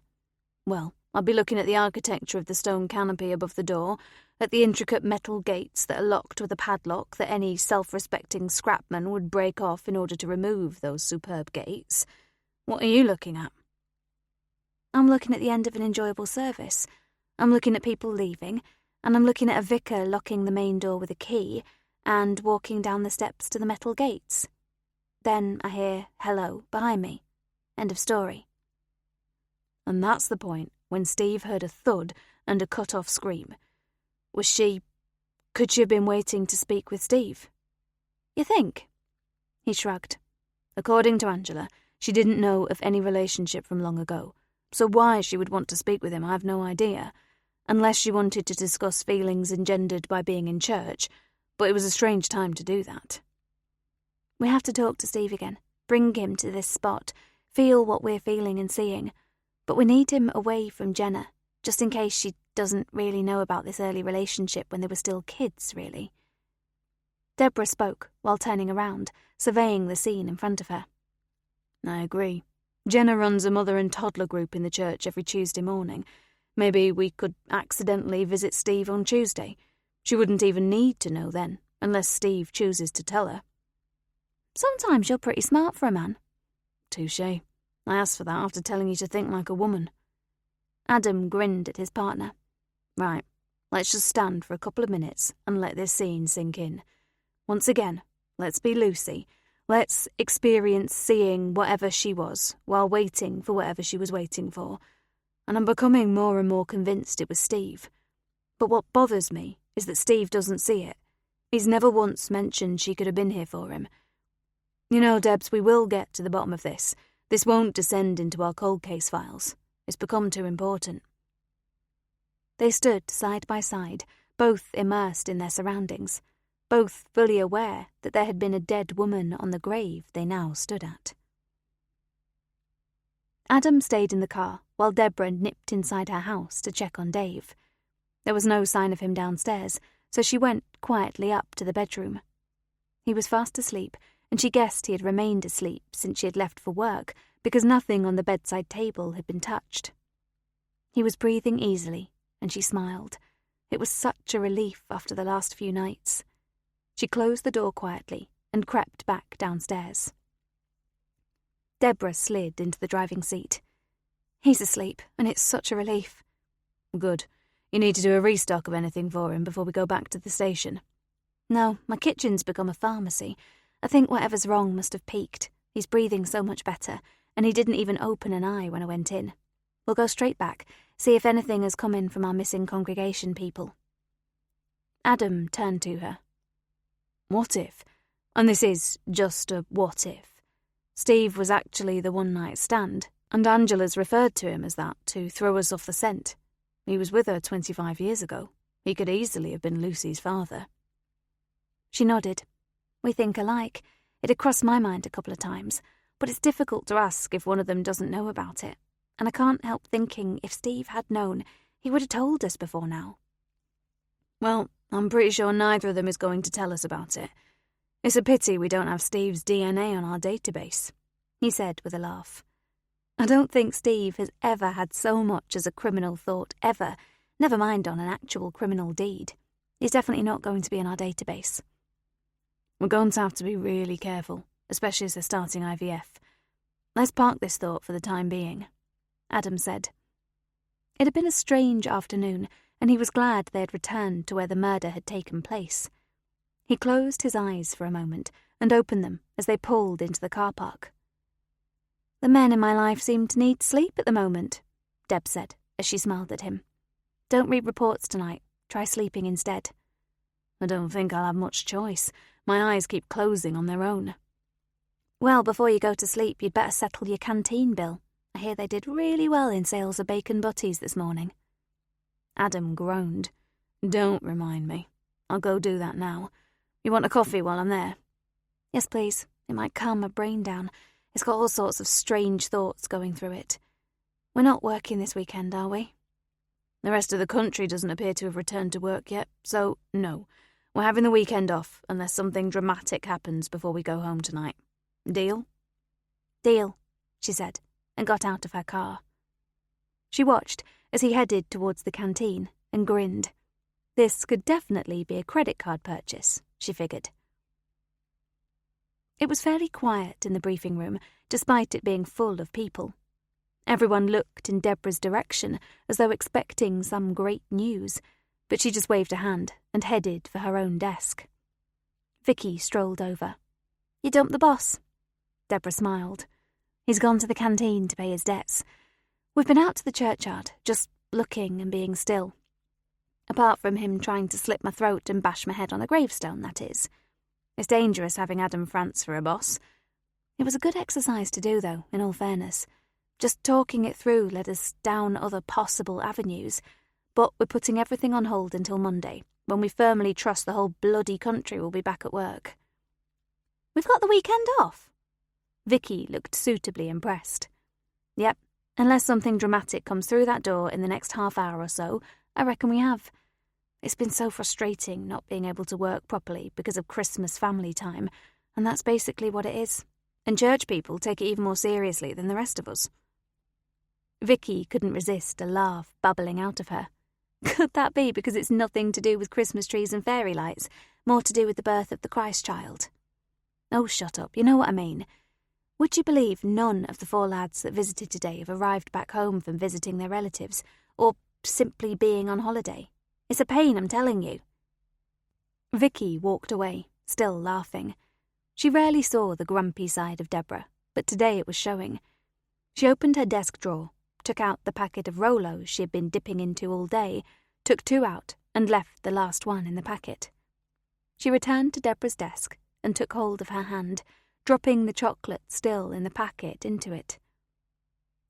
Well, I'd be looking at the architecture of the stone canopy above the door, at the intricate metal gates that are locked with a padlock that any self-respecting scrapman would break off in order to remove those superb gates. What are you looking at? I'm looking at the end of an enjoyable service. I'm looking at people leaving, and I'm looking at a vicar locking the main door with a key and walking down the steps to the metal gates. Then I hear hello behind me. End of story. And that's the point when Steve heard a thud and a cut-off scream. Could she have been waiting to speak with Steve? You think? He shrugged. According to Angela, she didn't know of any relationship from long ago, so why she would want to speak with him I have no idea, unless she wanted to discuss feelings engendered by being in church, but it was a strange time to do that. We have to talk to Steve again, bring him to this spot, feel what we're feeling and seeing, but we need him away from Jenna, just in case she doesn't really know about this early relationship when they were still kids, really. Deborah spoke while turning around, surveying the scene in front of her. I agree. Jenna runs a mother and toddler group in the church every Tuesday morning. Maybe we could accidentally visit Steve on Tuesday. She wouldn't even need to know then, unless Steve chooses to tell her. Sometimes you're pretty smart for a man. Touché. I asked for that after telling you to think like a woman. Adam grinned at his partner. Right, let's just stand for a couple of minutes and let this scene sink in. Once again, let's be Lucy. Let's experience seeing whatever she was while waiting for whatever she was waiting for. And I'm becoming more and more convinced it was Steve. But what bothers me is that Steve doesn't see it. He's never once mentioned she could have been here for him. You know, Debs, we will get to the bottom of this. This won't descend into our cold case files. It's become too important. They stood side by side, both immersed in their surroundings, both fully aware that there had been a dead woman on the grave they now stood at. Adam stayed in the car while Deborah nipped inside her house to check on Dave. There was no sign of him downstairs, so she went quietly up to the bedroom. He was fast asleep, and she guessed he had remained asleep since she had left for work because nothing on the bedside table had been touched. He was breathing easily, and she smiled. It was such a relief after the last few nights. She closed the door quietly and crept back downstairs. Deborah slid into the driving seat. He's asleep, and it's such a relief. Good. You need to do a restock of anything for him before we go back to the station. No, my kitchen's become a pharmacy. I think whatever's wrong must have peaked. He's breathing so much better, and he didn't even open an eye when I went in. We'll go straight back, see if anything has come in from our missing congregation people." Adam turned to her. "What if, and this is just a what if, Steve was actually the one-night stand, and Angela's referred to him as that to throw us off the scent? He was with her 25 years ago. He could easily have been Lucy's father." She nodded. "We think alike. It had crossed my mind a couple of times, but it's difficult to ask if one of them doesn't know about it, and I can't help thinking if Steve had known, he would have told us before now." "Well, I'm pretty sure neither of them is going to tell us about it. It's a pity we don't have Steve's DNA on our database," he said with a laugh. "I don't think Steve has ever had so much as a criminal thought, ever, never mind on an actual criminal deed. He's definitely not going to be in our database." "We're going to have to be really careful, especially as they're starting IVF. Let's park this thought for the time being," Adam said. It had been a strange afternoon, and he was glad they had returned to where the murder had taken place. He closed his eyes for a moment and opened them as they pulled into the car park. "The men in my life seem to need sleep at the moment," Deb said as she smiled at him. "Don't read reports tonight. Try sleeping instead." "I don't think I'll have much choice. My eyes keep closing on their own." "Well, before you go to sleep, you'd better settle your canteen bill. I hear they did really well in sales of bacon butties this morning." Adam groaned. "Don't remind me. I'll go do that now. You want a coffee while I'm there?" "Yes, please. It might calm my brain down. It's got all sorts of strange thoughts going through it. We're not working this weekend, are we?" "The rest of the country doesn't appear to have returned to work yet, so no. We're having the weekend off unless something dramatic happens before we go home tonight. Deal?" "Deal," she said, and got out of her car. She watched as he headed towards the canteen and grinned. This could definitely be a credit card purchase, she figured. It was fairly quiet in the briefing room, despite it being full of people. Everyone looked in Deborah's direction as though expecting some great news, but she just waved a hand and headed for her own desk. Vicky strolled over. "You dumped the boss?" Deborah smiled. "He's gone to the canteen to pay his debts. We've been out to the churchyard, just looking and being still. Apart from him trying to slit my throat and bash my head on a gravestone, that is. It's dangerous having Adam France for a boss. It was a good exercise to do, though, in all fairness. Just talking it through led us down other possible avenues, but we're putting everything on hold until Monday, when we firmly trust the whole bloody country will be back at work." "We've got the weekend off?" Vicky looked suitably impressed. "Yep, unless something dramatic comes through that door in the next half hour or so, I reckon we have. It's been so frustrating not being able to work properly because of Christmas family time, and that's basically what it is. And church people take it even more seriously than the rest of us." Vicky couldn't resist a laugh bubbling out of her. Could that be because it's nothing to do with Christmas trees and fairy lights, more to do with the birth of the Christ child? "Oh, shut up, you know what I mean. Would you believe none of the 4 lads that visited today have arrived back home from visiting their relatives, or simply being on holiday? It's a pain, I'm telling you." Vicky walked away, still laughing. She rarely saw the grumpy side of Deborah, but today it was showing. She opened her desk drawer, took out the packet of Rolos she had been dipping into all day, took 2 out, and left the last one in the packet. She returned to Deborah's desk and took hold of her hand, dropping the chocolate still in the packet into it.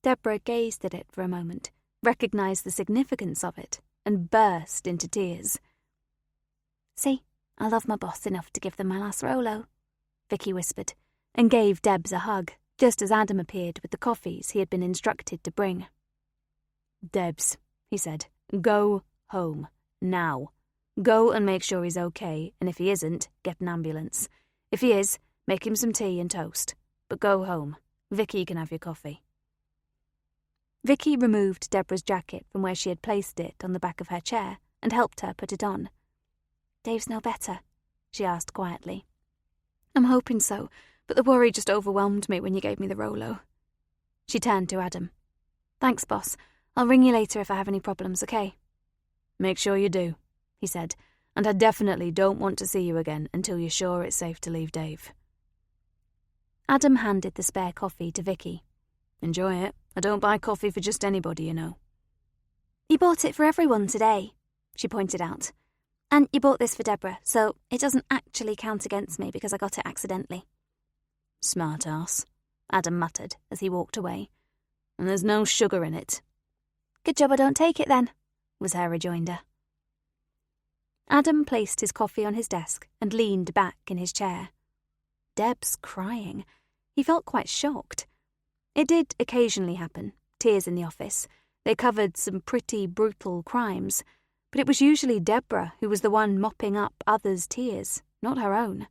Deborah gazed at it for a moment, recognised the significance of it, and burst into tears. "See, I love my boss enough to give them my last Rolo," Vicky whispered, and gave Debs a hug, just as Adam appeared with the coffees he had been instructed to bring. "Debs," he said, "go home, now. Go and make sure he's okay, and if he isn't, get an ambulance. If he is, make him some tea and toast. But go home. Vicky can have your coffee." Vicky removed Deborah's jacket from where she had placed it on the back of her chair and helped her put it on. "Dave's no better?" she asked quietly. "I'm hoping so, but the worry just overwhelmed me when you gave me the Rolo." She turned to Adam. "Thanks, boss. I'll ring you later if I have any problems, okay?" "Make sure you do," he said, and I definitely don't want to see you again until you're sure it's safe to leave Dave." Adam handed the spare coffee to Vicky. "Enjoy it. I don't buy coffee for just anybody, you know." "You bought it for everyone today," she pointed out. "And you bought this for Deborah, so it doesn't actually count against me because I got it accidentally." "Smart ass," Adam muttered as he walked away. "And there's no sugar in it." "Good job I don't take it then," was her rejoinder. Adam placed his coffee on his desk and leaned back in his chair. Deb's crying. He felt quite shocked. It did occasionally happen, tears in the office. They covered some pretty brutal crimes, but it was usually Deborah who was the one mopping up others' tears, not her own.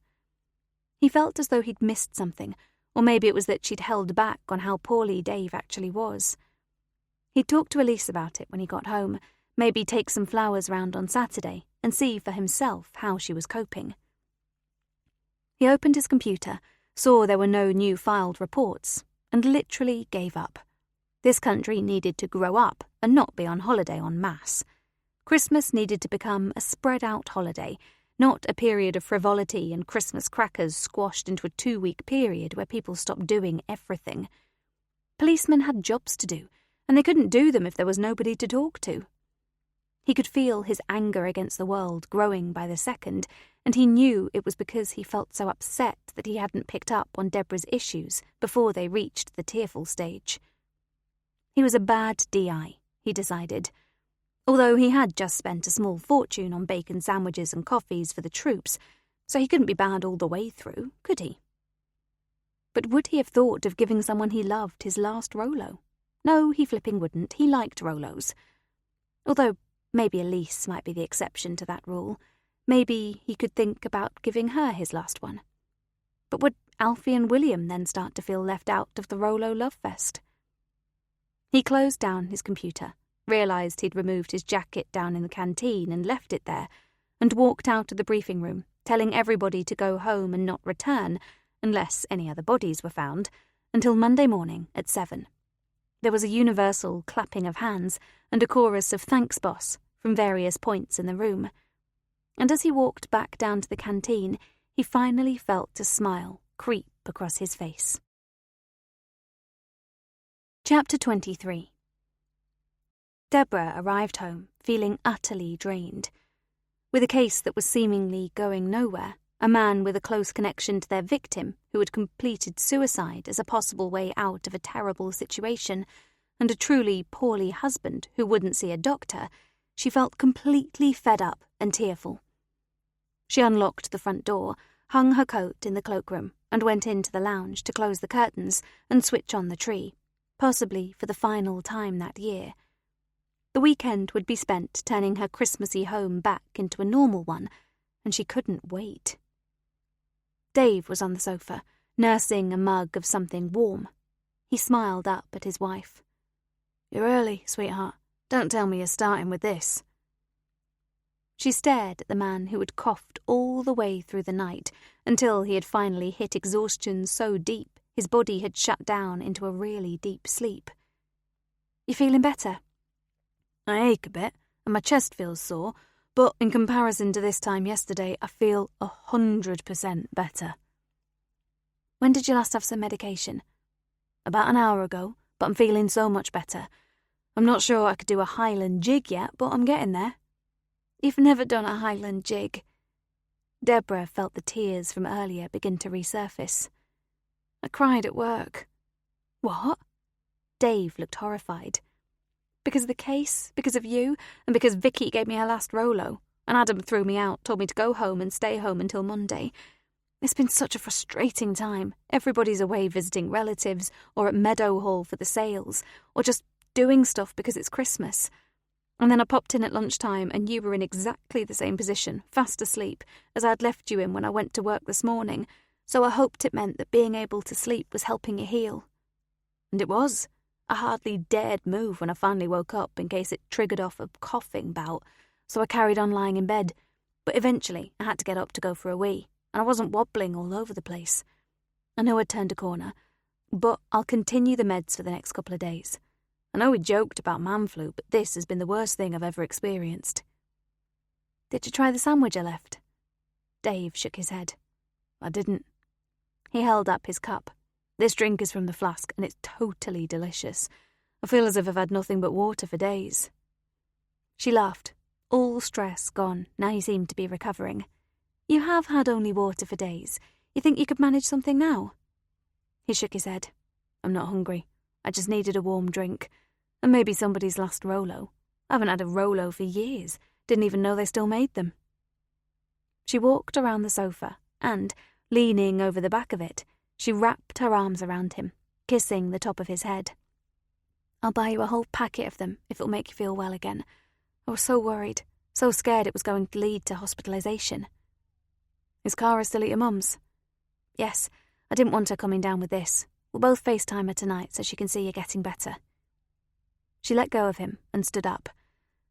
He felt as though he'd missed something, or maybe it was that she'd held back on how poorly Dave actually was. He'd talk to Elise about it when he got home, maybe take some flowers round on Saturday and see for himself how she was coping. He opened his computer, saw there were no new filed reports, and literally gave up. This country needed to grow up and not be on holiday en masse. Christmas needed to become a spread-out holiday, not a period of frivolity and Christmas crackers squashed into a 2-week period where people stopped doing everything. Policemen had jobs to do, and they couldn't do them if there was nobody to talk to. He could feel his anger against the world growing by the second, and he knew it was because he felt so upset that he hadn't picked up on Deborah's issues before they reached the tearful stage. He was a bad DI, he decided. Although he had just spent a small fortune on bacon sandwiches and coffees for the troops, so he couldn't be bad all the way through, could he? But would he have thought of giving someone he loved his last Rolo? No, he flipping wouldn't. He liked Rolos. Although maybe Elise might be the exception to that rule. Maybe he could think about giving her his last one. But would Alfie and William then start to feel left out of the Rolo love fest? He closed down his computer, realised he'd removed his jacket down in the canteen and left it there, and walked out of the briefing room, telling everybody to go home and not return, unless any other bodies were found, until Monday morning at 7. There was a universal clapping of hands and a chorus of "Thanks, boss" from various points in the room. And as he walked back down to the canteen, he finally felt a smile creep across his face. Chapter 23. Deborah arrived home feeling utterly drained. With a case that was seemingly going nowhere, a man with a close connection to their victim who had completed suicide as a possible way out of a terrible situation, and a truly poorly husband who wouldn't see a doctor, she felt completely fed up and tearful. She unlocked the front door, hung her coat in the cloakroom, and went into the lounge to close the curtains and switch on the tree, possibly for the final time that year. The weekend would be spent turning her Christmassy home back into a normal one, and she couldn't wait. Dave was on the sofa, nursing a mug of something warm. He smiled up at his wife. "You're early, sweetheart. Don't tell me you're starting with this." She stared at the man who had coughed all the way through the night until he had finally hit exhaustion so deep his body had shut down into a really deep sleep. "You feeling better?" "I ache a bit, and my chest feels sore, but in comparison to this time yesterday, I feel 100% better." "When did you last have some medication?" "About an hour ago, but I'm feeling so much better. I'm not sure I could do a Highland jig yet, but I'm getting there." "You've never done a Highland jig." Deborah felt the tears from earlier begin to resurface. "I cried at work." "What?" Dave looked horrified. "Because of the case, because of you, and because Vicky gave me her last Rolo, and Adam threw me out, told me to go home and stay home until Monday. It's been such a frustrating time. Everybody's away visiting relatives, or at Meadowhall for the sales, or just doing stuff because it's Christmas. And then I popped in at lunchtime and you were in exactly the same position, fast asleep, as I'd left you in when I went to work this morning, so I hoped it meant that being able to sleep was helping you heal. And it was. I hardly dared move when I finally woke up in case it triggered off a coughing bout, so I carried on lying in bed. But eventually I had to get up to go for a wee, and I wasn't wobbling all over the place. I know I'd turned a corner, but I'll continue the meds for the next couple of days. I know we joked about man flu, but this has been the worst thing I've ever experienced." Did you try the sandwich I left? Dave shook his head. I didn't. He held up his cup. This drink is from the flask, and it's totally delicious. I feel as if I've had nothing but water for days. She laughed, all stress gone, now he seemed to be recovering. You have had only water for days. You think you could manage something now? He shook his head. I'm not hungry. I just needed a warm drink. And maybe somebody's last Rolo. I haven't had a Rolo for years. Didn't even know they still made them. She walked around the sofa and, leaning over the back of it, she wrapped her arms around him, kissing the top of his head. I'll buy you a whole packet of them if it'll make you feel well again. I was so worried, so scared it was going to lead to hospitalisation. Is Cara still at your mum's? Yes, I didn't want her coming down with this. We'll both FaceTime her tonight so she can see you're getting better. She let go of him and stood up.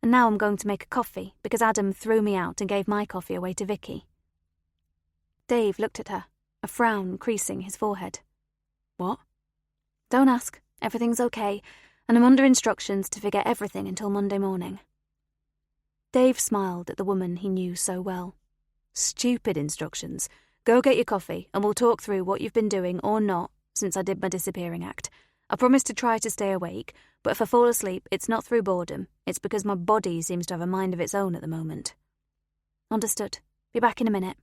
And now I'm going to make a coffee because Adam threw me out and gave my coffee away to Vicky. Dave looked at her, a frown creasing his forehead. What? Don't ask. Everything's okay, and I'm under instructions to forget everything until Monday morning. Dave smiled at the woman he knew so well. Stupid instructions. Go get your coffee, and we'll talk through what you've been doing or not since I did my disappearing act. I promise to try to stay awake, but if I fall asleep, it's not through boredom. It's because my body seems to have a mind of its own at the moment. Understood. Be back in a minute.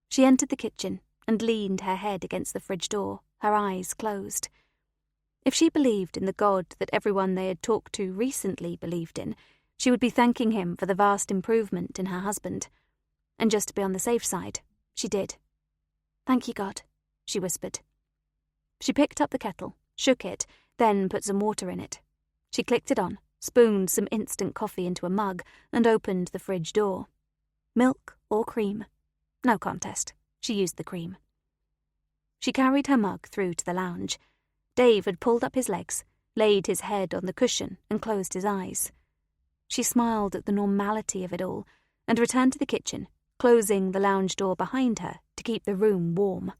She entered the kitchen and leaned her head against the fridge door, her eyes closed. If she believed in the God that everyone they had talked to recently believed in, she would be thanking him for the vast improvement in her husband. And just to be on the safe side, she did. Thank you, God, she whispered. She picked up the kettle, shook it, then put some water in it. She clicked it on, spooned some instant coffee into a mug, and opened the fridge door. Milk or cream? No contest. She used the cream. She carried her mug through to the lounge. Dave had pulled up his legs, laid his head on the cushion, and closed his eyes. She smiled at the normality of it all, and returned to the kitchen, closing the lounge door behind her to keep the room warm.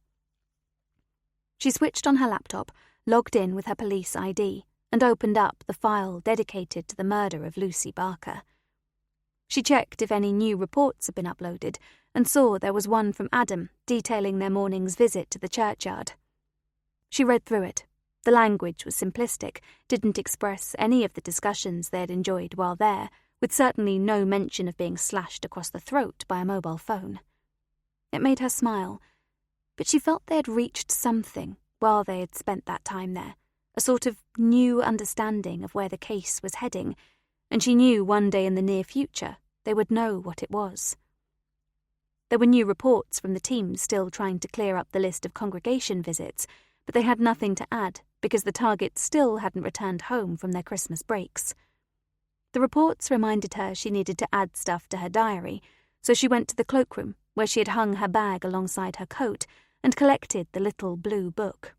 She switched on her laptop, logged in with her police ID, and opened up the file dedicated to the murder of Lucy Barker. She checked if any new reports had been uploaded, and saw there was one from Adam detailing their morning's visit to the churchyard. She read through it. The language was simplistic, didn't express any of the discussions they had enjoyed while there, with certainly no mention of being slashed across the throat by a mobile phone. It made her smile, but she felt they had reached something while they had spent that time there, a sort of new understanding of where the case was heading, and she knew one day in the near future they would know what it was. There were new reports from the team still trying to clear up the list of congregation visits, but they had nothing to add because the targets still hadn't returned home from their Christmas breaks. The reports reminded her she needed to add stuff to her diary, so she went to the cloakroom where she had hung her bag alongside her coat and collected the little blue book.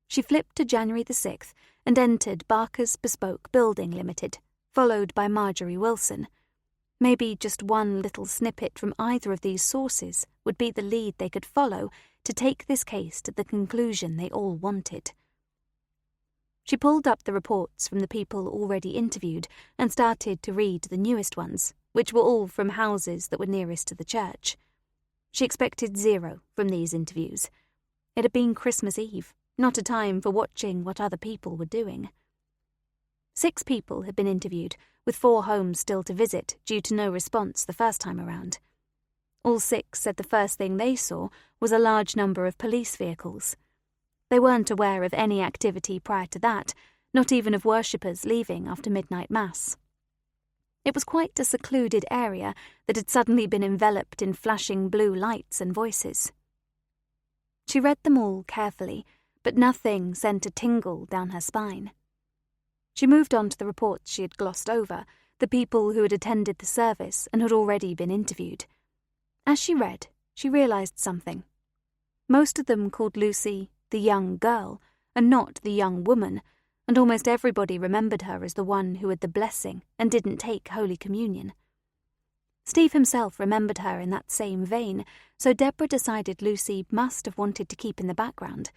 She flipped to January the 6th and entered Barker's Bespoke Building Limited, followed by Marjorie Wilson. Maybe just one little snippet from either of these sources would be the lead they could follow to take this case to the conclusion they all wanted. She pulled up the reports from the people already interviewed and started to read the newest ones, which were all from houses that were nearest to the church. She expected 0 from these interviews. It had been Christmas Eve, not a time for watching what other people were doing. 6 people had been interviewed, with 4 homes still to visit due to no response the first time around. All 6 said the first thing they saw was a large number of police vehicles. They weren't aware of any activity prior to that, not even of worshippers leaving after midnight mass. It was quite a secluded area that had suddenly been enveloped in flashing blue lights and voices. She read them all carefully, but nothing sent a tingle down her spine. She moved on to the reports she had glossed over, the people who had attended the service and had already been interviewed. As she read, she realised something. Most of them called Lucy the young girl, and not the young woman, and almost everybody remembered her as the one who had the blessing and didn't take Holy Communion. Steve himself remembered her in that same vein, so Deborah decided Lucy must have wanted to keep in the background.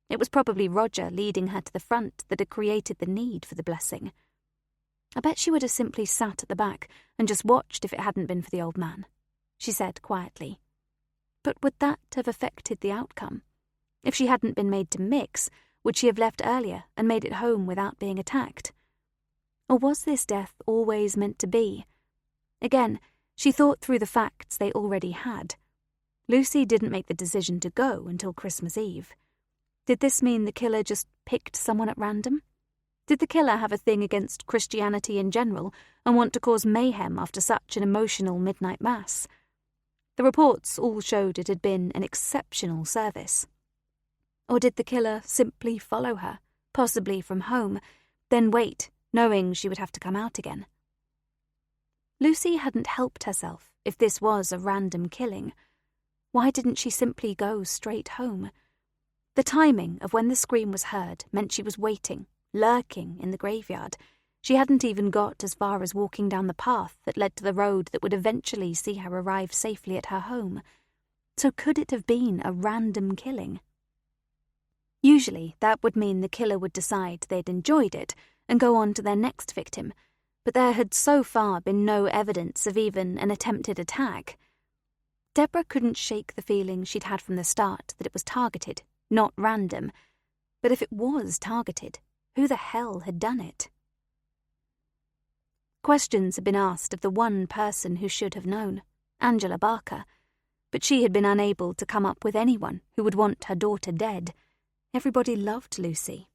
It was probably Roger leading her to the front that had created the need for the blessing. I bet she would have simply sat at the back and just watched if it hadn't been for the old man, she said quietly. But would that have affected the outcome? If she hadn't been made to mix, would she have left earlier and made it home without being attacked? Or was this death always meant to be? Again, she thought through the facts they already had. Lucy didn't make the decision to go until Christmas Eve. Did this mean the killer just picked someone at random? Did the killer have a thing against Christianity in general and want to cause mayhem after such an emotional midnight mass? The reports all showed it had been an exceptional service. Or did the killer simply follow her, possibly from home, then wait, knowing she would have to come out again? Lucy hadn't helped herself if this was a random killing. Why didn't she simply go straight home? The timing of when the scream was heard meant she was waiting, lurking in the graveyard. She hadn't even got as far as walking down the path that led to the road that would eventually see her arrive safely at her home. So could it have been a random killing? Usually that would mean the killer would decide they'd enjoyed it and go on to their next victim, but there had so far been no evidence of even an attempted attack. Deborah couldn't shake the feeling she'd had from the start that it was targeted, not random. But if it was targeted, who the hell had done it? Questions had been asked of the one person who should have known, Angela Barker, but she had been unable to come up with anyone who would want her daughter dead. Everybody loved Lucy.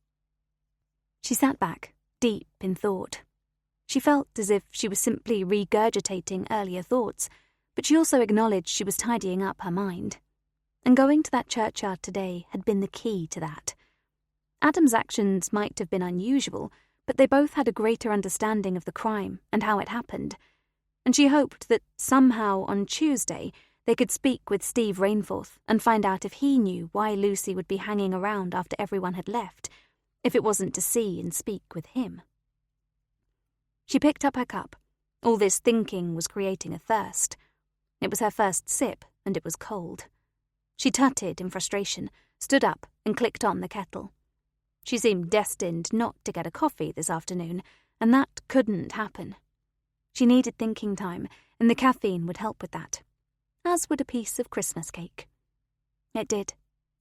She sat back, deep in thought. She felt as if she was simply regurgitating earlier thoughts, but she also acknowledged she was tidying up her mind. And going to that churchyard today had been the key to that. Adam's actions might have been unusual, but they both had a greater understanding of the crime and how it happened, and she hoped that somehow on Tuesday they could speak with Steve Rainforth and find out if he knew why Lucy would be hanging around after everyone had left, if it wasn't to see and speak with him. She picked up her cup. All this thinking was creating a thirst. It was her first sip, and it was cold. She tutted in frustration, stood up, and clicked on the kettle. She seemed destined not to get a coffee this afternoon, and that couldn't happen. She needed thinking time, and the caffeine would help with that, as would a piece of Christmas cake. It did.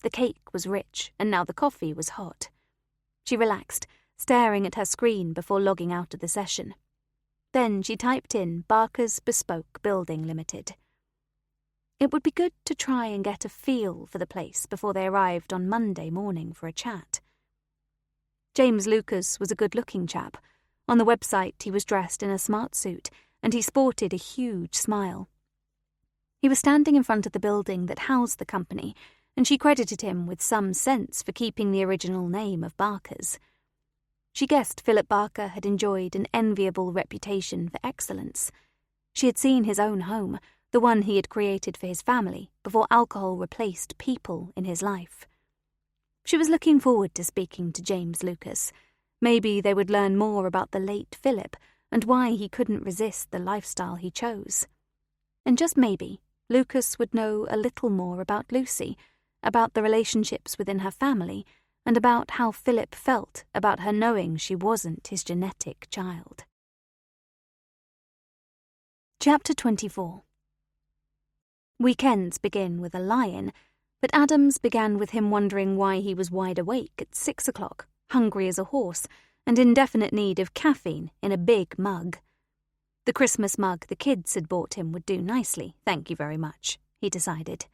The cake was rich, and now the coffee was hot. She relaxed, staring at her screen before logging out of the session. Then she typed in Barker's Bespoke Building Limited. It would be good to try and get a feel for the place before they arrived on Monday morning for a chat. James Lucas was a good-looking chap. On the website he was dressed in a smart suit, and he sported a huge smile. He was standing in front of the building that housed the company, and she credited him with some sense for keeping the original name of Barker's. She guessed Philip Barker had enjoyed an enviable reputation for excellence. She had seen his own home, the one he had created for his family, before alcohol replaced people in his life. She was looking forward to speaking to James Lucas. Maybe they would learn more about the late Philip and why he couldn't resist the lifestyle he chose. And just maybe, Lucas would know a little more about Lucy, about the relationships within her family, and about how Philip felt about her knowing she wasn't his genetic child. Chapter 24. Weekends begin with a lie-in, but Adams began with him wondering why he was wide awake at 6 o'clock, hungry as a horse, and in definite need of caffeine in a big mug. The Christmas mug the kids had bought him would do nicely, thank you very much, he decided.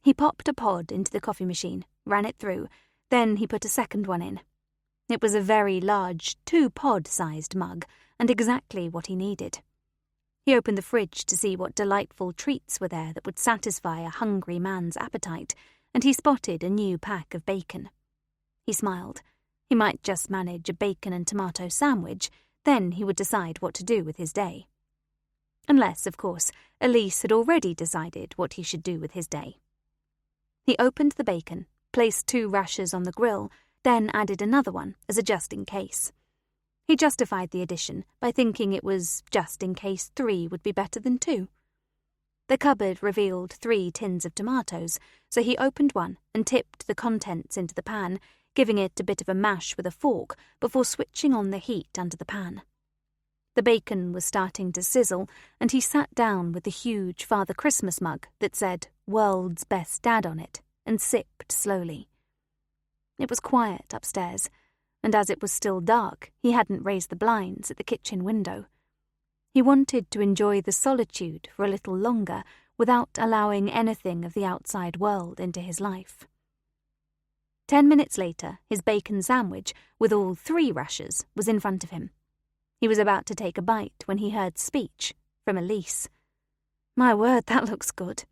He popped a pod into the coffee machine, ran it through, then he put a second one in. It was a very large 2-pod-sized mug, and exactly what he needed. He opened the fridge to see what delightful treats were there that would satisfy a hungry man's appetite, and he spotted a new pack of bacon. He smiled. He might just manage a bacon and tomato sandwich, then he would decide what to do with his day. Unless, of course, Elise had already decided what he should do with his day. He opened the bacon, placed 2 rashers on the grill, then added another one as a just-in-case. He justified the addition by thinking it was just in case 3 would be better than 2. The cupboard revealed 3 tins of tomatoes, so he opened one and tipped the contents into the pan, giving it a bit of a mash with a fork before switching on the heat under the pan. The bacon was starting to sizzle, and he sat down with the huge Father Christmas mug that said "World's Best Dad" on it and sipped slowly. It was quiet upstairs, and as it was still dark, he hadn't raised the blinds at the kitchen window. He wanted to enjoy the solitude for a little longer without allowing anything of the outside world into his life. 10 minutes later, his bacon sandwich, with all 3 rashers, was in front of him. He was about to take a bite when he heard speech from Elise. "My word, that looks good."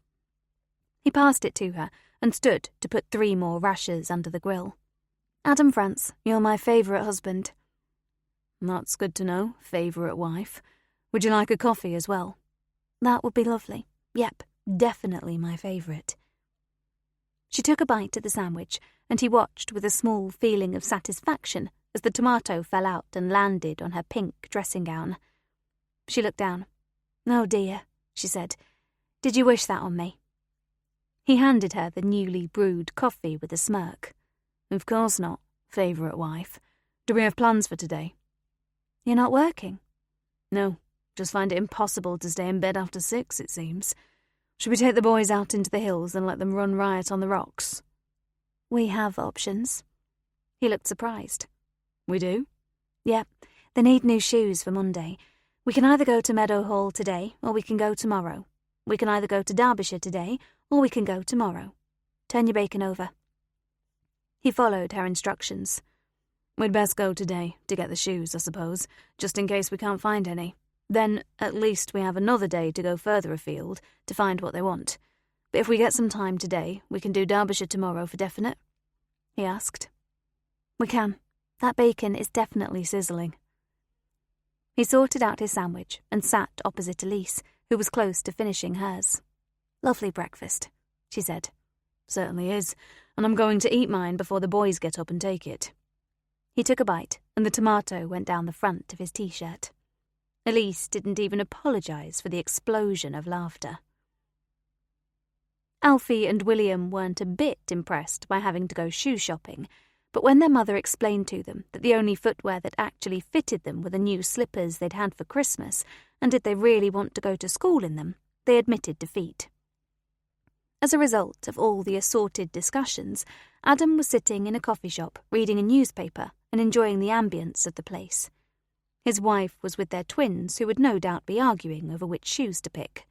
He passed it to her and stood to put 3 more rashers under the grill. "Adam France, you're my favourite husband." "That's good to know, favourite wife. Would you like a coffee as well?" "That would be lovely. Yep, definitely my favourite." She took a bite at the sandwich, and he watched with a small feeling of satisfaction as the tomato fell out and landed on her pink dressing gown. She looked down. "Oh dear," she said. "Did you wish that on me?" He handed her the newly brewed coffee with a smirk. "Of course not, favourite wife. Do we have plans for today?" "You're not working?" "No, just find it impossible to stay in bed after 6, it seems. Should we take the boys out into the hills and let them run riot on the rocks?" "We have options." He looked surprised. "We do?" "Yeah, they need new shoes for Monday. We can either go to Meadow Hall today, or we can go tomorrow. We can either go to Derbyshire today, or we can go tomorrow. Turn your bacon over." He followed her instructions. "We'd best go today to get the shoes, I suppose, just in case we can't find any. Then, at least we have another day to go further afield to find what they want. But if we get some time today, we can do Derbyshire tomorrow for definite?" he asked. "We can. That bacon is definitely sizzling." He sorted out his sandwich and sat opposite Elise, who was close to finishing hers. "Lovely breakfast," she said. "Certainly is, and I'm going to eat mine before the boys get up and take it." He took a bite, and the tomato went down the front of his T-shirt. Elise didn't even apologise for the explosion of laughter. Alfie and William weren't a bit impressed by having to go shoe shopping, but when their mother explained to them that the only footwear that actually fitted them were the new slippers they'd had for Christmas, and did they really want to go to school in them, they admitted defeat. As a result of all the assorted discussions, Adam was sitting in a coffee shop reading a newspaper and enjoying the ambience of the place. His wife was with their twins, who would no doubt be arguing over which shoes to pick.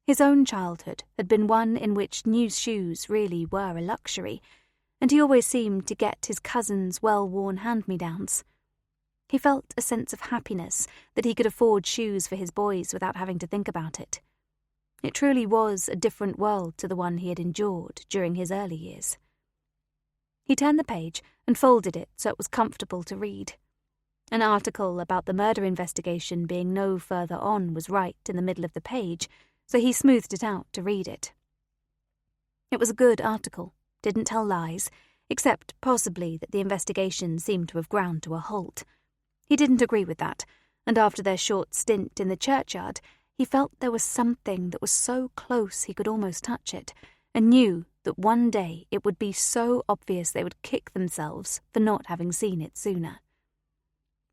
His own childhood had been one in which new shoes really were a luxury, and he always seemed to get his cousins' well-worn hand-me-downs. He felt a sense of happiness that he could afford shoes for his boys without having to think about it. It truly was a different world to the one he had endured during his early years. He turned the page and folded it so it was comfortable to read. An article about the murder investigation being no further on was right in the middle of the page, so he smoothed it out to read it. It was a good article, didn't tell lies, except possibly that the investigation seemed to have ground to a halt. He didn't agree with that, and after their short stint in the churchyard, he felt there was something that was so close he could almost touch it, and knew that one day it would be so obvious they would kick themselves for not having seen it sooner.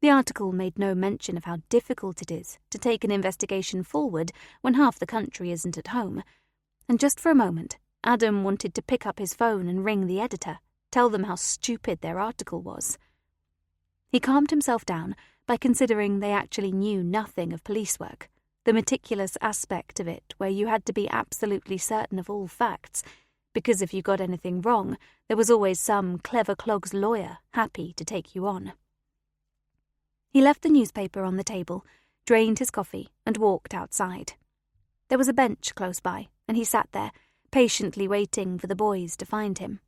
The article made no mention of how difficult it is to take an investigation forward when half the country isn't at home, and just for a moment, Adam wanted to pick up his phone and ring the editor, tell them how stupid their article was. He calmed himself down by considering they actually knew nothing of police work, the meticulous aspect of it where you had to be absolutely certain of all facts, because if you got anything wrong, there was always some clever clog's lawyer happy to take you on. He left the newspaper on the table, drained his coffee, and walked outside. There was a bench close by, and he sat there, patiently waiting for the boys to find him.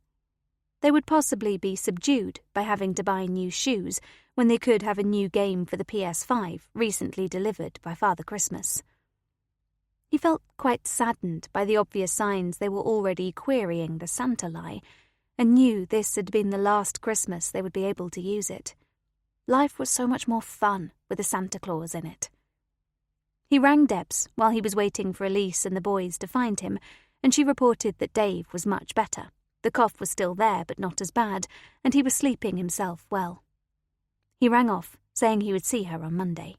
They would possibly be subdued by having to buy new shoes when they could have a new game for the PS5 recently delivered by Father Christmas. He felt quite saddened by the obvious signs they were already querying the Santa lie, and knew this had been the last Christmas they would be able to use it. Life was so much more fun with a Santa Claus in it. He rang Debs while he was waiting for Elise and the boys to find him, and she reported that Dave was much better. The cough was still there, but not as bad, and he was sleeping himself well. He rang off, saying he would see her on Monday.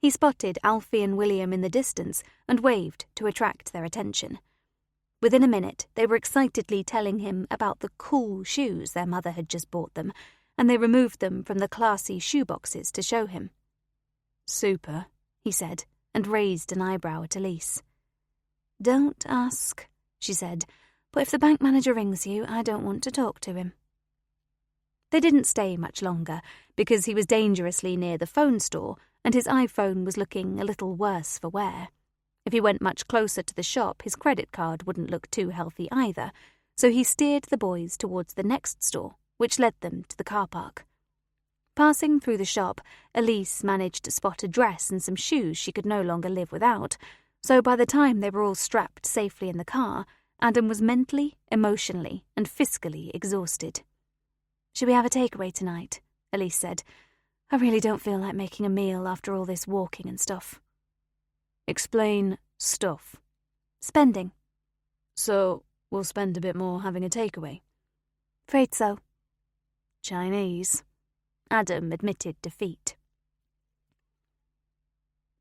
He spotted Alfie and William in the distance and waved to attract their attention. Within a minute, they were excitedly telling him about the cool shoes their mother had just bought them, and they removed them from the classy shoe boxes to show him. Super, he said, and raised an eyebrow at Elise. Don't ask, she said, but if the bank manager rings you, I don't want to talk to him. They didn't stay much longer, because he was dangerously near the phone store, and his iPhone was looking a little worse for wear. If he went much closer to the shop, his credit card wouldn't look too healthy either, so he steered the boys towards the next store, which led them to the car park. Passing through the shop, Elise managed to spot a dress and some shoes she could no longer live without, so by the time they were all strapped safely in the car, Adam was mentally, emotionally, and fiscally exhausted. "Should we have a takeaway tonight?" Elise said. "I really don't feel like making a meal after all this walking and stuff." Explain stuff. Spending. So, we'll spend a bit more having a takeaway? Afraid so. Chinese. Adam admitted defeat.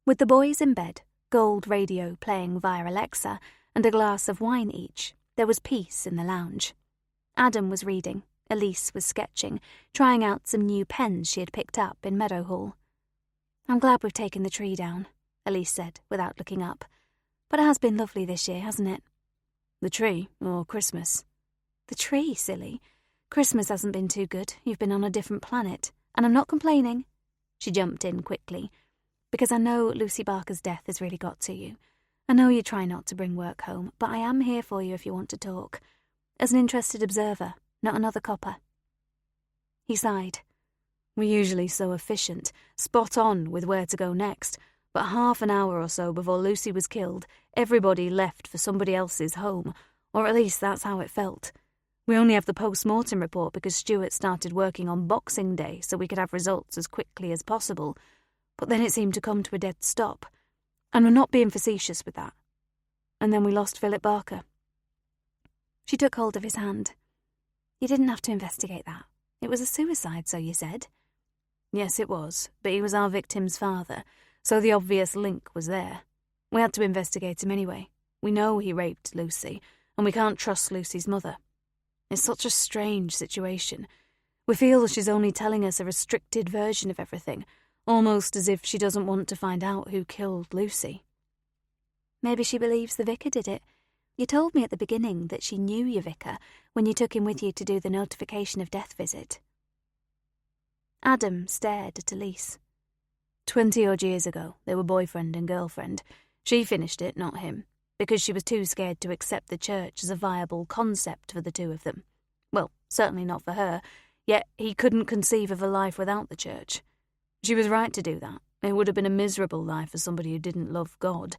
With the boys in bed, Gold radio playing via Alexa, and a glass of wine each, there was peace in the lounge. Adam was reading, Elise was sketching, trying out some new pens she had picked up in Meadowhall. "I'm glad we've taken the tree down," Elise said, without looking up. "But it has been lovely this year, hasn't it?" The tree, or Christmas? The tree, silly. Christmas hasn't been too good. You've been on a different planet. And I'm not complaining. She jumped in quickly. Because I know Lucy Barker's death has really got to you. I know you try not to bring work home, but I am here for you if you want to talk. As an interested observer, not another copper. He sighed. We're usually so efficient, spot on with where to go next, but half an hour or so before Lucy was killed, everybody left for somebody else's home, or at least that's how it felt. We only have the post-mortem report because Stuart started working on Boxing Day so we could have results as quickly as possible, but then it seemed to come to a dead stop, and we're not being facetious with that. And then we lost Philip Barker. She took hold of his hand. You didn't have to investigate that. It was a suicide, so you said. Yes, it was, but he was our victim's father, so the obvious link was there. We had to investigate him anyway. We know he raped Lucy, and we can't trust Lucy's mother. It's such a strange situation. We feel she's only telling us a restricted version of everything, almost as if she doesn't want to find out who killed Lucy. Maybe she believes the vicar did it. You told me at the beginning that she knew your vicar when you took him with you to do the notification of death visit. Adam stared at Elise. 20-odd years ago, they were boyfriend and girlfriend. She finished it, not him, because she was too scared to accept the church as a viable concept for the two of them. Well, certainly not for her, yet he couldn't conceive of a life without the church. She was right to do that. It would have been a miserable life for somebody who didn't love God.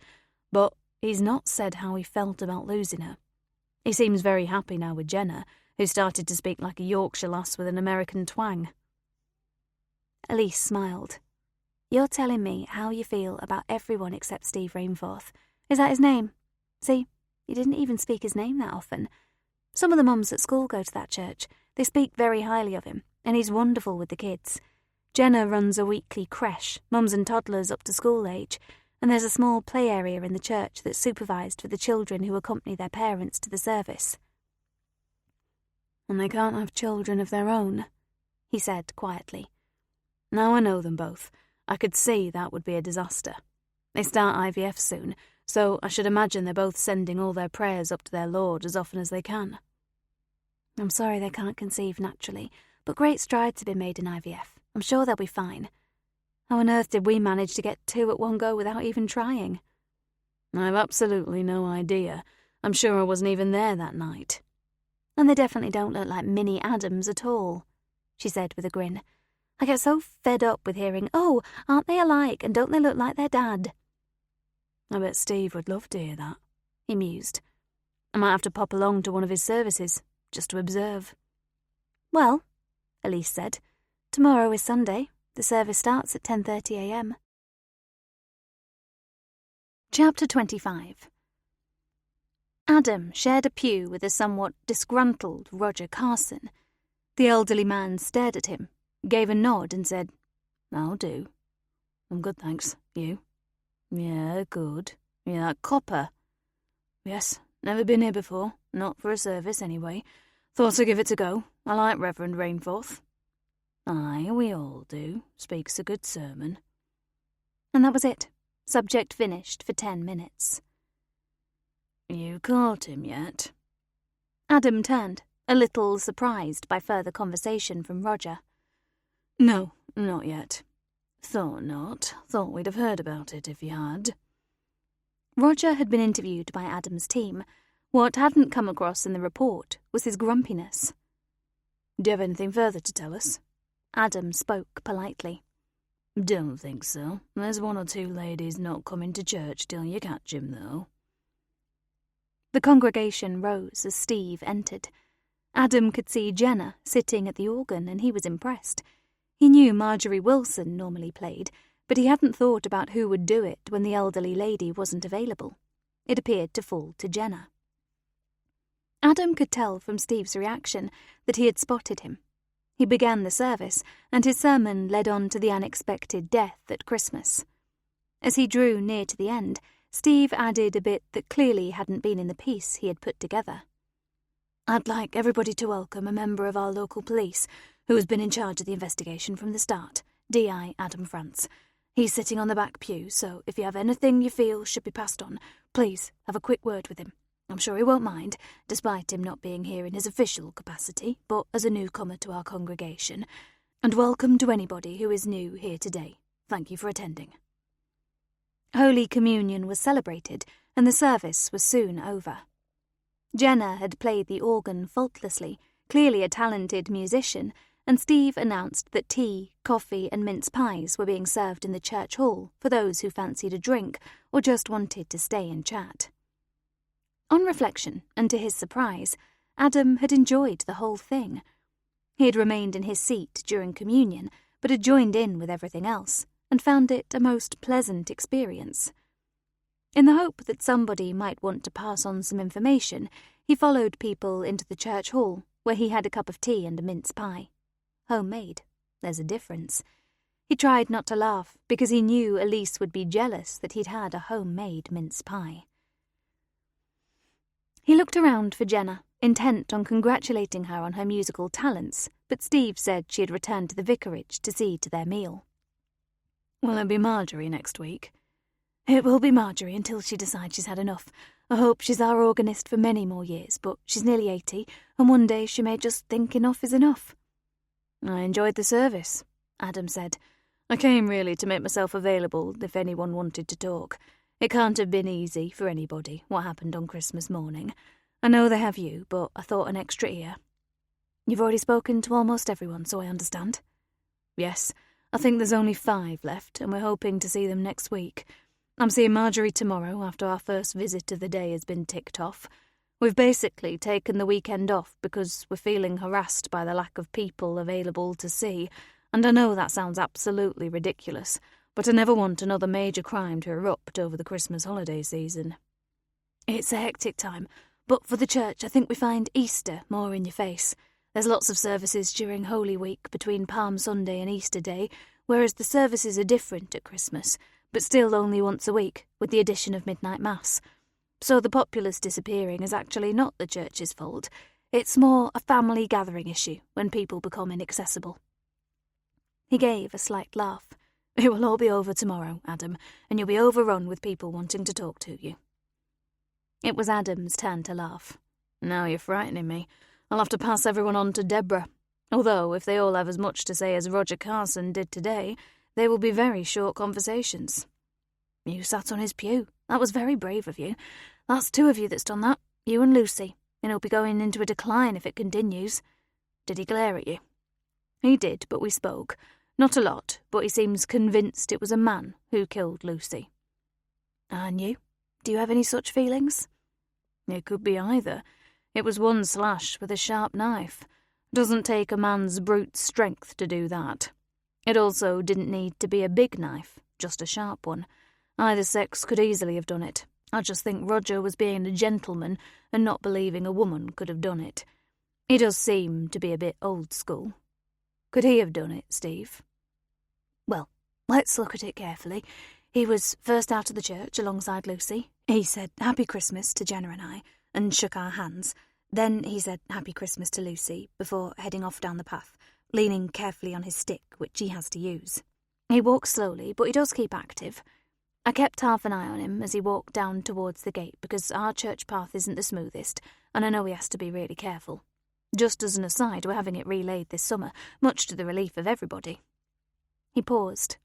But he's not said how he felt about losing her. He seems very happy now with Jenna, who started to speak like a Yorkshire lass with an American twang. Elise smiled. You're telling me how you feel about everyone except Steve Rainforth. Is that his name? See, you didn't even speak his name that often. Some of the mums at school go to that church. They speak very highly of him, and he's wonderful with the kids. Jenna runs a weekly creche, mums and toddlers up to school age, and there's a small play area in the church that's supervised for the children who accompany their parents to the service. And they can't have children of their own, he said quietly. Now I know them both. I could see that would be a disaster. They start IVF soon, so I should imagine they're both sending all their prayers up to their Lord as often as they can. I'm sorry they can't conceive naturally, but great strides have been made in IVF. I'm sure they'll be fine. How on earth did we manage to get 2 at one go without even trying? I've absolutely no idea. I'm sure I wasn't even there that night. And they definitely don't look like mini Adams at all, she said with a grin. I get so fed up with hearing, oh, aren't they alike and don't they look like their dad? I bet Steve would love to hear that, he mused. I might have to pop along to one of his services, just to observe. Well, Elise said, tomorrow is Sunday. The service starts at 10:30 a.m. Chapter 25. Adam shared a pew with a somewhat disgruntled Roger Carson. The elderly man stared at him, gave a nod and said, "I'll do." "I'm good, thanks. You?" "Yeah, good. You that copper?" "Yes, never been here before. Not for a service, anyway. Thought I'd give it a go. I like Reverend Rainforth." "Aye, we all do. Speaks a good sermon." And that was it. Subject finished for 10 minutes. "You caught him yet?" Adam turned, a little surprised by further conversation from Roger. "No, not yet. Thought not. Thought we'd have heard about it if you had." Roger had been interviewed by Adam's team. What hadn't come across in the report was his grumpiness. "Do you have anything further to tell us?" Adam spoke politely. "Don't think so. There's one or two ladies not coming to church till you catch 'em, though." The congregation rose as Steve entered. Adam could see Jenna sitting at the organ, and he was impressed. He knew Marjorie Wilson normally played, but he hadn't thought about who would do it when the elderly lady wasn't available. It appeared to fall to Jenna. Adam could tell from Steve's reaction that he had spotted him. He began the service, and his sermon led on to the unexpected death at Christmas. As he drew near to the end, Steve added a bit that clearly hadn't been in the piece he had put together. "I'd like everybody to welcome a member of our local police who has been in charge of the investigation from the start, D.I. Adam France. He's sitting on the back pew, so if you have anything you feel should be passed on, please have a quick word with him. I'm sure he won't mind, despite him not being here in his official capacity, but as a newcomer to our congregation. And welcome to anybody who is new here today. Thank you for attending." Holy Communion was celebrated, and the service was soon over. Jenna had played the organ faultlessly, clearly a talented musician, and Steve announced that tea, coffee, and mince pies were being served in the church hall for those who fancied a drink or just wanted to stay and chat. On reflection, and to his surprise, Adam had enjoyed the whole thing. He had remained in his seat during communion, but had joined in with everything else, and found it a most pleasant experience. In the hope that somebody might want to pass on some information, he followed people into the church hall, where he had a cup of tea and a mince pie. Homemade. There's a difference. He tried not to laugh, because he knew Elise would be jealous that he'd had a homemade mince pie. He looked around for Jenna, intent on congratulating her on her musical talents, but Steve said she had returned to the vicarage to see to their meal. "Will it be Marjorie next week?" "It will be Marjorie until she decides she's had enough. I hope she's our organist for many more years, but she's nearly 80, and one day she may just think enough is enough." "I enjoyed the service," Adam said. "I came really to make myself available if anyone wanted to talk. It can't have been easy for anybody, what happened on Christmas morning. I know they have you, but I thought an extra ear." "You've already spoken to almost everyone, so I understand." "Yes, I think there's only 5 left, and we're hoping to see them next week. I'm seeing Marjorie tomorrow after our first visit of the day has been ticked off. We've basically taken the weekend off because we're feeling harassed by the lack of people available to see, and I know that sounds absolutely ridiculous, but I never want another major crime to erupt over the Christmas holiday season." "It's a hectic time, but for the church I think we find Easter more in your face. There's lots of services during Holy Week between Palm Sunday and Easter Day, whereas the services are different at Christmas, but still only once a week, with the addition of midnight mass. So the populace disappearing is actually not the church's fault. It's more a family gathering issue when people become inaccessible." He gave a slight laugh. "It will all be over tomorrow, Adam, and you'll be overrun with people wanting to talk to you." It was Adam's turn to laugh. "Now you're frightening me. I'll have to pass everyone on to Deborah. Although, if they all have as much to say as Roger Carson did today, they will be very short conversations." "You sat on his pew. That was very brave of you. That's 2 of you that's done that, you and Lucy, and he'll be going into a decline if it continues. Did he glare at you?" "He did, but we spoke. Not a lot, but he seems convinced it was a man who killed Lucy." "And you? Do you have any such feelings?" "It could be either. It was one slash with a sharp knife. Doesn't take a man's brute strength to do that. It also didn't need to be a big knife, just a sharp one. Either sex could easily have done it. I just think Roger was being a gentleman and not believing a woman could have done it. He does seem to be a bit old school." Could he have done it, Steve? Well, let's look at it carefully. He was first out of the church alongside Lucy. He said Happy Christmas to Jenna and I, and shook our hands. Then he said Happy Christmas to Lucy before heading off down the path, leaning carefully on his stick, which he has to use. He walks slowly, but he does keep active. I kept half an eye on him as he walked down towards the gate because our church path isn't the smoothest, and I know he has to be really careful. Just as an aside, we're having it relaid this summer, much to the relief of everybody. He paused.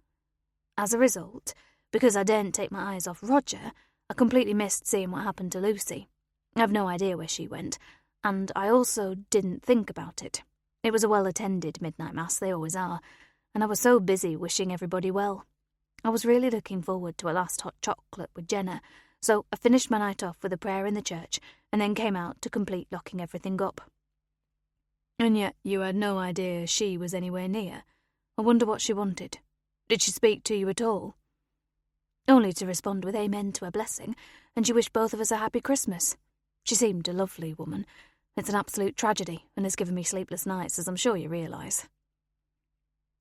As a result, because I daren't take my eyes off Roger, I completely missed seeing what happened to Lucy. I've no idea where she went, and I also didn't think about it. It was a well-attended midnight mass, they always are, and I was so busy wishing everybody well. I was really looking forward to a last hot chocolate with Jenna, so I finished my night off with a prayer in the church, and then came out to complete locking everything up. And yet you had no idea she was anywhere near. I wonder what she wanted. Did she speak to you at all? Only to respond with amen to her blessing, and she wished both of us a happy Christmas. She seemed a lovely woman. It's an absolute tragedy, and has given me sleepless nights, as I'm sure you realise.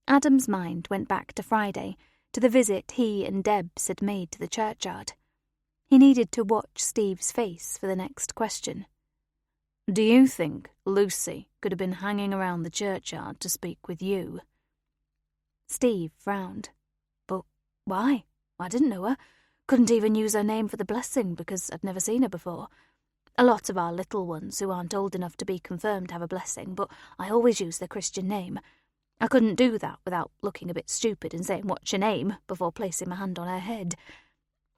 Adam's mind went back to Friday, to the visit he and Debs had made to the churchyard. He needed to watch Steve's face for the next question. Do you think Lucy could have been hanging around the churchyard to speak with you? Steve frowned. But why? I didn't know her. Couldn't even use her name for the blessing because I'd never seen her before. A lot of our little ones who aren't old enough to be confirmed have a blessing, but I always use their Christian name. I couldn't do that without looking a bit stupid and saying, "What's your name?" before placing my hand on her head.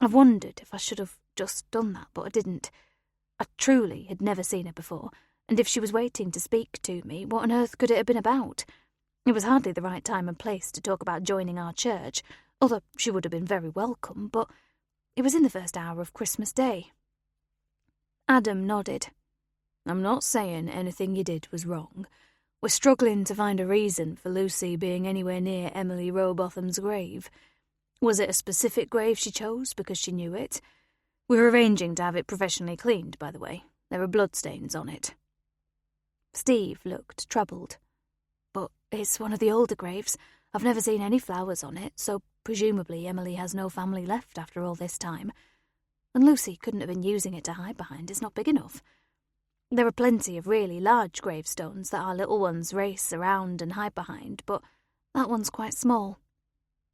I've wondered if I should have just done that, but I didn't. I truly had never seen her before, and if she was waiting to speak to me, what on earth could it have been about? It was hardly the right time and place to talk about joining our church, although she would have been very welcome, but it was in the first hour of Christmas Day. Adam nodded. I'm not saying anything you did was wrong. We're struggling to find a reason for Lucy being anywhere near Emily Rowbotham's grave. Was it a specific grave she chose because she knew it? We're arranging to have it professionally cleaned, by the way. There are bloodstains on it. Steve looked troubled. But it's one of the older graves. I've never seen any flowers on it, so presumably Emily has no family left after all this time. And Lucy couldn't have been using it to hide behind. It's not big enough. There are plenty of really large gravestones that our little ones race around and hide behind, but that one's quite small.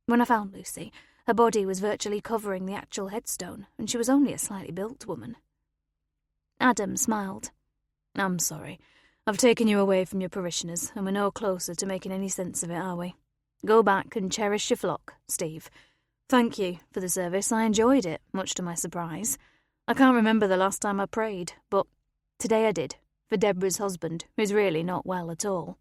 When I found Lucy, her body was virtually covering the actual headstone, and she was only a slightly built woman. Adam smiled. I'm sorry. I've taken you away from your parishioners, and we're no closer to making any sense of it, are we? Go back and cherish your flock, Steve. Thank you for the service. I enjoyed it, much to my surprise. I can't remember the last time I prayed, but today I did, for Deborah's husband, who's really not well at all.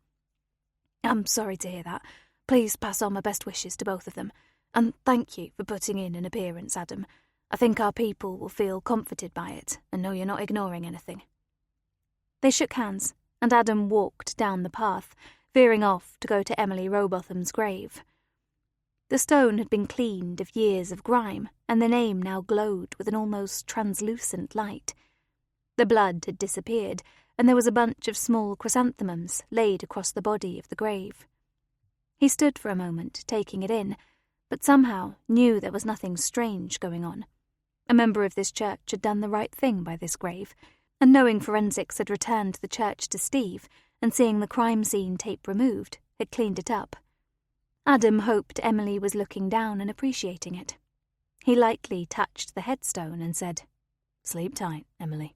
I'm sorry to hear that. Please pass on my best wishes to both of them. And thank you for putting in an appearance, Adam. I think our people will feel comforted by it and know you're not ignoring anything. They shook hands, and Adam walked down the path, veering off to go to Emily Rowbotham's grave. The stone had been cleaned of years of grime, and the name now glowed with an almost translucent light. The blood had disappeared, and there was a bunch of small chrysanthemums laid across the body of the grave. He stood for a moment, taking it in, but somehow knew there was nothing strange going on. A member of this church had done the right thing by this grave, and knowing forensics had returned the church to Steve, and seeing the crime scene tape removed, had cleaned it up. Adam hoped Emily was looking down and appreciating it. He lightly touched the headstone and said, "Sleep tight, Emily."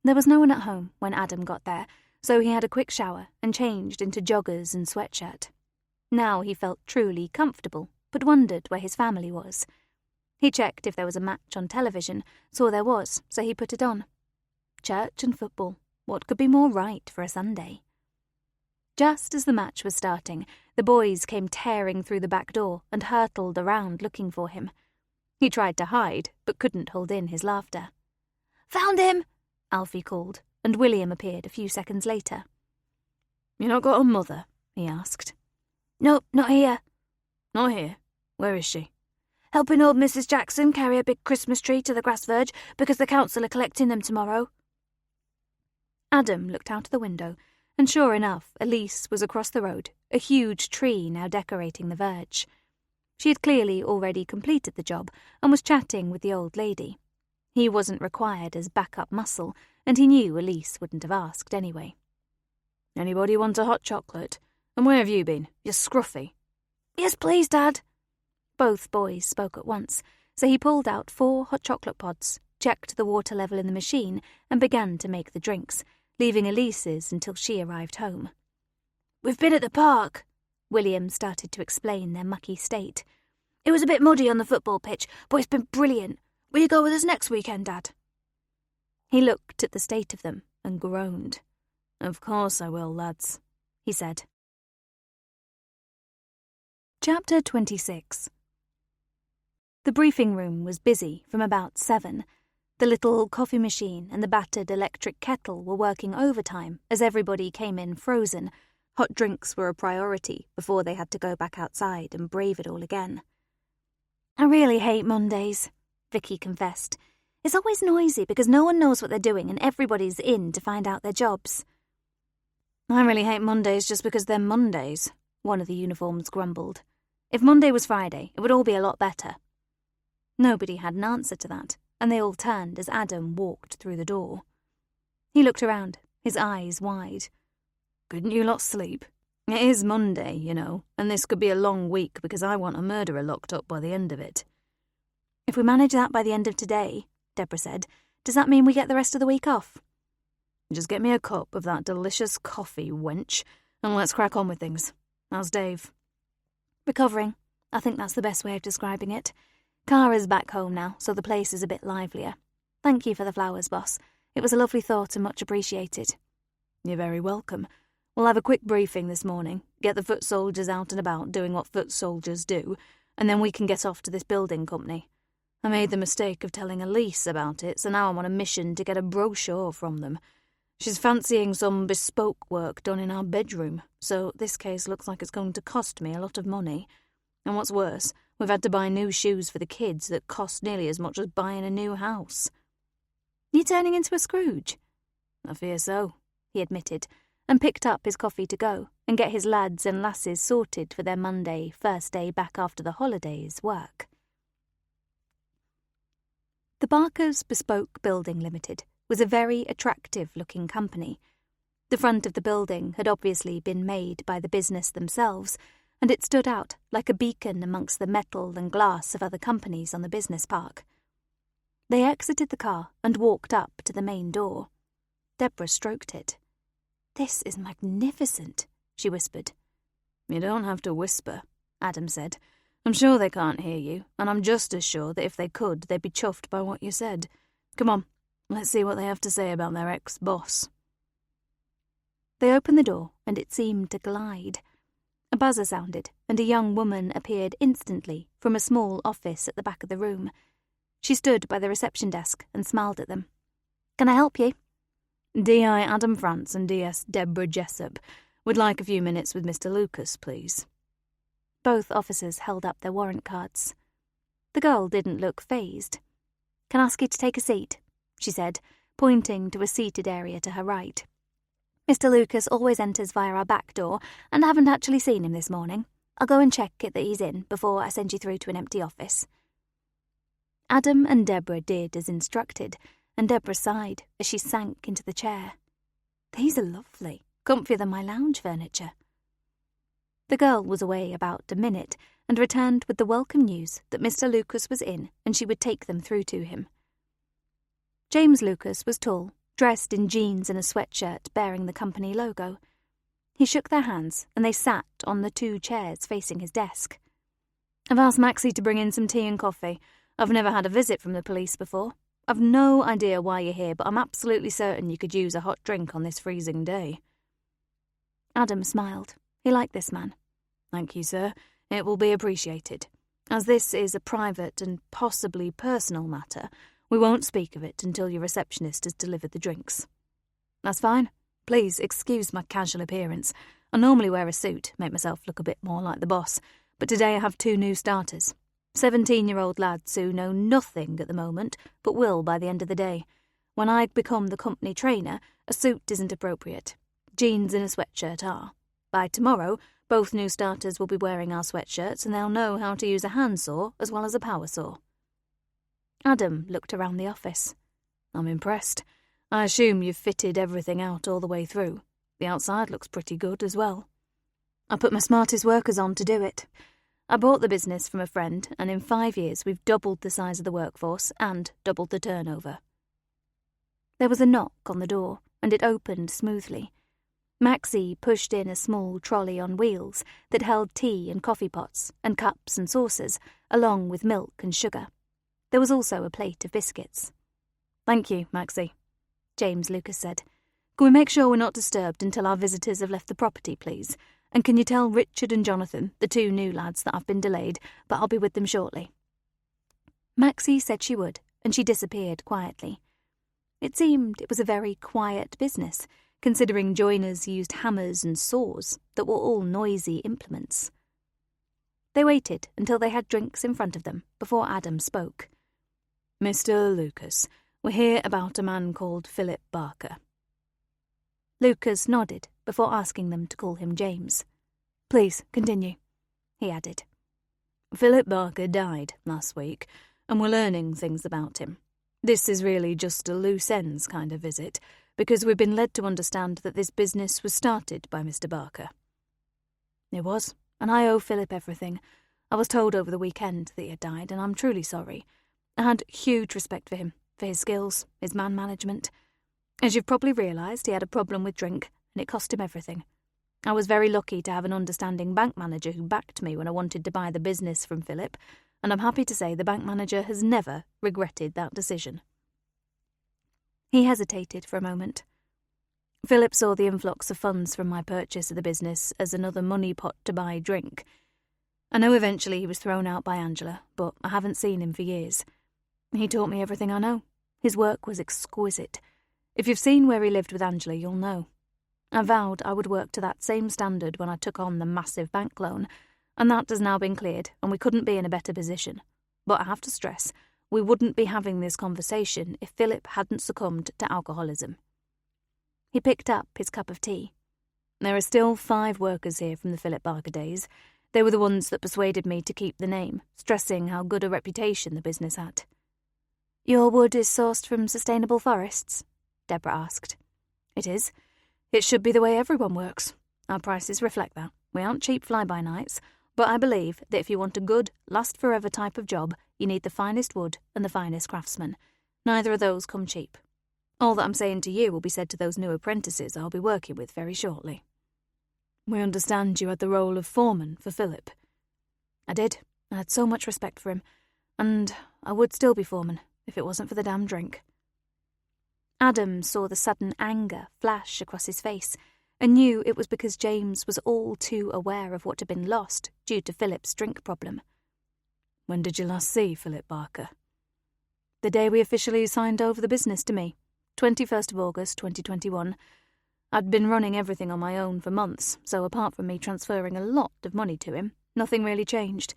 There was no one at home when Adam got there, so he had a quick shower and changed into joggers and sweatshirt. Now he felt truly comfortable, but wondered where his family was. He checked if there was a match on television, saw there was, so he put it on. Church and football, what could be more right for a Sunday? Just as the match was starting, the boys came tearing through the back door and hurtled around looking for him. He tried to hide, but couldn't hold in his laughter. "Found him!" Alfie called, and William appeared a few seconds later. "You not got a mother?" he asked. "Nope, not here." "Not here? Where is she?" "Helping old Mrs. Jackson carry a big Christmas tree to the grass verge because the council are collecting them tomorrow." Adam looked out of the window and sure enough, Elise was across the road, a huge tree now decorating the verge. She had clearly already completed the job and was chatting with the old lady. He wasn't required as backup muscle, and he knew Elise wouldn't have asked anyway. "Anybody want a hot chocolate? And where have you been? You're scruffy." "Yes, please, Dad." Both boys spoke at once, so he pulled out 4 hot chocolate pods, checked the water level in the machine, and began to make the drinks, leaving Elise's until she arrived home. "We've been at the park," William started to explain their mucky state. "It was a bit muddy on the football pitch, but it's been brilliant. Will you go with us next weekend, Dad?" He looked at the state of them and groaned. "Of course I will, lads," he said. Chapter 26. The briefing room was busy from about 7. The little coffee machine and the battered electric kettle were working overtime as everybody came in frozen. Hot drinks were a priority before they had to go back outside and brave it all again. "I really hate Mondays," Vicky confessed. "It's always noisy because no one knows what they're doing and everybody's in to find out their jobs." "I really hate Mondays just because they're Mondays," one of the uniforms grumbled. "If Monday was Friday, it would all be a lot better." Nobody had an answer to that, and they all turned as Adam walked through the door. He looked around, his eyes wide. "Couldn't you lot sleep? It is Monday, you know, and this could be a long week because I want a murderer locked up by the end of it." "If we manage that by the end of today," Deborah said, "does that mean we get the rest of the week off?" "Just get me a cup of that delicious coffee, wench, and let's crack on with things. How's Dave?" "Recovering. I think that's the best way of describing it. Kara's back home now, so the place is a bit livelier. Thank you for the flowers, boss. It was a lovely thought and much appreciated." "You're very welcome. We'll have a quick briefing this morning, get the foot soldiers out and about doing what foot soldiers do, and then we can get off to this building company. I made the mistake of telling Elise about it, so now I'm on a mission to get a brochure from them. She's fancying some bespoke work done in our bedroom, so this case looks like it's going to cost me a lot of money. And what's worse, we've had to buy new shoes for the kids that cost nearly as much as buying a new house." "You turning into a Scrooge?" "I fear so," he admitted, and picked up his coffee to go and get his lads and lasses sorted for their Monday, first day back after the holidays, work. The Barker's Bespoke Building Limited was a very attractive-looking company. The front of the building had obviously been made by the business themselves, and it stood out like a beacon amongst the metal and glass of other companies on the business park. They exited the car and walked up to the main door. Deborah stroked it. "This is magnificent," she whispered. "You don't have to whisper," Adam said. "I'm sure they can't hear you, and I'm just as sure that if they could, they'd be chuffed by what you said. Come on, let's see what they have to say about their ex-boss." They opened the door, and it seemed to glide. A buzzer sounded, and a young woman appeared instantly from a small office at the back of the room. She stood by the reception desk and smiled at them. "Can I help you?" "D.I. Adam France and D.S. Deborah Jessup would like a few minutes with Mr. Lucas, please." Both officers held up their warrant cards. The girl didn't look fazed. "Can I ask you to take a seat?" she said, pointing to a seated area to her right. "Mr. Lucas always enters via our back door, and I haven't actually seen him this morning. I'll go and check it that he's in before I send you through to an empty office." Adam and Deborah did as instructed, and Deborah sighed as she sank into the chair. "These are lovely, comfier than my lounge furniture." The girl was away about a minute and returned with the welcome news that Mr. Lucas was in and she would take them through to him. James Lucas was tall, dressed in jeans and a sweatshirt bearing the company logo. He shook their hands and they sat on the 2 chairs facing his desk. "I've asked Maxie to bring in some tea and coffee. I've never had a visit from the police before. I've no idea why you're here, but I'm absolutely certain you could use a hot drink on this freezing day." Adam smiled. He liked this man. "Thank you, sir. It will be appreciated. As this is a private and possibly personal matter, we won't speak of it until your receptionist has delivered the drinks." "That's fine. Please excuse my casual appearance. I normally wear a suit, make myself look a bit more like the boss, but today I have 2 new starters. 17-year-old lads who know nothing at the moment, but will by the end of the day. When I become the company trainer, a suit isn't appropriate. Jeans and a sweatshirt are. By tomorrow, both new starters will be wearing our sweatshirts and they'll know how to use a handsaw as well as a power saw. Adam looked around the office. I'm impressed. I assume you've fitted everything out all the way through. The outside looks pretty good as well. I put my smartest workers on to do it. I bought the business from a friend, and in 5 years we've doubled the size of the workforce and doubled the turnover. There was a knock on the door, and it opened smoothly. Maxie pushed in a small trolley on wheels that held tea and coffee pots and cups and saucers, along with milk and sugar. There was also a plate of biscuits. Thank you, Maxie, James Lucas said. Can we make sure we're not disturbed until our visitors have left the property, please? And can you tell Richard and Jonathan, the 2 new lads, that I've been delayed, but I'll be with them shortly? Maxie said she would, and she disappeared quietly. It seemed it was a very quiet business, considering joiners used hammers and saws that were all noisy implements. They waited until they had drinks in front of them before Adam spoke. Mr. Lucas, we're here about a man called Philip Barker. Lucas nodded before asking them to call him James. Please, continue, he added. Philip Barker died last week, and we're learning things about him. This is really just a loose ends kind of visit, because we've been led to understand that this business was started by Mr. Barker. It was, and I owe Philip everything. I was told over the weekend that he had died, and I'm truly sorry. I had huge respect for him, for his skills, his man management. As you've probably realised, he had a problem with drink, and it cost him everything. I was very lucky to have an understanding bank manager who backed me when I wanted to buy the business from Philip, and I'm happy to say the bank manager has never regretted that decision. He hesitated for a moment. Philip saw the influx of funds from my purchase of the business as another money pot to buy drink. I know eventually he was thrown out by Angela, but I haven't seen him for years. He taught me everything I know. His work was exquisite. If you've seen where he lived with Angela, you'll know. I vowed I would work to that same standard when I took on the massive bank loan, and that has now been cleared, and we couldn't be in a better position. But I have to stress, we wouldn't be having this conversation if Philip hadn't succumbed to alcoholism. He picked up his cup of tea. There are still 5 workers here from the Philip Barker days. They were the ones that persuaded me to keep the name, stressing how good a reputation the business had. Your wood is sourced from sustainable forests? Deborah asked. It is. It should be the way everyone works. Our prices reflect that. We aren't cheap fly-by-nights, but I believe that if you want a good, last-forever type of job, you need the finest wood and the finest craftsmen. Neither of those come cheap. All that I'm saying to you will be said to those new apprentices I'll be working with very shortly. We understand you had the role of foreman for Philip. I did. I had so much respect for him, and I would still be foreman if it wasn't for the damn drink. Adam saw the sudden anger flash across his face and knew it was because James was all too aware of what had been lost due to Philip's drink problem. When did you last see Philip Barker? The day we officially signed over the business to me, 21st of August 2021. I'd been running everything on my own for months, so apart from me transferring a lot of money to him, nothing really changed.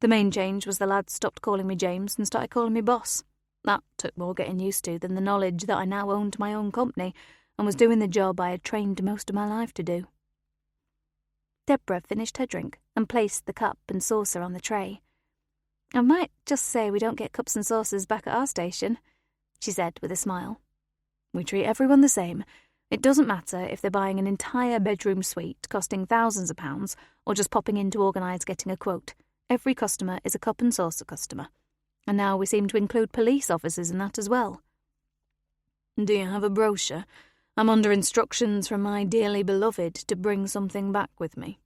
The main change was the lads stopped calling me James and started calling me boss. That took more getting used to than the knowledge that I now owned my own company and was doing the job I had trained most of my life to do. Deborah finished her drink and placed the cup and saucer on the tray. I might just say we don't get cups and saucers back at our station, she said with a smile. We treat everyone the same. It doesn't matter if they're buying an entire bedroom suite costing thousands of pounds or just popping in to organise getting a quote. Every customer is a cup and saucer customer. And now we seem to include police officers in that as well. Do you have a brochure? I'm under instructions from my dearly beloved to bring something back with me,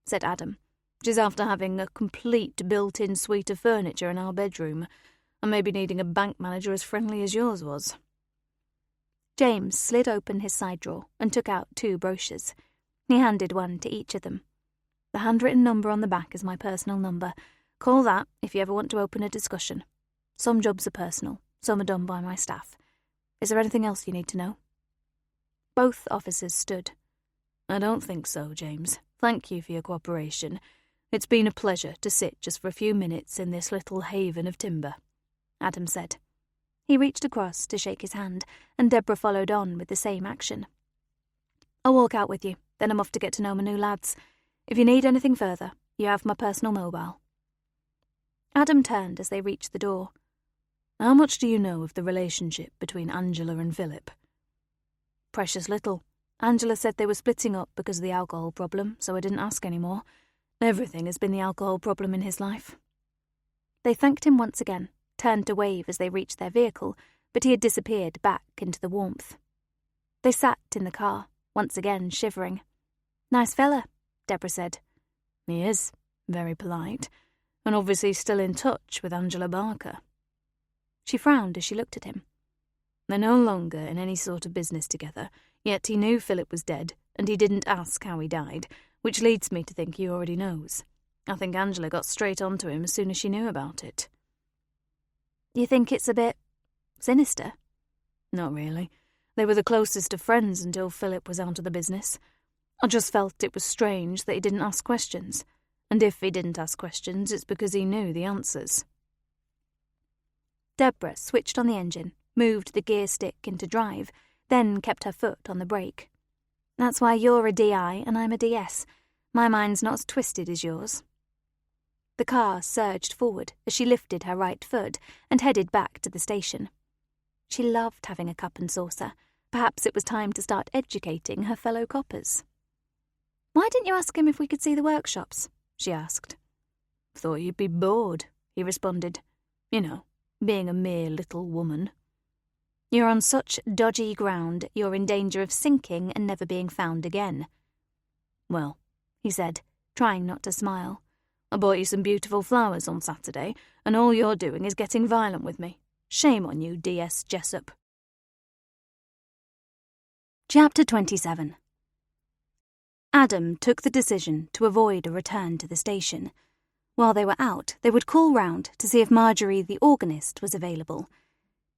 said Adam. She's after having a complete built-in suite of furniture in our bedroom, and maybe needing a bank manager as friendly as yours was. James slid open his side drawer and took out 2 brochures. He handed one to each of them. The handwritten number on the back is my personal number. Call that if you ever want to open a discussion. Some jobs are personal, some are done by my staff. Is there anything else you need to know? Both officers stood. I don't think so, James. Thank you for your cooperation. It's been a pleasure to sit just for a few minutes in this little haven of timber, Adam said. He reached across to shake his hand, and Deborah followed on with the same action. I'll walk out with you, then I'm off to get to know my new lads. If you need anything further, you have my personal mobile. Adam turned as they reached the door. How much do you know of the relationship between Angela and Philip? Precious little. Angela said they were splitting up because of the alcohol problem, so I didn't ask any more. Everything has been the alcohol problem in his life. They thanked him once again, turned to wave as they reached their vehicle, but he had disappeared back into the warmth. They sat in the car, once again shivering. Nice fella, Deborah said. He is, very polite, and obviously still in touch with Angela Barker. She frowned as she looked at him. They're no longer in any sort of business together, yet he knew Philip was dead, and he didn't ask how he died, which leads me to think he already knows. I think Angela got straight onto him as soon as she knew about it. You think it's a bit sinister? Not really. They were the closest of friends until Philip was out of the business. I just felt it was strange that he didn't ask questions, and if he didn't ask questions, it's because he knew the answers. Deborah switched on the engine, moved the gear stick into drive, then kept her foot on the brake. That's why you're a DI and I'm a DS. My mind's not as twisted as yours. The car surged forward as she lifted her right foot and headed back to the station. She loved having a cup and saucer. Perhaps it was time to start educating her fellow coppers. Why didn't you ask him if we could see the workshops? She asked. Thought you'd be bored, he responded. You know, being a mere little woman. You're on such dodgy ground, you're in danger of sinking and never being found again. Well, he said, trying not to smile. I bought you some beautiful flowers on Saturday, and all you're doing is getting violent with me. Shame on you, DS Jessup. Chapter 27. Adam took the decision to avoid a return to the station. While they were out, they would call round to see if Marjorie the organist was available.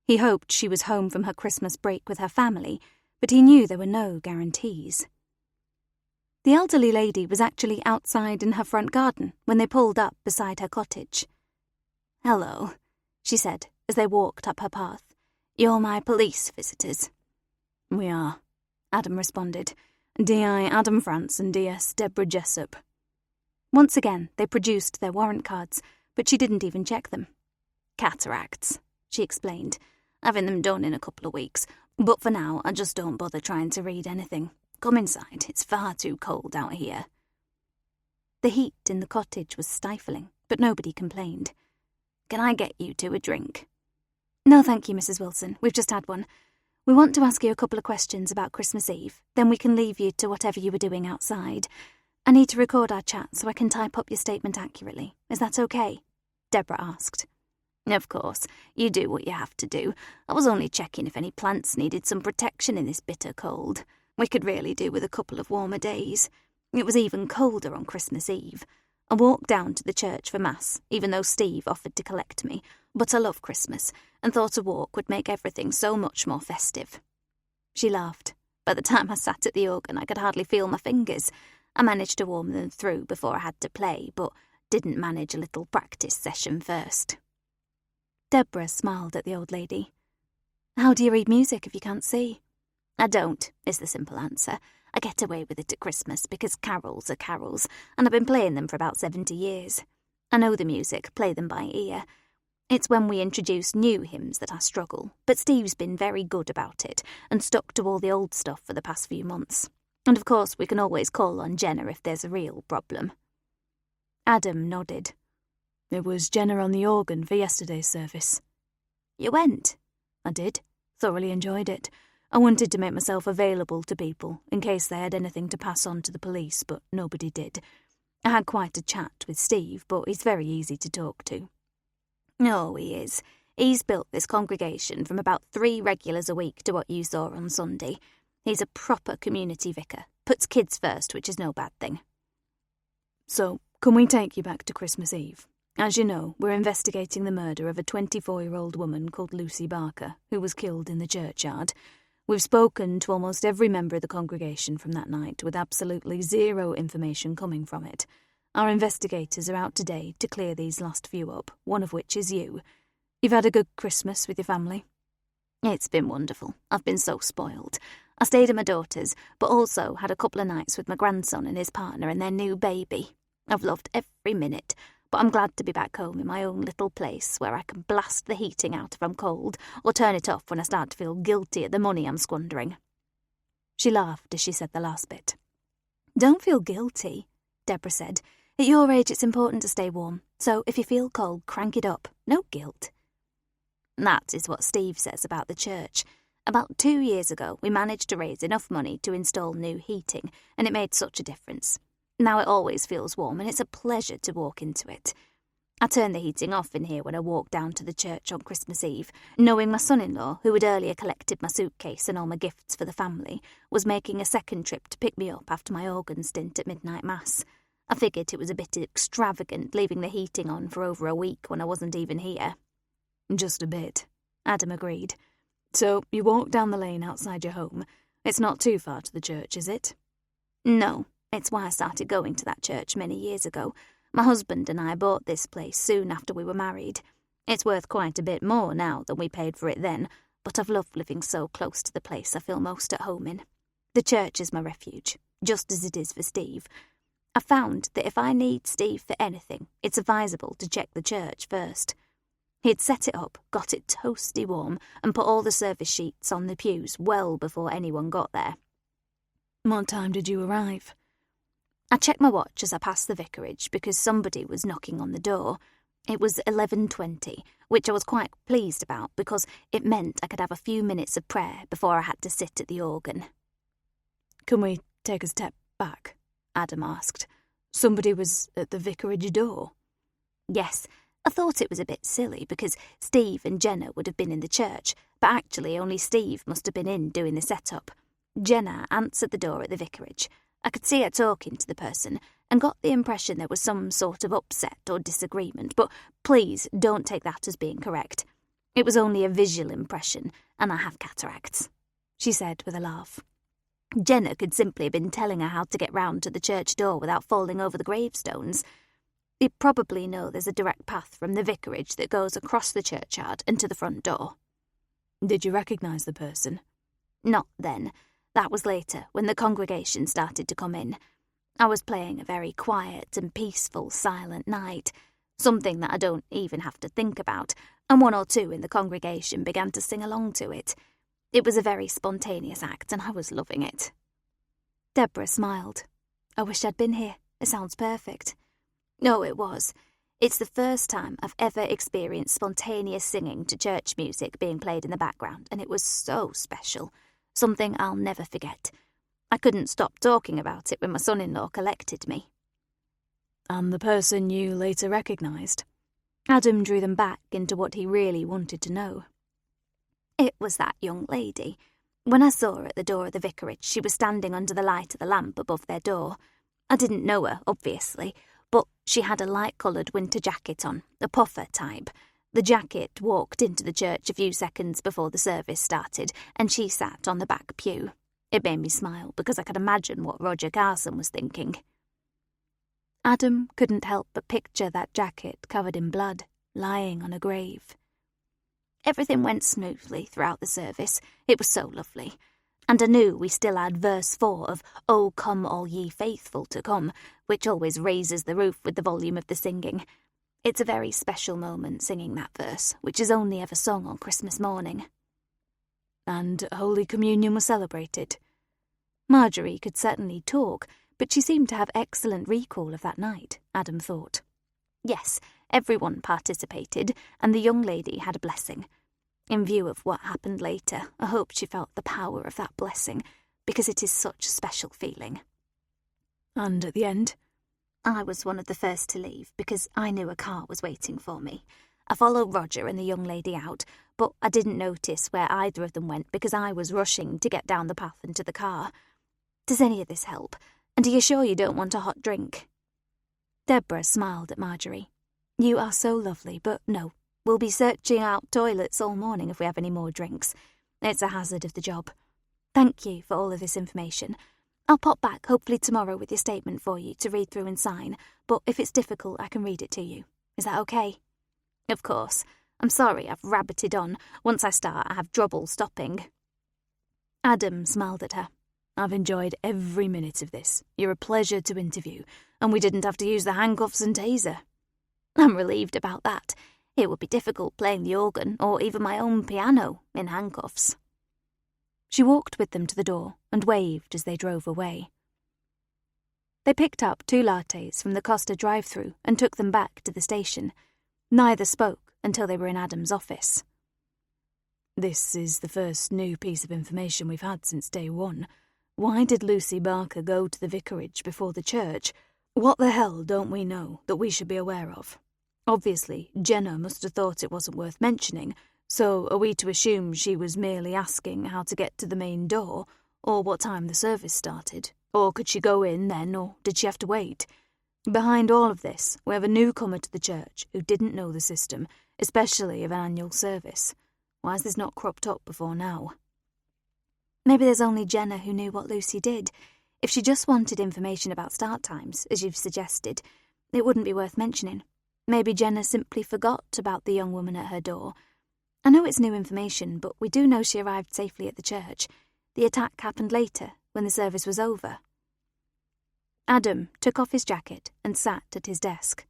He hoped she was home from her Christmas break with her family, but he knew there were no guarantees. The elderly lady was actually outside in her front garden when they pulled up beside her cottage. "Hello," she said as they walked up her path. "You're my police visitors." "We are," Adam responded. DI Adam France and DS Deborah Jessup. Once again, they produced their warrant cards, but she didn't even check them. "Cataracts," she explained. "Having them done in a couple of weeks, but for now I just don't bother trying to read anything. Come inside, it's far too cold out here." The heat in the cottage was stifling, but nobody complained. "Can I get you two a drink?" "No, thank you, Mrs. Wilson. We've just had one. We want to ask you a couple of questions about Christmas Eve, then we can leave you to whatever you were doing outside. I need to record our chat so I can type up your statement accurately. Is that okay?" Deborah asked. "Of course. You do what you have to do. I was only checking if any plants needed some protection in this bitter cold. We could really do with a couple of warmer days. It was even colder on Christmas Eve. I walked down to the church for Mass, even though Steve offered to collect me, but I love Christmas and thought a walk would make everything so much more festive." She laughed. "By the time I sat at the organ, I could hardly feel my fingers. I managed to warm them through before I had to play, but didn't manage a little practice session first." Deborah smiled at the old lady. "How do you read music if you can't see?" "I don't," is the simple answer. "I get away with it at Christmas because carols are carols, and I've been playing them for about 70 years. I know the music, play them by ear. It's when we introduce new hymns that I struggle, but Steve's been very good about it and stuck to all the old stuff for the past few months. And of course we can always call on Jenna if there's a real problem." Adam nodded. "It was Jenna on the organ for yesterday's service." "You went?" "I did. Thoroughly enjoyed it. I wanted to make myself available to people in case they had anything to pass on to the police, but nobody did. I had quite a chat with Steve, but he's very easy to talk to." "Oh, he is. He's built this congregation from about 3 regulars a week to what you saw on Sunday. He's a proper community vicar. Puts kids first, which is no bad thing." "So, can we take you back to Christmas Eve? As you know, we're investigating the murder of a 24-year-old woman called Lucy Barker, who was killed in the churchyard. We've spoken to almost every member of the congregation from that night, with absolutely zero information coming from it. Our investigators are out today to clear these last few up, one of which is you. You've had a good Christmas with your family?" "It's been wonderful. I've been so spoiled. I stayed at my daughter's, but also had a couple of nights with my grandson and his partner and their new baby. I've loved every minute, but I'm glad to be back home in my own little place where I can blast the heating out if I'm cold, or turn it off when I start to feel guilty at the money I'm squandering. She laughed as she said the last bit. Don't feel guilty, Deborah said. At your age it's important to stay warm, so if you feel cold, crank it up. No guilt. That is what Steve says about the church. About 2 years ago, we managed to raise enough money to install new heating, and it made such a difference. Now it always feels warm, and it's a pleasure to walk into it. I turned the heating off in here when I walked down to the church on Christmas Eve, knowing my son-in-law, who had earlier collected my suitcase and all my gifts for the family, was making a second trip to pick me up after my organ stint at midnight mass. I figured it was a bit extravagant leaving the heating on for over a week when I wasn't even here. Just a bit, Adam agreed. So you walk down the lane outside your home. It's not too far to the church, is it? No, it's why I started going to that church many years ago. My husband and I bought this place soon after we were married. It's worth quite a bit more now than we paid for it then, but I've loved living so close to the place I feel most at home in. The church is my refuge, just as it is for Steve. I found that if I need Steve for anything, it's advisable to check the church first. He'd set it up, got it toasty warm, and put all the service sheets on the pews well before anyone got there. What time did you arrive? I checked my watch as I passed the vicarage because somebody was knocking on the door. It was 11:20, which I was quite pleased about because it meant I could have a few minutes of prayer before I had to sit at the organ. Can we take a step back? Adam asked. Somebody was at the vicarage door? Yes. I thought it was a bit silly because Steve and Jenna would have been in the church, but actually only Steve must have been in doing the setup. Jenna answered the door at the vicarage. I could see her talking to the person and got the impression there was some sort of upset or disagreement, but please don't take that as being correct. It was only a visual impression, and I have cataracts, she said with a laugh. Jenna could simply have been telling her how to get round to the church door without falling over the gravestones. You probably know there's a direct path from the vicarage that goes across the churchyard and to the front door. Did you recognise the person? Not then. That was later, when the congregation started to come in. I was playing a very quiet and peaceful Silent Night, something that I don't even have to think about, and one or two in the congregation began to sing along to it. It was a very spontaneous act, and I was loving it. Deborah smiled. I wish I'd been here. It sounds perfect. No, it was. It's the first time I've ever experienced spontaneous singing to church music being played in the background, and it was so special. Something I'll never forget. I couldn't stop talking about it when my son-in-law collected me. And the person you later recognised? Adam drew them back into what he really wanted to know. It was that young lady. When I saw her at the door of the vicarage, she was standing under the light of the lamp above their door. I didn't know her, obviously, but she had a light-coloured winter jacket on, a puffer type. The jacket walked into the church a few seconds before the service started, and she sat on the back pew. It made me smile because I could imagine what Roger Carson was thinking. Adam couldn't help but picture that jacket covered in blood, lying on a grave. Everything went smoothly throughout the service. It was so lovely. And I knew we still had verse 4 of "O come all ye faithful to come," which always raises the roof with the volume of the singing. It's a very special moment singing that verse, which is only ever sung on Christmas morning. And Holy Communion was celebrated. Marjorie could certainly talk, but she seemed to have excellent recall of that night, Adam thought. Yes, everyone participated, and the young lady had a blessing. In view of what happened later, I hope she felt the power of that blessing, because it is such a special feeling. And at the end? I was one of the first to leave, because I knew a car was waiting for me. I followed Roger and the young lady out, but I didn't notice where either of them went because I was rushing to get down the path into the car. Does any of this help? And are you sure you don't want a hot drink? Deborah smiled at Marjorie. You are so lovely, but no. We'll be searching out toilets all morning if we have any more drinks. It's a hazard of the job. Thank you for all of this information. I'll pop back hopefully tomorrow with your statement for you to read through and sign, but if it's difficult, I can read it to you. Is that okay? Of course. I'm sorry I've rabbited on. Once I start, I have trouble stopping. Adam smiled at her. "I've enjoyed every minute of this. You're a pleasure to interview, and we didn't have to use the handcuffs and taser." I'm relieved about that. It would be difficult playing the organ, or even my own piano, in handcuffs. She walked with them to the door and waved as they drove away. They picked up 2 lattes from the Costa drive-thru and took them back to the station. Neither spoke until they were in Adam's office. "This is the first new piece of information we've had since day one. Why did Lucy Barker go to the vicarage before the church? What the hell don't we know that we should be aware of? Obviously, Jenna must have thought it wasn't worth mentioning, so are we to assume she was merely asking how to get to the main door, or what time the service started? Or could she go in then, or did she have to wait? Behind all of this, we have a newcomer to the church who didn't know the system, especially of an annual service. Why has this not cropped up before now?" Maybe there's only Jenna who knew what Lucy did. If she just wanted information about start times, as you've suggested, it wouldn't be worth mentioning. Maybe Jenna simply forgot about the young woman at her door. I know it's new information, but we do know she arrived safely at the church. The attack happened later, when the service was over. Adam took off his jacket and sat at his desk.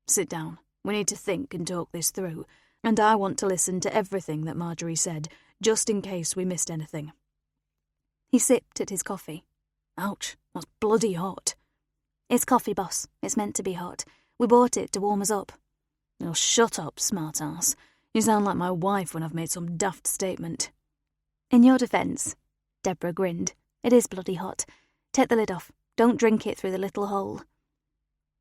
"Sit down. We need to think and talk this through, and I want to listen to everything that Marjorie said, just in case we missed anything." He sipped at his coffee. "Ouch, that's bloody hot." "It's coffee, boss. It's meant to be hot. We bought it to warm us up." "Oh, shut up, smart-ass. You sound like my wife when I've made some daft statement." "In your defence," Deborah grinned, "it is bloody hot. Take the lid off. Don't drink it through the little hole."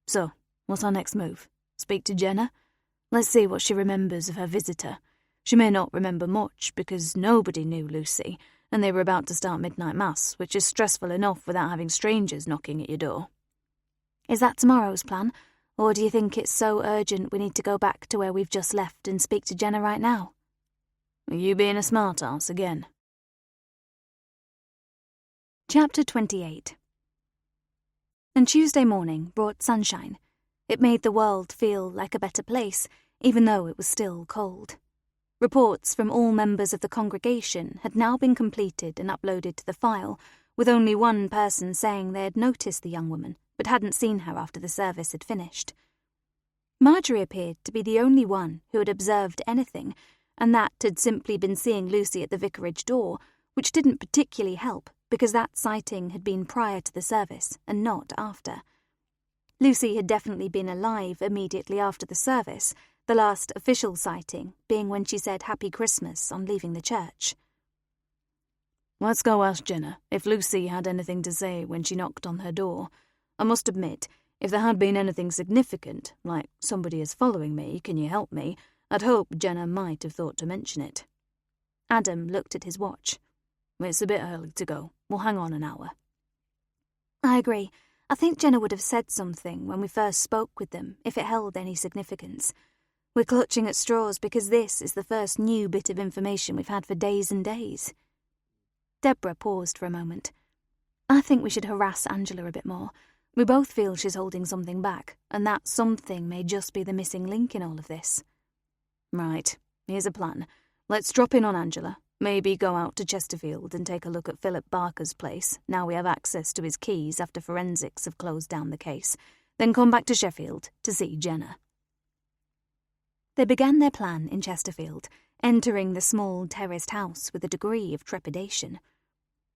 "So, what's our next move? Speak to Jenna? Let's see what she remembers of her visitor. She may not remember much, because nobody knew Lucy, and they were about to start midnight mass, which is stressful enough without having strangers knocking at your door." "Is that tomorrow's plan? Or do you think it's so urgent we need to go back to where we've just left and speak to Jenna right now?" "Are you being a smart-ass again?" Chapter 28. And Tuesday morning brought sunshine. It made the world feel like a better place, even though it was still cold. Reports from all members of the congregation had now been completed and uploaded to the file, with only one person saying they had noticed the young woman, but hadn't seen her after the service had finished. Marjorie appeared to be the only one who had observed anything, and that had simply been seeing Lucy at the vicarage door, which didn't particularly help, because that sighting had been prior to the service and not after. Lucy had definitely been alive immediately after the service, the last official sighting being when she said Happy Christmas on leaving the church. "Let's go ask Jenna if Lucy had anything to say when she knocked on her door. I must admit, if there had been anything significant, like somebody is following me, can you help me, I'd hope Jenna might have thought to mention it." Adam looked at his watch. "It's a bit early to go. We'll hang on an hour." "I agree. I think Jenna would have said something when we first spoke with them, if it held any significance. We're clutching at straws because this is the first new bit of information we've had for days and days." Deborah paused for a moment. "I think we should harass Angela a bit more. We both feel she's holding something back, and that something may just be the missing link in all of this." "Right, here's a plan. Let's drop in on Angela, maybe go out to Chesterfield and take a look at Philip Barker's place, now we have access to his keys after forensics have closed down the case, then come back to Sheffield to see Jenna." They began their plan in Chesterfield, entering the small terraced house with a degree of trepidation.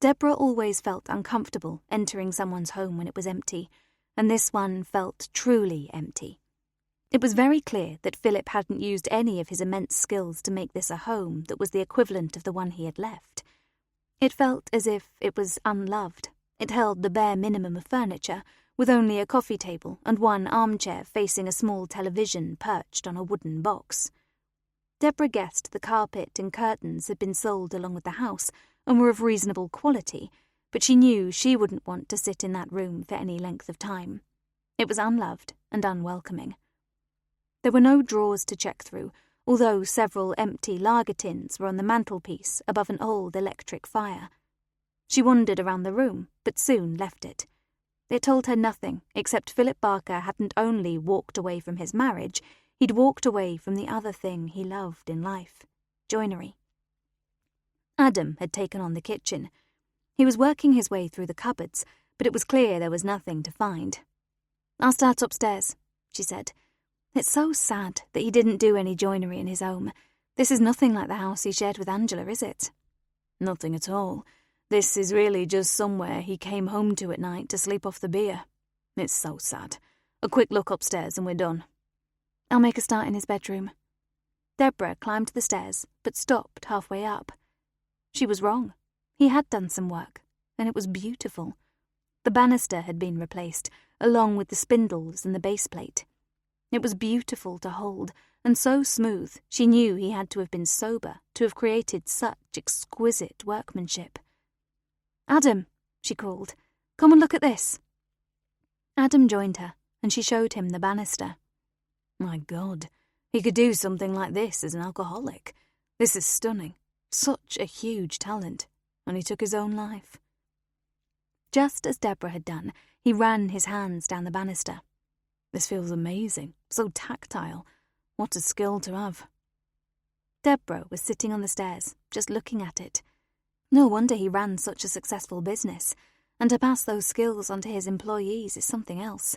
Deborah always felt uncomfortable entering someone's home when it was empty, and this one felt truly empty. It was very clear that Philip hadn't used any of his immense skills to make this a home that was the equivalent of the one he had left. It felt as if it was unloved. It held the bare minimum of furniture, with only a coffee table and one armchair facing a small television perched on a wooden box. Deborah guessed the carpet and curtains had been sold along with the house and were of reasonable quality, but she knew she wouldn't want to sit in that room for any length of time. It was unloved and unwelcoming. There were no drawers to check through, although several empty lager tins were on the mantelpiece above an old electric fire. She wandered around the room, but soon left it. It told her nothing, except Philip Barker hadn't only walked away from his marriage, he'd walked away from the other thing he loved in life, joinery. Adam had taken on the kitchen. He was working his way through the cupboards, but it was clear there was nothing to find. "I'll start upstairs," she said. "It's so sad that he didn't do any joinery in his home. This is nothing like the house he shared with Angela, is it?" "Nothing at all. This is really just somewhere he came home to at night to sleep off the beer. It's so sad. A quick look upstairs and we're done." "I'll make a start in his bedroom." Deborah climbed the stairs, but stopped halfway up. She was wrong. He had done some work, and it was beautiful. The banister had been replaced, along with the spindles and the base plate. It was beautiful to hold, and so smooth she knew he had to have been sober to have created such exquisite workmanship. "Adam," she called, "come and look at this." Adam joined her, and she showed him the banister. My God, he could do something like this as an alcoholic. This is stunning. Such a huge talent. And he took his own life. Just as Deborah had done, he ran his hands down the banister. "This feels amazing, so tactile. What a skill to have." Deborah was sitting on the stairs, just looking at it. No wonder he ran such a successful business, and to pass those skills on to his employees is something else.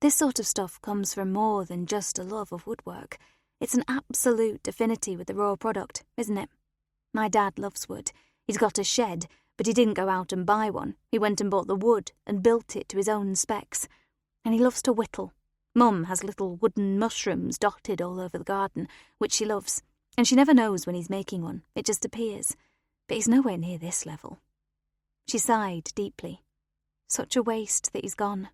This sort of stuff comes from more than just a love of woodwork. It's an absolute affinity with the raw product, isn't it? My dad loves wood. He's got a shed, but he didn't go out and buy one. He went and bought the wood and built it to his own specs. And he loves to whittle. Mum has little wooden mushrooms dotted all over the garden, which she loves, and she never knows when he's making one. It just appears. But he's nowhere near this level. She sighed deeply. Such a waste that he's gone.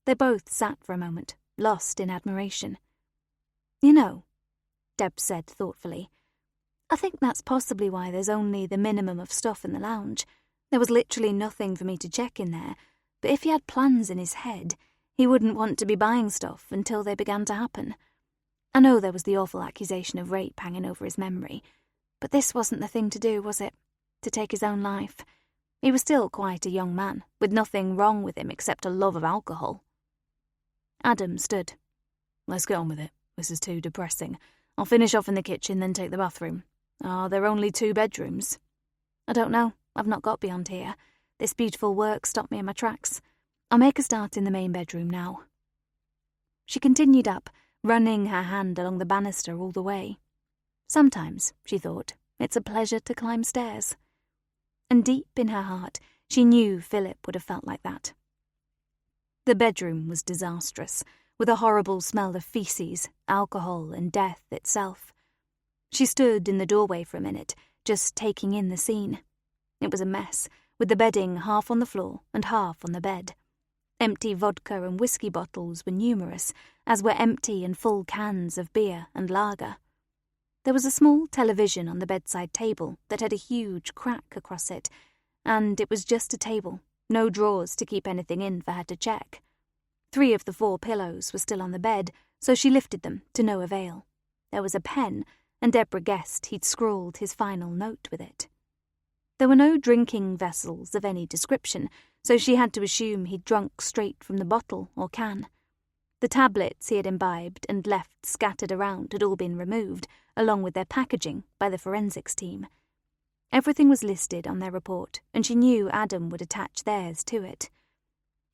They both sat for a moment, lost in admiration. "You know," Deb said thoughtfully, "I think that's possibly why there's only the minimum of stuff in the lounge. There was literally nothing for me to check in there, but if he had plans in his head, he wouldn't want to be buying stuff until they began to happen. I know there was the awful accusation of rape hanging over his memory, but this wasn't the thing to do, was it? To take his own life. He was still quite a young man, with nothing wrong with him except a love of alcohol." Adam stood. "Let's get on with it. This is too depressing. I'll finish off in the kitchen, then take the bathroom. Are there only 2 bedrooms? "I don't know. I've not got beyond here. This beautiful work stopped me in my tracks. I'll make a start in the main bedroom now." She continued up, running her hand along the banister all the way. Sometimes, she thought, it's a pleasure to climb stairs. And deep in her heart, she knew Philip would have felt like that. The bedroom was disastrous, with a horrible smell of feces, alcohol, and death itself. She stood in the doorway for a minute, just taking in the scene. It was a mess, with the bedding half on the floor and half on the bed. Empty vodka and whiskey bottles were numerous, as were empty and full cans of beer and lager. There was a small television on the bedside table that had a huge crack across it, and it was just a table, no drawers to keep anything in for her to check. 3 of the 4 pillows were still on the bed, so she lifted them to no avail. There was a pen, and Deborah guessed he'd scrawled his final note with it. There were no drinking vessels of any description, so she had to assume he'd drunk straight from the bottle or can. The tablets he had imbibed and left scattered around had all been removed, along with their packaging, by the forensics team. Everything was listed on their report, and she knew Adam would attach theirs to it.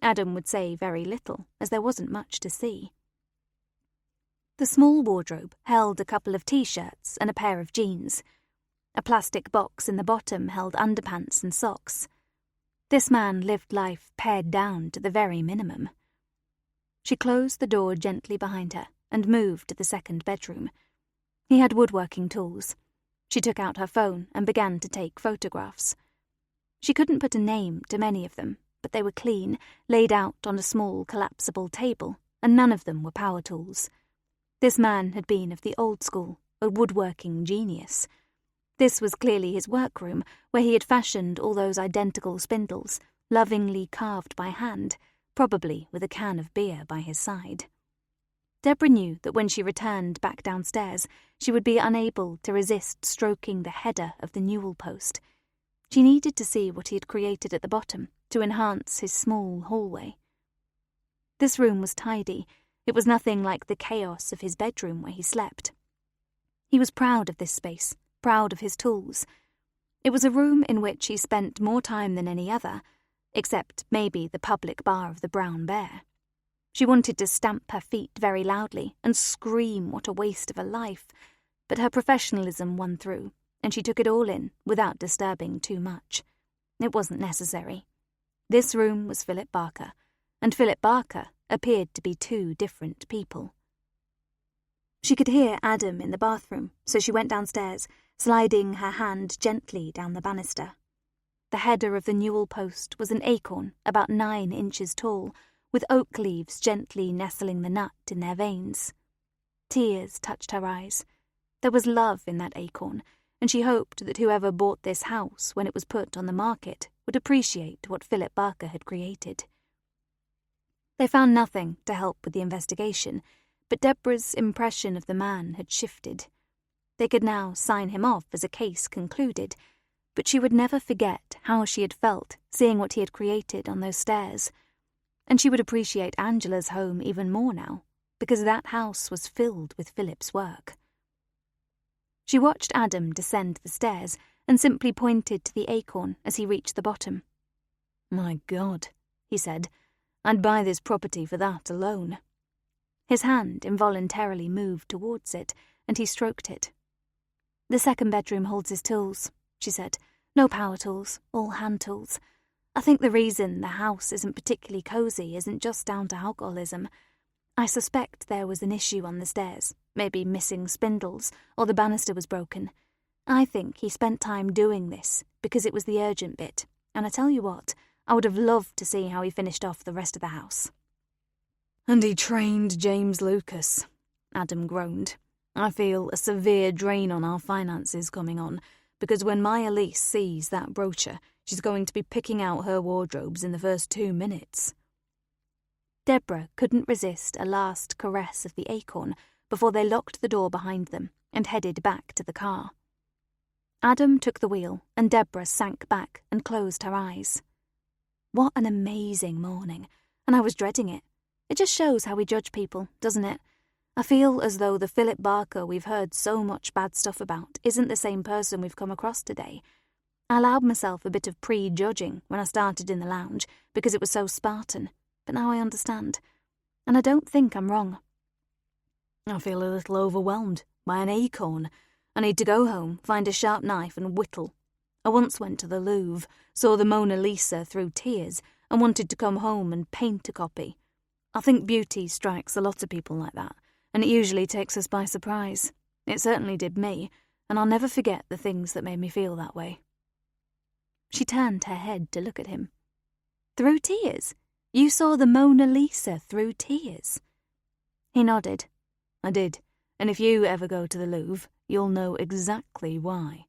Adam would say very little, as there wasn't much to see. The small wardrobe held a couple of T-shirts and a pair of jeans. A plastic box in the bottom held underpants and socks. This man lived life pared down to the very minimum. She closed the door gently behind her and moved to the second bedroom. He had woodworking tools. She took out her phone and began to take photographs. She couldn't put a name to many of them, but they were clean, laid out on a small collapsible table, and none of them were power tools. This man had been of the old school, a woodworking genius. This was clearly his workroom, where he had fashioned all those identical spindles, lovingly carved by hand, probably with a can of beer by his side. Deborah knew that when she returned back downstairs, she would be unable to resist stroking the header of the newel post. She needed to see what he had created at the bottom to enhance his small hallway. This room was tidy. It was nothing like the chaos of his bedroom where he slept. He was proud of this space, proud of his tools, It was a room in which he spent more time than any other, except maybe the public bar of the Brown Bear. She wanted to stamp her feet very loudly and scream what a waste of a life, but her professionalism won through, and she took it all in without disturbing too much. It wasn't necessary. This room was Philip Barker, and Philip Barker appeared to be two different people. She could hear Adam in the bathroom, so she went downstairs, sliding her hand gently down the banister. The header of the newel post was an acorn about 9 inches tall, with oak leaves gently nestling the nut in their veins. Tears touched her eyes. There was love in that acorn, and she hoped that whoever bought this house when it was put on the market would appreciate what Philip Barker had created. They found nothing to help with the investigation, but Deborah's impression of the man had shifted. They could now sign him off as a case concluded, but she would never forget how she had felt seeing what he had created on those stairs. And she would appreciate Angela's home even more now, because that house was filled with Philip's work. She watched Adam descend the stairs and simply pointed to the acorn as he reached the bottom. "My God," he said, "I'd buy this property for that alone." His hand involuntarily moved towards it, and he stroked it. "The second bedroom holds his tools," she said. "No power tools, all hand tools. I think the reason the house isn't particularly cosy isn't just down to alcoholism. I suspect there was an issue on the stairs, maybe missing spindles, or the banister was broken. I think he spent time doing this because it was the urgent bit, and I tell you what, I would have loved to see how he finished off the rest of the house." "And he trained James Lucas," Adam groaned. "I feel a severe drain on our finances coming on, because when my Elise sees that brochure, she's going to be picking out her wardrobes in the first 2 minutes. Deborah couldn't resist a last caress of the acorn before they locked the door behind them and headed back to the car. Adam took the wheel, and Deborah sank back and closed her eyes. What an amazing morning, and I was dreading it. It just shows how we judge people, doesn't it? I feel as though the Philip Barker we've heard so much bad stuff about isn't the same person we've come across today. I allowed myself a bit of pre-judging when I started in the lounge because it was so Spartan, but now I understand. And I don't think I'm wrong. I feel a little overwhelmed by an acorn. I need to go home, find a sharp knife and whittle. I once went to the Louvre, saw the Mona Lisa through tears, and wanted to come home and paint a copy. I think beauty strikes a lot of people like that, and it usually takes us by surprise. It certainly did me, and I'll never forget the things that made me feel that way." She turned her head to look at him. "Through tears? You saw the Mona Lisa through tears?" He nodded. "I did, and if you ever go to the Louvre, you'll know exactly why."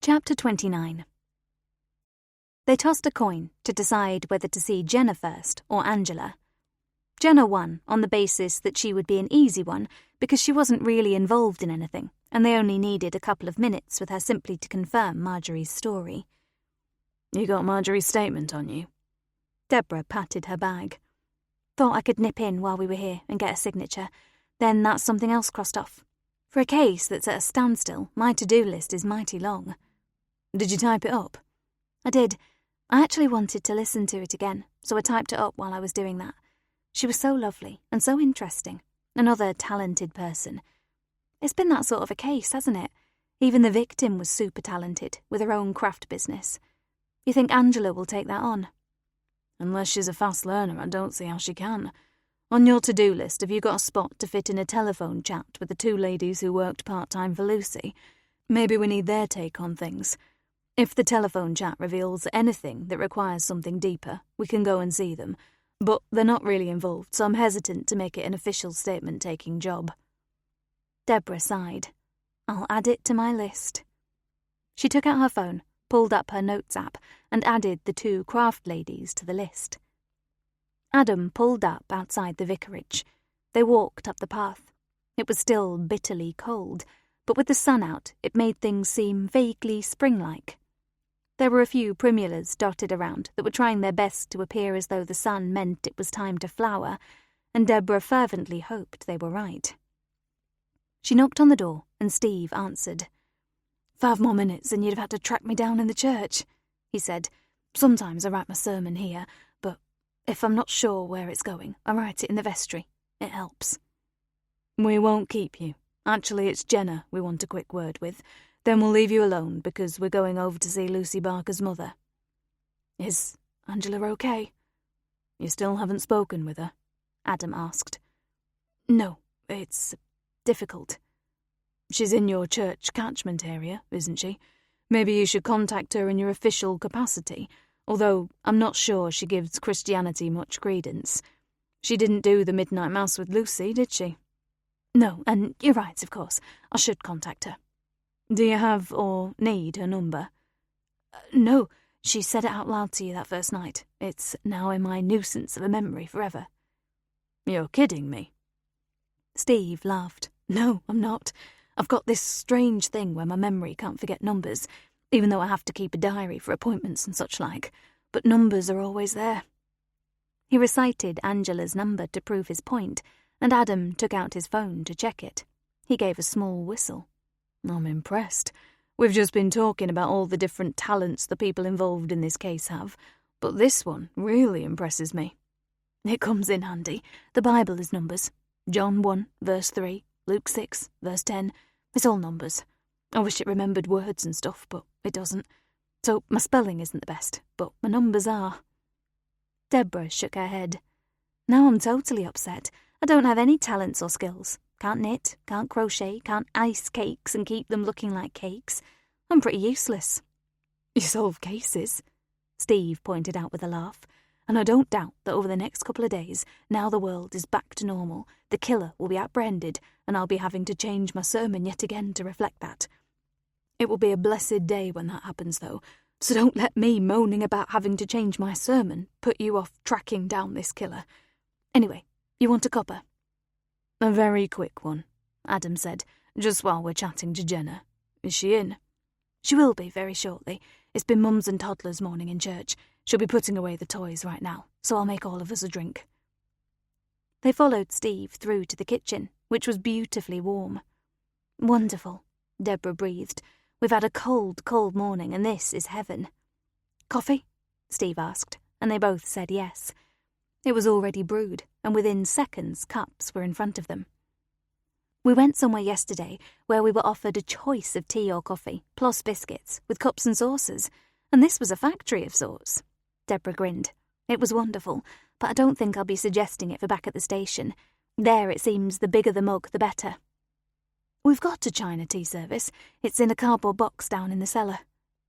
Chapter 29. They tossed a coin to decide whether to see Jenna first or Angela. Jenna won on the basis that she would be an easy one because she wasn't really involved in anything, and they only needed a couple of minutes with her simply to confirm Marjorie's story. "You got Marjorie's statement on you?" Deborah patted her bag. "Thought I could nip in while we were here and get a signature. Then that's something else crossed off. For a case that's at a standstill, my to-do list is mighty long." "Did you type it up?" "I did. I actually wanted to listen to it again, so I typed it up while I was doing that. She was so lovely and so interesting. Another talented person. It's been that sort of a case, hasn't it? Even the victim was super talented, with her own craft business. You think Angela will take that on?" "Unless she's a fast learner, I don't see how she can. On your to-do list, have you got a spot to fit in a telephone chat with the 2 ladies who worked part-time for Lucy? Maybe we need their take on things. If the telephone chat reveals anything that requires something deeper, we can go and see them. But they're not really involved, so I'm hesitant to make it an official statement-taking job." Deborah sighed. "I'll add it to my list." She took out her phone, pulled up her notes app, and added the 2 craft ladies to the list. Adam pulled up outside the vicarage. They walked up the path. It was still bitterly cold, but with the sun out, it made things seem vaguely spring-like. There were a few primulas dotted around that were trying their best to appear as though the sun meant it was time to flower, and Deborah fervently hoped they were right. She knocked on the door, and Steve answered. 5 more minutes and you'd have had to track me down in the church," he said. "Sometimes I write my sermon here, but if I'm not sure where it's going, I write it in the vestry. It helps." "We won't keep you. Actually, it's Jenna we want a quick word with. Then we'll leave you alone because we're going over to see Lucy Barker's mother." "Is Angela okay?" "You still haven't spoken with her?" Adam asked. "No, it's difficult. She's in your church catchment area, isn't she? Maybe you should contact her in your official capacity, although I'm not sure she gives Christianity much credence. She didn't do the midnight mass with Lucy, did she?" "No, and you're right, of course. I should contact her." "Do you have or need her number?" "No, she said it out loud to you that first night. It's now in my nuisance of a memory forever." "You're kidding me." Steve laughed. "No, I'm not. I've got this strange thing where my memory can't forget numbers, even though I have to keep a diary for appointments and such like. But numbers are always there." He recited Angela's number to prove his point, and Adam took out his phone to check it. He gave a small whistle. "I'm impressed. We've just been talking about all the different talents the people involved in this case have, but this one really impresses me." "It comes in handy. The Bible is numbers. John 1, verse 3, Luke 6, verse 10. It's all numbers. I wish it remembered words and stuff, but it doesn't. So my spelling isn't the best, but my numbers are." Deborah shook her head. "Now I'm totally upset. I don't have any talents or skills. Can't knit, can't crochet, can't ice cakes and keep them looking like cakes. I'm pretty useless." "You solve cases," Steve pointed out with a laugh. "And I don't doubt that over the next couple of days, now the world is back to normal, the killer will be apprehended, and I'll be having to change my sermon yet again to reflect that. It will be a blessed day when that happens, though, so don't let me moaning about having to change my sermon put you off tracking down this killer. Anyway, you want a cuppa?" "A very quick one," Adam said, "just while we're chatting to Jenna. Is she in?" "She will be very shortly. It's been mums and toddlers' morning in church. She'll be putting away the toys right now, so I'll make all of us a drink." They followed Steve through to the kitchen, which was beautifully warm. "Wonderful," Deborah breathed. "We've had a cold, cold morning, and this is heaven." "Coffee?" Steve asked, and they both said yes. It was already brewed, and within seconds cups were in front of them. "We went somewhere yesterday where we were offered a choice of tea or coffee, plus biscuits, with cups and saucers, and this was a factory of sorts." Deborah grinned. "It was wonderful, but I don't think I'll be suggesting it for back at the station. There it seems the bigger the mug, the better." "We've got a China tea service. It's in a cardboard box down in the cellar,"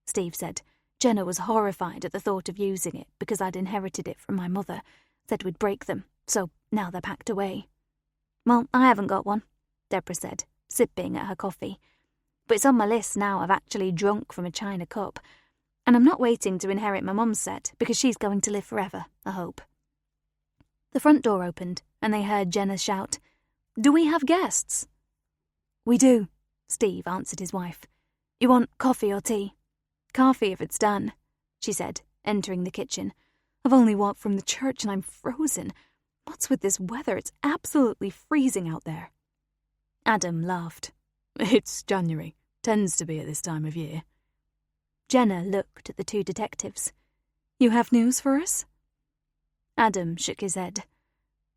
Steve said. "Jenna was horrified at the thought of using it because I'd inherited it from my mother. Said we'd break them, so now they're packed away." "Well, I haven't got one," Deborah said, sipping at her coffee. "But it's on my list now I've actually drunk from a china cup. And I'm not waiting to inherit my mum's set, because she's going to live forever, I hope." The front door opened, and they heard Jenna shout, "Do we have guests?" "We do," Steve answered his wife. "You want coffee or tea?" "Coffee if it's done," she said, entering the kitchen. "I've only walked from the church and I'm frozen. What's with this weather? It's absolutely freezing out there." Adam laughed. "It's January. Tends to be at this time of year." Jenna looked at the two detectives. "You have news for us?" Adam shook his head.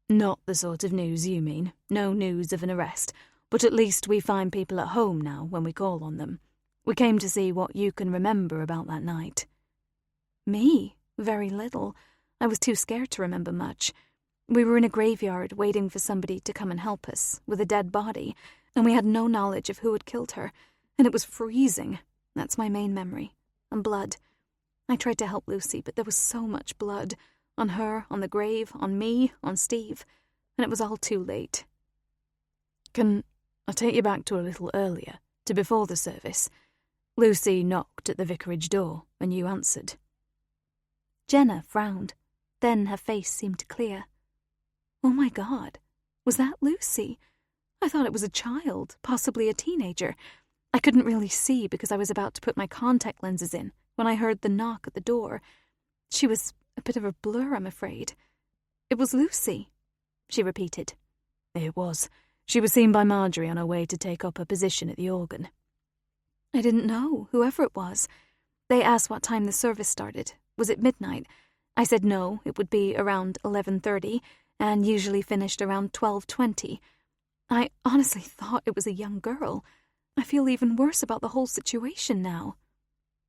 "Not the sort of news you mean. No news of an arrest. But at least we find people at home now when we call on them. We came to see what you can remember about that night." "Me? Very little. I was too scared to remember much. We were in a graveyard waiting for somebody to come and help us, with a dead body, and we had no knowledge of who had killed her, and it was freezing. That's my main memory. And blood. I tried to help Lucy, but there was so much blood. On her, on the grave, on me, on Steve, and it was all too late." "Can I take you back to a little earlier, to before the service? Lucy knocked at the vicarage door, and you answered." Jenna frowned. Then her face seemed to clear. "Oh my God, was that Lucy? I thought it was a child, possibly a teenager. I couldn't really see because I was about to put my contact lenses in when I heard the knock at the door. She was a bit of a blur, I'm afraid. It was Lucy," she repeated. "It was. She was seen by Marjorie on her way to take up her position at the organ." I didn't know, whoever it was. They asked what time the service started. Was it midnight? I said no, it would be around 11:30, and usually finished around 12:20. I honestly thought it was a young girl. I feel even worse about the whole situation now.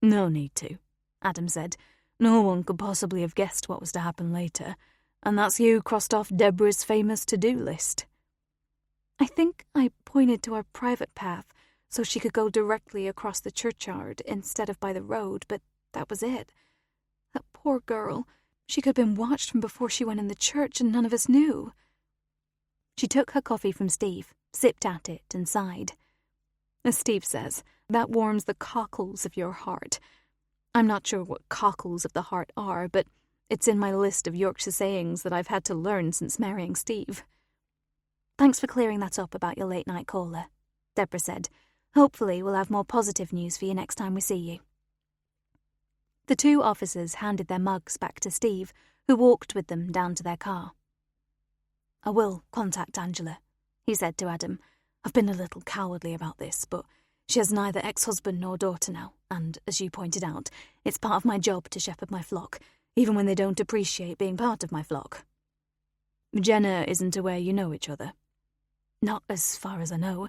No need to, Adam said. No one could possibly have guessed what was to happen later, and that's you crossed off Deborah's famous to-do list. I think I pointed to our private path so she could go directly across the churchyard instead of by the road, but that was it. That poor girl. She could have been watched from before she went in the church and none of us knew. She took her coffee from Steve, sipped at it, and sighed. As Steve says, that warms the cockles of your heart. I'm not sure what cockles of the heart are, but it's in my list of Yorkshire sayings that I've had to learn since marrying Steve. Thanks for clearing that up about your late-night caller, Deborah said. Hopefully we'll have more positive news for you next time we see you. The two officers handed their mugs back to Steve, who walked with them down to their car. I will contact Angela, he said to Adam. I've been a little cowardly about this, but she has neither ex-husband nor daughter now, and, as you pointed out, it's part of my job to shepherd my flock, even when they don't appreciate being part of my flock. Jenna isn't aware you know each other. Not as far as I know.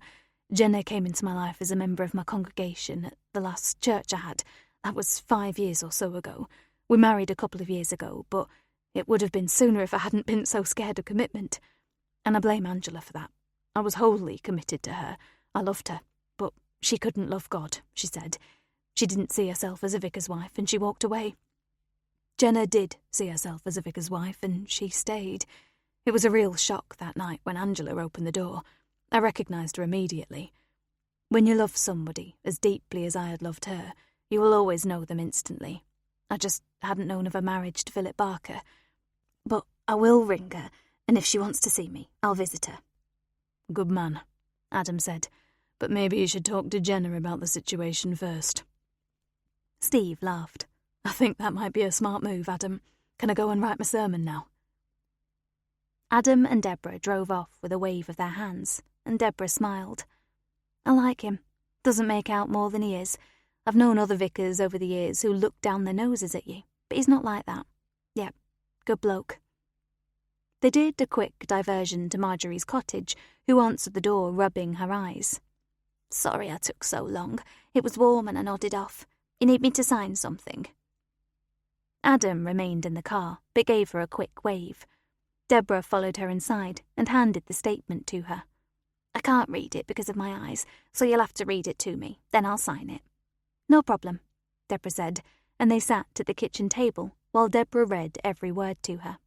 Jenna came into my life as a member of my congregation at the last church I had. That was 5 years or so ago. We married a couple of years ago, but it would have been sooner if I hadn't been so scared of commitment. And I blame Angela for that. I was wholly committed to her. I loved her, but she couldn't love God, she said. She didn't see herself as a vicar's wife, and she walked away. Jenna did see herself as a vicar's wife, and she stayed. It was a real shock that night when Angela opened the door. I recognised her immediately. When you love somebody as deeply as I had loved her, you will always know them instantly. I just hadn't known of her marriage to Philip Barker. But I will ring her, and if she wants to see me, I'll visit her. Good man, Adam said, but maybe you should talk to Jenna about the situation first. Steve laughed. I think that might be a smart move, Adam. Can I go and write my sermon now? Adam and Deborah drove off with a wave of their hands, and Deborah smiled. I like him. Doesn't make out more than he is. I've known other vicars over the years who look down their noses at you, but he's not like that. Yep, good bloke. They did a quick diversion to Marjorie's cottage, who answered the door, rubbing her eyes. Sorry I took so long. It was warm and I nodded off. You need me to sign something? Adam remained in the car, but gave her a quick wave. Deborah followed her inside and handed the statement to her. I can't read it because of my eyes, so you'll have to read it to me, then I'll sign it. No problem, Deborah said, and they sat at the kitchen table while Deborah read every word to her.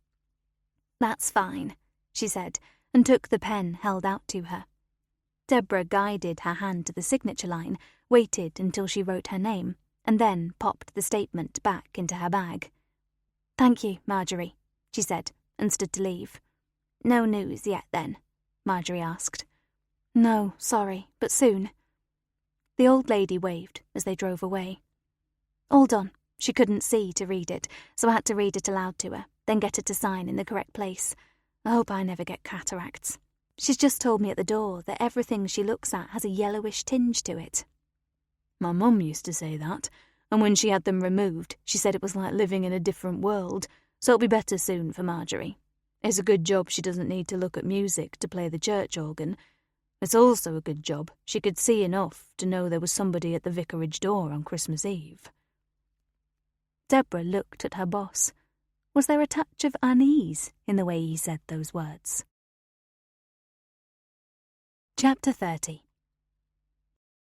That's fine, she said, and took the pen held out to her. Deborah guided her hand to the signature line, waited until she wrote her name, and then popped the statement back into her bag. Thank you, Marjorie, she said, and stood to leave. No news yet, then? Marjorie asked. No, sorry, but soon. The old lady waved as they drove away. All done. She couldn't see to read it, so I had to read it aloud to her, then get her to sign in the correct place. I hope I never get cataracts. She's just told me at the door that everything she looks at has a yellowish tinge to it. My mum used to say that, and when she had them removed, she said it was like living in a different world, so it'll be better soon for Marjorie. It's a good job she doesn't need to look at music to play the church organ. It's also a good job she could see enough to know there was somebody at the vicarage door on Christmas Eve. Deborah looked at her boss. Was there a touch of unease in the way he said those words? Chapter 30.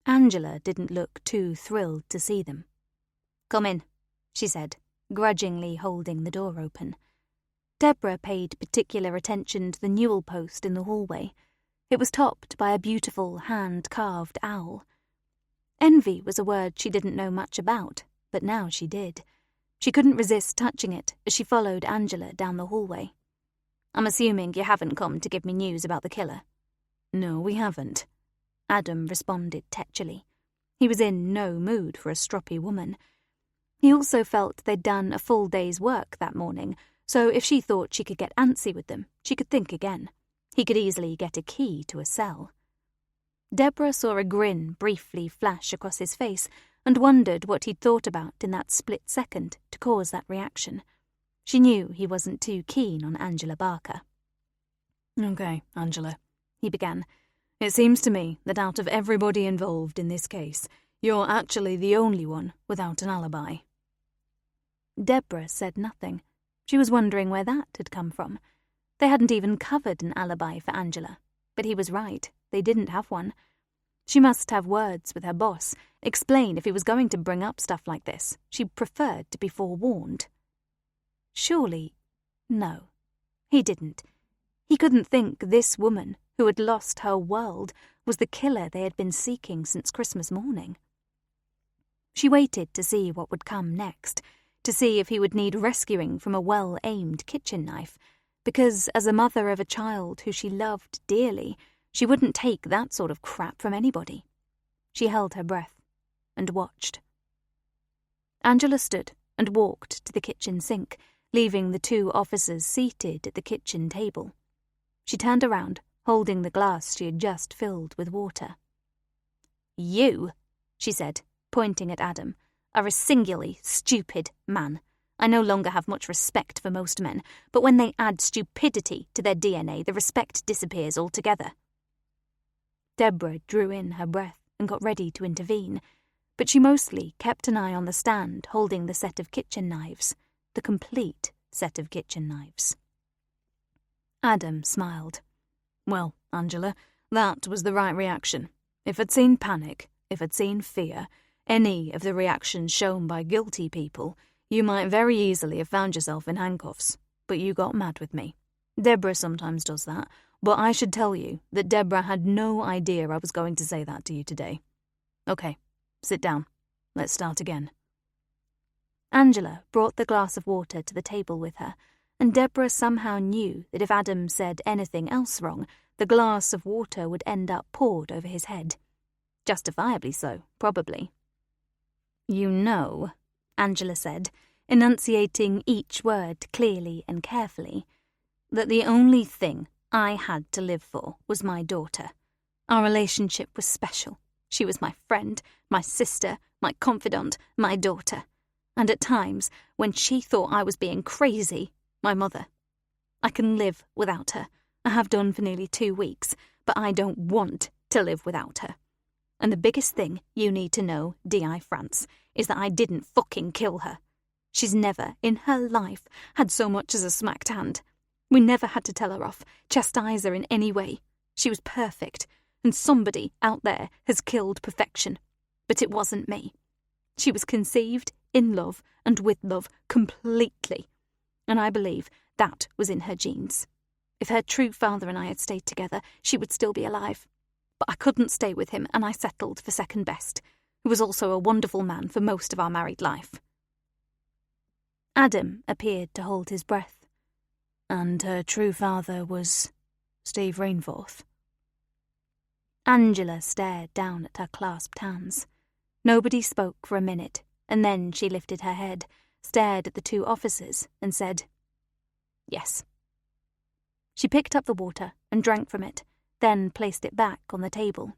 Angela didn't look too thrilled to see them. Come in, she said, grudgingly holding the door open. Deborah paid particular attention to the newel post in the hallway. It was topped by a beautiful hand-carved owl. Envy was a word she didn't know much about, but now she did. She couldn't resist touching it as she followed Angela down the hallway. I'm assuming you haven't come to give me news about the killer. No, we haven't, Adam responded tetchily. He was in no mood for a stroppy woman. He also felt they'd done a full day's work that morning, so if she thought she could get antsy with them, she could think again. He could easily get a key to a cell. Deborah saw a grin briefly flash across his face and wondered what he'd thought about in that split second to cause that reaction. She knew he wasn't too keen on Angela Barker. "Okay, Angela," he began. "It seems to me that out of everybody involved in this case, you're actually the only one without an alibi." Deborah said nothing. She was wondering where that had come from. They hadn't even covered an alibi for Angela, but he was right. They didn't have one. She must have words with her boss, explain if he was going to bring up stuff like this. She preferred to be forewarned. Surely, no, he didn't. He couldn't think this woman, who had lost her world, was the killer they had been seeking since Christmas morning. She waited to see what would come next, to see if he would need rescuing from a well-aimed kitchen knife, because as a mother of a child who she loved dearly, she wouldn't take that sort of crap from anybody. She held her breath and watched. Angela stood and walked to the kitchen sink, leaving the two officers seated at the kitchen table. She turned around, holding the glass she had just filled with water. "You," she said, pointing at Adam, "are a singularly stupid man. I no longer have much respect for most men, but when they add stupidity to their DNA, the respect disappears altogether." Deborah drew in her breath and got ready to intervene, but she mostly kept an eye on the stand holding the set of kitchen knives, the complete set of kitchen knives. Adam smiled. "Well, Angela, that was the right reaction. If I'd seen panic, if I'd seen fear, any of the reactions shown by guilty people, you might very easily have found yourself in handcuffs, but you got mad with me. Deborah sometimes does that, but I should tell you that Deborah had no idea I was going to say that to you today. Okay, sit down. Let's start again." Angela brought the glass of water to the table with her, and Deborah somehow knew that if Adam said anything else wrong, the glass of water would end up poured over his head. Justifiably so, probably. "You know," Angela said, enunciating each word clearly and carefully, "that the only thing I had to live for was my daughter. Our relationship was special. She was my friend, my sister, my confidant, my daughter. And at times, when she thought I was being crazy, my mother. I can live without her. I have done for nearly 2 weeks, but I don't want to live without her. And the biggest thing you need to know, D.I. France, is that I didn't fucking kill her. She's never, in her life, had so much as a smacked hand. We never had to tell her off, chastise her in any way. She was perfect, and somebody out there has killed perfection. But it wasn't me. She was conceived in love and with love completely. And I believe that was in her genes. If her true father and I had stayed together, she would still be alive. But I couldn't stay with him, and I settled for second best, who was also a wonderful man for most of our married life." Adam appeared to hold his breath. "And her true father was Steve Rainforth?" Angela stared down at her clasped hands. Nobody spoke for a minute, and then she lifted her head, stared at the two officers, and said, "Yes." She picked up the water and drank from it, then placed it back on the table.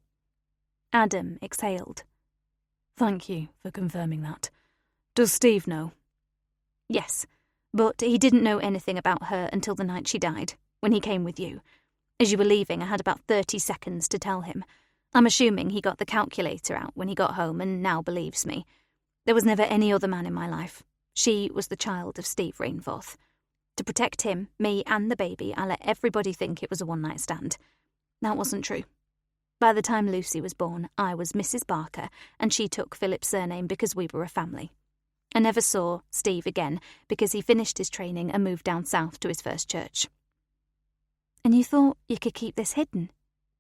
Adam exhaled. "Thank you for confirming that. Does Steve know?" "Yes, but he didn't know anything about her until the night she died, when he came with you. As you were leaving, I had about 30 seconds to tell him. I'm assuming he got the calculator out when he got home and now believes me. There was never any other man in my life. She was the child of Steve Rainforth. To protect him, me and the baby, I let everybody think it was a one-night stand. That wasn't true. By the time Lucy was born, I was Mrs. Barker, and she took Philip's surname because we were a family. I never saw Steve again because he finished his training and moved down south to his first church." "And you thought you could keep this hidden?"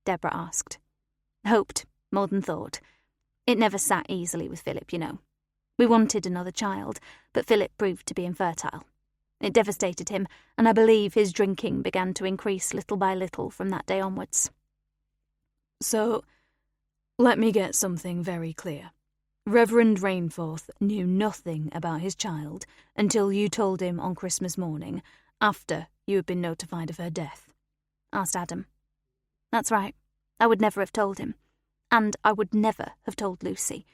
Deborah asked. "Hoped, more than thought. It never sat easily with Philip, you know. We wanted another child, but Philip proved to be infertile. It devastated him, and I believe his drinking began to increase little by little from that day onwards." "So, let me get something very clear. Reverend Rainforth knew nothing about his child until you told him on Christmas morning, after you had been notified of her death?" asked Adam. "That's right. I would never have told him. and I would never have told Lucy.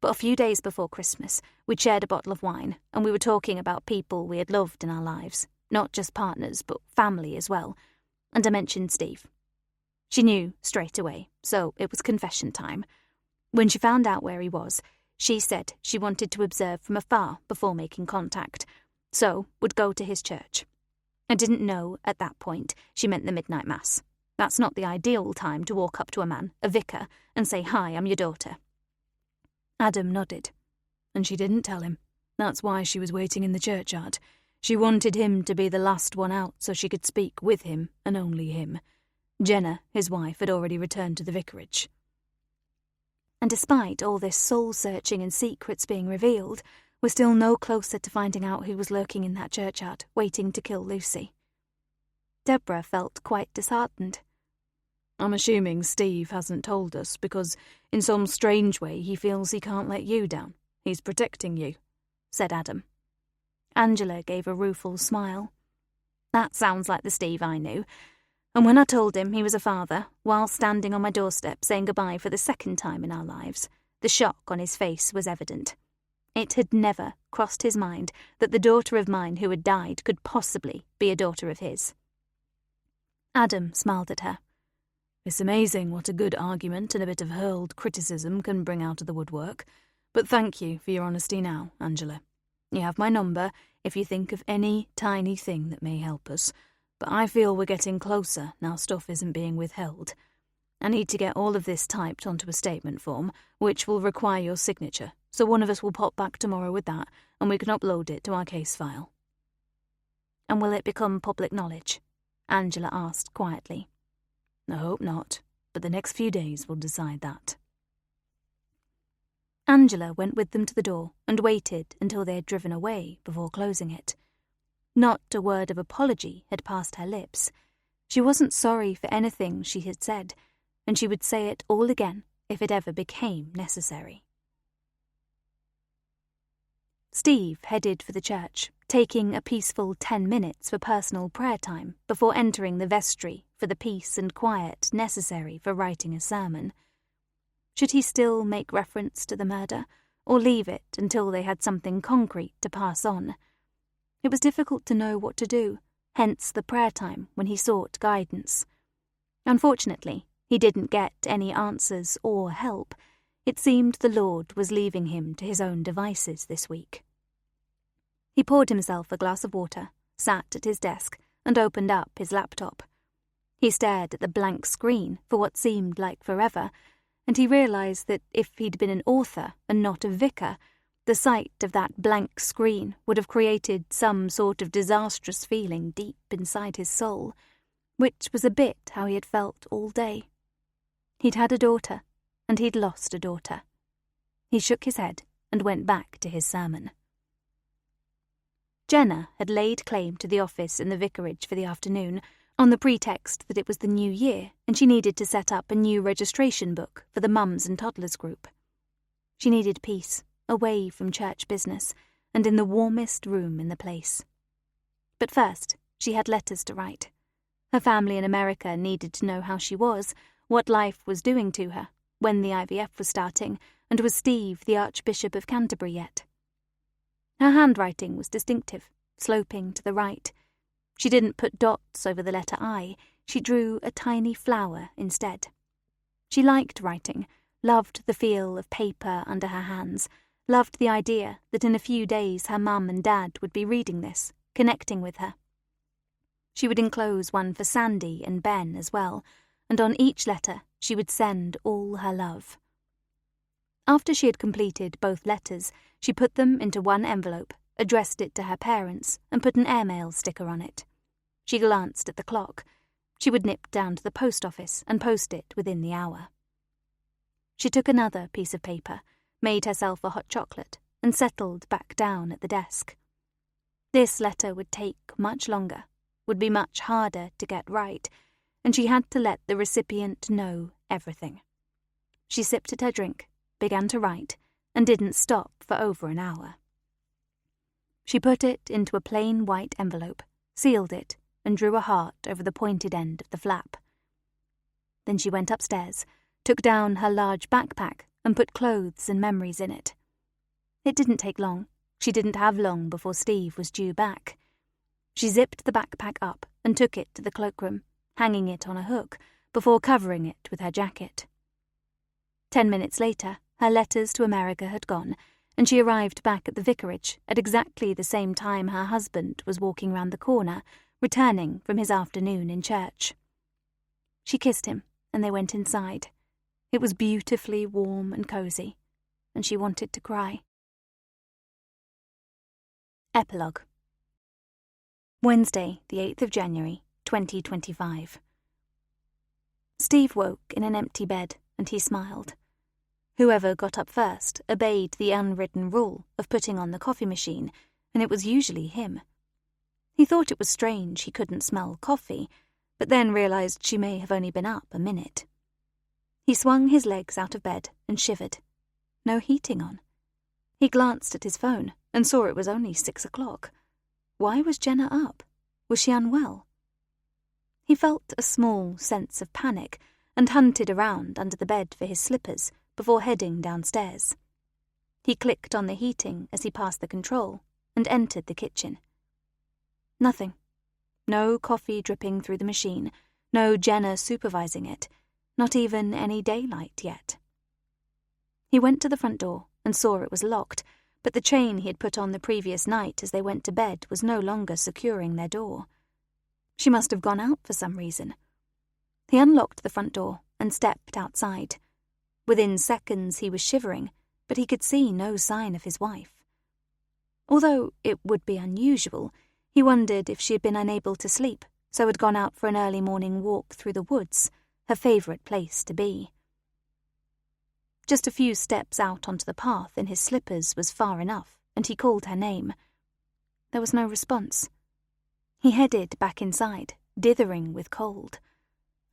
But a few days before Christmas, we'd shared a bottle of wine, and we were talking about people we had loved in our lives, not just partners, but family as well, and I mentioned Steve. She knew straight away, so it was confession time. When she found out where he was, she said she wanted to observe from afar before making contact, so would go to his church. I didn't know at that point she meant the midnight mass. That's not the ideal time to walk up to a man, a vicar, and say, "Hi, I'm your daughter." Adam nodded. And she didn't tell him. That's why she was waiting in the churchyard. She wanted him to be the last one out so she could speak with him and only him. Jenna, his wife, had already returned to the vicarage. And despite all this soul-searching and secrets being revealed, we're still no closer to finding out who was lurking in that churchyard, waiting to kill Lucy. Deborah felt quite disheartened. I'm assuming Steve hasn't told us because, in some strange way, he feels he can't let you down. He's protecting you, said Adam. Angela gave a rueful smile. That sounds like the Steve I knew. And when I told him he was a father, while standing on my doorstep saying goodbye for the second time in our lives, the shock on his face was evident. It had never crossed his mind that the daughter of mine who had died could possibly be a daughter of his. Adam smiled at her. It's amazing what a good argument and a bit of hurled criticism can bring out of the woodwork. But thank you for your honesty now, Angela. You have my number if you think of any tiny thing that may help us. But I feel we're getting closer now stuff isn't being withheld. I need to get all of this typed onto a statement form, which will require your signature, so one of us will pop back tomorrow with that, and we can upload it to our case file. And will it become public knowledge? Angela asked quietly. I hope not, but the next few days will decide that. Angela went with them to the door and waited until they had driven away before closing it. Not a word of apology had passed her lips. She wasn't sorry for anything she had said, and she would say it all again if it ever became necessary. Steve headed for the church, taking a peaceful 10 minutes for personal prayer time before entering the vestry for the peace and quiet necessary for writing a sermon. Should he still make reference to the murder, or leave it until they had something concrete to pass on? It was difficult to know what to do, hence the prayer time when he sought guidance. Unfortunately, he didn't get any answers or help. It seemed the Lord was leaving him to his own devices this week. He poured himself a glass of water, sat at his desk, and opened up his laptop. He stared at the blank screen for what seemed like forever, and he realized that if he'd been an author and not a vicar, the sight of that blank screen would have created some sort of disastrous feeling deep inside his soul, which was a bit how he had felt all day. He'd had a daughter, and he'd lost a daughter. He shook his head and went back to his sermon. Jenna had laid claim to the office in the vicarage for the afternoon, on the pretext that it was the new year and she needed to set up a new registration book for the mums and toddlers group. She needed peace, away from church business, and in the warmest room in the place. But first, she had letters to write. Her family in America needed to know how she was, what life was doing to her, when the IVF was starting, and was Steve the Archbishop of Canterbury yet? Her handwriting was distinctive, sloping to the right. She didn't put dots over the letter I, she drew a tiny flower instead. She liked writing, loved the feel of paper under her hands, loved the idea that in a few days her mum and dad would be reading this, connecting with her. She would enclose one for Sandy and Ben as well, and on each letter she would send all her love. After she had completed both letters, she put them into one envelope, addressed it to her parents, and put an airmail sticker on it. She glanced at the clock. She would nip down to the post office and post it within the hour. She took another piece of paper, made herself a hot chocolate, and settled back down at the desk. This letter would take much longer, would be much harder to get right, and she had to let the recipient know everything. She sipped at her drink, began to write, and didn't stop for over an hour. She put it into a plain white envelope, sealed it, and drew a heart over the pointed end of the flap. Then she went upstairs, took down her large backpack and put clothes and memories in it. It didn't take long. She didn't have long before Steve was due back. She zipped the backpack up and took it to the cloakroom, hanging it on a hook, before covering it with her jacket. 10 minutes later, her letters to America had gone, and she arrived back at the vicarage at exactly the same time her husband was walking round the corner, returning from his afternoon in church. She kissed him, and they went inside. It was beautifully warm and cosy, and she wanted to cry. Epilogue. Wednesday, the 8th of January, 2025. Steve woke in an empty bed, and he smiled. Whoever got up first obeyed the unwritten rule of putting on the coffee machine, and it was usually him. He thought it was strange he couldn't smell coffee, but then realized she may have only been up a minute. He swung his legs out of bed and shivered. No heating on. He glanced at his phone and saw it was only 6 o'clock. Why was Jenna up? Was she unwell? He felt a small sense of panic and hunted around under the bed for his slippers before heading downstairs. He clicked on the heating as he passed the control and entered the kitchen. Nothing. No coffee dripping through the machine, no Jenna supervising it, not even any daylight yet. He went to the front door and saw it was locked, but the chain he had put on the previous night as they went to bed was no longer securing their door. She must have gone out for some reason. He unlocked the front door and stepped outside. Within seconds he was shivering, but he could see no sign of his wife. Although it would be unusual, he wondered if she had been unable to sleep, so had gone out for an early morning walk through the woods, her favourite place to be. Just a few steps out onto the path in his slippers was far enough, and he called her name. There was no response. He headed back inside, dithering with cold.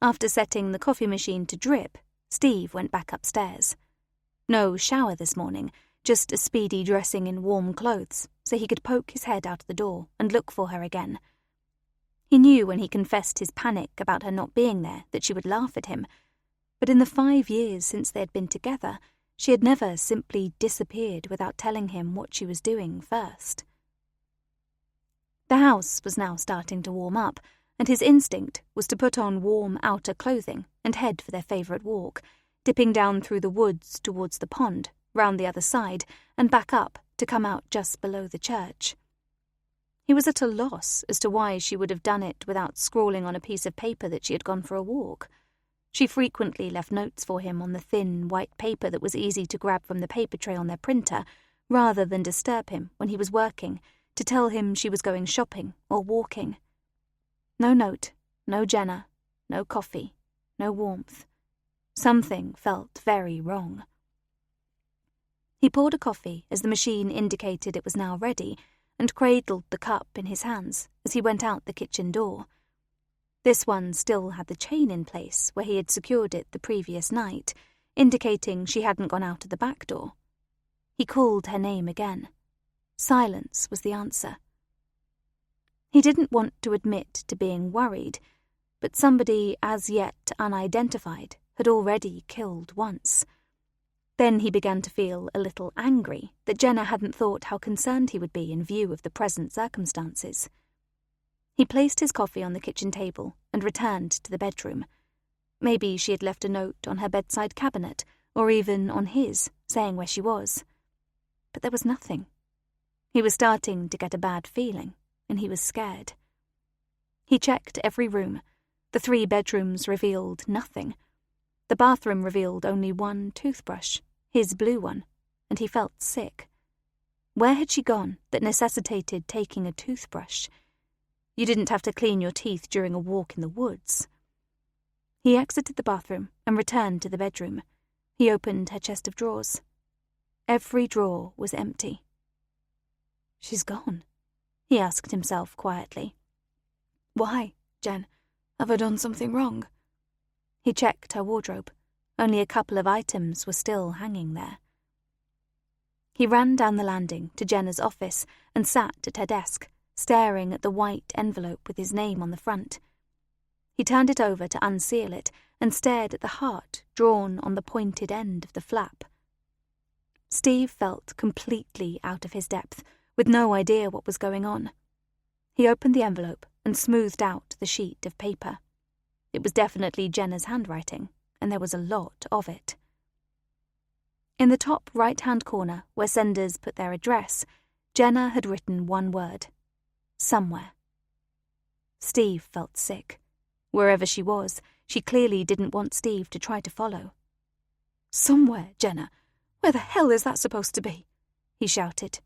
After setting the coffee machine to drip, Steve went back upstairs. No shower this morning, just a speedy dressing in warm clothes, so he could poke his head out the door and look for her again. He knew when he confessed his panic about her not being there that she would laugh at him, but in the 5 years since they had been together, she had never simply disappeared without telling him what she was doing first. The house was now starting to warm up, and his instinct was to put on warm outer clothing and head for their favourite walk, dipping down through the woods towards the pond, round the other side, and back up to come out just below the church. He was at a loss as to why she would have done it without scrawling on a piece of paper that she had gone for a walk. She frequently left notes for him on the thin, white paper that was easy to grab from the paper tray on their printer, rather than disturb him when he was working, to tell him she was going shopping or walking. No note, no Jenna, no coffee, no warmth. Something felt very wrong. He poured a coffee as the machine indicated it was now ready, and cradled the cup in his hands as he went out the kitchen door. This one still had the chain in place where he had secured it the previous night, indicating she hadn't gone out of the back door. He called her name again. Silence was the answer. He didn't want to admit to being worried, but somebody as yet unidentified had already killed once. Then he began to feel a little angry that Jenna hadn't thought how concerned he would be in view of the present circumstances. He placed his coffee on the kitchen table and returned to the bedroom. Maybe she had left a note on her bedside cabinet, or even on his, saying where she was. But there was nothing. He was starting to get a bad feeling, and he was scared. He checked every room. The 3 bedrooms revealed nothing. The bathroom revealed only one toothbrush, his blue one, and he felt sick. Where had she gone that necessitated taking a toothbrush? You didn't have to clean your teeth during a walk in the woods. He exited the bathroom and returned to the bedroom. He opened her chest of drawers. Every drawer was empty. She's gone, he asked himself quietly. Why, Jen? Have I done something wrong? He checked her wardrobe. Only a couple of items were still hanging there. He ran down the landing to Jenna's office and sat at her desk, staring at the white envelope with his name on the front. He turned it over to unseal it and stared at the heart drawn on the pointed end of the flap. Steve felt completely out of his depth, with no idea what was going on. He opened the envelope and smoothed out the sheet of paper. It was definitely Jenna's handwriting, and there was a lot of it. In the top right-hand corner, where senders put their address, Jenna had written one word: somewhere. Steve felt sick. Wherever she was, she clearly didn't want Steve to try to follow. "Somewhere, Jenna? Where the hell is that supposed to be?" he shouted.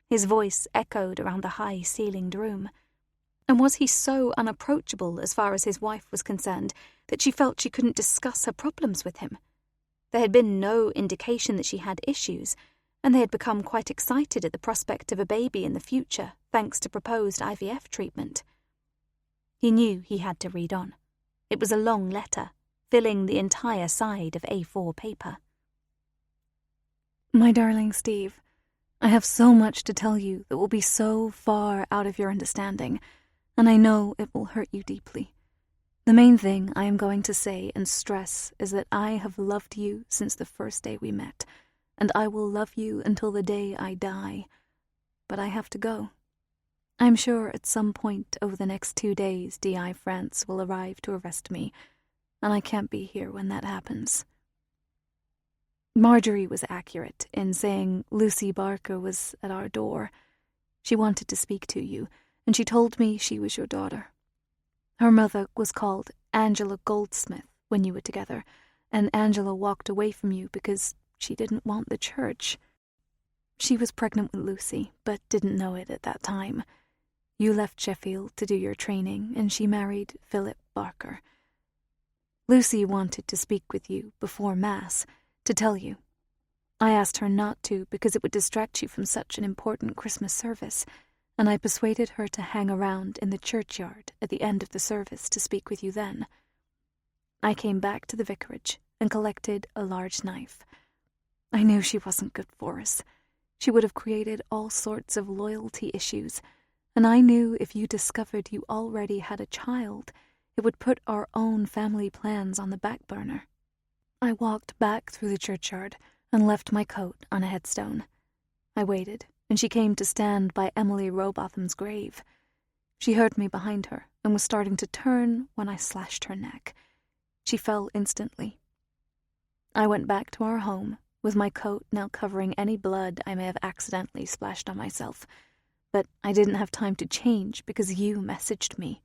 His voice echoed around the high-ceilinged room. And was he so unapproachable as far as his wife was concerned that she felt she couldn't discuss her problems with him? There had been no indication that she had issues, and they had become quite excited at the prospect of a baby in the future thanks to proposed IVF treatment. He knew he had to read on. It was a long letter, filling the entire side of A4 paper. My darling Steve, I have so much to tell you that will be so far out of your understanding, and I know it will hurt you deeply. The main thing I am going to say and stress is that I have loved you since the first day we met, and I will love you until the day I die. But I have to go. I'm sure at some point over the next 2 days DI France will arrive to arrest me, and I can't be here when that happens. Marjorie was accurate in saying Lucy Barker was at our door. She wanted to speak to you, and she told me she was your daughter. Her mother was called Angela Goldsmith when you were together, and Angela walked away from you because she didn't want the church. She was pregnant with Lucy, but didn't know it at that time. You left Sheffield to do your training, and she married Philip Barker. Lucy wanted to speak with you before Mass, to tell you. I asked her not to because it would distract you from such an important Christmas service, and I persuaded her to hang around in the churchyard at the end of the service to speak with you then. I came back to the vicarage and collected a large knife. I knew she wasn't good for us. She would have created all sorts of loyalty issues, and I knew if you discovered you already had a child, it would put our own family plans on the back burner. I walked back through the churchyard and left my coat on a headstone. I waited, and she came to stand by Emily Rowbotham's grave. She heard me behind her and was starting to turn when I slashed her neck. She fell instantly. I went back to our home, with my coat now covering any blood I may have accidentally splashed on myself, but I didn't have time to change because you messaged me.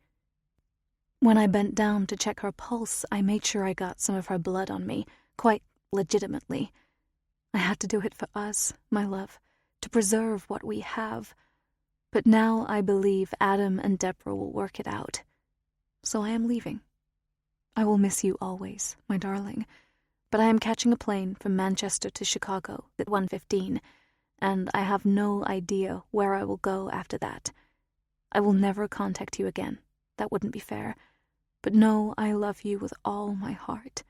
When I bent down to check her pulse, I made sure I got some of her blood on me, quite legitimately. I had to do it for us, my love, to preserve what we have. But now I believe Adam and Deborah will work it out. So I am leaving. I will miss you always, my darling, but I am catching a plane from Manchester to Chicago at 1:15, and I have no idea where I will go after that. I will never contact you again. That wouldn't be fair. But know I love you with all my heart.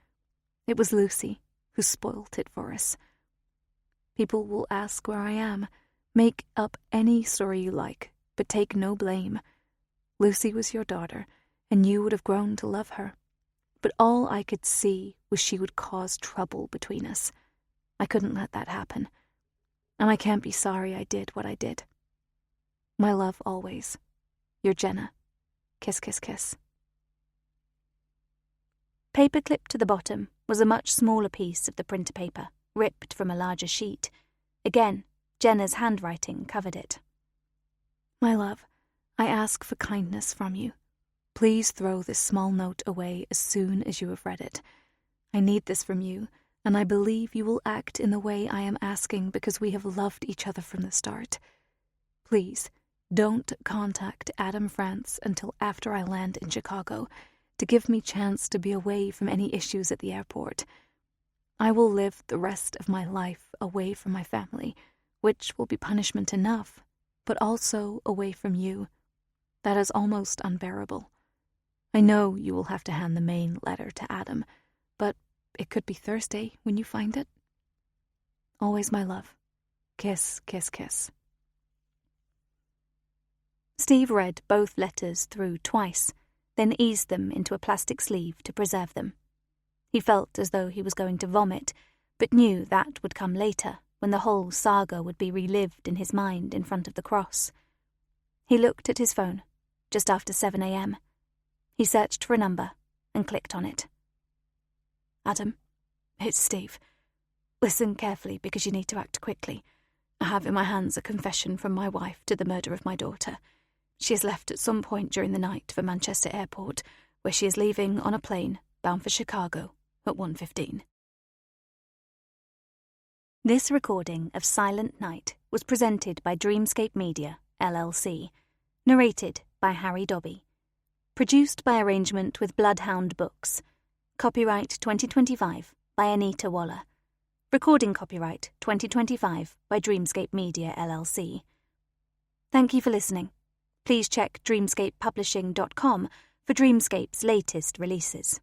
It was Lucy who spoilt it for us. People will ask where I am. Make up any story you like, but take no blame. Lucy was your daughter, and you would have grown to love her. But all I could see was she would cause trouble between us. I couldn't let that happen. And I can't be sorry I did what I did. My love always. Your Jenna. Kiss, kiss, kiss. Paper-clipped to the bottom was a much smaller piece of the printer paper, ripped from a larger sheet. Again, Jenna's handwriting covered it. My love, I ask for kindness from you. Please throw this small note away as soon as you have read it. I need this from you, and I believe you will act in the way I am asking because we have loved each other from the start. Please, don't contact Adam France until after I land in Chicago, to give me chance to be away from any issues at the airport. I will live the rest of my life away from my family, which will be punishment enough, but also away from you. That is almost unbearable. I know you will have to hand the main letter to Adam, but it could be Thursday when you find it. Always my love. Kiss, kiss, kiss. Steve read both letters through twice, then eased them into a plastic sleeve to preserve them. He felt as though he was going to vomit, but knew that would come later, when the whole saga would be relived in his mind in front of the cross. He looked at his phone, just after 7 a.m. He searched for a number and clicked on it. Adam, it's Steve. Listen carefully because you need to act quickly. I have in my hands a confession from my wife to the murder of my daughter. She has left at some point during the night for Manchester Airport, where she is leaving on a plane bound for Chicago at 1:15. This recording of Silent Night was presented by Dreamscape Media, LLC. Narrated by Harry Dobby. Produced by arrangement with Bloodhound Books. Copyright 2025 by Anita Waller. Recording copyright 2025 by Dreamscape Media, LLC. Thank you for listening. Please check dreamscapepublishing.com for Dreamscape's latest releases.